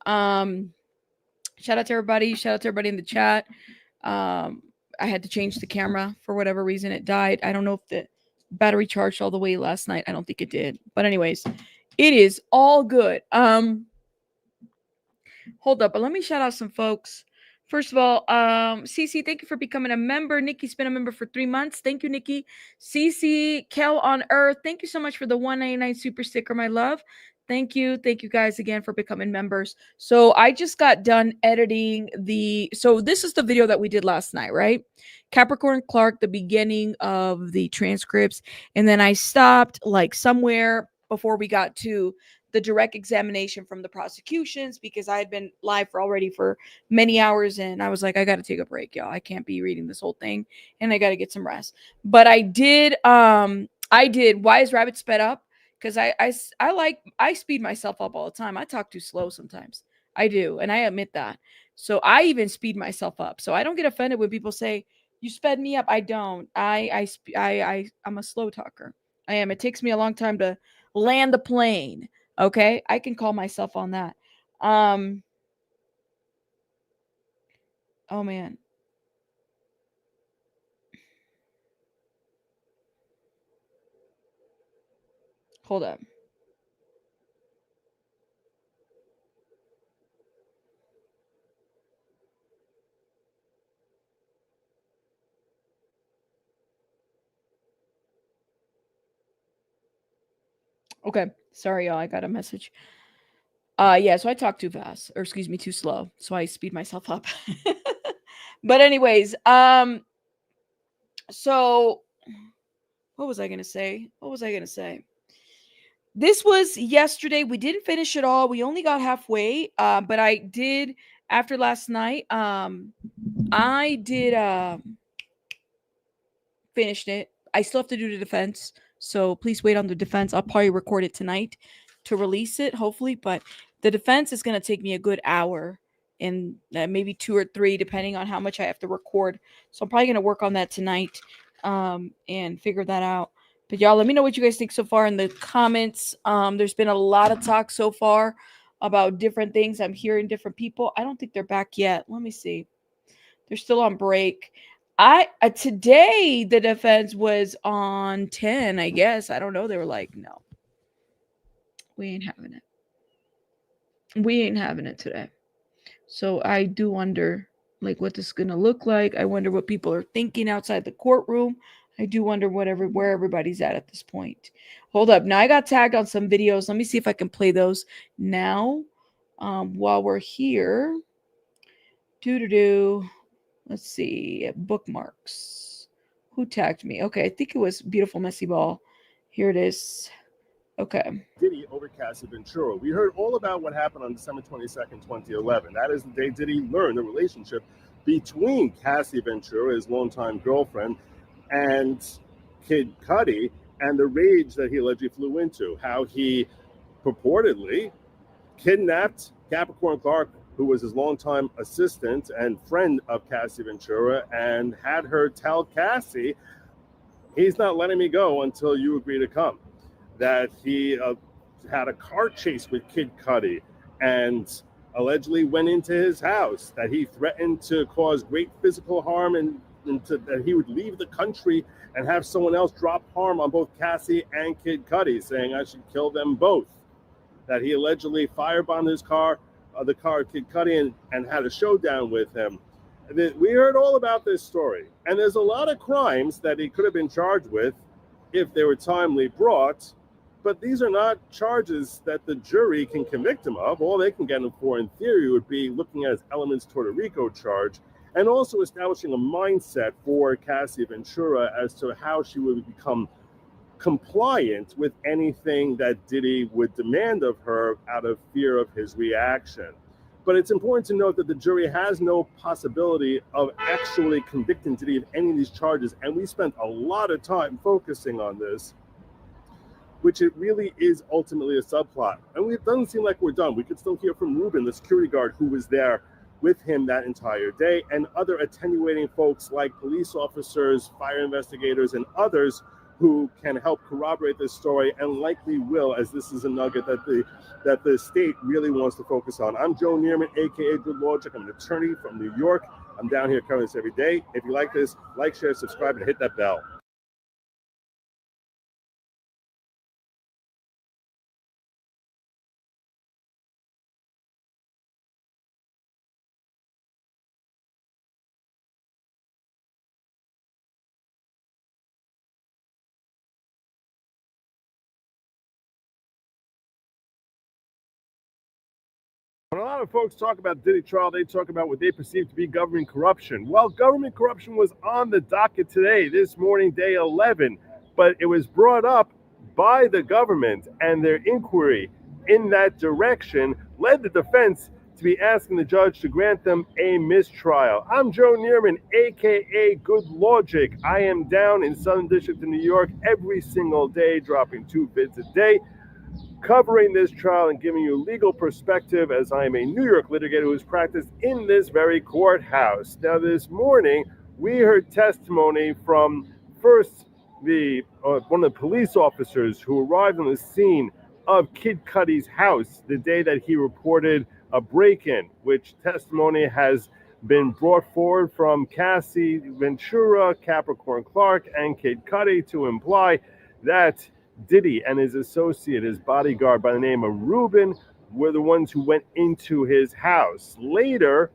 Shout out to everybody. Shout out to everybody in the chat. I had to change the camera for whatever reason. It died. I don't know if the battery charged all the way last night. I don't think it did. But anyways, it is all good. Hold up, but let me shout out some folks. First of all, CC, thank you for becoming a member. Nikki's been a member for 3 months. Thank you, Nikki. CC, Kel on Earth, thank you so much for the 199 super sticker, my love. Thank you guys again for becoming members. So I just got done editing so this is the video that we did last night, right? Capricorn Clark, the beginning of the transcripts. And then I stopped like somewhere before we got to the direct examination from the prosecutions because I had been live for many hours and I was like, I got to take a break, y'all. I can't be reading this whole thing and I got to get some rest. But I did Why is Rabbit Sped Up? Because I speed myself up all the time. I talk too slow sometimes. I do, and I admit that. So I even speed myself up. So I don't get offended when people say you sped me up. I don't. I'm a slow talker. I am. It takes me a long time to land the plane. Okay, I can call myself on that. Oh man. Hold up. Okay, sorry y'all, I got a message. Yeah, so I talk too fast, or excuse me, too slow. So I speed myself up. But anyways, so what was I gonna say? This was yesterday. We didn't finish it all. We only got halfway. But I did after last night. I did finished it. I still have to do the defense. So please wait on the defense. I'll probably record it tonight to release it, hopefully. But the defense is going to take me a good hour and maybe 2 or 3, depending on how much I have to record. So I'm probably going to work on that tonight and figure that out. But y'all, let me know what you guys think so far in the comments. There's been a lot of talk so far about different things. I'm hearing different people. I don't think they're back yet. Let me see. They're still on break. Today the defense was on 10, I guess. I don't know. They were like, no, we ain't having it. We ain't having it today. So I do wonder like what this is gonna look like. I wonder what people are thinking outside the courtroom. I do wonder where everybody's at this point. Hold up. Now I got tagged on some videos. Let me see if I can play those now while we're here. Let's see. Bookmarks. Who tagged me? Okay, I think it was Beautiful Messy Ball. Here it is. Okay. Diddy over Cassie Ventura. We heard all about what happened on December 22nd, 2011. That is the day Diddy learned the relationship between Cassie Ventura, his longtime girlfriend, and Kid Cudi, and the rage that he allegedly flew into. How he purportedly kidnapped Capricorn Clark, who was his longtime assistant and friend of Cassie Ventura, and had her tell Cassie, he's not letting me go until you agree to come. That he had a car chase with Kid Cudi and allegedly went into his house, that he threatened to cause great physical harm and that he would leave the country and have someone else drop harm on both Cassie and Kid Cudi, saying I should kill them both. That he allegedly firebombed his car, the car of Kid Cudi, and had a showdown with him. We heard all about this story. And there's a lot of crimes that he could have been charged with if they were timely brought, but these are not charges that the jury can convict him of. All they can get him for, in theory, would be looking at his elements toward a RICO charge, and also establishing a mindset for Cassie Ventura as to how she would become compliant with anything that Diddy would demand of her out of fear of his reaction. But it's important to note that the jury has no possibility of actually convicting Diddy of any of these charges, and we spent a lot of time focusing on this, which it really is ultimately a subplot. And it doesn't seem like we're done. We could still hear from Ruben, the security guard who was there with him that entire day, and other attenuating folks like police officers, fire investigators, and others who can help corroborate this story, and likely will, as this is a nugget that the state really wants to focus on. I'm Joe Neerman, aka Good Logic. I'm an attorney from New York. I'm down here covering this every day. If you like this, like, share, subscribe, and hit that bell. When a lot of folks talk about Diddy trial, they talk about what they perceive to be government corruption. Well, government corruption was on the docket today, this morning, day 11, but it was brought up by the government, and their inquiry in that direction led the defense to be asking the judge to grant them a mistrial. I'm Joe Neerman, aka Good Logic. I am down in Southern District of New York every single day, dropping 2 vids a day, covering this trial and giving you legal perspective, as I am a New York litigator who has practiced in this very courthouse. Now, this morning, we heard testimony from first one of the police officers who arrived on the scene of Kid Cudi's house the day that he reported a break-in, which testimony has been brought forward from Cassie Ventura, Capricorn Clark, and Kid Cudi to imply that Diddy and his associate, his bodyguard by the name of Ruben, were the ones who went into his house. Later,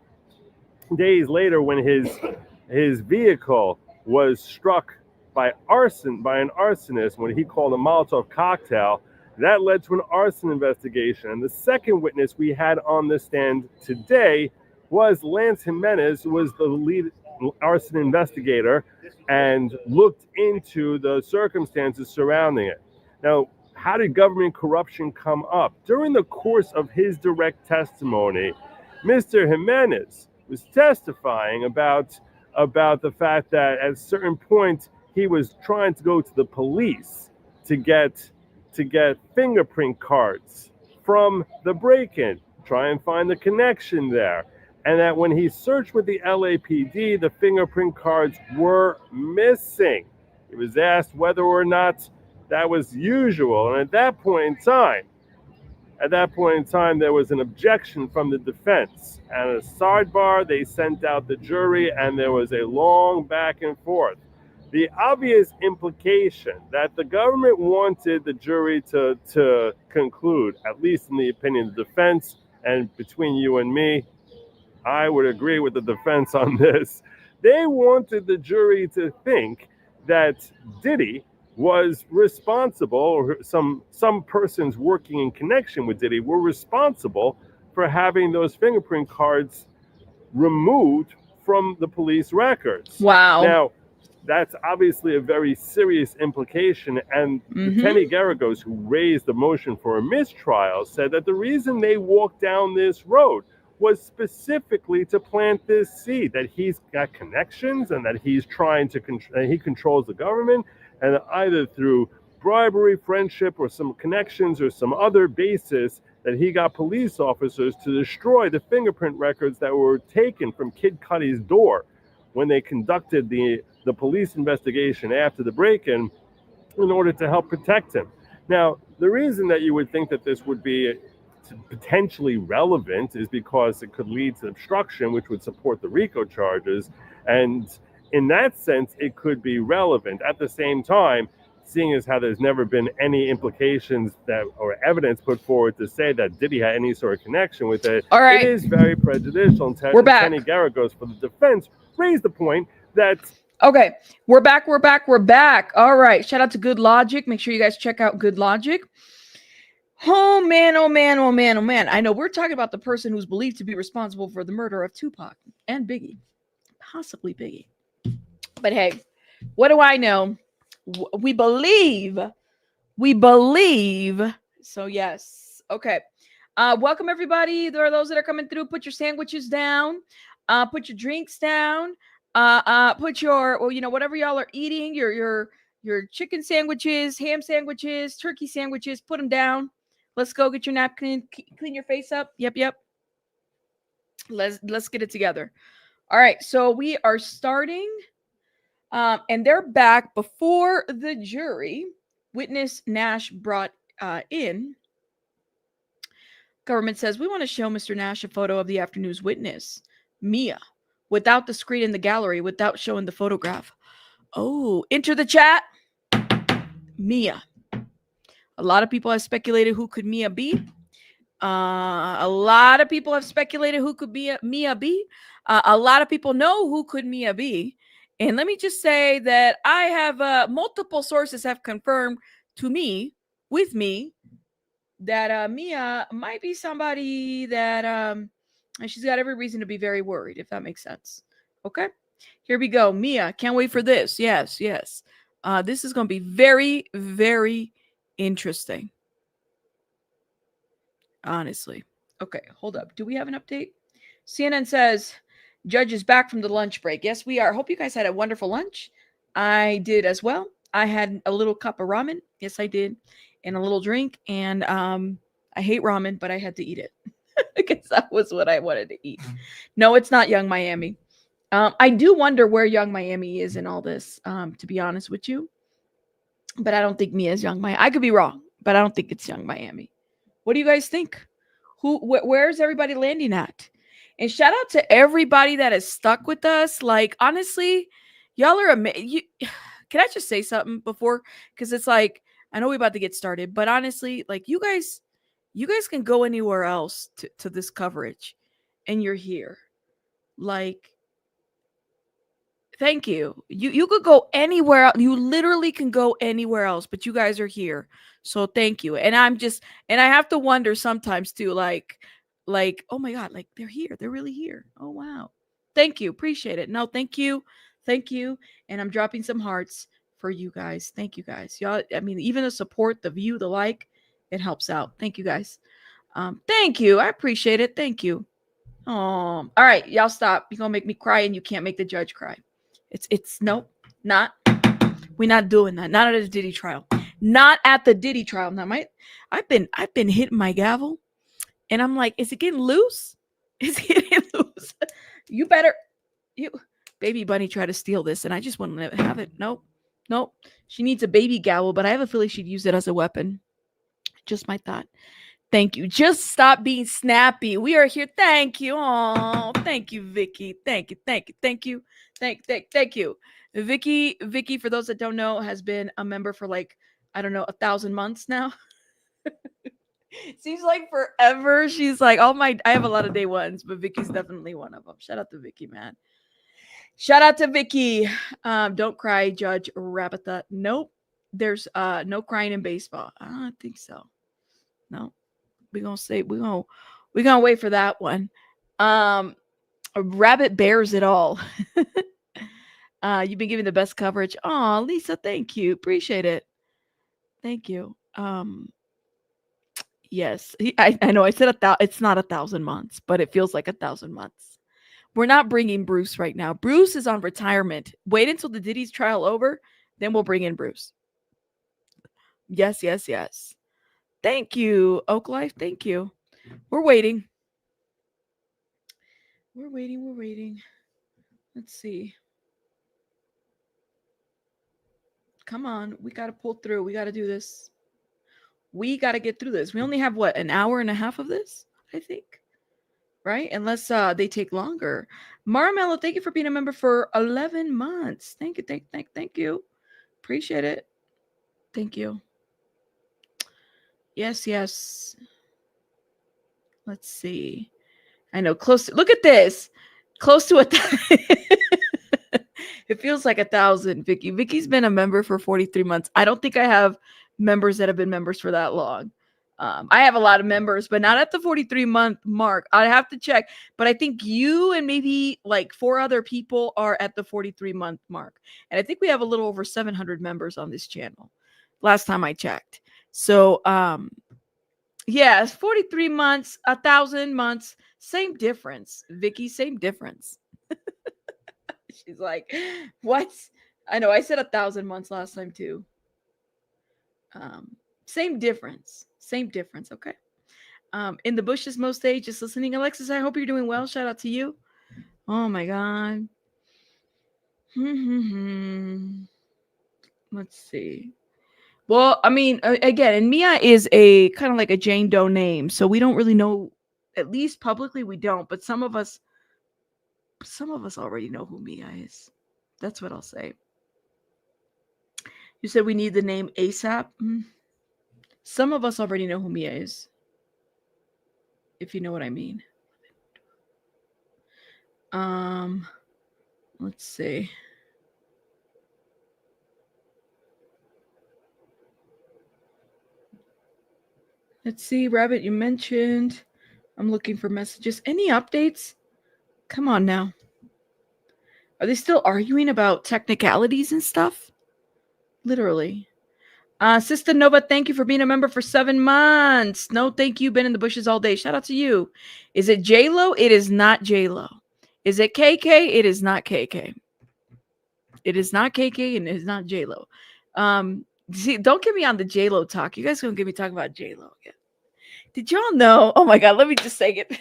days later, when his vehicle was struck by an arsonist, when he called a Molotov cocktail, that led to an arson investigation. And the second witness we had on the stand today was Lance Jimenez, who was the lead arson investigator and looked into the circumstances surrounding it. Now, how did government corruption come up? During the course of his direct testimony, Mr. Jimenez was testifying about the fact that at a certain point he was trying to go to the police to get fingerprint cards from the break-in, try and find the connection there. And that when he searched with the LAPD, the fingerprint cards were missing. He was asked whether or not that was usual. And at that point in time, there was an objection from the defense. And a sidebar, they sent out the jury, and there was a long back and forth. The obvious implication that the government wanted the jury to conclude, at least in the opinion of the defense, and between you and me, I would agree with the defense on this. They wanted the jury to think that Diddy was responsible, or some persons working in connection with Diddy were responsible for having those fingerprint cards removed from the police records. Wow. Now, that's obviously a very serious implication. And Lieutenant Garagos, who raised the motion for a mistrial, said that the reason they walked down this road was specifically to plant this seed, that he's got connections and that he's trying to he controls the government, and either through bribery, friendship, or some connections or some other basis that he got police officers to destroy the fingerprint records that were taken from Kid Cudi's door when they conducted the police investigation after the break-in in order to help protect him. Now, the reason that you would think that this would be potentially relevant is because it could lead to obstruction, which would support the RICO charges. And in that sense, it could be relevant. At the same time, seeing as how there's never been any implications that or evidence put forward to say that Diddy had any sort of connection with it, all right, it is very prejudicial. And we're back. Lieutenant Garagos for the defense raised the point that okay, we're back. All right, shout out to Good Logic. Make sure you guys check out Good Logic. Oh man. I know we're talking about the person who's believed to be responsible for the murder of Tupac and Biggie, possibly Biggie. But hey, what do I know? We believe. So yes. Okay. Welcome everybody. There are those that are coming through. Put your sandwiches down. Put your drinks down. Put your, whatever y'all are eating, your chicken sandwiches, ham sandwiches, turkey sandwiches, put them down. Let's go get your napkin, clean your face up. Yep. Let's get it together. All right, so we are starting, and they're back before the jury. Witness Nash brought in. Government says, we want to show Mr. Nash a photo of the afternoon's witness, Mia, without the screen in the gallery, without showing the photograph. Oh, enter the chat. Mia. A lot of people have speculated who could Mia be. A lot of people have speculated who could be Mia be. A lot of people know who could Mia be. And let me just say that I have multiple sources have confirmed to me, with me, that Mia might be somebody that and she's got every reason to be very worried, if that makes sense. Okay, here we go. Mia, can't wait for this. Yes. This is going to be very, very interesting. Honestly. Okay, hold up. Do we have an update? CNN says judge is back from the lunch break. Yes, we are. Hope you guys had a wonderful lunch. I did as well. I had a little cup of ramen. Yes, I did. And a little drink. And I hate ramen, but I had to eat it because that was what I wanted to eat. No, it's not Young Miami. I do wonder where Young Miami is in all this, to be honest with you. But I don't think Mia is Young Miami. I could be wrong, but I don't think it's Young Miami. What do you guys think? Where's everybody landing at? And shout out to everybody that is stuck with us. Like, honestly, y'all are amazing. Can I just say something before? Because it's like, I know we're about to get started, but honestly, like, you guys can go anywhere else to this coverage, and you're here. Like, thank you. You could go anywhere else. You literally can go anywhere else, but you guys are here. So thank you. And I have to wonder sometimes too, like, oh my God, like they're here. They're really here. Oh, wow. Thank you. Appreciate it. No, thank you. Thank you. And I'm dropping some hearts for you guys. Thank you guys. Y'all, I mean, even the support, the view, the like, it helps out. Thank you guys. Thank you. I appreciate it. Thank you. Oh, all right. Y'all stop. You're going to make me cry and you can't make the judge cry. It's nope, not. We're not doing that. Not at the Diddy trial. Not at the Diddy trial. Now, I've been hitting my gavel, and I'm like, is it getting loose? Is it getting loose? You baby bunny tried to steal this, and I just wouldn't let it have it. Nope. She needs a baby gavel, but I have a feeling she'd use it as a weapon. Just my thought. Thank you. Just stop being snappy. We are here. Thank you. Oh, thank you, Vicky. Thank you. Thank you. Vicky, for those that don't know, has been a member for like, I don't know, 1,000 months now. Seems like forever. She's like, I have a lot of day ones, but Vicky's definitely one of them. Shout out to Vicky, man. Shout out to Vicky. Don't cry, Judge Rabatha. Nope. There's no crying in baseball. I don't think so. No. We're gonna wait for that one. A rabbit bears it all. You've been giving the best coverage. Oh, Lisa, thank you. Appreciate it. Thank you. Yes, I know I said it's not 1,000 months, but it feels like 1,000 months. We're not bringing Bruce right now. Bruce is on retirement. Wait until the Diddy's trial over, then we'll bring in Bruce. Yes, yes, yes. Thank you, Oak Life. Thank you. We're waiting. We're waiting. We're waiting. Let's see. Come on. We got to pull through. We got to do this. We got to get through this. We only have what, an hour and a half of this, I think. Right? Unless they take longer. Marmello, thank you for being a member for 11 months. Thank you. Thank you. Appreciate it. Thank you. Yes, yes. Let's see. I know, close to, look at this. Close to 1,000. It feels like 1,000, Vicky. Vicky's been a member for 43 months. I don't think I have members that have been members for that long. I have a lot of members, but not at the 43-month mark. I'd have to check. But I think you and maybe like 4 other people are at the 43-month mark. And I think we have a little over 700 members on this channel. Last time I checked. So, yeah, 43 months, 1,000 months, same difference. Vicky, same difference. She's like, what? I know, I said 1,000 months last time too. Same difference. Same difference, okay? In the bushes most days, just listening. Alexis, I hope you're doing well. Shout out to you. Oh my God. Let's see. Well, I mean, again, and Mia is a kind of like a Jane Doe name, so we don't really know, at least publicly we don't, but some of us already know who Mia is. That's what I'll say. You said we need the name ASAP. Some of us already know who Mia is, if you know what I mean. Let's see. Let's see, Rabbit, you mentioned. I'm looking for messages. Any updates? Come on now. Are they still arguing about technicalities and stuff? Literally. Sister Nova, thank you for being a member for 7 months. No, thank you. Been in the bushes all day. Shout out to you. Is it J-Lo? It is not J-Lo. Is it KK? It is not KK. It is not KK and it is not J-Lo. See, don't get me on the J-Lo talk. You guys gonna get me talking about J-Lo again. Did y'all know? Oh my God, let me just say it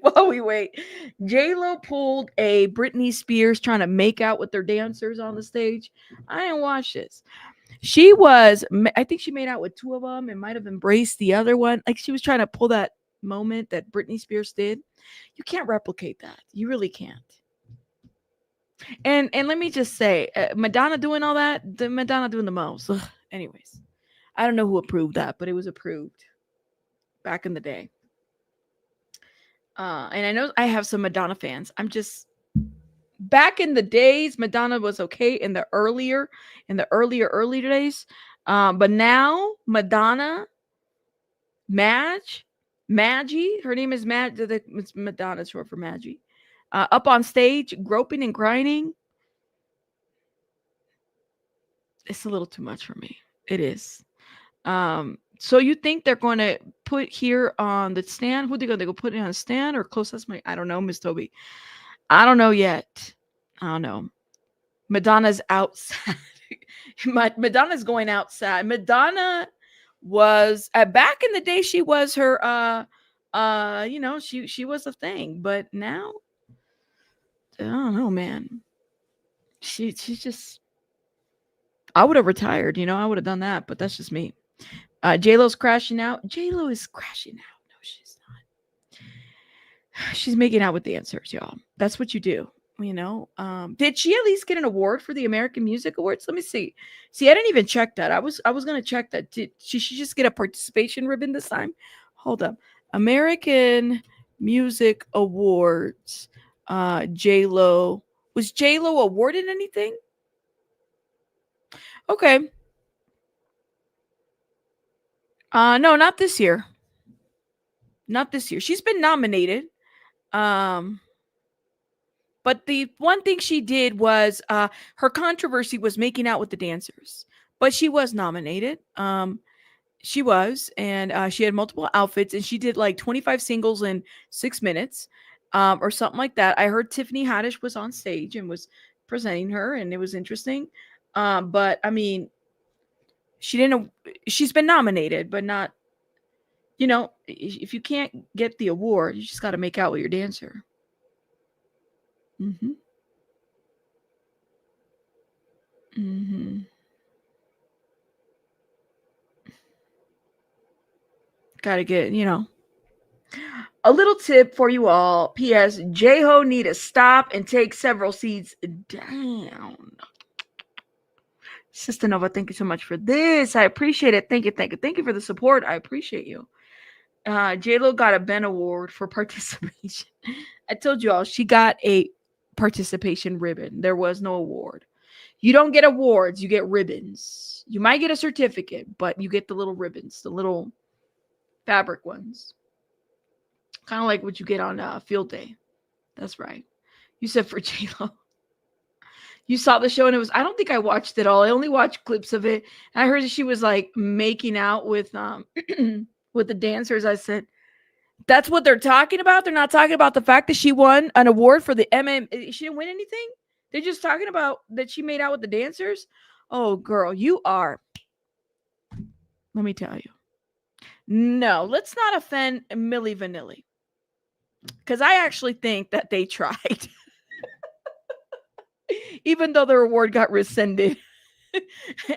while we wait. J-Lo pulled a Britney Spears trying to make out with their dancers on the stage. I didn't watch this. I think she made out with 2 of them and might have embraced the other one. Like she was trying to pull that moment that Britney Spears did. You can't replicate that. You really can't. And let me just say, Madonna doing all that, Madonna doing the most. Ugh. Anyways, I don't know who approved that, but it was approved back in the day. And I know I have some Madonna fans. I'm just, back in the days, Madonna was okay in the earlier days. But now Madonna, Maggie, her name is Madonna, short for Maggie. Up on stage, groping and grinding. It's a little too much for me. It is. So you think they're going to put here on the stand? Who they going to go put it on a stand or close? That's I don't know, Miss Toby. I don't know yet. I don't know. Madonna's outside. Madonna's going outside. Madonna was back in the day. She was her. She was a thing. But now, I don't know, man. She's just. I would have retired. I would have done that. But that's just me. J-Lo's crashing out. J-Lo is crashing out. No, she's not. She's making out with dancers, y'all. That's what you do. Did she at least get an award for the American Music Awards? Let me see. I didn't even check that. I was going to check that. Did she just get a participation ribbon this time? Hold up. American Music Awards. J-Lo. Was J-Lo awarded anything? Okay. No, not this year. Not this year. She's been nominated. But But the one thing she did was her controversy was making out with the dancers. But she was nominated. She was, and she had multiple outfits, and she did like 25 singles in 6 minutes, or something like that. I heard Tiffany Haddish was on stage and was presenting her, and it was interesting. But I mean, she didn't. She's been nominated, but not. You know, if you can't get the award, you just got to make out with your dancer. Mm-hmm. Mm-hmm. Got to get, a little tip for you all. P.S. J-Ho need to stop and take several seats down. Sister Nova, thank you so much for this. I appreciate it. Thank you, thank you. Thank you for the support. I appreciate you. J-Lo got a Ben Award for participation. I told you all, she got a participation ribbon. There was no award. You don't get awards, you get ribbons. You might get a certificate, but you get the little ribbons, the little fabric ones. Kind of like what you get on field day. That's right. You said for J-Lo. You saw the show, and it was, I don't think I watched it all. I only watched clips of it. And I heard that she was like making out with with the dancers. I said, that's what they're talking about? They're not talking about the fact that she won an award for the She didn't win anything? They're just talking about that she made out with the dancers? Oh, girl, you are. Let me tell you. No, let's not offend Milli Vanilli. Because I actually think that they tried. Even though their award got rescinded.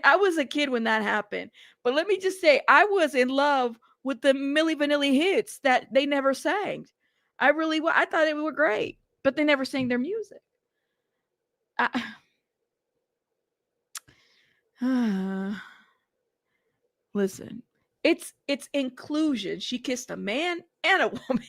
I was a kid when that happened. But let me just say, I was in love with the Milli Vanilli hits that they never sang. I thought they were great. But they never sang their music. Listen, it's inclusion. She kissed a man and a woman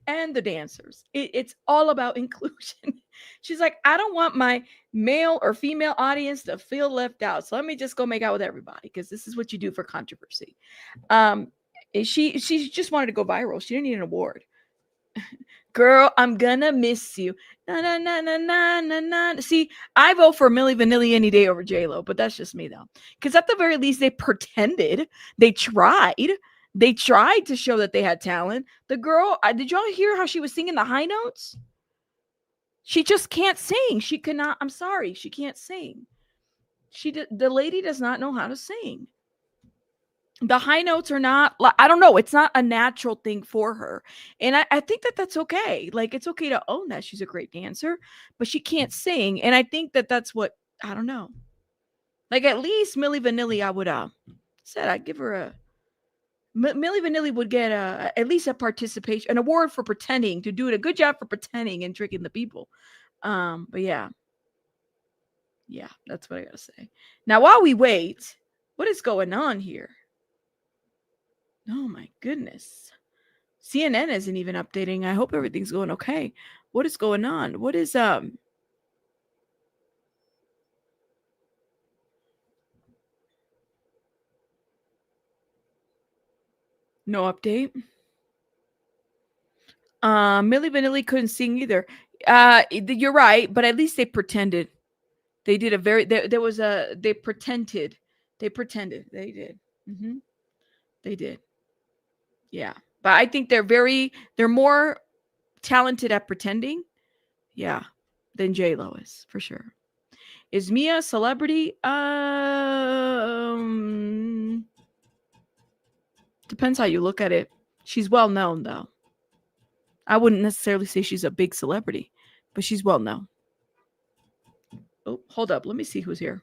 and the dancers. It's all about inclusion. She's like, I don't want my male or female audience to feel left out. So let me just go make out with everybody, because this is what you do for controversy. She just wanted to go viral. She didn't need an award. Girl, I'm gonna miss you. Na, na, na, na, na, na, na. See, I vote for Milli Vanilli any day over J-Lo, but that's just me though. Because at the very least, they pretended. They tried. They tried to show that they had talent. The girl, did y'all hear how she was singing the high notes? She just can't sing. She cannot. I'm sorry, she can't sing. The lady does not know how to sing. The high notes are not, I don't know, it's not a natural thing for her. And I think that that's okay. Like, it's okay to own that she's a great dancer, but she can't sing. And I think that that's what, I don't know. Like, at least Milli Vanilli, I would, I'd give her Milli Vanilli would get at least a participation, an award for pretending to do it, a good job for pretending and tricking the people. But yeah, that's what I gotta say. Now, while we wait, what is going on here? Oh my goodness. CNN isn't even updating. I hope everything's going okay. What is going on? What is no update? Milli Vanilli couldn't sing either. You're right, but at least they pretended. They did they pretended. They did. Mm-hmm. They did. Yeah. But I think they're more talented at pretending. Yeah. Than J-Lo is, for sure. Is Mia a celebrity? Depends how you look at it. She's well known, though. I wouldn't necessarily say she's a big celebrity, but she's well known. Oh, hold up. Let me see who's here.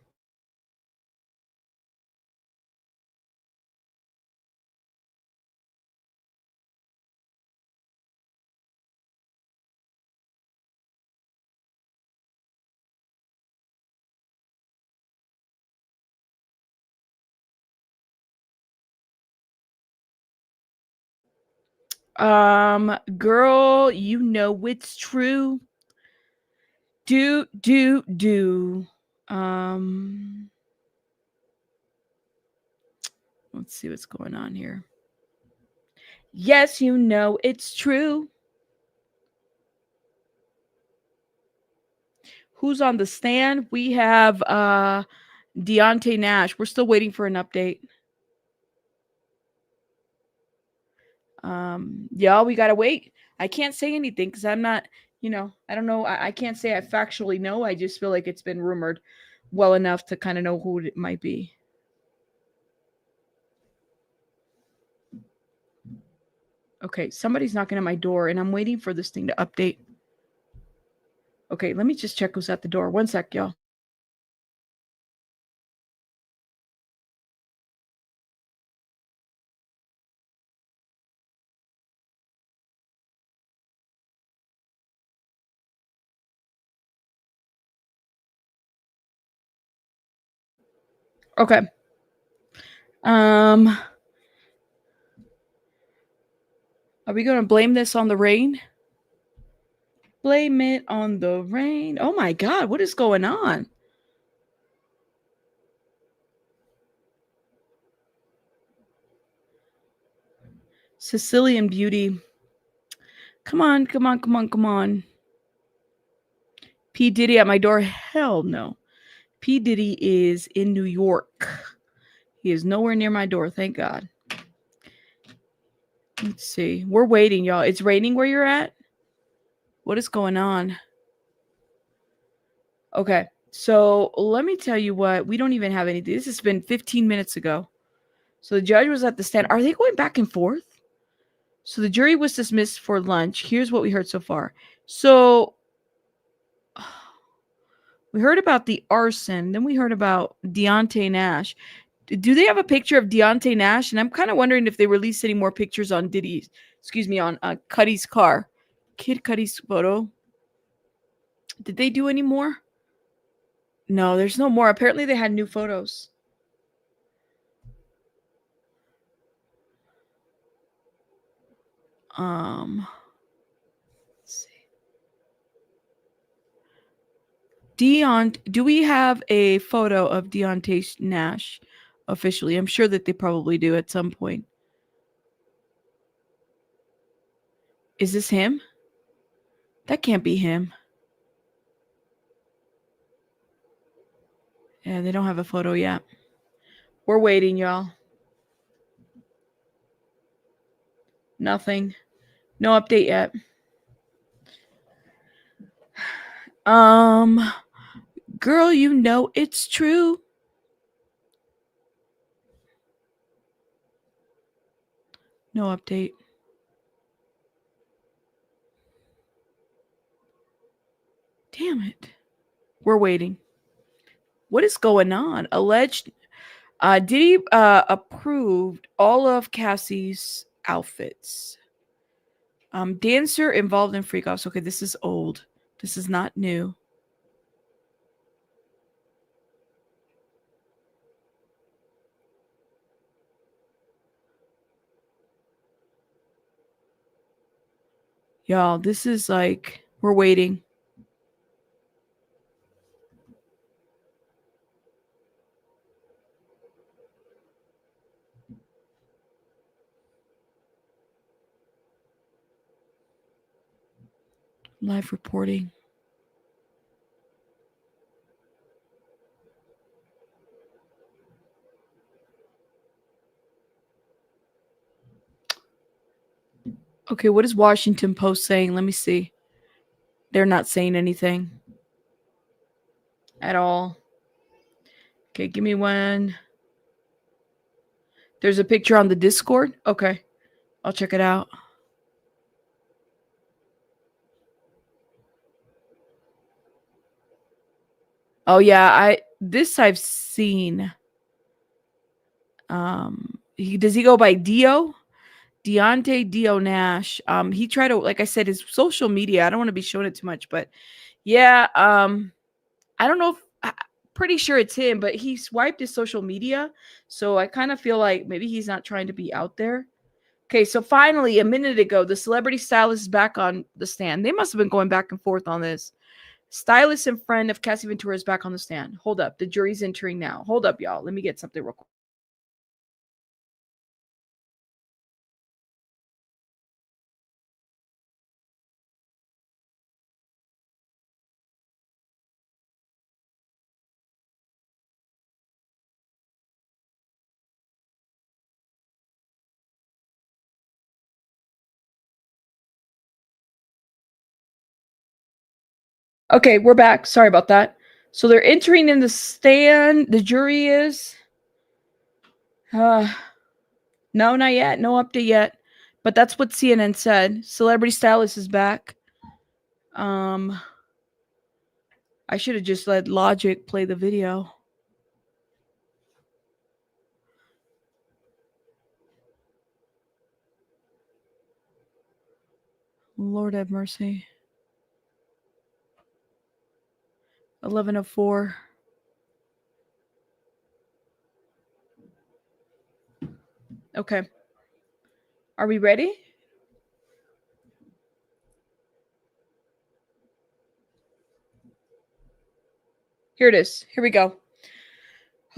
Girl, you know it's true. Do. Let's see what's going on here. Yes, you know it's true. Who's on the stand? We have Deonte Nash. We're still waiting for an update. Y'all, we gotta wait. I can't say anything because I'm not, I don't know. I can't say I factually know. I just feel like it's been rumored well enough to kind of know who it might be. Okay, somebody's knocking at my door and I'm waiting for this thing to update. Okay, let me just check who's at the door. One sec, y'all. Okay. Are we going to blame this on the rain? Blame it on the rain. Oh my God, what is going on? Sicilian beauty. Come on, come on, come on, come on. P. Diddy at my door? Hell no. P. Diddy is in New York. He is nowhere near my door, thank God. Let's see. We're waiting, y'all. It's raining where you're at? What is going on? Okay, so let me tell you what. We don't even have anything. This has been 15 minutes ago. So the judge was at the stand. Are they going back and forth? So the jury was dismissed for lunch. Here's what we heard so far. So we heard about the arson. Then we heard about Deonte Nash. Do they have a picture of Deonte Nash? And I'm kind of wondering if they released any more pictures on on Cuddy's car. Kid Cudi's photo. Did they do any more? No, there's no more. Apparently they had new photos. Let's see. Do we have a photo of Deonte Nash officially? I'm sure that they probably do at some point. Is this him? That can't be him. Yeah, they don't have a photo yet. We're waiting, y'all. Nothing. No update yet. Girl, you know it's true. No update. Damn it. We're waiting. What is going on? Alleged Diddy approved all of Cassie's outfits. Dancer involved in freak offs. Okay, this is old. This is not new. Y'all, this is like, we're waiting. Live reporting. Okay, what is Washington Post saying? Let me see. They're not saying anything at all. Okay, give me one. There's a picture on the Discord. Okay, I'll check it out. Oh yeah, I've seen. Does he go by Dio? Deonte Nash. He tried to, like I said, his social media. I don't want to be showing it too much, but yeah. I don't know if pretty sure it's him, but he swiped his social media. So I kind of feel like maybe he's not trying to be out there. Okay, so finally, a minute ago, the celebrity stylist is back on the stand. They must have been going back and forth on this. Stylist and friend of Cassie Ventura is back on the stand. Hold up. The jury's entering now. Hold up, y'all. Let me get something real quick. Okay, we're back. Sorry about that. So they're entering in the stand. The jury is. No, not yet. No update yet. But that's what CNN said. Celebrity Stylist is back. I should have just let Logic play the video. Lord have mercy. 11:04. Okay. Are we ready? Here it is. Here we go.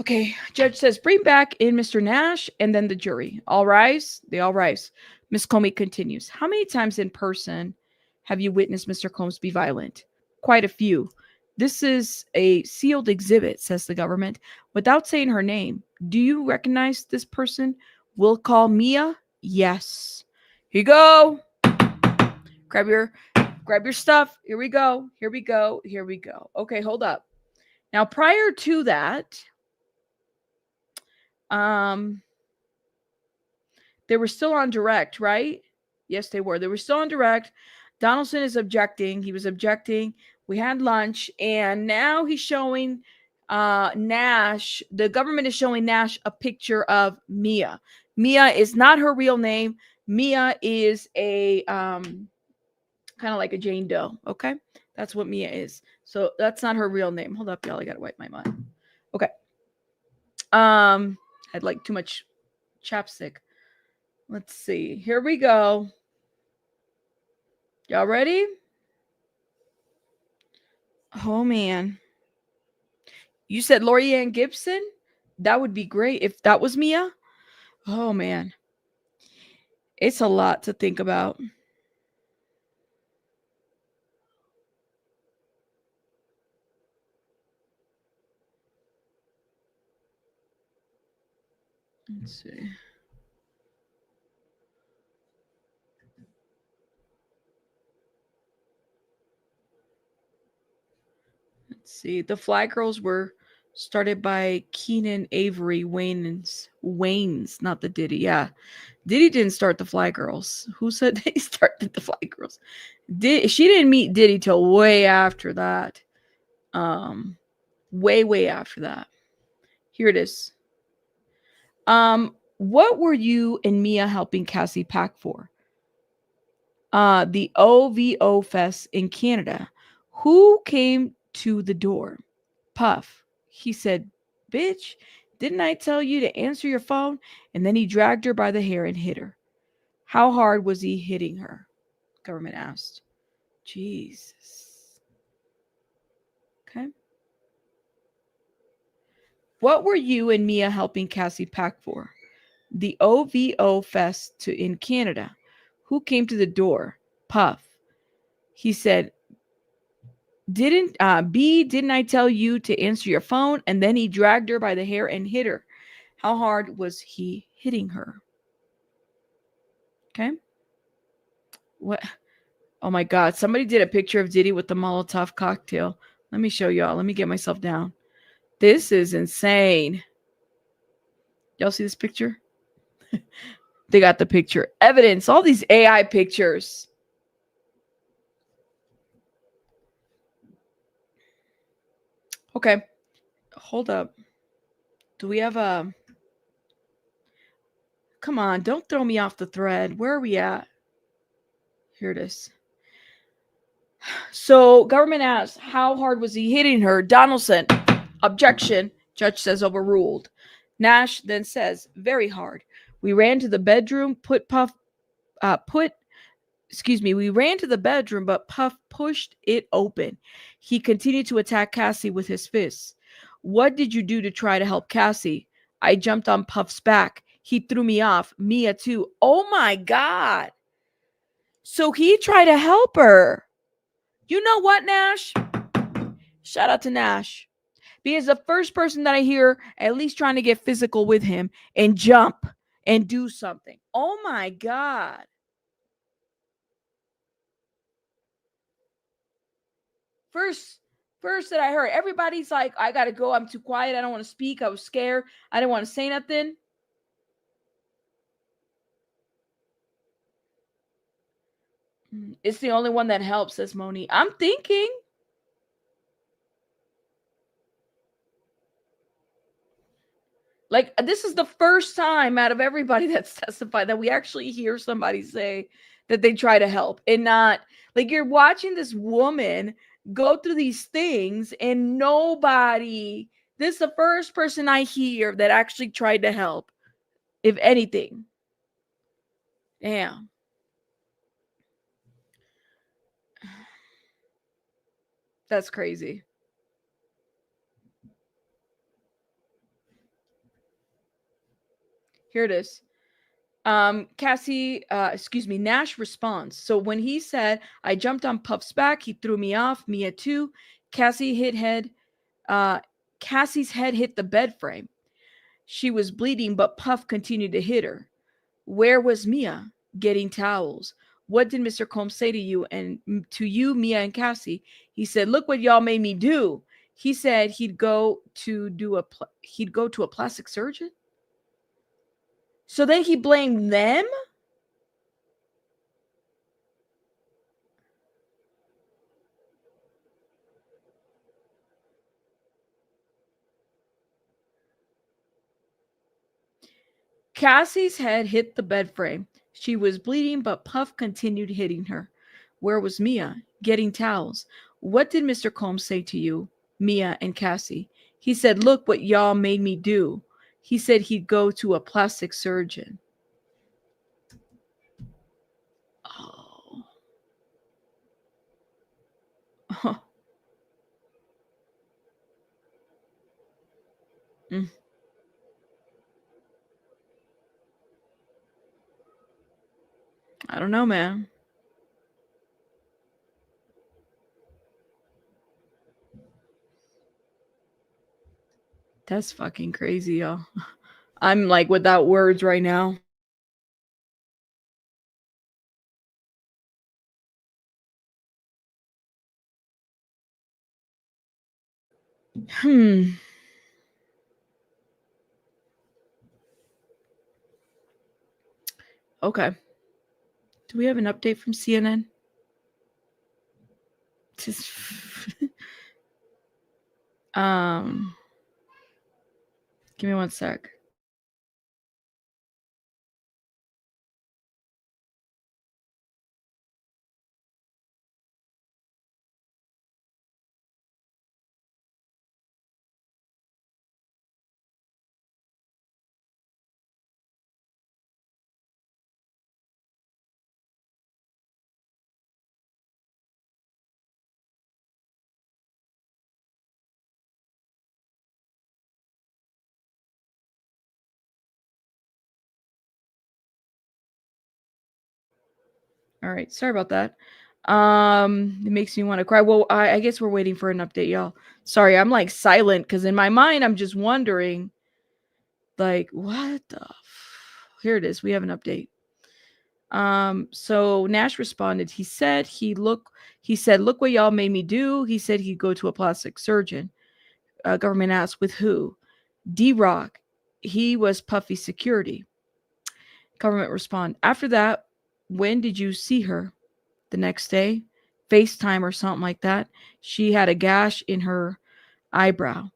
Okay. Judge says, bring back in Mr. Nash and then the jury. All rise. They all rise. Miss Comey continues. How many times in person have you witnessed Mr. Combs be violent? Quite a few. This is a sealed exhibit, says the government, without saying her name. Do you recognize this person? We'll call Mia. Yes. Here you go. Grab your stuff. Here we go. Here we go. Here we go. Okay, hold up. Now, prior to that, they were still on direct, right? Yes, they were. They were still on direct. Donaldson is objecting. He was objecting. We had lunch, and now he's showing Nash. The government is showing Nash a picture of Mia. Mia is not her real name. Mia is a kind of like a Jane Doe. Okay, that's what Mia is. So that's not her real name. Hold up, y'all. I gotta wipe my mouth. Okay. Had like too much chapstick. Let's see. Here we go. Y'all ready? Oh man. You said Lori Ann Gibson? That would be great if that was Mia. Oh man. It's a lot to think about. Let's see. Let's see. The Fly Girls were started by Keenan Avery Waynes, not the Diddy. Yeah. Diddy didn't start the Fly Girls. Who said they started the Fly Girls? She didn't meet Diddy till way after that. Way after that. Here it is. What were you and Mia helping Cassie pack for? The OVO Fest in Canada. Who came to the door? Puff. He said, bitch, didn't I tell you to answer your phone? And then he dragged her by the hair and hit her. How hard was he hitting her? Government asked. Jesus. Okay. What were you and Mia helping Cassie pack for? The OVO Fest in Canada. Who came to the door? Puff. He said, didn't I tell you to answer your phone? And then he dragged her by the hair and hit her. How hard was he hitting her? Okay. What? Oh my God. Somebody did a picture of Diddy with the Molotov cocktail. Let me show y'all. Let me get myself down. This is insane. Y'all see this picture? They got the picture. Evidence. All these AI pictures. Okay. Hold up. Do we have a... Come on. Don't throw me off the thread. Where are we at? Here it is. So government asks, how hard was he hitting her? Donaldson, objection. Judge says overruled. Nash then says, very hard. We ran to the bedroom, we ran to the bedroom, but Puff pushed it open. He continued to attack Cassie with his fists. What did you do to try to help Cassie? I jumped on Puff's back. He threw me off. Mia too. Oh my God. So he tried to help her. You know what, Nash? Shout out to Nash. Because the first person that I hear at least trying to get physical with him and jump and do something. Oh my God. First that I heard, everybody's like, I gotta go. I'm too quiet. I don't want to speak. I was scared. I didn't want to say nothing. It's the only one that helps, says Moni. I'm thinking. Like, this is the first time out of everybody that's testified that we actually hear somebody say that they try to help, and not like you're watching this woman go through these things and nobody, this is the first person I hear that actually tried to help, if anything. Damn. That's crazy. Here it is. Nash responds. So when he said, I jumped on Puff's back, he threw me off, Mia too. Cassie's head hit the bed frame. She was bleeding, but Puff continued to hit her. Where was Mia? Getting towels. What did Mr. Combs say to you and to you, Mia and Cassie? He said, look what y'all made me do. He said he'd go to a plastic surgeon. So then he blamed them? Cassie's head hit the bed frame. She was bleeding, but Puff continued hitting her. Where was Mia? Getting towels. What did Mr. Combs say to you, Mia and Cassie? He said, look what y'all made me do. He said he'd go to a plastic surgeon. Oh. Oh. I don't know, man. That's fucking crazy, y'all. I'm like without words right now. Okay. Do we have an update from CNN? Just give me one sec. All right, sorry about that. It makes me want to cry. Well, I guess we're waiting for an update, y'all. Sorry, I'm like silent because in my mind I'm just wondering, like, what the? Here it is. We have an update. So Nash responded. He said, look what y'all made me do. He said he'd go to a plastic surgeon. Government asked, with who? D-Rock. He was Puffy security. Government respond. After that, when did you see her? The next day? FaceTime or something like that. She had a gash in her eyebrow.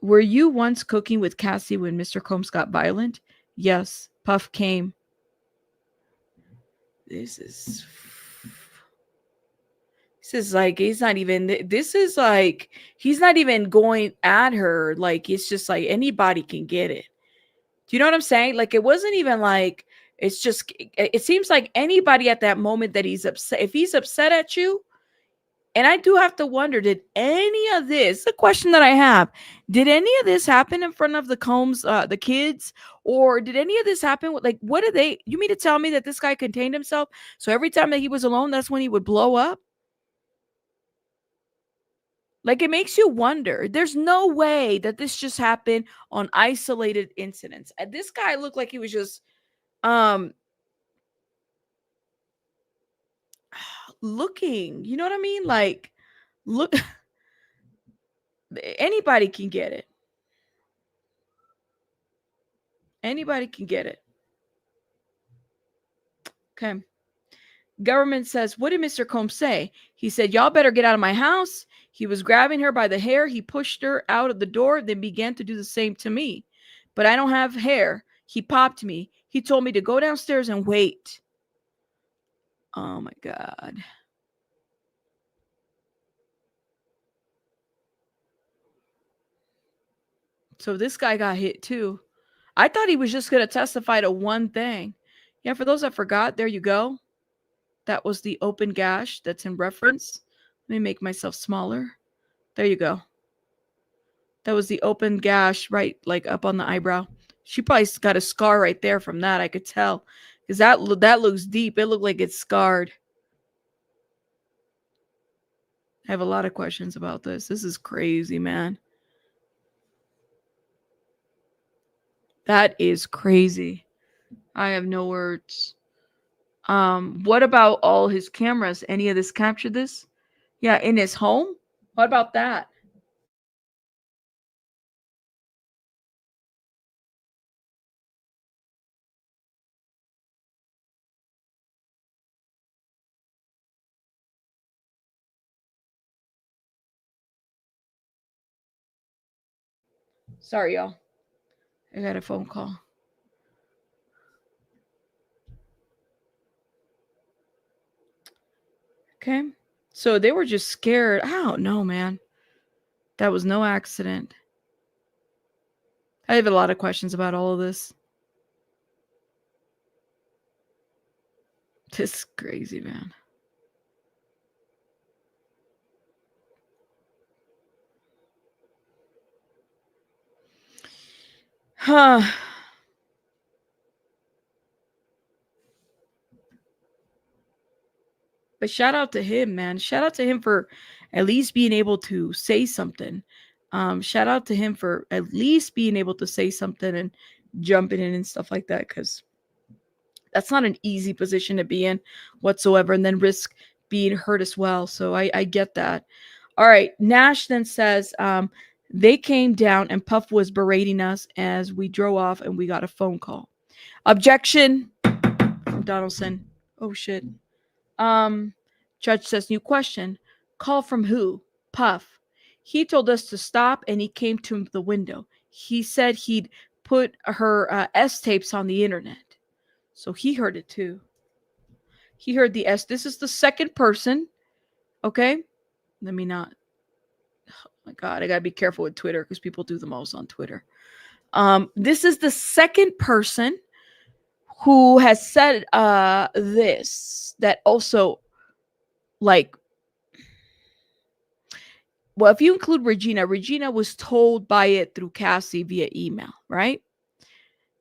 Were you once cooking with Cassie when Mr. Combs got violent? Yes. Puff came. This is like, he's not even going at her. Like, it's just like anybody can get it. Do you know what I'm saying? Like, it wasn't even like, it's just, it seems like anybody at that moment that he's upset, if he's upset at you, and I do have to wonder, did any of this, the question that I have, did any of this happen in front of the Combs, the kids, or did any of this happen with, like, what did they, you mean to tell me that this guy contained himself? So every time that he was alone, that's when he would blow up? Like, it makes you wonder. There's no way that this just happened on isolated incidents. And this guy looked like he was just, looking. You know what I mean? Like, look, anybody can get it. Anybody can get it. Okay. Government says, what did Mr. Combs say? He said, y'all better get out of my house. He was grabbing her by the hair. He pushed her out of the door, then began to do the same to me. But I don't have hair. He popped me. He told me to go downstairs and wait. Oh my God. So this guy got hit too. I thought he was just going to testify to one thing. Yeah, for those that forgot, there you go. That was the open gash that's in reference. Let me make myself smaller. There you go. That was the open gash right like up on the eyebrow. She probably got a scar right there from that. I could tell. Because that looks deep. It looked like it's scarred. I have a lot of questions about this. This is crazy, man. That is crazy. I have no words. What about all his cameras? Any of this captured this? Yeah, in his home? What about that? Sorry, y'all. I got a phone call. Okay. So they were just scared. I don't know, man. That was no accident. I have a lot of questions about all of this. This is crazy, man. Huh. But shout out to him, man. Shout out to him for at least being able to say something. Shout out to him for at least being able to say something and jumping in and stuff like that, because that's not an easy position to be in whatsoever, and then risk being hurt as well. So I get that. All right. Nash then says, they came down and Puff was berating us as we drove off and we got a phone call. Objection from Donaldson. Oh, shit. Judge says, new question. Call from who? Puff. He told us to stop and he came to the window. He said he'd put her S tapes on the internet. So he heard it too. He heard the S. This is the second person. Okay. Let me not. Oh my God. I got to be careful with Twitter because people do the most on Twitter. This is the second person who has said this, that also, like, well, if you include Regina was told by it through Cassie via email, right?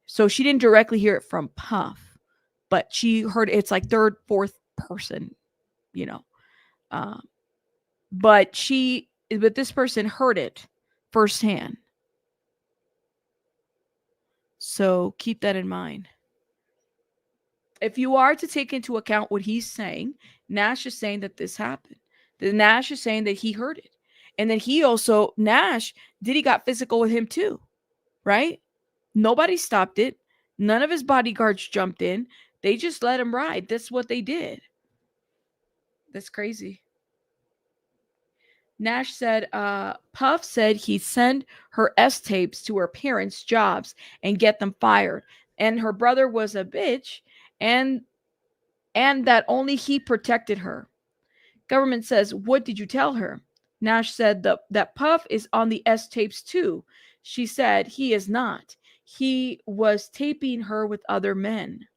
So she didn't directly hear it from Puff, but she heard it's like third, fourth person, you know. But this person heard it firsthand. So keep that in mind. If you are to take into account what he's saying, Nash is saying that this happened. Nash is saying that he heard it. And then Diddy got physical with him too, right? Nobody stopped it. None of his bodyguards jumped in. They just let him ride. That's what they did. That's crazy. Nash said, Puff said he'd send her S tapes to her parents' jobs and get them fired. And her brother was a bitch and that only he protected her. Government says, what did you tell her? Nash said that Puff is on the S tapes too. She said he is not. He was taping her with other men.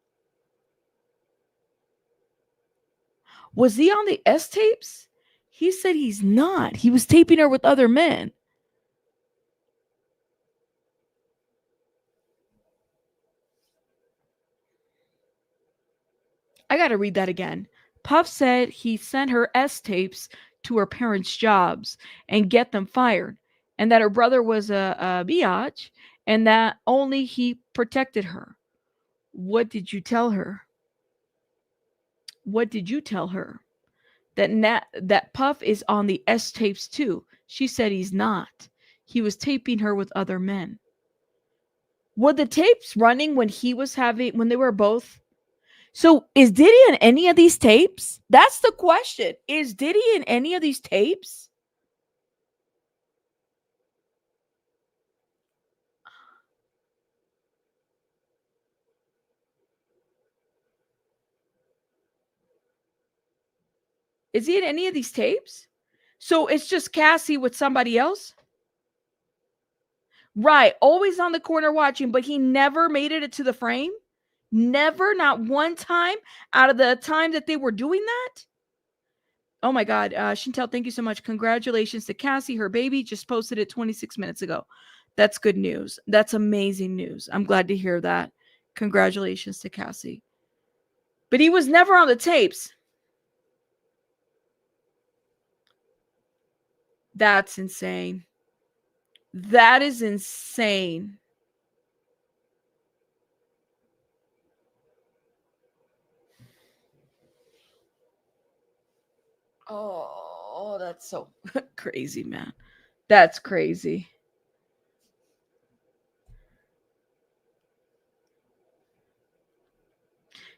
Was he on the S tapes? He said he's not. He was taping her with other men. I got to read that again. Puff said he sent her S tapes to her parents' jobs and get them fired, and that her brother was a biatch, and that only he protected her. What did you tell her? What did you tell her? that Puff is on the S tapes too. She said he's not. He was taping her with other men. Were the tapes running when they were both? So is Diddy in any of these tapes? That's the question. Is Diddy in any of these tapes? Is he in any of these tapes? So it's just Cassie with somebody else? Right. Always on the corner watching, but he never made it to the frame? Never, not one time out of the time that they were doing that? Oh my God. Chantel, thank you so much. Congratulations to Cassie. Her baby just posted it 26 minutes ago. That's good news. That's amazing news. I'm glad to hear that. Congratulations to Cassie. But he was never on the tapes. That's insane. That is insane. Oh, that's so crazy, man. That's crazy.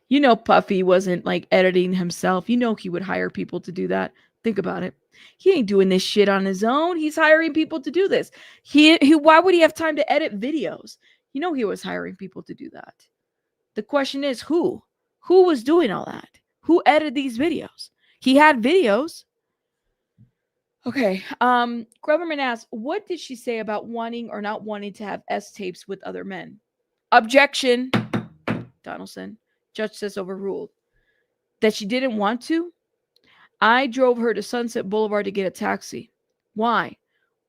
You know, Puffy wasn't like editing himself. You know, he would hire people to do that. Think about it. He ain't doing this shit on his own. He's hiring people to do this. Why would he have time to edit videos? You know, he was hiring people to do that. The question is who? Who was doing all that? Who edited these videos? He had videos. Okay. Groverman asks, what did she say about wanting or not wanting to have S tapes with other men? Objection. Donaldson. Judge says overruled. That she didn't want to? I drove her to Sunset Boulevard to get a taxi. Why?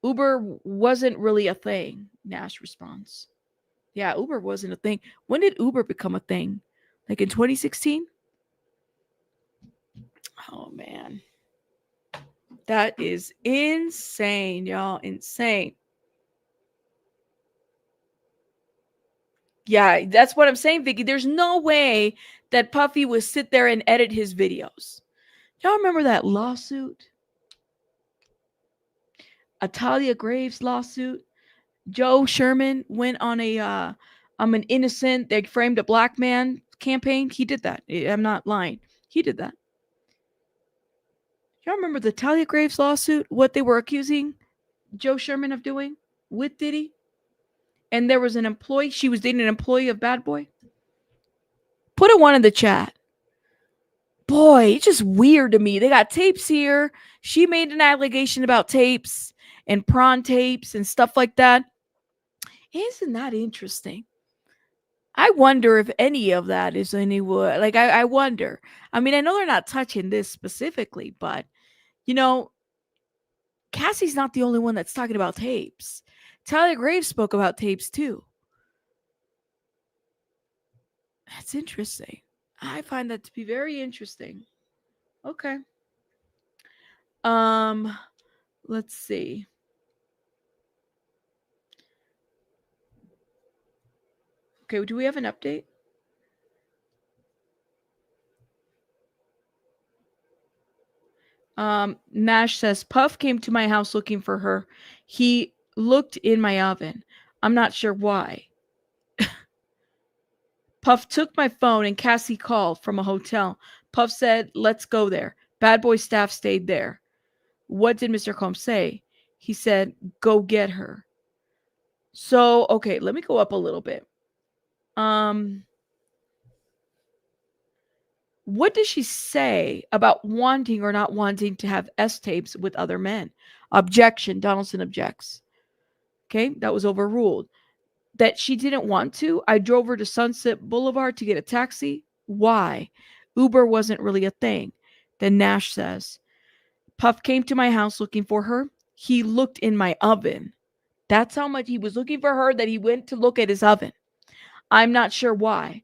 Uber wasn't really a thing, Nash responds. Yeah, Uber wasn't a thing. When did Uber become a thing? Like in 2016? Oh, man. That is insane, y'all. Insane. Yeah, that's what I'm saying, Vicky. There's no way that Puffy would sit there and edit his videos. Y'all remember that lawsuit? Talia Graves lawsuit? Joe Sherman went on I'm an innocent, they framed a black man campaign. He did that. I'm not lying. He did that. Y'all remember the Talia Graves lawsuit? What they were accusing Joe Sherman of doing with Diddy? And there was an employee. She was dating an employee of Bad Boy. Put a one in the chat. Boy, it's just weird to me. They got tapes here. She made an allegation about tapes and prawn tapes and stuff like that. Isn't that interesting? I wonder if any of that is anywhere. Like, I wonder. I mean, I know they're not touching this specifically, but, you know, Cassie's not the only one that's talking about tapes. Tyler Graves spoke about tapes too. That's interesting. I find that to be very interesting. Okay. Let's see. Okay, do we have an update? Nash says Puff came to my house looking for her. He looked in my oven. I'm not sure why. Puff took my phone and Cassie called from a hotel. Puff said, let's go there. Bad Boy staff stayed there. What did Mr. Combs say? He said, go get her. So, okay, let me go up a little bit. What does she say about wanting or not wanting to have S tapes with other men? Objection. Donaldson objects. Okay, that was overruled. That she didn't want to. I drove her to Sunset Boulevard to get a taxi. Why? Uber wasn't really a thing. Then Nash says, Puff came to my house looking for her. He looked in my oven. That's how much he was looking for her that he went to look at his oven. I'm not sure why.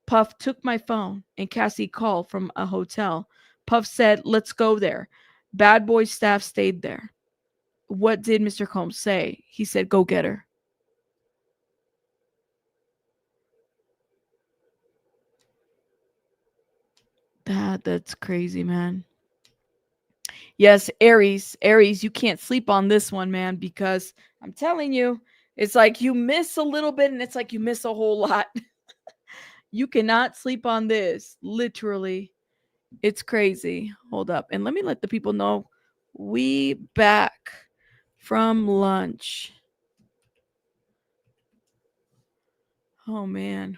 Puff took my phone and Cassie called from a hotel. Puff said, let's go there. Bad Boy staff stayed there. What did Mr. Combs say? He said, go get her. That's crazy, man. Yes, Aries, you can't sleep on this one, man, because I'm telling you, it's like you miss a little bit and it's like you miss a whole lot. You cannot sleep on this, literally. It's crazy. Hold up. And let me let the people know we back from lunch. Oh man.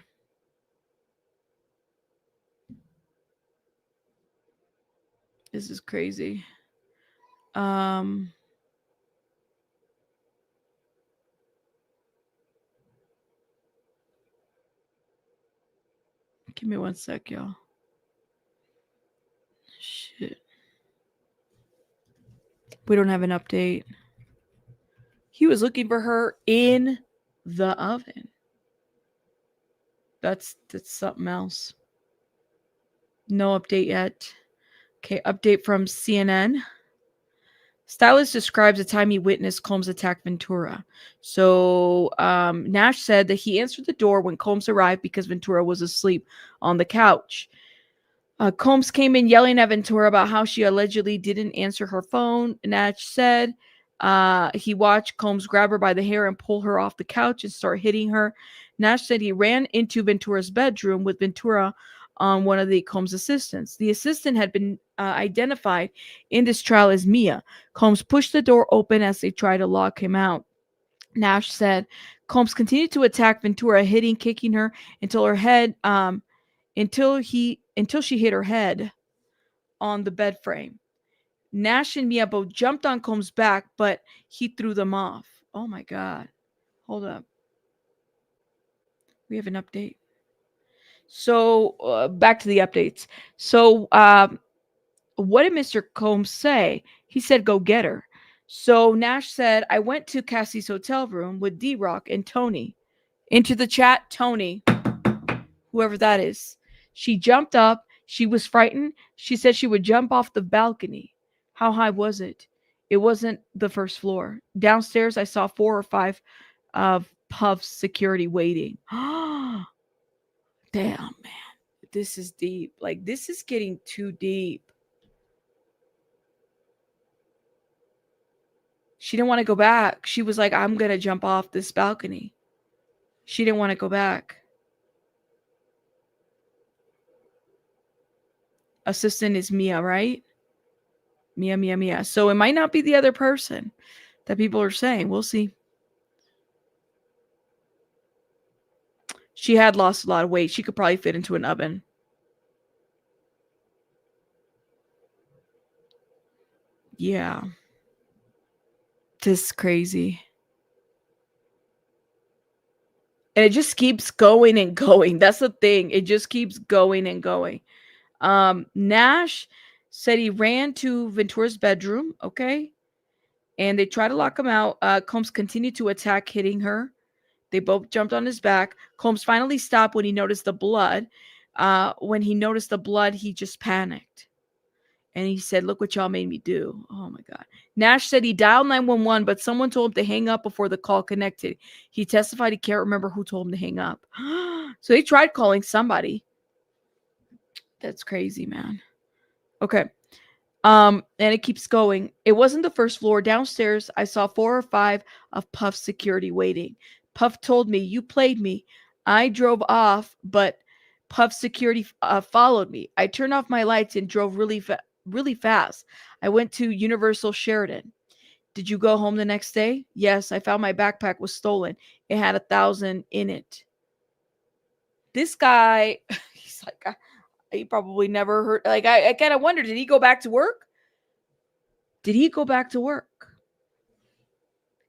This is crazy. Give me one sec, y'all. Shit. We don't have an update. He was looking for her in the oven. That's something else. No update yet. Okay, update from CNN. Stylist describes the time he witnessed Combs attack Ventura. So Nash said that he answered the door when Combs arrived because Ventura was asleep on the couch. Combs came in yelling at Ventura about how she allegedly didn't answer her phone. Nash said he watched Combs grab her by the hair and pull her off the couch and start hitting her. Nash said he ran into Ventura's bedroom with Ventura on one of the Combs' assistants. The assistant had been identified in this trial as Mia. Combs pushed the door open as they tried to lock him out. Nash said Combs continued to attack Ventura, hitting, kicking her until her head, until she hit her head on the bed frame. Nash and Mia both jumped on Combs' back, but he threw them off. Oh my God. Hold up. We have an update. So back to the updates. So what did Mr. Combs say? He said, go get her. So Nash said, I went to Cassie's hotel room with D-Rock and Tony. Into the chat, Tony, whoever that is. She jumped up. She was frightened. She said she would jump off the balcony. How high was it? It wasn't the first floor. Downstairs, I saw 4 or 5 of Puff's security waiting. Damn, man. This is deep. Like, this is getting too deep. She didn't want to go back. She was like, I'm going to jump off this balcony. She didn't want to go back. Assistant is Mia, right? Mia. So it might not be the other person that people are saying. We'll see. She had lost a lot of weight. She could probably fit into an oven. Yeah. This is crazy. And it just keeps going and going. That's the thing. It just keeps going and going. Nash said he ran to Ventura's bedroom, okay? And they tried to lock him out. Combs continued to attack, hitting her. They both jumped on his back. Combs finally stopped when he noticed the blood. When he noticed the blood, he just panicked. And he said, look what y'all made me do. Oh, my God. Nash said he dialed 911, but someone told him to hang up before the call connected. He testified he can't remember who told him to hang up. So he tried calling somebody. That's crazy, man. Okay. And it keeps going. It wasn't the first floor. Downstairs, I saw 4 or 5 of Puff's security waiting. Puff told me, you played me. I drove off, but Puff security followed me. I turned off my lights and drove really fast. I went to Universal Sheridan. Did you go home the next day? Yes, I found my backpack was stolen. It had 1,000 in it. This guy, he's like, he probably never heard. Like, I kind of wonder, did he go back to work? Did he go back to work?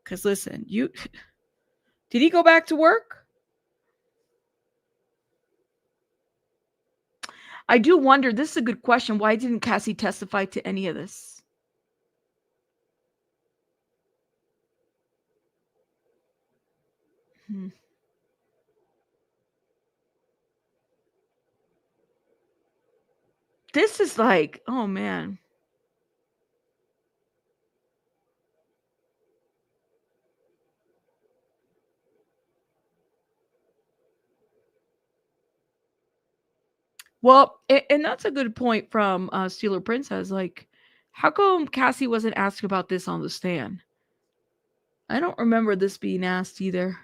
Because listen, did he go back to work? I do wonder, this is a good question. Why didn't Cassie testify to any of this? This is like, oh man. Well, and that's a good point from Steeler Princess. Like, How come Cassie wasn't asked about this on the stand? I don't remember this being asked either.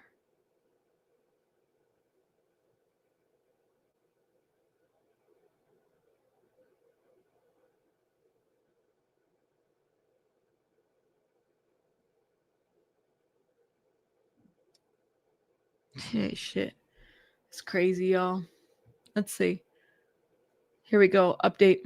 Hey, shit. It's crazy, y'all. Let's see. Here we go. Update.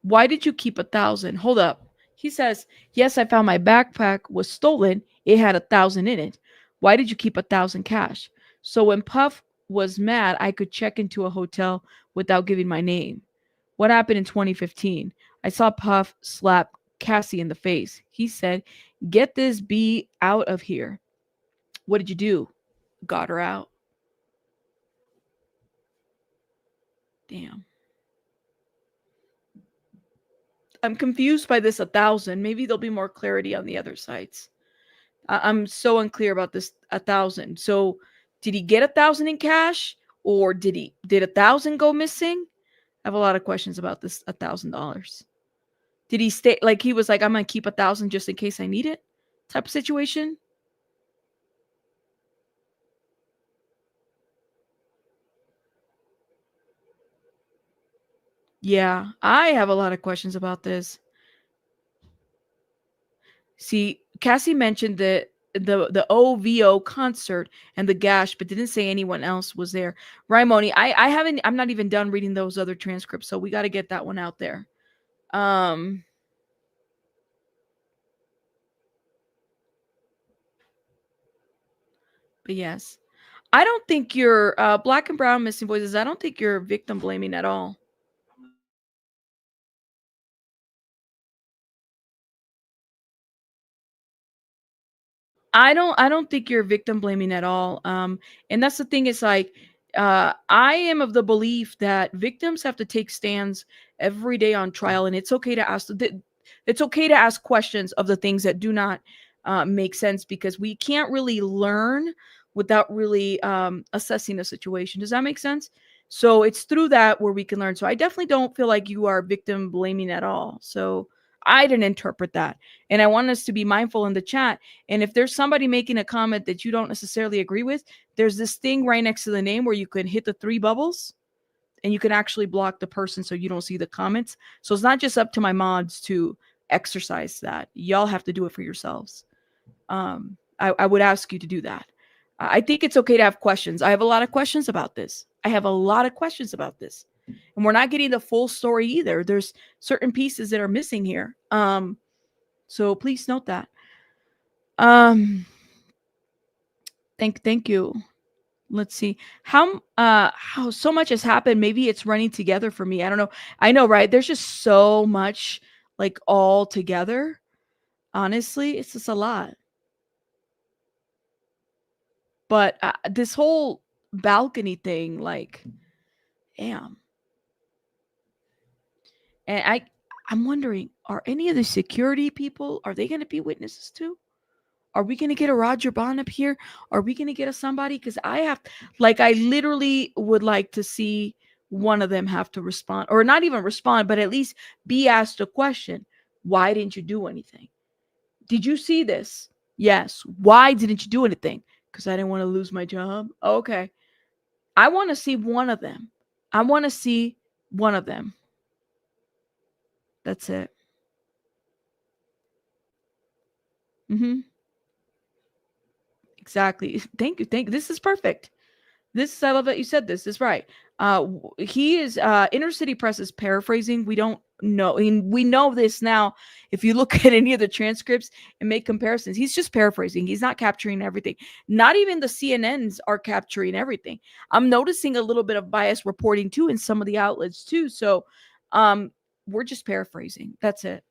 Why did you keep 1,000? Hold up. He says, yes, I found my backpack was stolen. It had 1,000 in it. Why did you keep 1,000 cash? So when Puff was mad, I could check into a hotel without giving my name. What happened in 2015? I saw Puff slap Cassie in the face. He said, get this B out of here. What did you do? Got her out. Damn. I'm confused by this 1,000. Maybe there'll be more clarity on the other sites. I'm so unclear about this 1,000. So did he get 1,000 in cash, or did 1,000 go missing? I have a lot of questions about this $1,000. Did he stay like he was like, I'm gonna keep 1,000 just in case I need it type of situation? Yeah, I have a lot of questions about this. See, Cassie mentioned the OVO concert and the gash, but didn't say anyone else was there. Raimoni, I'm not even done reading those other transcripts, so we got to get that one out there. But yes, I don't think you're Black and Brown Missing Voices. I don't think you're victim blaming at all. I don't think you're victim blaming at all. And that's the thing, is like I am of the belief that victims have to take stands every day on trial, and it's okay to ask questions of the things that do not make sense, because we can't really learn without really assessing the situation. Does that make sense? So it's through that where we can learn. So I definitely don't feel like you are victim blaming at all. So I didn't interpret that. And I want us to be mindful in the chat. And if there's somebody making a comment that you don't necessarily agree with, there's this thing right next to the name where you can hit the 3 bubbles and you can actually block the person so you don't see the comments. So it's not just up to my mods to exercise that. Y'all have to do it for yourselves. I would ask you to do that. I think it's okay to have questions. I have a lot of questions about this. And we're not getting the full story either. There's certain pieces that are missing here. So please note that. Thank you. Let's see how so much has happened. Maybe it's running together for me. I don't know. I know, right? There's just so much like all together. Honestly, it's just a lot. But this whole balcony thing, like, damn. And I'm wondering, are any of the security people, are they going to be witnesses too? Are we going to get a Roger Bond up here? Are we going to get a somebody? Because I literally would like to see one of them have to respond, or not even respond, but at least be asked a question. Why didn't you do anything? Did you see this? Yes. Why didn't you do anything? Because I didn't want to lose my job. Okay. I want to see one of them. That's it. Exactly. Thank you. This is perfect. I love that you said this. This is right. He is Inner City Press is paraphrasing. We don't know. We know this now. If you look at any of the transcripts and make comparisons, he's just paraphrasing. He's not capturing everything. Not even the CNNs are capturing everything. I'm noticing a little bit of bias reporting too in some of the outlets too. So we're just paraphrasing. That's it.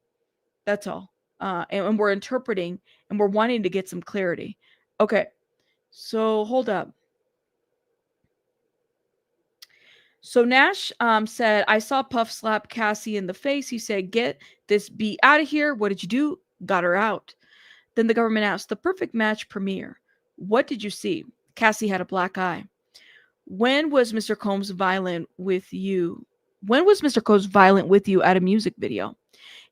That's all. And we're interpreting, and we're wanting to get some clarity. Okay. So hold up. So Nash said, I saw Puff slap Cassie in the face. He said, get this B out of here. What did you do? Got her out. Then the government asked, the perfect match premiere. What did you see? Cassie had a black eye. When was Mr. Combs violent with you? At a music video?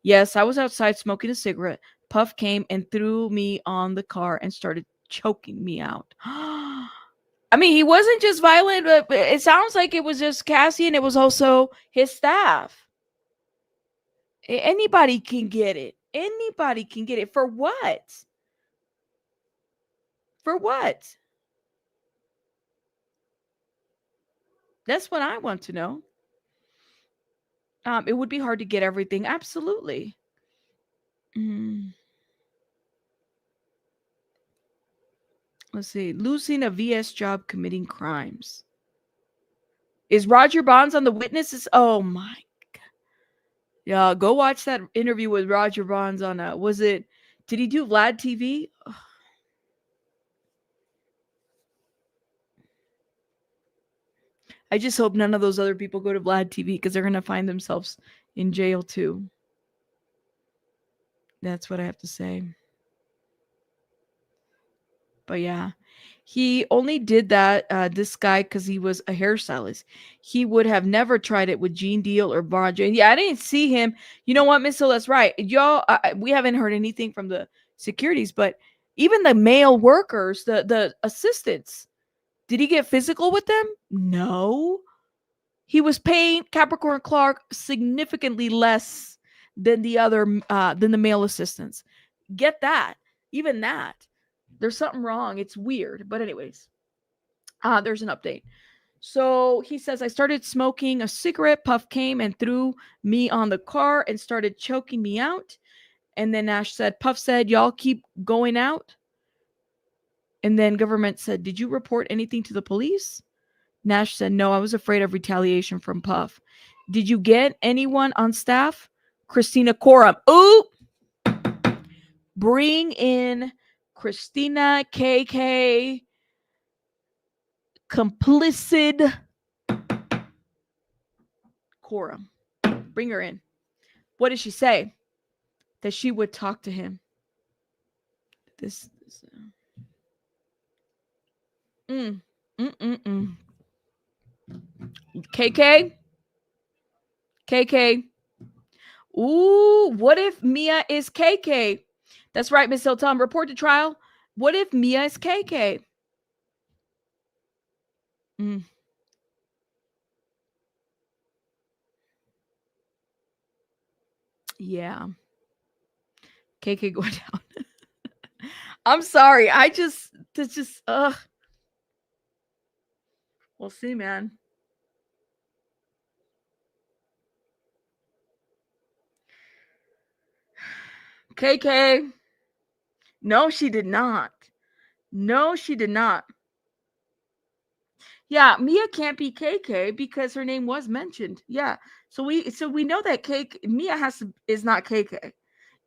Yes, I was outside smoking a cigarette. Puff came and threw me on the car and started choking me out. I mean, he wasn't just violent, but it sounds like it was just Cassie and it was also his staff. Anybody can get it. Anybody can get it. For what? For what? That's what I want to know. It would be hard to get everything. Absolutely. Let's see. Losing a VS job committing crimes. Is Roger Bonds on the witnesses? Oh my God. Yeah, go watch that interview with Roger Bonds on did he do Vlad TV? Ugh. I just hope none of those other people go to Vlad TV because they're going to find themselves in jail too. That's what I have to say. But yeah, he only did that, this guy, because he was a hairstylist. He would have never tried it with Gene Deal or Roger. And yeah, I didn't see him. You know what, Miss Hill, that's right. Y'all, we haven't heard anything from the securities, but even the male workers, the assistants, did he get physical with them? No. He was paying Capricorn Clark significantly less than the male assistants. Get that. Even that. There's something wrong. It's weird. But anyways, there's an update. So he says, I started smoking a cigarette. Puff came and threw me on the car and started choking me out. And then Nash said, Puff said, y'all keep going out. And then government said, did you report anything to the police? Nash said, no, I was afraid of retaliation from Puff. Did you get anyone on staff? Christina Coram. Ooh! Bring in Christina KK. Complicit Coram. Bring her in. What did she say? That she would talk to him. KK? KK. Ooh, what if Mia is KK? That's right, Miss Hilton. Report to trial. What if Mia is KK? Yeah. KK going down. I'm sorry. We'll see, man. KK. No, she did not. No, she did not. Yeah, Mia can't be KK because her name was mentioned. Yeah. So we know that Mia is not KK.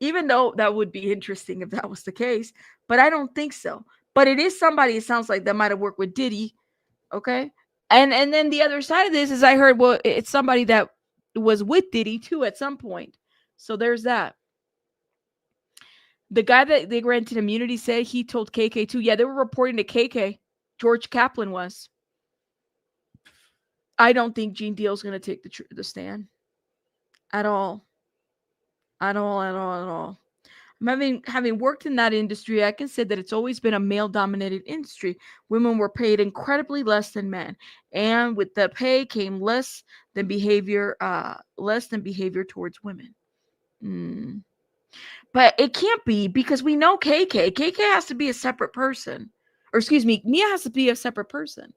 Even though that would be interesting if that was the case, but I don't think so. But it is somebody, it sounds like, that might have worked with Diddy. Okay. And then the other side of this is I heard, well, it's somebody that was with Diddy too at some point. So there's that. The guy that they granted immunity said he told KK too. Yeah, they were reporting to KK. George Kaplan was. I don't think Gene Deal's going to take the stand. At all. At all. Having worked in that industry, I can say that it's always been a male-dominated industry. Women were paid incredibly less than men, and with the pay came less than behavior towards women. But it can't be, because we know KK has to be a separate person, or excuse me, Mia has to be a separate person.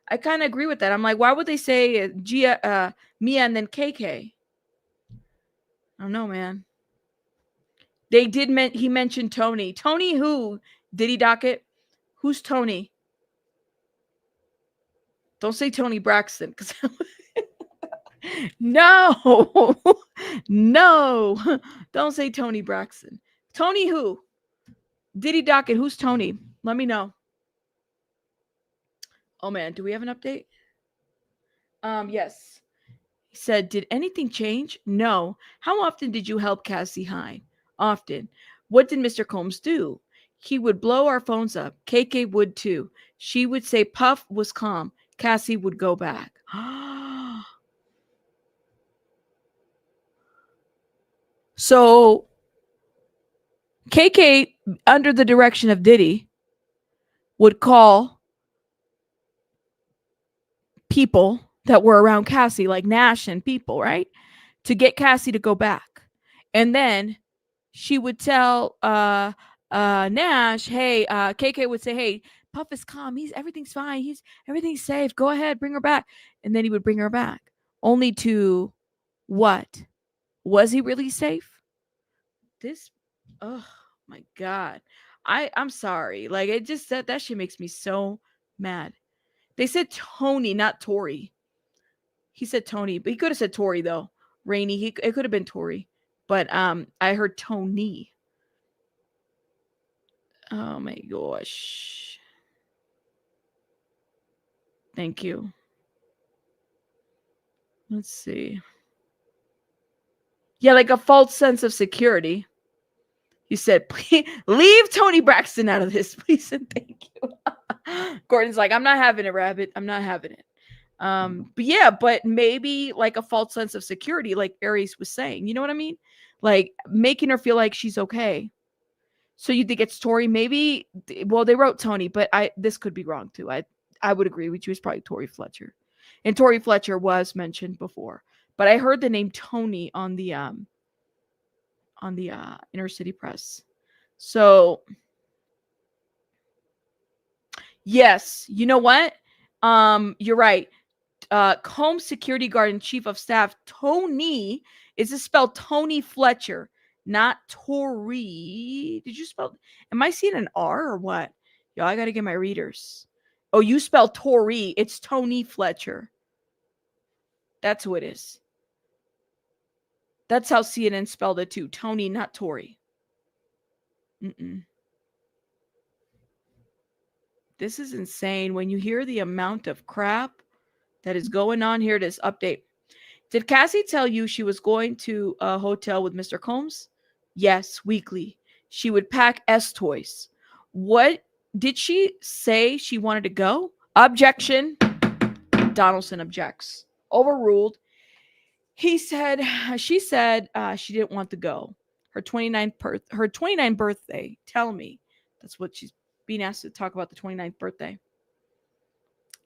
I kind of agree with that. I'm like, why would they say Mia and then KK? I don't know, man. They did he mentioned Tony. Tony who? Diddy docket? Who's Tony? Don't say Tony Braxton. No. No. Don't say Tony Braxton. Tony who? Diddy docket. Who's Tony? Let me know. Oh man, do we have an update? Yes. He said, did anything change? No. How often did you help Cassie Hine? Often. What did Mr. Combs do? He would blow our phones up. KK would too. She would say Puff was calm. Cassie would go back. So KK, under the direction of Diddy, would call people that were around Cassie, like Nash and people, right? To get Cassie to go back. And then she would tell Nash, hey, KK would say, hey, Puff is calm. Everything's fine. Everything's safe. Go ahead, bring her back. And then he would bring her back. Only to what? Was he really safe? Oh my God. I'm sorry. Like, it just that shit makes me so mad. They said Tony, not Tori. He said Tony, but he could have said Tori though. Rainy. It could have been Tori. But I heard Tony. Oh my gosh. Thank you. Let's see. Yeah, like a false sense of security. You said, please leave Tony Braxton out of this, please and thank you. Gordon's like, I'm not having it, Rabbit. I'm not having it. But maybe like a false sense of security, like Aries was saying. You know what I mean? Like making her feel like she's okay. So you think it's Tori? Maybe. Well, they wrote Tony, but this could be wrong too. I would agree with you. It's probably Tori Fletcher, and Tori Fletcher was mentioned before, but I heard the name Tony on the Inner City Press. So yes, you know what? You're right. Combs security guard and chief of staff Tony, is it spelled Tony Fletcher, not Tori? Did you spell? Am I seeing an R or what? Yo, I gotta get my readers. Oh, you spelled Tori. It's Tony Fletcher. That's who it is. That's how CNN spelled it too. Tony, not Tori. This is insane. When you hear the amount of crap that is going on here, this update. Did Cassie tell you she was going to a hotel with Mr. Combs? Yes, weekly. She would pack S toys. What did she say she wanted to go? Objection. Donaldson objects. Overruled. She said she didn't want to go. Her 29th birthday. Tell me. That's what she's being asked to talk about, the 29th birthday.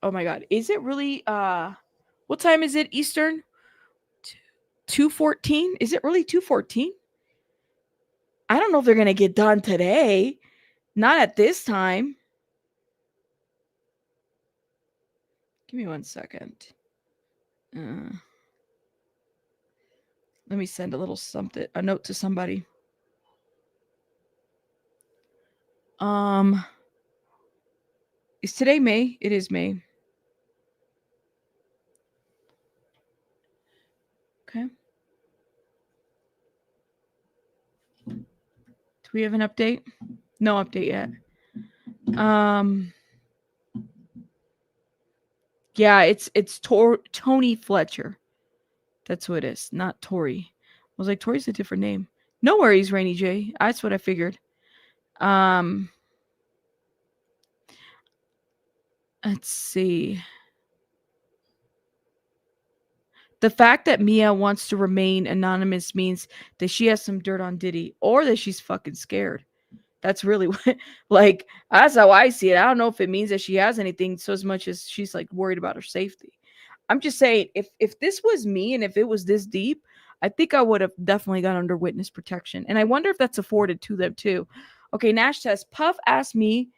Oh my God. Is it really what time is it Eastern? 2:14? Is it really 2:14? I don't know if they're going to get done today. Not at this time. Give me 1 second. Let me send a note to somebody. Is today May? It is May. Okay. Do we have an update? No update yet. Yeah, it's Tony Fletcher. That's who it is, not Tori. I was like, Tori's a different name. No worries, Rainy J. That's what I figured. Let's see. The fact that Mia wants to remain anonymous means that she has some dirt on Diddy, or that she's fucking scared. That's really what, like, that's how I see it. I don't know if it means that she has anything so as much as she's like worried about her safety. I'm just saying, if this was me and if it was this deep, I think I would have definitely got under witness protection. And I wonder if that's afforded to them too. Okay, Nash says, Puff asked me,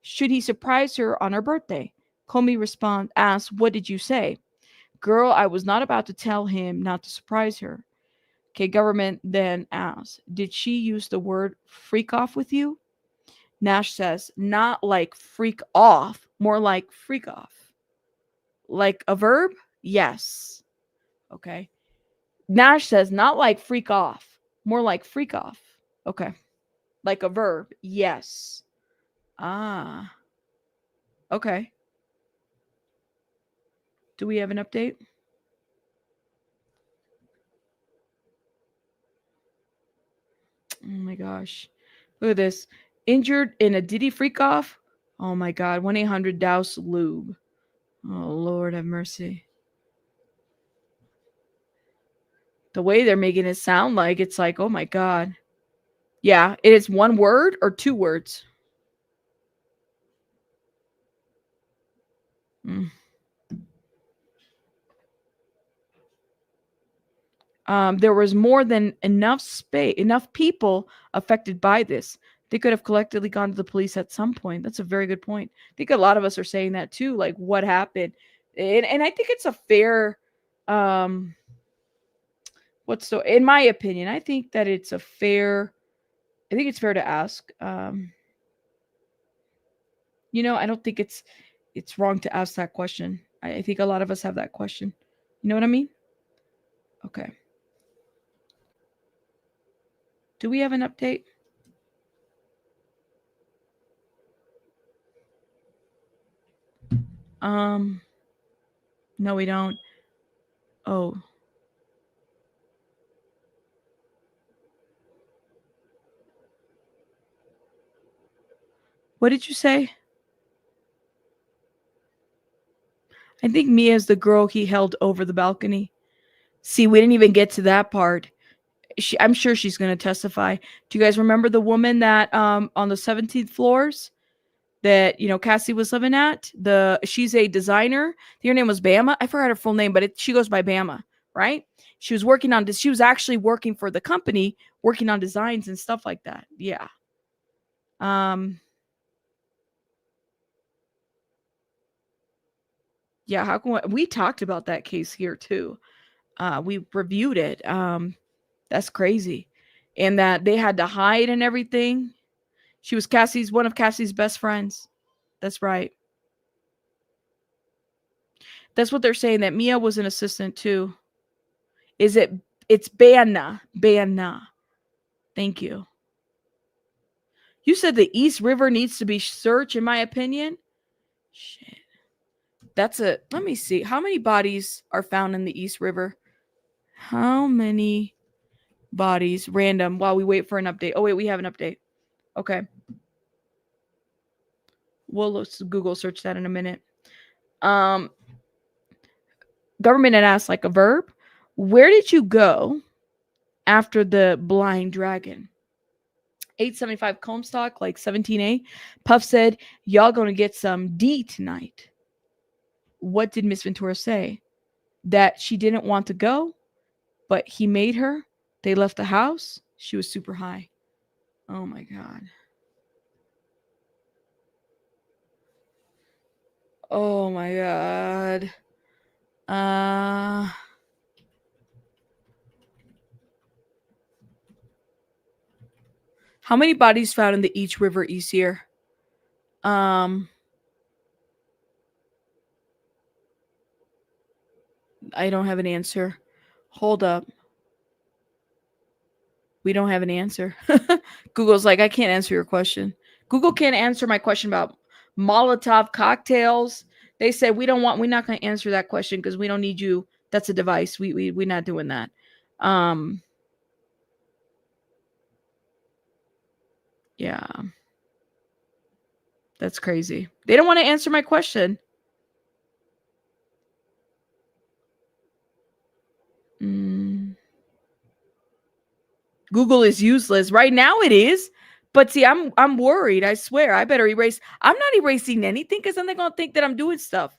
should he surprise her on her birthday? Comey asked, what did you say? Girl, I was not about to tell him not to surprise her. Okay, government then asks, did she use the word freak off with you? Nash says, not like freak off, more like freak off. Like a verb? Yes. Okay. Nash says, not like freak off, more like freak off. Okay. Like a verb? Yes. Ah. Okay. Do we have an update? Oh my gosh. Look at this. Injured in a Diddy freak off? Oh my God. 1-800-DOUSE lube. Oh, Lord have mercy. The way they're making it sound like it's like, oh my God. Yeah, it is one word or two words. There was more than enough people affected by this. They could have collectively gone to the police at some point. That's a very good point. I think a lot of us are saying that too. Like, what happened? And I think it's a fair, in my opinion, I think that it's fair to ask. I don't think it's wrong to ask that question. I think a lot of us have that question. You know what I mean? Okay. Do we have an update? No, we don't. Oh. What did you say? I think Mia's the girl he held over the balcony. See, we didn't even get to that part. I'm sure she's going to testify. Do you guys remember the woman that on the 17th floors that Cassie was living at? She's a designer. Her name was Bama. I forgot her full name, but she goes by Bama, right? She was working on this. She was actually working for the company, working on designs and stuff like that. Yeah. Yeah, how can we talked about that case here too. We reviewed it. That's crazy. And that they had to hide and everything. She was one of Cassie's best friends. That's right. That's what they're saying, that Mia was an assistant too. It's Banna. Thank you. You said the East River needs to be searched, in my opinion. Shit. Let me see. How many bodies are found in the East River? How many bodies? Random, while we wait for an update. Oh, wait, we have an update. Okay. We'll Google search that in a minute. Government had asked like a verb. Where did you go after the blind dragon? 875 Comstock, like 17A. Puff said, y'all gonna get some D tonight. What did Miss Ventura say? That she didn't want to go, but he made her. They left the house. She was super high. Oh my God. Oh my God. How many bodies found in the East River East here? I don't have an answer. Hold up. We don't have an answer. Google's like, I can't answer your question. Google can't answer my question about Molotov cocktails. They said we're not going to answer that question because we don't need you. That's a device. We're not doing that. Yeah. That's crazy. They don't want to answer my question. Google is useless. Right now it is. But see, I'm worried. I swear. I better erase. I'm not erasing anything because then they're going to think that I'm doing stuff.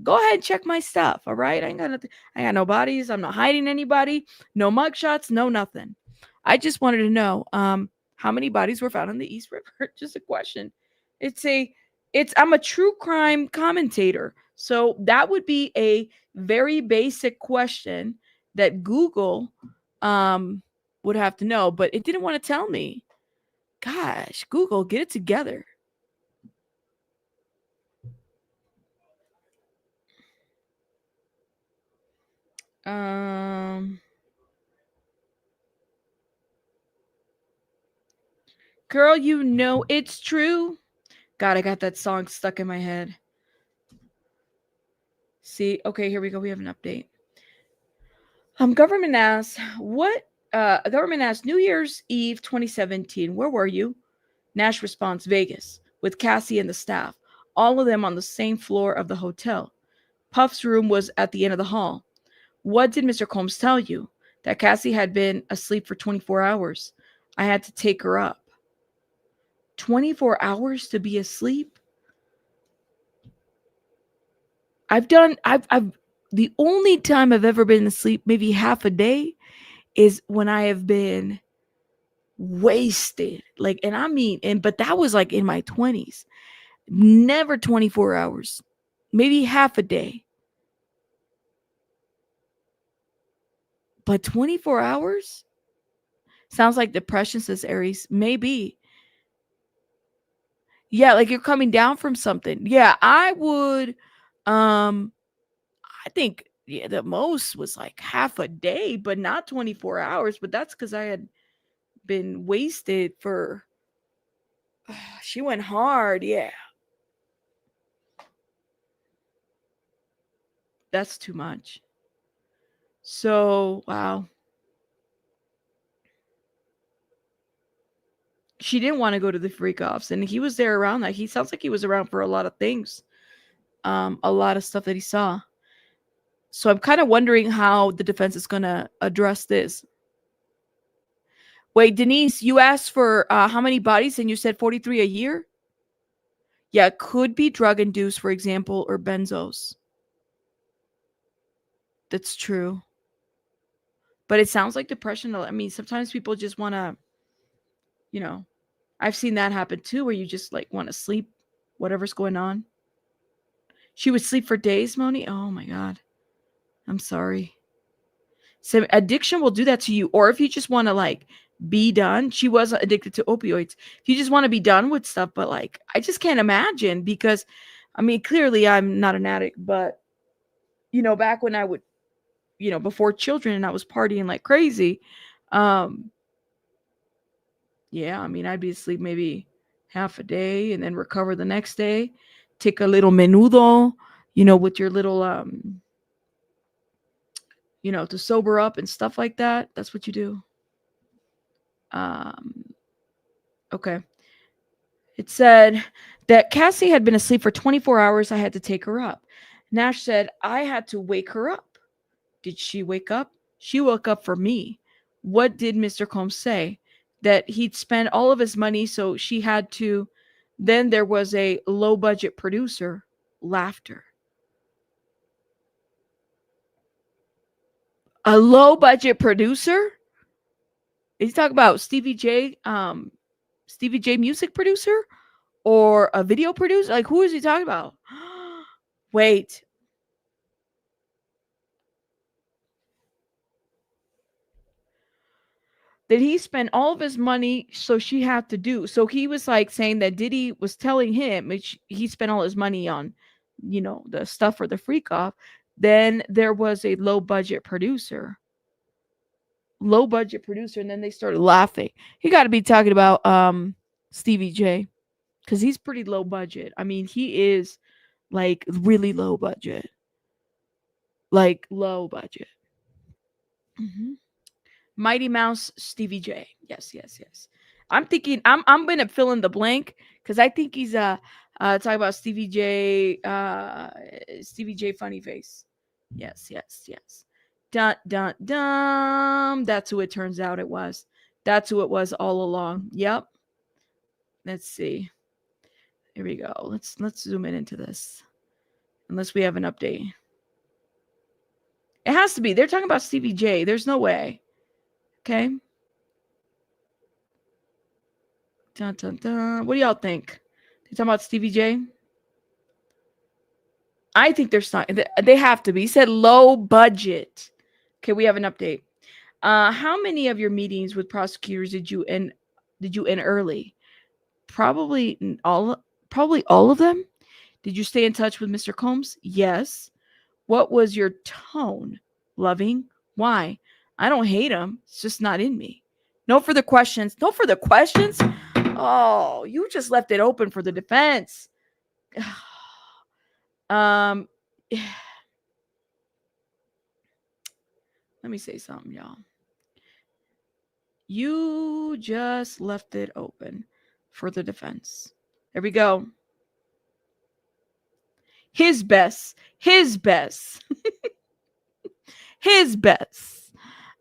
Go ahead and check my stuff. All right. I got no bodies. I'm not hiding anybody. No mugshots. No nothing. I just wanted to know how many bodies were found in the East River. Just a question. I'm a true crime commentator. So that would be a very basic question that Google would have to know, but it didn't want to tell me. Gosh, Google, get it together. Girl, you know it's true. God, I got that song stuck in my head. See, okay, here we go. We have an update. Government asks, government asks, New Year's Eve 2017, where were you? Nash responds, Vegas, with Cassie and the staff, all of them on the same floor of the hotel. Puff's room was at the end of the hall. What did Mr. Combs tell you? that Cassie had been asleep for 24 hours. I had to take her up. 24 hours to be asleep? I've the only time I've ever been asleep, maybe half a day, is when I have been wasted. Like, and I mean, but that was like in my 20s. Never 24 hours, maybe half a day. But 24 hours? Sounds like depression, says Aries. Maybe. Yeah, like you're coming down from something. Yeah, I would. I think the most was like half a day, but not 24 hours. But that's because I had been wasted for. She went hard. Yeah. That's too much. So, wow. She didn't want to go to the freak offs, and he was there around that. He sounds like he was around for a lot of things. A lot of stuff that he saw. So I'm kind of wondering how the defense is going to address this. Wait, Denise, you asked for how many bodies and you said 43 a year? Yeah, it could be drug induced, for example, or benzos. That's true. But it sounds like depression. I mean, sometimes people just want to, I've seen that happen too, where you just like want to sleep, whatever's going on. She would sleep for days, Moni. Oh my God. I'm sorry. So addiction will do that to you. Or if you just want to like be done, she was addicted to opioids. If you just want to be done with stuff, but like, I just can't imagine because, I mean, clearly I'm not an addict, but back when I would, before children and I was partying like crazy. Yeah, I mean, I'd be asleep maybe half a day and then recover the next day, take a little menudo, with your little, to sober up and stuff like that. That's what you do. Okay. It said that Cassie had been asleep for 24 hours. I had to take her up. Nash said, I had to wake her up. Did she wake up? She woke up for me. What did Mr. Combs say? That he'd spent all of his money, so she had to. Then there was a low budget producer. Laughter. A low budget producer? Is he talking about Stevie J music producer? Or a video producer? Like, who is he talking about? Wait. Did he spend all of his money so she had to do? So he was like saying that Diddy was telling him he spent all his money on, the stuff for the freak off. Then there was a low budget producer. And then they started laughing. He got to be talking about Stevie J, because he's pretty low budget. I mean, he is like really low budget. Like low budget. Mm-hmm. Mighty Mouse Stevie J. Yes. I'm thinking I'm gonna fill in the blank because I think he's talking about Stevie J funny face. Yes. Dun dun dun. That's who it turns out it was. That's who it was all along. Yep. Let's see. Here we go. Let's zoom into this. Unless we have an update. It has to be. They're talking about Stevie J. There's no way. Okay. Dun, dun, dun. What do y'all think? You talking about Stevie J? I think there's not. They have to be. He said low budget. Okay, we have an update. How many of your meetings with prosecutors did you end early? Probably all of them. Did you stay in touch with Mr. Combs? Yes. What was your tone? Loving? Why? I don't hate him. It's just not in me. No further questions. Oh, you just left it open for the defense. Let me say something, y'all. You just left it open for the defense. There we go. His best. His best.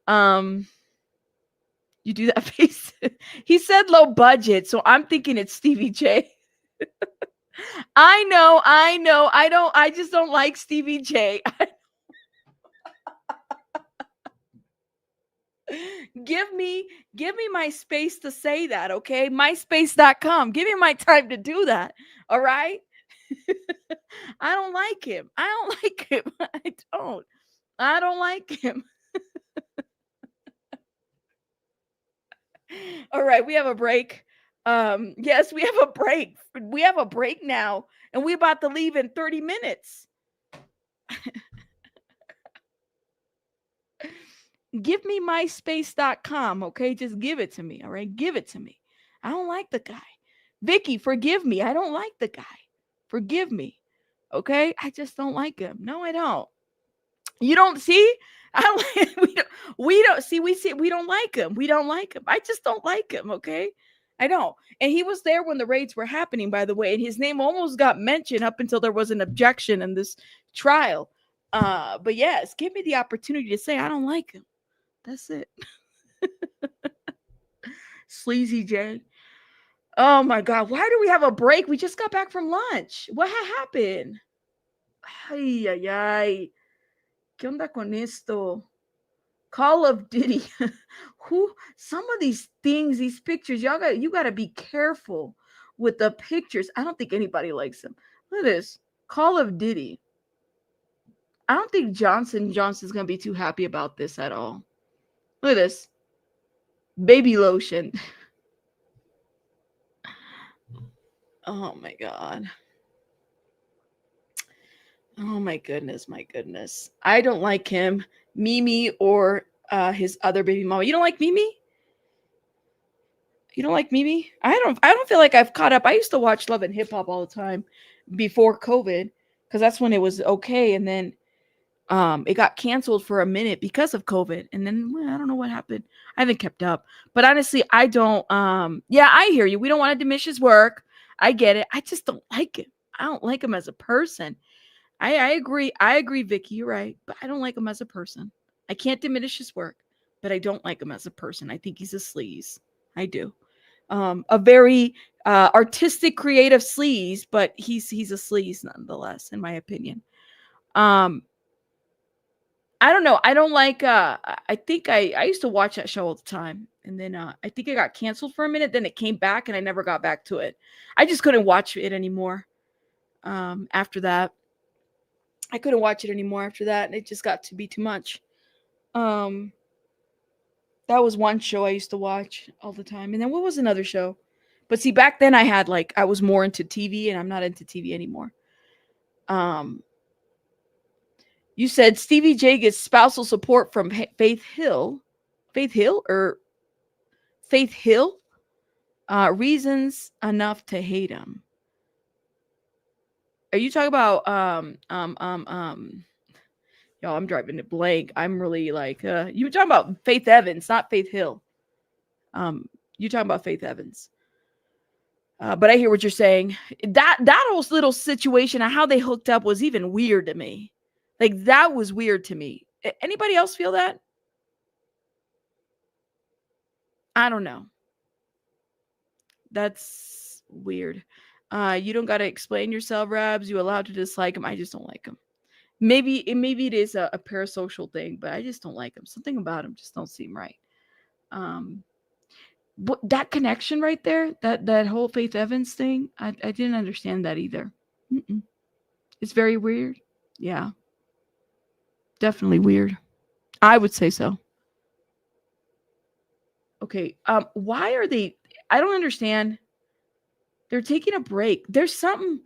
You do that face. He said low budget, so I'm thinking it's Stevie J. I know. I just don't like Stevie J. Give me my space to say that, okay? MySpace.com. Give me my time to do that. All right? I don't like him. I don't like him. I don't like him. All right, we have a break. Yes, we have a break. We have a break now, and we're about to leave in 30 minutes. Give me myspace.com, okay? Just give it to me, all right? Give it to me. I don't like the guy. Vicky, forgive me. I don't like the guy. Forgive me, okay? I just don't like him. No, I don't. You don't see? I don't. We don't see. We don't like him. We don't like him. I just don't like him. Okay, I don't. And he was there when the raids were happening, by the way. And his name almost got mentioned up until there was an objection in this trial. But yes, give me the opportunity to say I don't like him. That's it. Sleazy J. Oh my God! Why do we have a break? We just got back from lunch. What happened? Ay, ay, ay. ¿Qué onda con esto? Call of Diddy. Who? Some of these things, these pictures, you gotta be careful with the pictures. I don't think anybody likes them. Look at this. Call of Diddy. I don't think Johnson Johnson's gonna be too happy about this at all. Look at this. Baby lotion. Oh my God. Oh my goodness, my goodness. I don't like him, Mimi, or his other baby mama. You don't like Mimi? You don't like Mimi? I don't feel like I've caught up. I used to watch Love and Hip Hop all the time before COVID, because that's when it was okay. And then it got canceled for a minute because of COVID. And then I don't know what happened. I haven't kept up. But honestly, I don't yeah, I hear you. We don't want to diminish his work. I get it. I just don't like him. I don't like him as a person. I agree. I agree, Vicky. You're right. But I don't like him as a person. I can't diminish his work, but I don't like him as a person. I think he's a sleaze. I do. A very artistic, creative sleaze, but he's a sleaze nonetheless, in my opinion. I don't know. I don't like. I think I used to watch that show all the time, and then I think it got canceled for a minute. Then it came back, and I never got back to it. I just couldn't watch it anymore. After that. I couldn't watch it anymore after that, and it just got to be too much. That was one show I used to watch all the time. And then what was another show? But see, back then I was more into TV, and I'm not into TV anymore. You said Stevie J gets spousal support from Faith Hill. Faith Hill? Reasons enough to hate him. Are you talking about y'all, I'm driving it blank. I'm really like you were talking about Faith Evans, not Faith Hill. You're talking about Faith Evans. But I hear what you're saying. That whole little situation and how they hooked up was even weird to me. Like, that was weird to me. Anybody else feel that? I don't know. That's weird. You don't got to explain yourself, Rabs. You allowed to dislike him. I just don't like him. Maybe it is a parasocial thing, but I just don't like him. Something about him just don't seem right. That connection right there, that whole Faith Evans thing, I didn't understand that either. It's very weird. Yeah. Definitely weird. I would say so. Okay. Why are they? I don't understand. They're taking a break. There's something.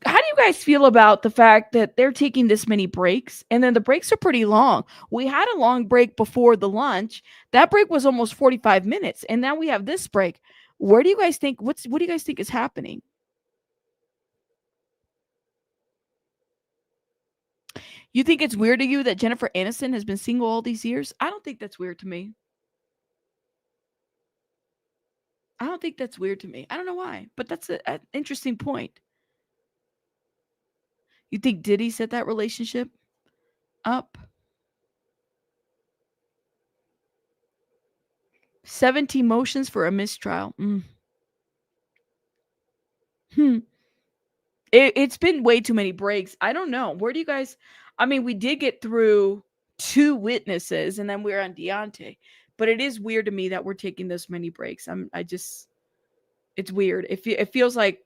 How do you guys feel about the fact that they're taking this many breaks? And then the breaks are pretty long. We had a long break before the lunch. That break was almost 45 minutes. And now we have this break. Where do you guys think? What do you guys think is happening? You think it's weird to you that Jennifer Aniston has been single all these years? I don't think that's weird to me. I don't think that's weird to me. I don't know why, but that's an interesting point. You think Diddy set that relationship up? 17 motions for a mistrial. It's been way too many breaks. I don't know. Where do you guys? I mean, we did get through 2 witnesses, and then we're on Deonte. But it is weird to me that we're taking this many breaks. It's weird. It feels like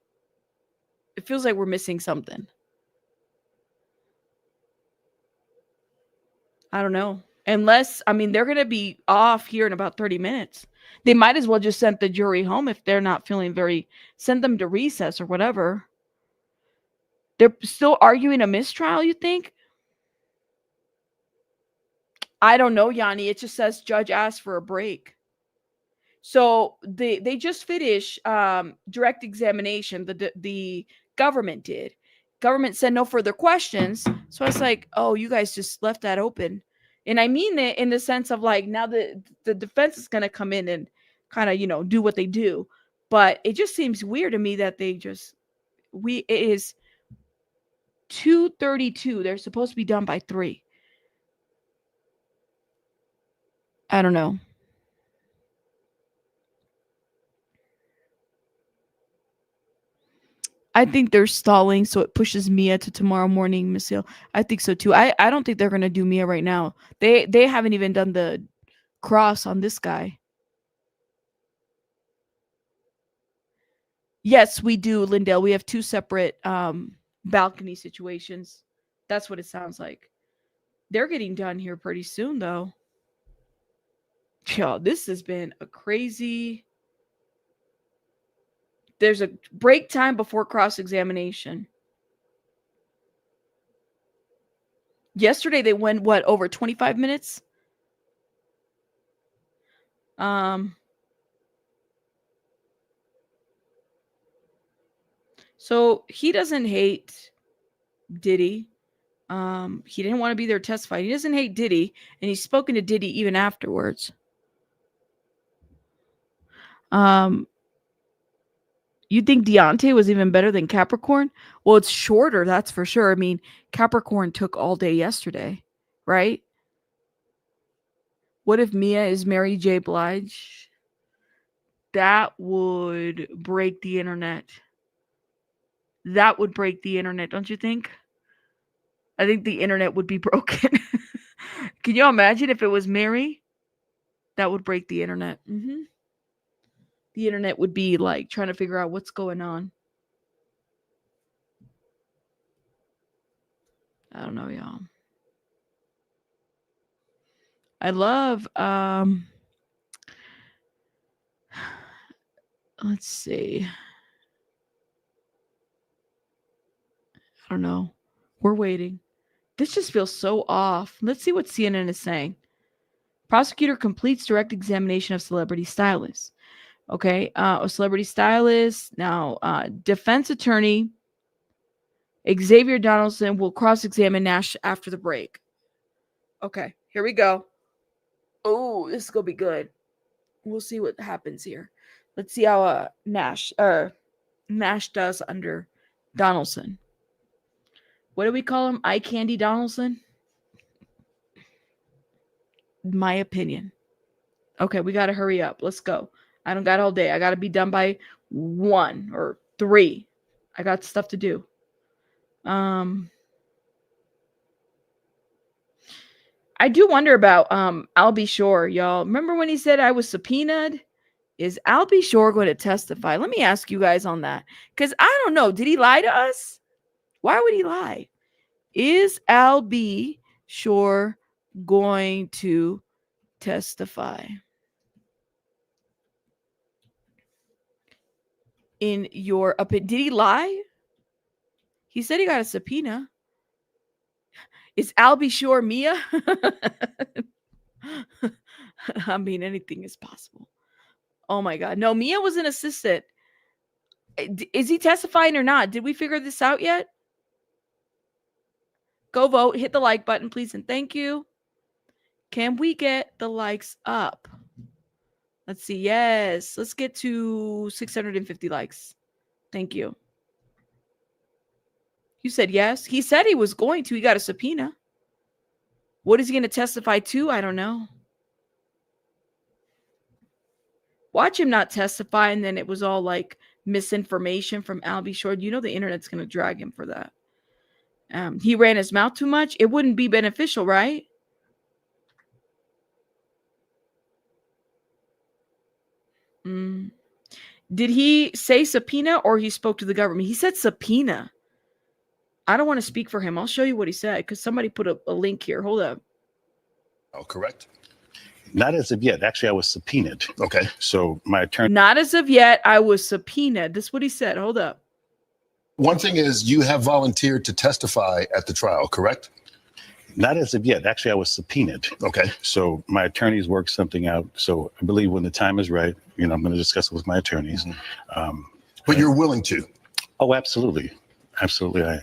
we're missing something. I don't know. Unless, I mean, they're going to be off here in about 30 minutes. They might as well just send the jury home if they're not feeling send them to recess or whatever. They're still arguing a mistrial, you think? I don't know, Yanni. It just says judge asked for a break. So they just finished direct examination. The government did. Government said no further questions. So I was like, oh, you guys just left that open. And I mean it in the sense of like, now the defense is going to come in and kind of, do what they do. But it just seems weird to me that it is 2:32. They're supposed to be done by 3. I don't know. I think they're stalling, so it pushes Mia to tomorrow morning, Miss Hill. I think so too. I don't think they're gonna do Mia right now. They haven't even done the cross on this guy. Yes, we do, Lindell. We have 2 separate balcony situations. That's what it sounds like. They're getting done here pretty soon, though. Yo, this has been a crazy. There's a break time before cross-examination. Yesterday they went over 25 minutes? So he doesn't hate Diddy. He didn't want to be there to testify. He doesn't hate Diddy, and he's spoken to Diddy even afterwards. You think Deonte was even better than Capricorn? Well, it's shorter, that's for sure. I mean, Capricorn took all day yesterday, right? What if Mia is Mary J. Blige? That would break the internet. That would break the internet, don't you think? I think the internet would be broken. Can you imagine if it was Mary? That would break the internet. The internet would be like trying to figure out what's going on. I don't know, y'all. I love let's see. I don't know. We're waiting. This just feels so off. Let's see what CNN is saying. Prosecutor completes direct examination of celebrity stylist. Okay, a celebrity stylist. Now, defense attorney Xavier Donaldson will cross-examine Nash after the break. Okay, here we go. Oh, this is gonna be good. We'll see what happens here. Let's see how Nash does under Donaldson. What do we call him? Eye Candy Donaldson? My opinion. Okay, we got to hurry up. Let's go. I don't got all day. I got to be done by 1 or 3. I got stuff to do. I do wonder about Albie Shore, y'all. Remember when he said I was subpoenaed? Is Albie Shore going to testify? Let me ask you guys on that. Because I don't know. Did he lie to us? Why would he lie? Is Albie Shore going to testify? In your opinion, did he lie? He said he got a subpoena. Is Albie Shore Mia? I mean, anything is possible. Oh my God. No, Mia was an assistant. Is he testifying or not? Did we figure this out yet? Go vote. Hit the like button, please, and thank you. Can we get the likes up? Let's see. Yes. Let's get to 650 likes. Thank you. You said yes. He said he was going to. He got a subpoena. What is he going to testify to? I don't know. Watch him not testify, and then it was all like misinformation from Albie Shore. You know the internet's going to drag him for that. He ran his mouth too much. It wouldn't be beneficial, right? Did he say subpoena or he spoke to the government? He said subpoena. I don't want to speak for him. I'll show you what he said because somebody put a link here. Hold up. Oh, correct? Not as of yet. Actually, I was subpoenaed. Okay. So my attorney. Not as of yet. I was subpoenaed. This is what he said. Hold up. One thing is you have volunteered to testify at the trial, correct? Not as of yet. Actually, I was subpoenaed. Okay. So my attorneys worked something out. So I believe when the time is right, I'm going to discuss it with my attorneys. But you're willing to? Oh, absolutely. Absolutely, I am.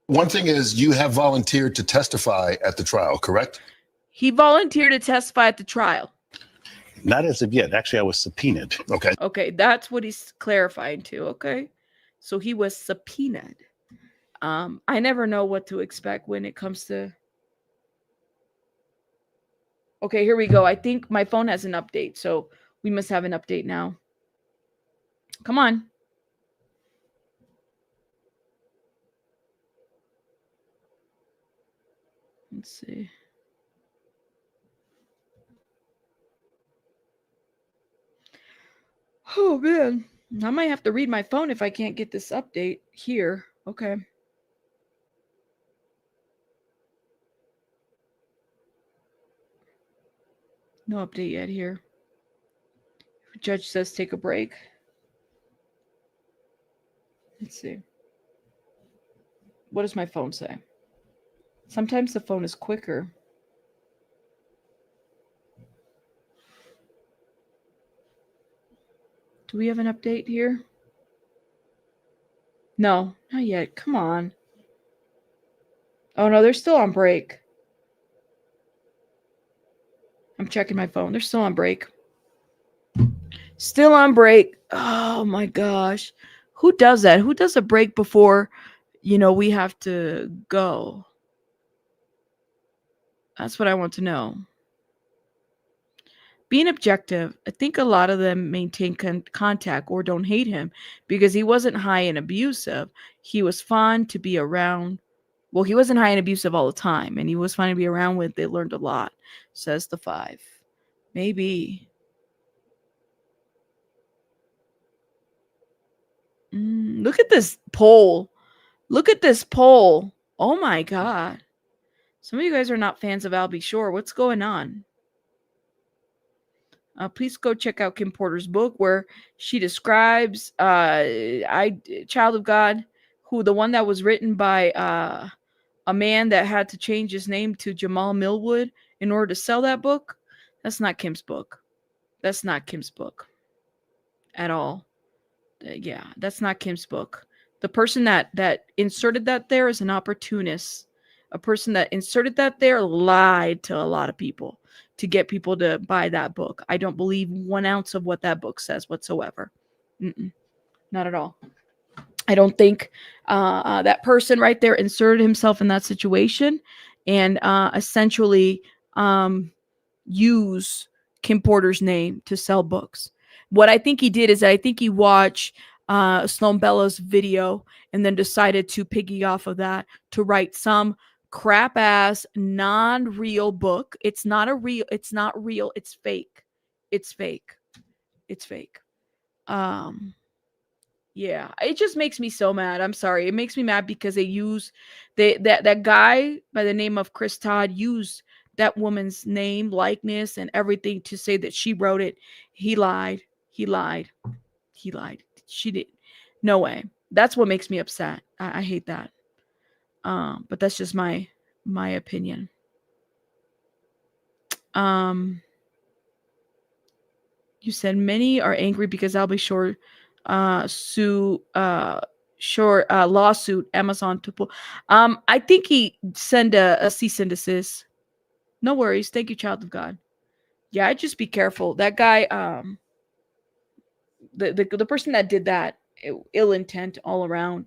One thing is you have volunteered to testify at the trial, correct? He volunteered to testify at the trial. Not as of yet. Actually, I was subpoenaed. Okay. Okay, that's what he's clarifying too. Okay. So he was subpoenaed. I never know what to expect when it comes to. Okay, here we go. I think my phone has an update, so we must have an update now. Come on. Let's see. Oh, man. I might have to read my phone if I can't get this update here. Okay. No update yet here. The judge says take a break. Let's see. What does my phone say? Sometimes the phone is quicker. Do we have an update here? No, not yet. Come on. Oh, no, they're still on break. I'm checking my phone. They're still on break. Still on break. Oh, my gosh. Who does that? Who does a break before, we have to go? That's what I want to know. Being objective, I think a lot of them maintain contact or don't hate him because he wasn't high and abusive. He was fun to be around. Well, he wasn't high and abusive all the time, and he was fun to be around with. They learned a lot, says the 5. Maybe. Look at this poll. Look at this poll. Oh, my God. Some of you guys are not fans of Albie Shore. What's going on? Please go check out Kim Porter's book where she describes Child of God, the one that was written by a man that had to change his name to Jamal Millwood in order to sell that book. That's not Kim's book. That's not Kim's book at all. Yeah, that's not Kim's book. The person that inserted that there is an opportunist. A person that inserted that there lied to a lot of people to get people to buy that book. I don't believe 1 ounce of what that book says whatsoever. Not at all. I don't think that person right there inserted himself in that situation and essentially use Kim Porter's name to sell books. What I think he did is I think he watched Sloan Bella's video and then decided to piggy off of that to write some crap ass non-real book. It's not real. It's fake. It's fake. Yeah, it just makes me so mad. I'm sorry. It makes me mad because they use that guy by the name of Chris Todd used that woman's name, likeness, and everything to say that she wrote it. He lied. She did. No way. That's what makes me upset. I hate that. But that's just my opinion. You said many are angry because Albie Shore lawsuit Amazon to pull. I think he send a cease and desist. No worries. Thank you, Child of God. Yeah, I'd just be careful. That guy, the person that did that, ill intent all around.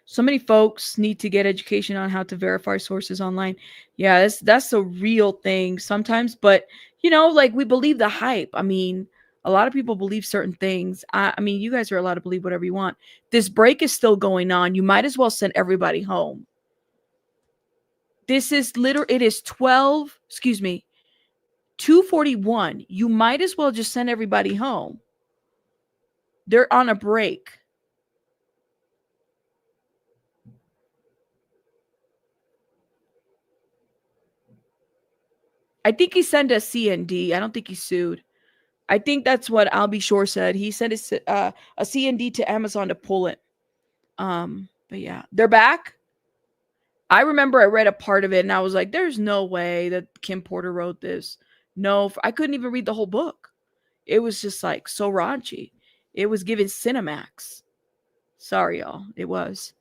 So many folks need to get education on how to verify sources online. Yeah, that's a real thing sometimes, but like we believe the hype. I mean, a lot of people believe certain things. I mean, you guys are allowed to believe whatever you want. This break is still going on. You might as well send everybody home. This is it is 2:41. You might as well just send everybody home. They're on a break. I think he sent a CND. I don't think he sued. I think that's what Albie Shore said. He sent a CND to Amazon to pull it. But yeah, they're back. I remember I read a part of it and I was like, there's no way that Kim Porter wrote this. No, I couldn't even read the whole book. It was just like so raunchy. It was given Cinemax. Sorry, y'all. It was.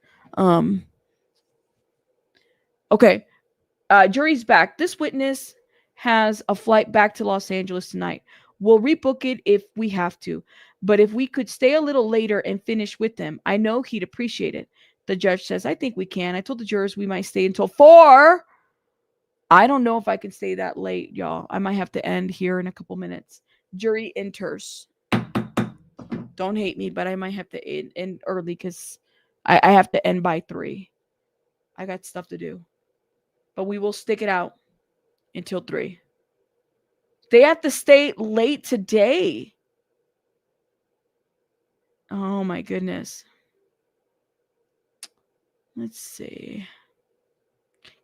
Okay. Jury's back. This witness has a flight back to Los Angeles tonight. We'll rebook it if we have to. But if we could stay a little later and finish with him, I know he'd appreciate it. The judge says, I think we can. I told the jurors we might stay until 4. I don't know if I can stay that late, y'all. I might have to end here in a couple minutes. Jury enters. Don't hate me, but I might have to end early because I have to end by 3. I got stuff to do. But we will stick it out until 3. They have to stay late today. Oh my goodness. Let's see.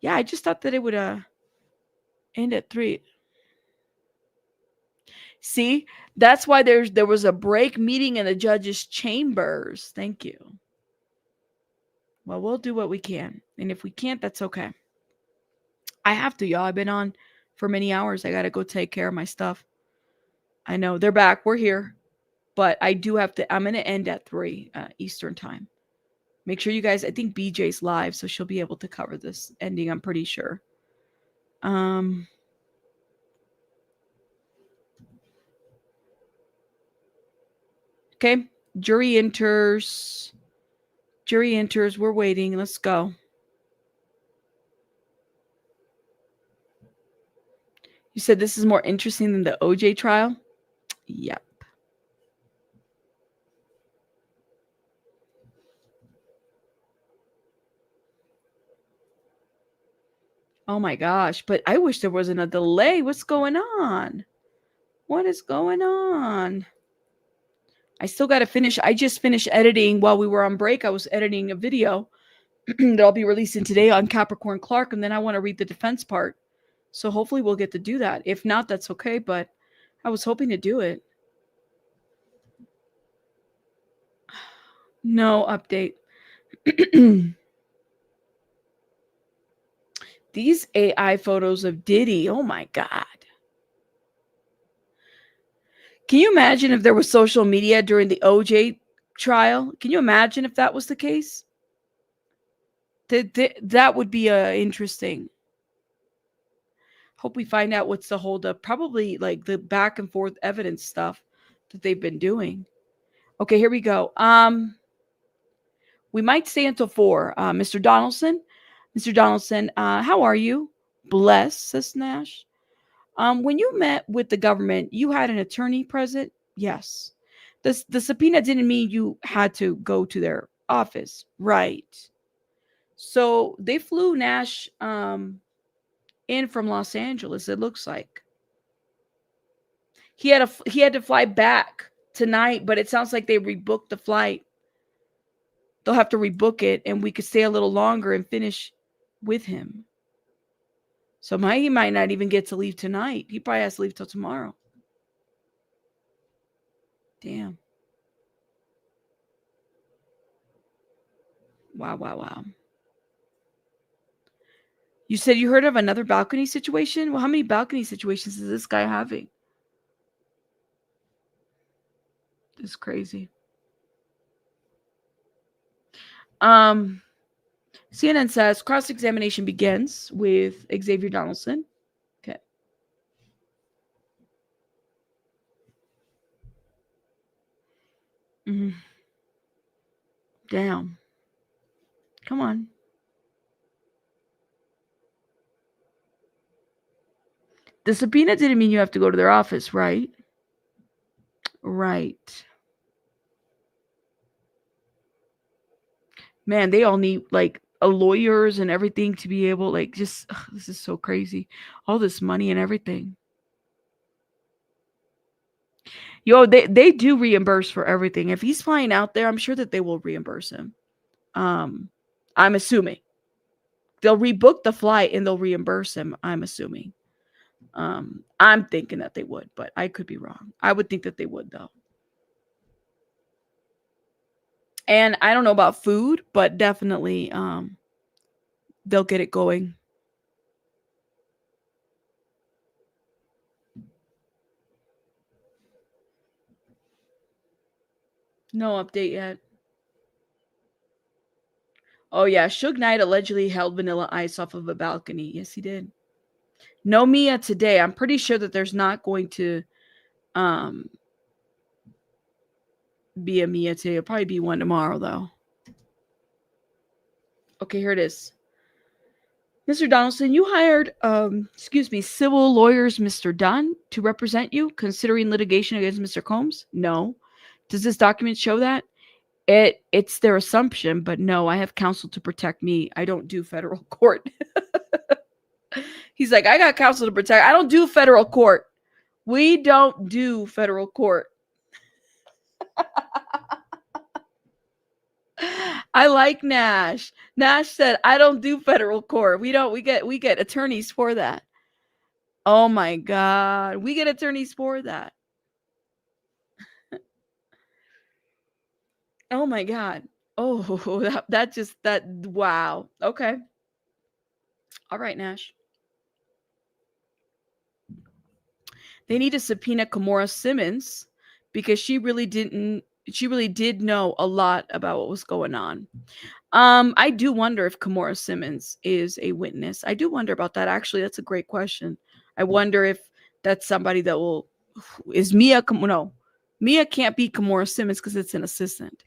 Yeah, I just thought that it would end at 3. See, that's why there was a break meeting in the judge's chambers. Thank you. Well, we'll do what we can. And if we can't, that's okay. I have to, y'all. I've been on for many hours. I got to go take care of my stuff. I know. They're back. We're here. But I do have to. I'm going to end at 3 Eastern time. Make sure you guys, I think BJ's live, so she'll be able to cover this ending, I'm pretty sure. Okay. Jury enters. We're waiting. Let's go. You said this is more interesting than the OJ trial? Yep. Oh my gosh, but I wish there wasn't a delay. What's going on? What is going on? I still got to finish. I just finished editing while we were on break. I was editing a video that I'll be releasing today on Capricorn Clark, and then I want to read the defense part. So hopefully we'll get to do that. If not, that's okay, but I was hoping to do it. No update. These AI photos of Diddy, oh my God. Can you imagine if there was social media during the OJ trial? Can you imagine if that was the case? That would be interesting. Hope we find out what's the holdup. Probably like the back and forth evidence stuff that they've been doing. Okay, here we go. We might stay until 4. Mr. Donaldson, how are you? Bless, says Nash. When you met with the government, you had an attorney present? Yes. The subpoena didn't mean you had to go to their office. Right. So they flew Nash in from Los Angeles, it looks like. He had to fly back tonight, but it sounds like they rebooked the flight. They'll have to rebook it, and we could stay a little longer and finish with him. So he might not even get to leave tonight. He probably has to leave till tomorrow. Damn. Wow. You said you heard of another balcony situation? Well, how many balcony situations is this guy having? It's crazy. CNN says cross-examination begins with Xavier Donaldson. Okay. Damn. Come on. The subpoena didn't mean you have to go to their office, right? Right. Man, they all need like lawyers and everything to be able, like, just this is so crazy. All this money and everything. Yo, they do reimburse for everything. If he's flying out there, I'm sure that they will reimburse him. I'm assuming they'll rebook the flight and they'll reimburse him. I'm assuming. I'm thinking that they would, but I could be wrong. I would think that they would, though. And I don't know about food, but definitely they'll get it going. No update yet. Oh, yeah. Suge Knight allegedly held Vanilla Ice off of a balcony. Yes, he did. No Mia today. I'm pretty sure that there's not going to be a Mia today. It'll probably be one tomorrow, though. Okay, here it is. Mr. Donaldson, you hired, civil lawyers, Mr. Dunn, to represent you, considering litigation against Mr. Combs? No. Does this document show that? It's their assumption, but no, I have counsel to protect me. I don't do federal court. He's like, I got counsel to protect. I don't do federal court. We don't do federal court. I like Nash. Nash said, I don't do federal court. We get attorneys for that. Oh my God. We get attorneys for that. Oh my God. Oh, wow. Okay. All right, Nash. They need to subpoena Kimora Simmons because she really did know a lot about what was going on. I do wonder if Kimora Simmons is a witness. I do wonder about that. Actually, that's a great question. I wonder if that's somebody that is Mia. No, Mia can't be Kimora Simmons because it's an assistant.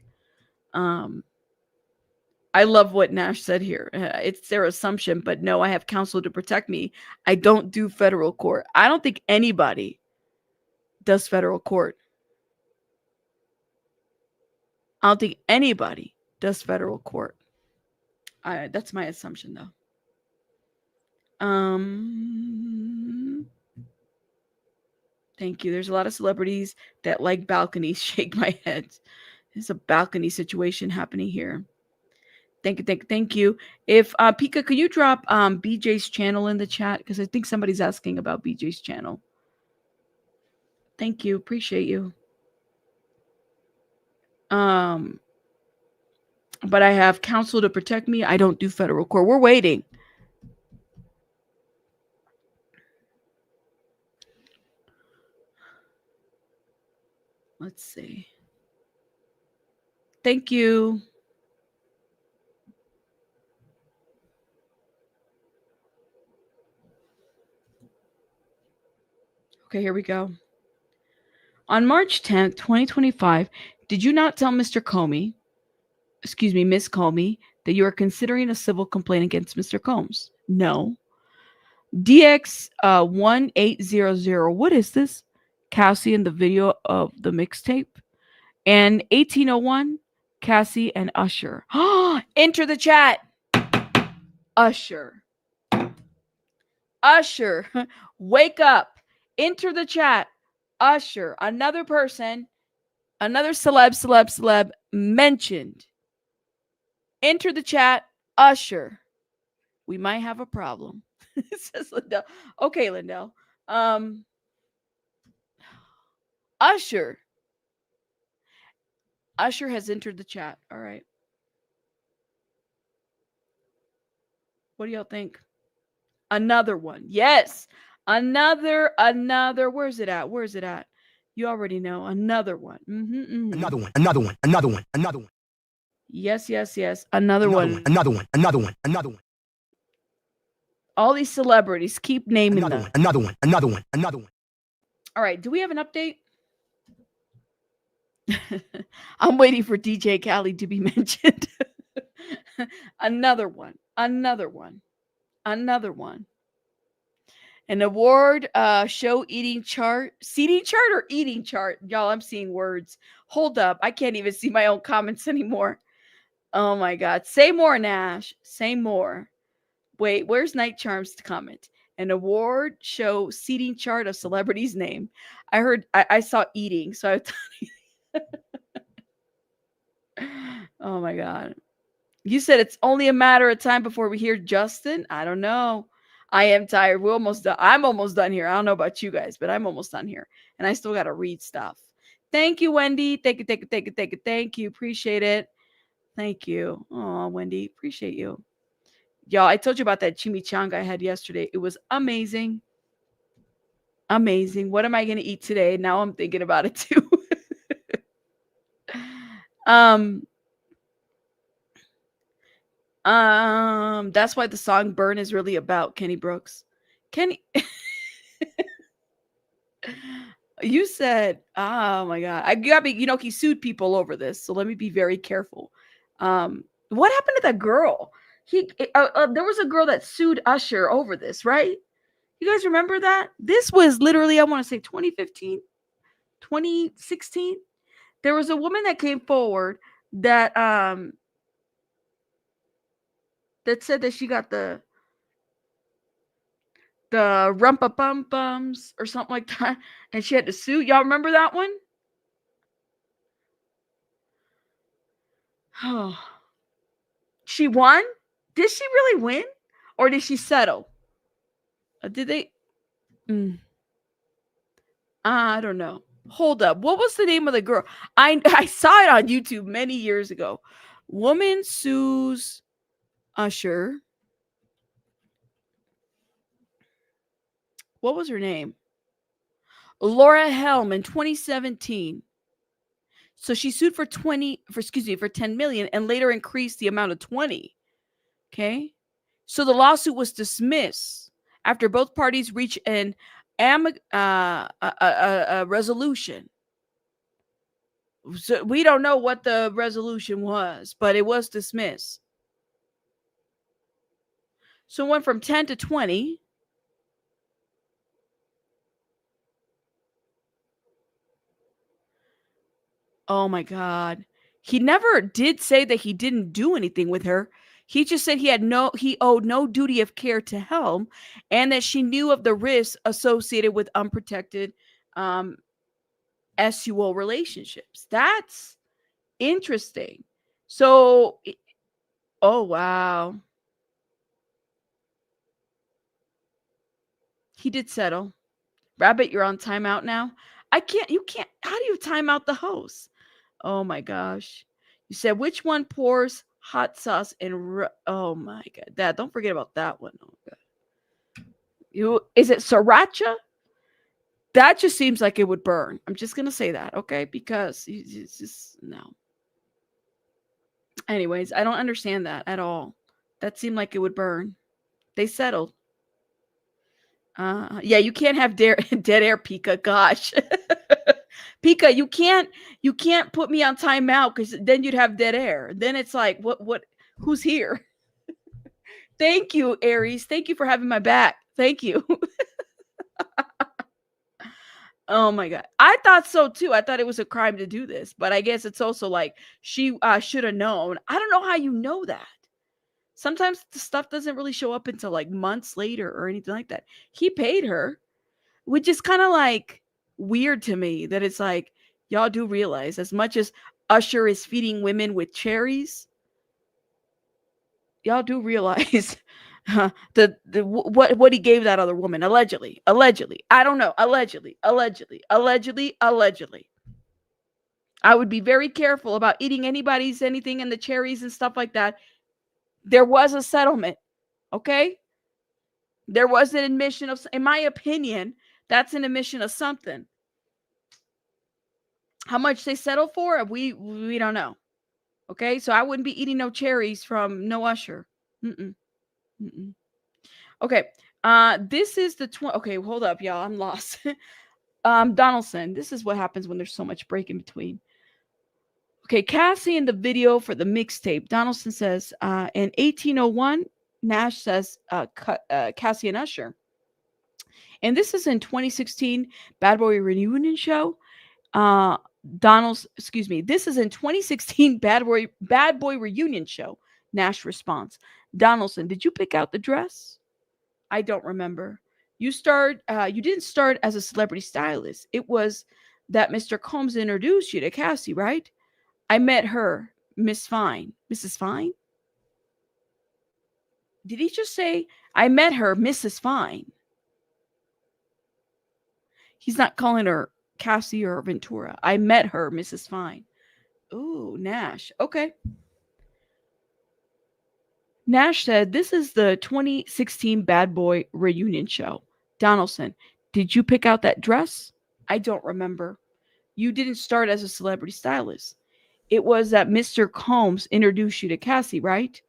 I love what Nash said here. It's their assumption, but no, I have counsel to protect me. I don't do federal court. I don't think anybody does federal court. I don't think anybody does federal court. That's my assumption, though. Thank you. There's a lot of celebrities that like balconies. Shake my head. There's a balcony situation happening here. Thank you. If Pika, could you drop BJ's channel in the chat? Because I think somebody's asking about BJ's channel. Thank you. Appreciate you. But I have counsel to protect me. I don't do federal court. We're waiting. Let's see. Thank you. Okay, here we go. On March 10th, 2025, did you not tell Miss Comey, that you are considering a civil complaint against Mr. Combs? No. DX 1800. What is this? Cassie in the video of the mixtape. And 1801, Cassie and Usher. Enter the chat. Usher. Wake up. Enter the chat. Usher. Another person. Another celeb mentioned. Enter the chat. Usher. We might have a problem. Says Lindell. Okay, Lindell. Usher. Usher has entered the chat. All right. What do y'all think? Another one. Yes. Another. Where's it at? You already know. Another one. Another one. Yes. Another one. All these celebrities keep naming them. Another one. All right. Do we have an update? I'm waiting for DJ Khaled to be mentioned. Another one. Another one. Another one. An award show seating chart or eating chart. Y'all, I'm seeing words. Hold up. I can't even see my own comments anymore. Oh my God. Say more, Nash. Say more. Wait, where's Night Charms to comment? An award show seating chart of celebrities' name. I saw eating, so I thought. Oh my God. You said it's only a matter of time before we hear Justin. I don't know. I am tired. We're almost done. I'm almost done here. I don't know about you guys, but I'm almost done here. And I still got to read stuff. Thank you, Wendy. Thank you. Thank you. Appreciate it. Thank you. Oh, Wendy. Appreciate you. Y'all, I told you about that chimichanga I had yesterday. It was amazing. Amazing. What am I going to eat today? Now I'm thinking about it too. That's why the song Burn is really about Kenny Brooks. Kenny, you said, oh my God, I got me, he sued people over this. So let me be very careful. What happened to that girl? There was a girl that sued Usher over this, right? You guys remember that? This was literally, I want to say 2015, 2016. There was a woman that came forward that said that she got the rumpa bum bums or something like that, and she had to sue. Y'all remember that one? Oh, she won? Did she really win, or did she settle? Did they? I don't know. Hold up. What was the name of the girl? I saw it on YouTube many years ago. Woman sues Usher. What was her name? Laura Helm in 2017. So she sued for 10 million and later increased the amount of 20. Okay. So the lawsuit was dismissed after both parties reached a resolution. So we don't know what the resolution was, but it was dismissed. So it went from 10 to 20. Oh my God. He never did say that he didn't do anything with her. He just said he owed no duty of care to Helm, and that she knew of the risks associated with unprotected sexual relationships. That's interesting. So, oh wow. He did settle. Rabbit, you're on timeout now. You can't. How do you time out the host? Oh my gosh. You said which one pours hot sauce and oh my God. Dad, don't forget about that one. Oh God. Is it sriracha? That just seems like it would burn. I'm just gonna say that, okay? Because it's just no. Anyways, I don't understand that at all. That seemed like it would burn. They settled. Yeah, you can't have dead air, Pika. Gosh. Pika, you can't put me on timeout because then you'd have dead air. Then it's like, who's here? Thank you, Aries. Thank you for having my back. Thank you. Oh my God. I thought so too. I thought it was a crime to do this, but I guess it's also like she should have known. I don't know how you know that. Sometimes the stuff doesn't really show up until like months later or anything like that. He paid her, which is kind of like weird to me that it's like, y'all do realize as much as Usher is feeding women with cherries, y'all do realize what he gave that other woman allegedly. I don't know. Allegedly. I would be very careful about eating anything in the cherries and stuff like that. There was a settlement. Okay. There was an admission of, in my opinion, that's an admission of something. How much they settle for, we don't know. Okay, so I wouldn't be eating no cherries from no Usher. Okay, this is the okay, hold up, y'all. I'm lost. Donaldson, this is what happens when there's so much break in between. Okay, Cassie in the video for the mixtape. Donaldson says, in 1801, Nash says, Cassie and Usher. And this is in 2016 Bad Boy Reunion show. This is in 2016 Bad Boy Reunion show. Nash response. Donaldson, did you pick out the dress? I don't remember. You didn't start as a celebrity stylist. It was that Mr. Combs introduced you to Cassie, right? I met her, Miss Fine. Mrs. Fine? Did he just say, I met her, Mrs. Fine? He's not calling her Cassie or Ventura. I met her, Mrs. Fine. Ooh, Nash. Okay. Nash said, this is the 2016 Bad Boy Reunion show. Donaldson, did you pick out that dress? I don't remember. You didn't start as a celebrity stylist. It was that Mr. Combs introduced you to Cassie, right?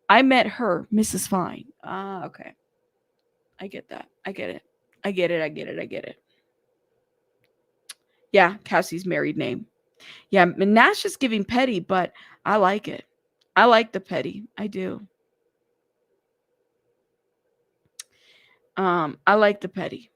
I met her, Mrs. Fine. Ah, okay. I get that. I get it. Yeah, Cassie's married name. Yeah, Nash is giving petty, but I like it. I like the petty. I do. I like the petty.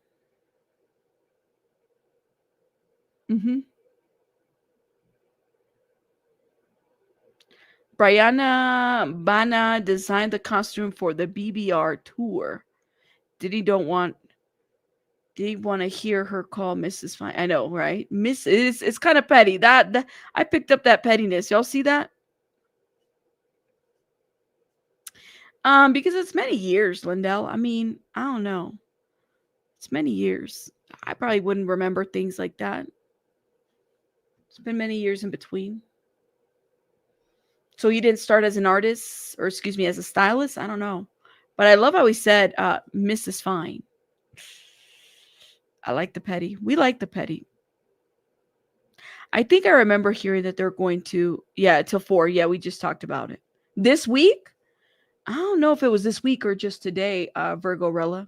Brianna Bana designed the costume for the BBR tour. Did he want to hear her call Mrs. Fine? I know, right? It's kind of petty. That I picked up that pettiness. Y'all see that? Because it's many years, Lindell. I mean, I don't know. It's many years. I probably wouldn't remember things like that. It's been many years in between. So you didn't start as an artist, or excuse me, as a stylist? I don't know. But I love how he said, Mrs. Fine. I like the petty. We like the petty. I think I remember hearing that they're going to, till 4. Yeah, we just talked about it. This week? I don't know if it was this week or just today, Virgorella.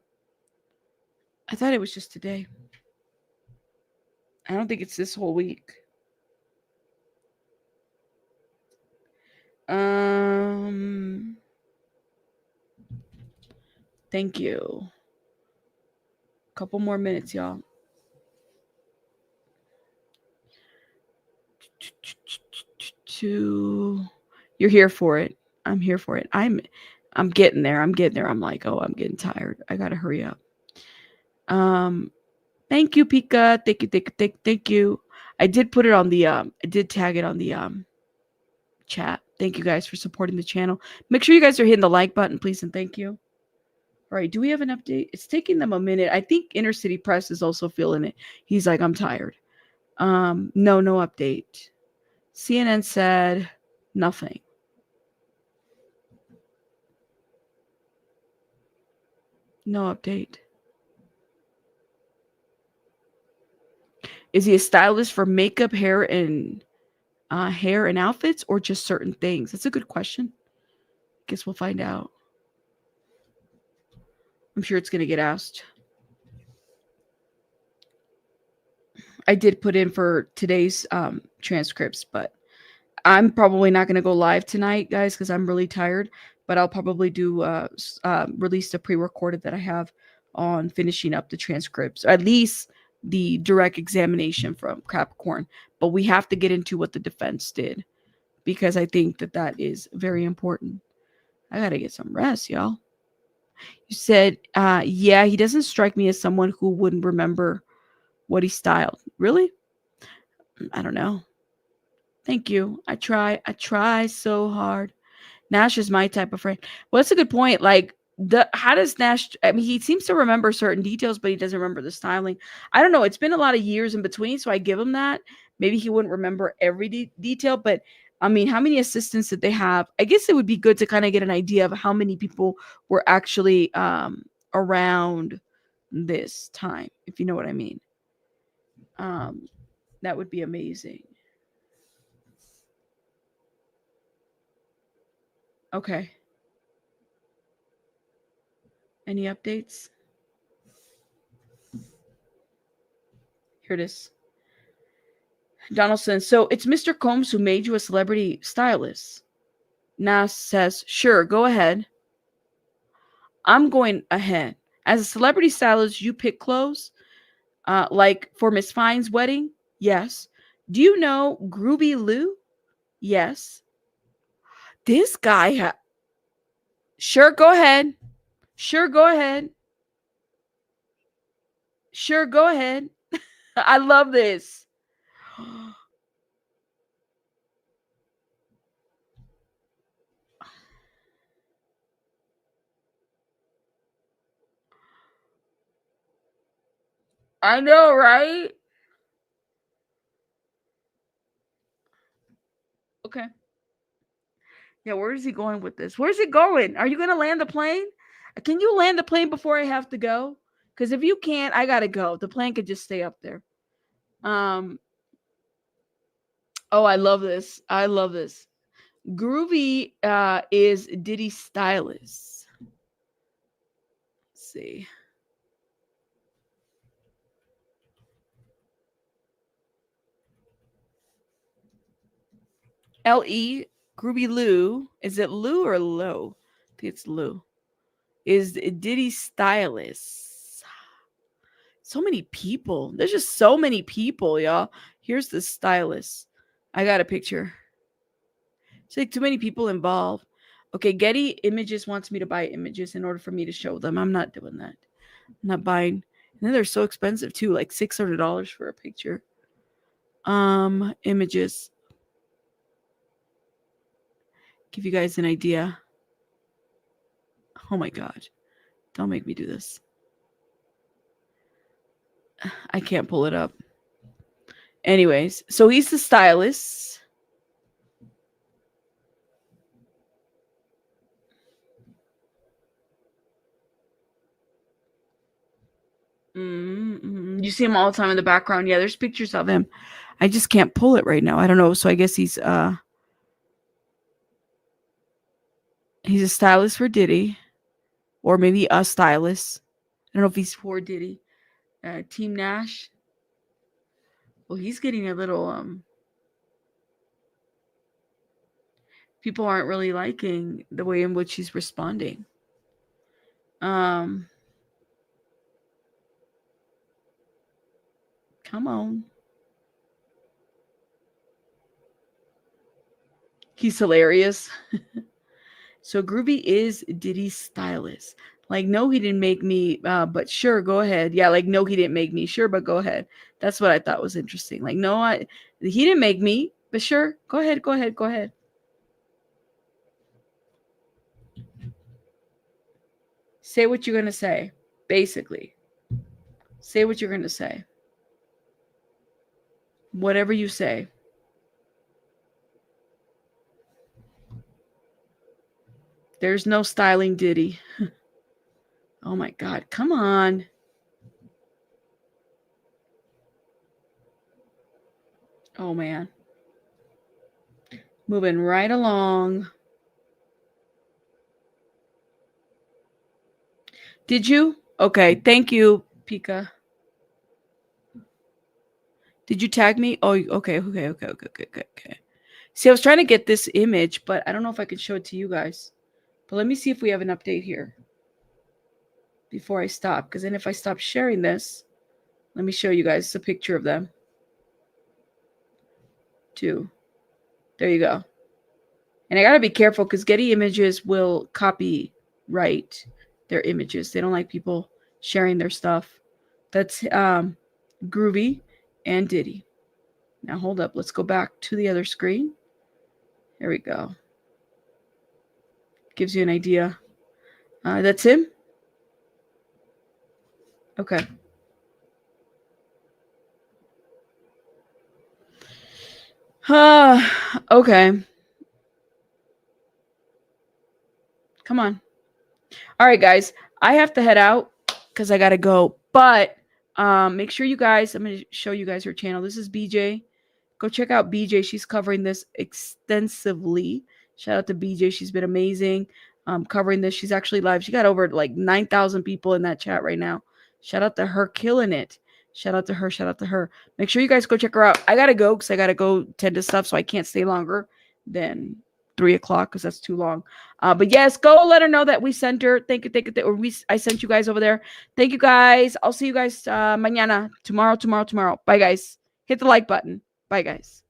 I thought it was just today. I don't think it's this whole week. Thank you. Couple more minutes, y'all. You're here for it. I'm here for it. I'm getting there. I'm like, oh, I'm getting tired. I gotta hurry up. Thank you, Pika. Thank you. I did put it on the I did tag it on the chat. Thank you guys for supporting the channel. Make sure you guys are hitting the like button, please, and thank you. All right, do we have an update? It's taking them a minute. I think Inner City Press is also feeling it. He's like, I'm tired. No update. CNN said nothing. No update. Is he a stylist for makeup, hair, and outfits, or just certain things? That's a good question. Guess we'll find out. I'm sure it's going to get asked. I did put in for today's transcripts, but I'm probably not going to go live tonight, guys, because I'm really tired. But I'll probably do release the pre-recorded that I have on finishing up the transcripts, or at least the direct examination from Capricorn. But we have to get into what the defense did, because I think that is very important. I got to get some rest, y'all. You said, yeah, he doesn't strike me as someone who wouldn't remember what he styled. Really? I don't know. Thank you. I try so hard. Nash is my type of friend. Well, that's a good point. Like, how does Nash, I mean, he seems to remember certain details, but he doesn't remember the styling. I don't know. It's been a lot of years in between, so I give him that. Maybe he wouldn't remember every detail, but I mean, how many assistants did they have? I guess it would be good to kind of get an idea of how many people were actually around this time, if you know what I mean. That would be amazing. Okay. Any updates? Here it is. Donaldson, so it's Mr. Combs who made you a celebrity stylist. Nas says, sure, go ahead. I'm going ahead. As a celebrity stylist, you pick clothes. Like for Miss Fine's wedding? Yes. Do you know Groovy Lou? Yes. This guy sure, go ahead. Sure, go ahead. Sure, go ahead. I love this. I know, right? Okay. Yeah, where is he going with this? Where's he going? Are you going to land the plane? Can you land the plane before I have to go? Because if you can't, I got to go. The plane could just stay up there. Oh, I love this. I love this. Groovy is Diddy stylist. Let's see. L.E. Groovy Lou. Is it Lou or Low? I think it's Lou. Is Diddy stylist. So many people. There's just so many people, y'all. Here's the stylist. I got a picture. It's like too many people involved. Okay, Getty Images wants me to buy images in order for me to show them. I'm not doing that. I'm not buying. And then they're so expensive too, like $600 for a picture. Images. Give you guys an idea. Oh my God. Don't make me do this. I can't pull it up. Anyways, so he's the stylist. You see him all the time in the background. Yeah, there's pictures of him. I just can't pull it right now. I don't know. So I guess he's a stylist for Diddy, or maybe a stylist. I don't know if he's for Diddy. Team Nash. Well, he's getting a little people aren't really liking the way in which he's responding. Come on. He's hilarious. So Groovy is Diddy's stylist. Like, no, he didn't make me, but sure, go ahead. Yeah, like, no, he didn't make me. Sure, but go ahead. That's what I thought was interesting. Like, no, he didn't make me, but sure, go ahead, go ahead, go ahead. Say what you're going to say, basically. Say what you're going to say. Whatever you say. There's no styling Diddy. Oh my God, come on. Oh man. Moving right along. Did you? Okay, thank you, Pika. Did you tag me? Oh, okay. See, I was trying to get this image, but I don't know if I can show it to you guys. But let me see if we have an update here before I stop. Because then if I stop sharing this, let me show you guys a picture of them. Too. There you go. And I got to be careful because Getty Images will copyright their images. They don't like people sharing their stuff. That's Groovy and Diddy. Now hold up. Let's go back to the other screen. There we go. Gives you an idea. That's him. Okay. Okay. Come on. All right, guys. I have to head out because I got to go. But make sure you guys, I'm going to show you guys her channel. This is BJ. Go check out BJ. She's covering this extensively. Shout out to BJ. She's been amazing covering this. She's actually live. She got over like 9,000 people in that chat right now. Shout out to her killing it. Shout out to her. Shout out to her. Make sure you guys go check her out. I gotta go because I gotta go tend to stuff, so I can't stay longer than 3 o'clock because that's too long. But yes, go let her know that we sent her. Thank you, or I sent you guys over there. Thank you guys. I'll see you guys mañana, tomorrow. Bye guys. Hit the like button. Bye guys.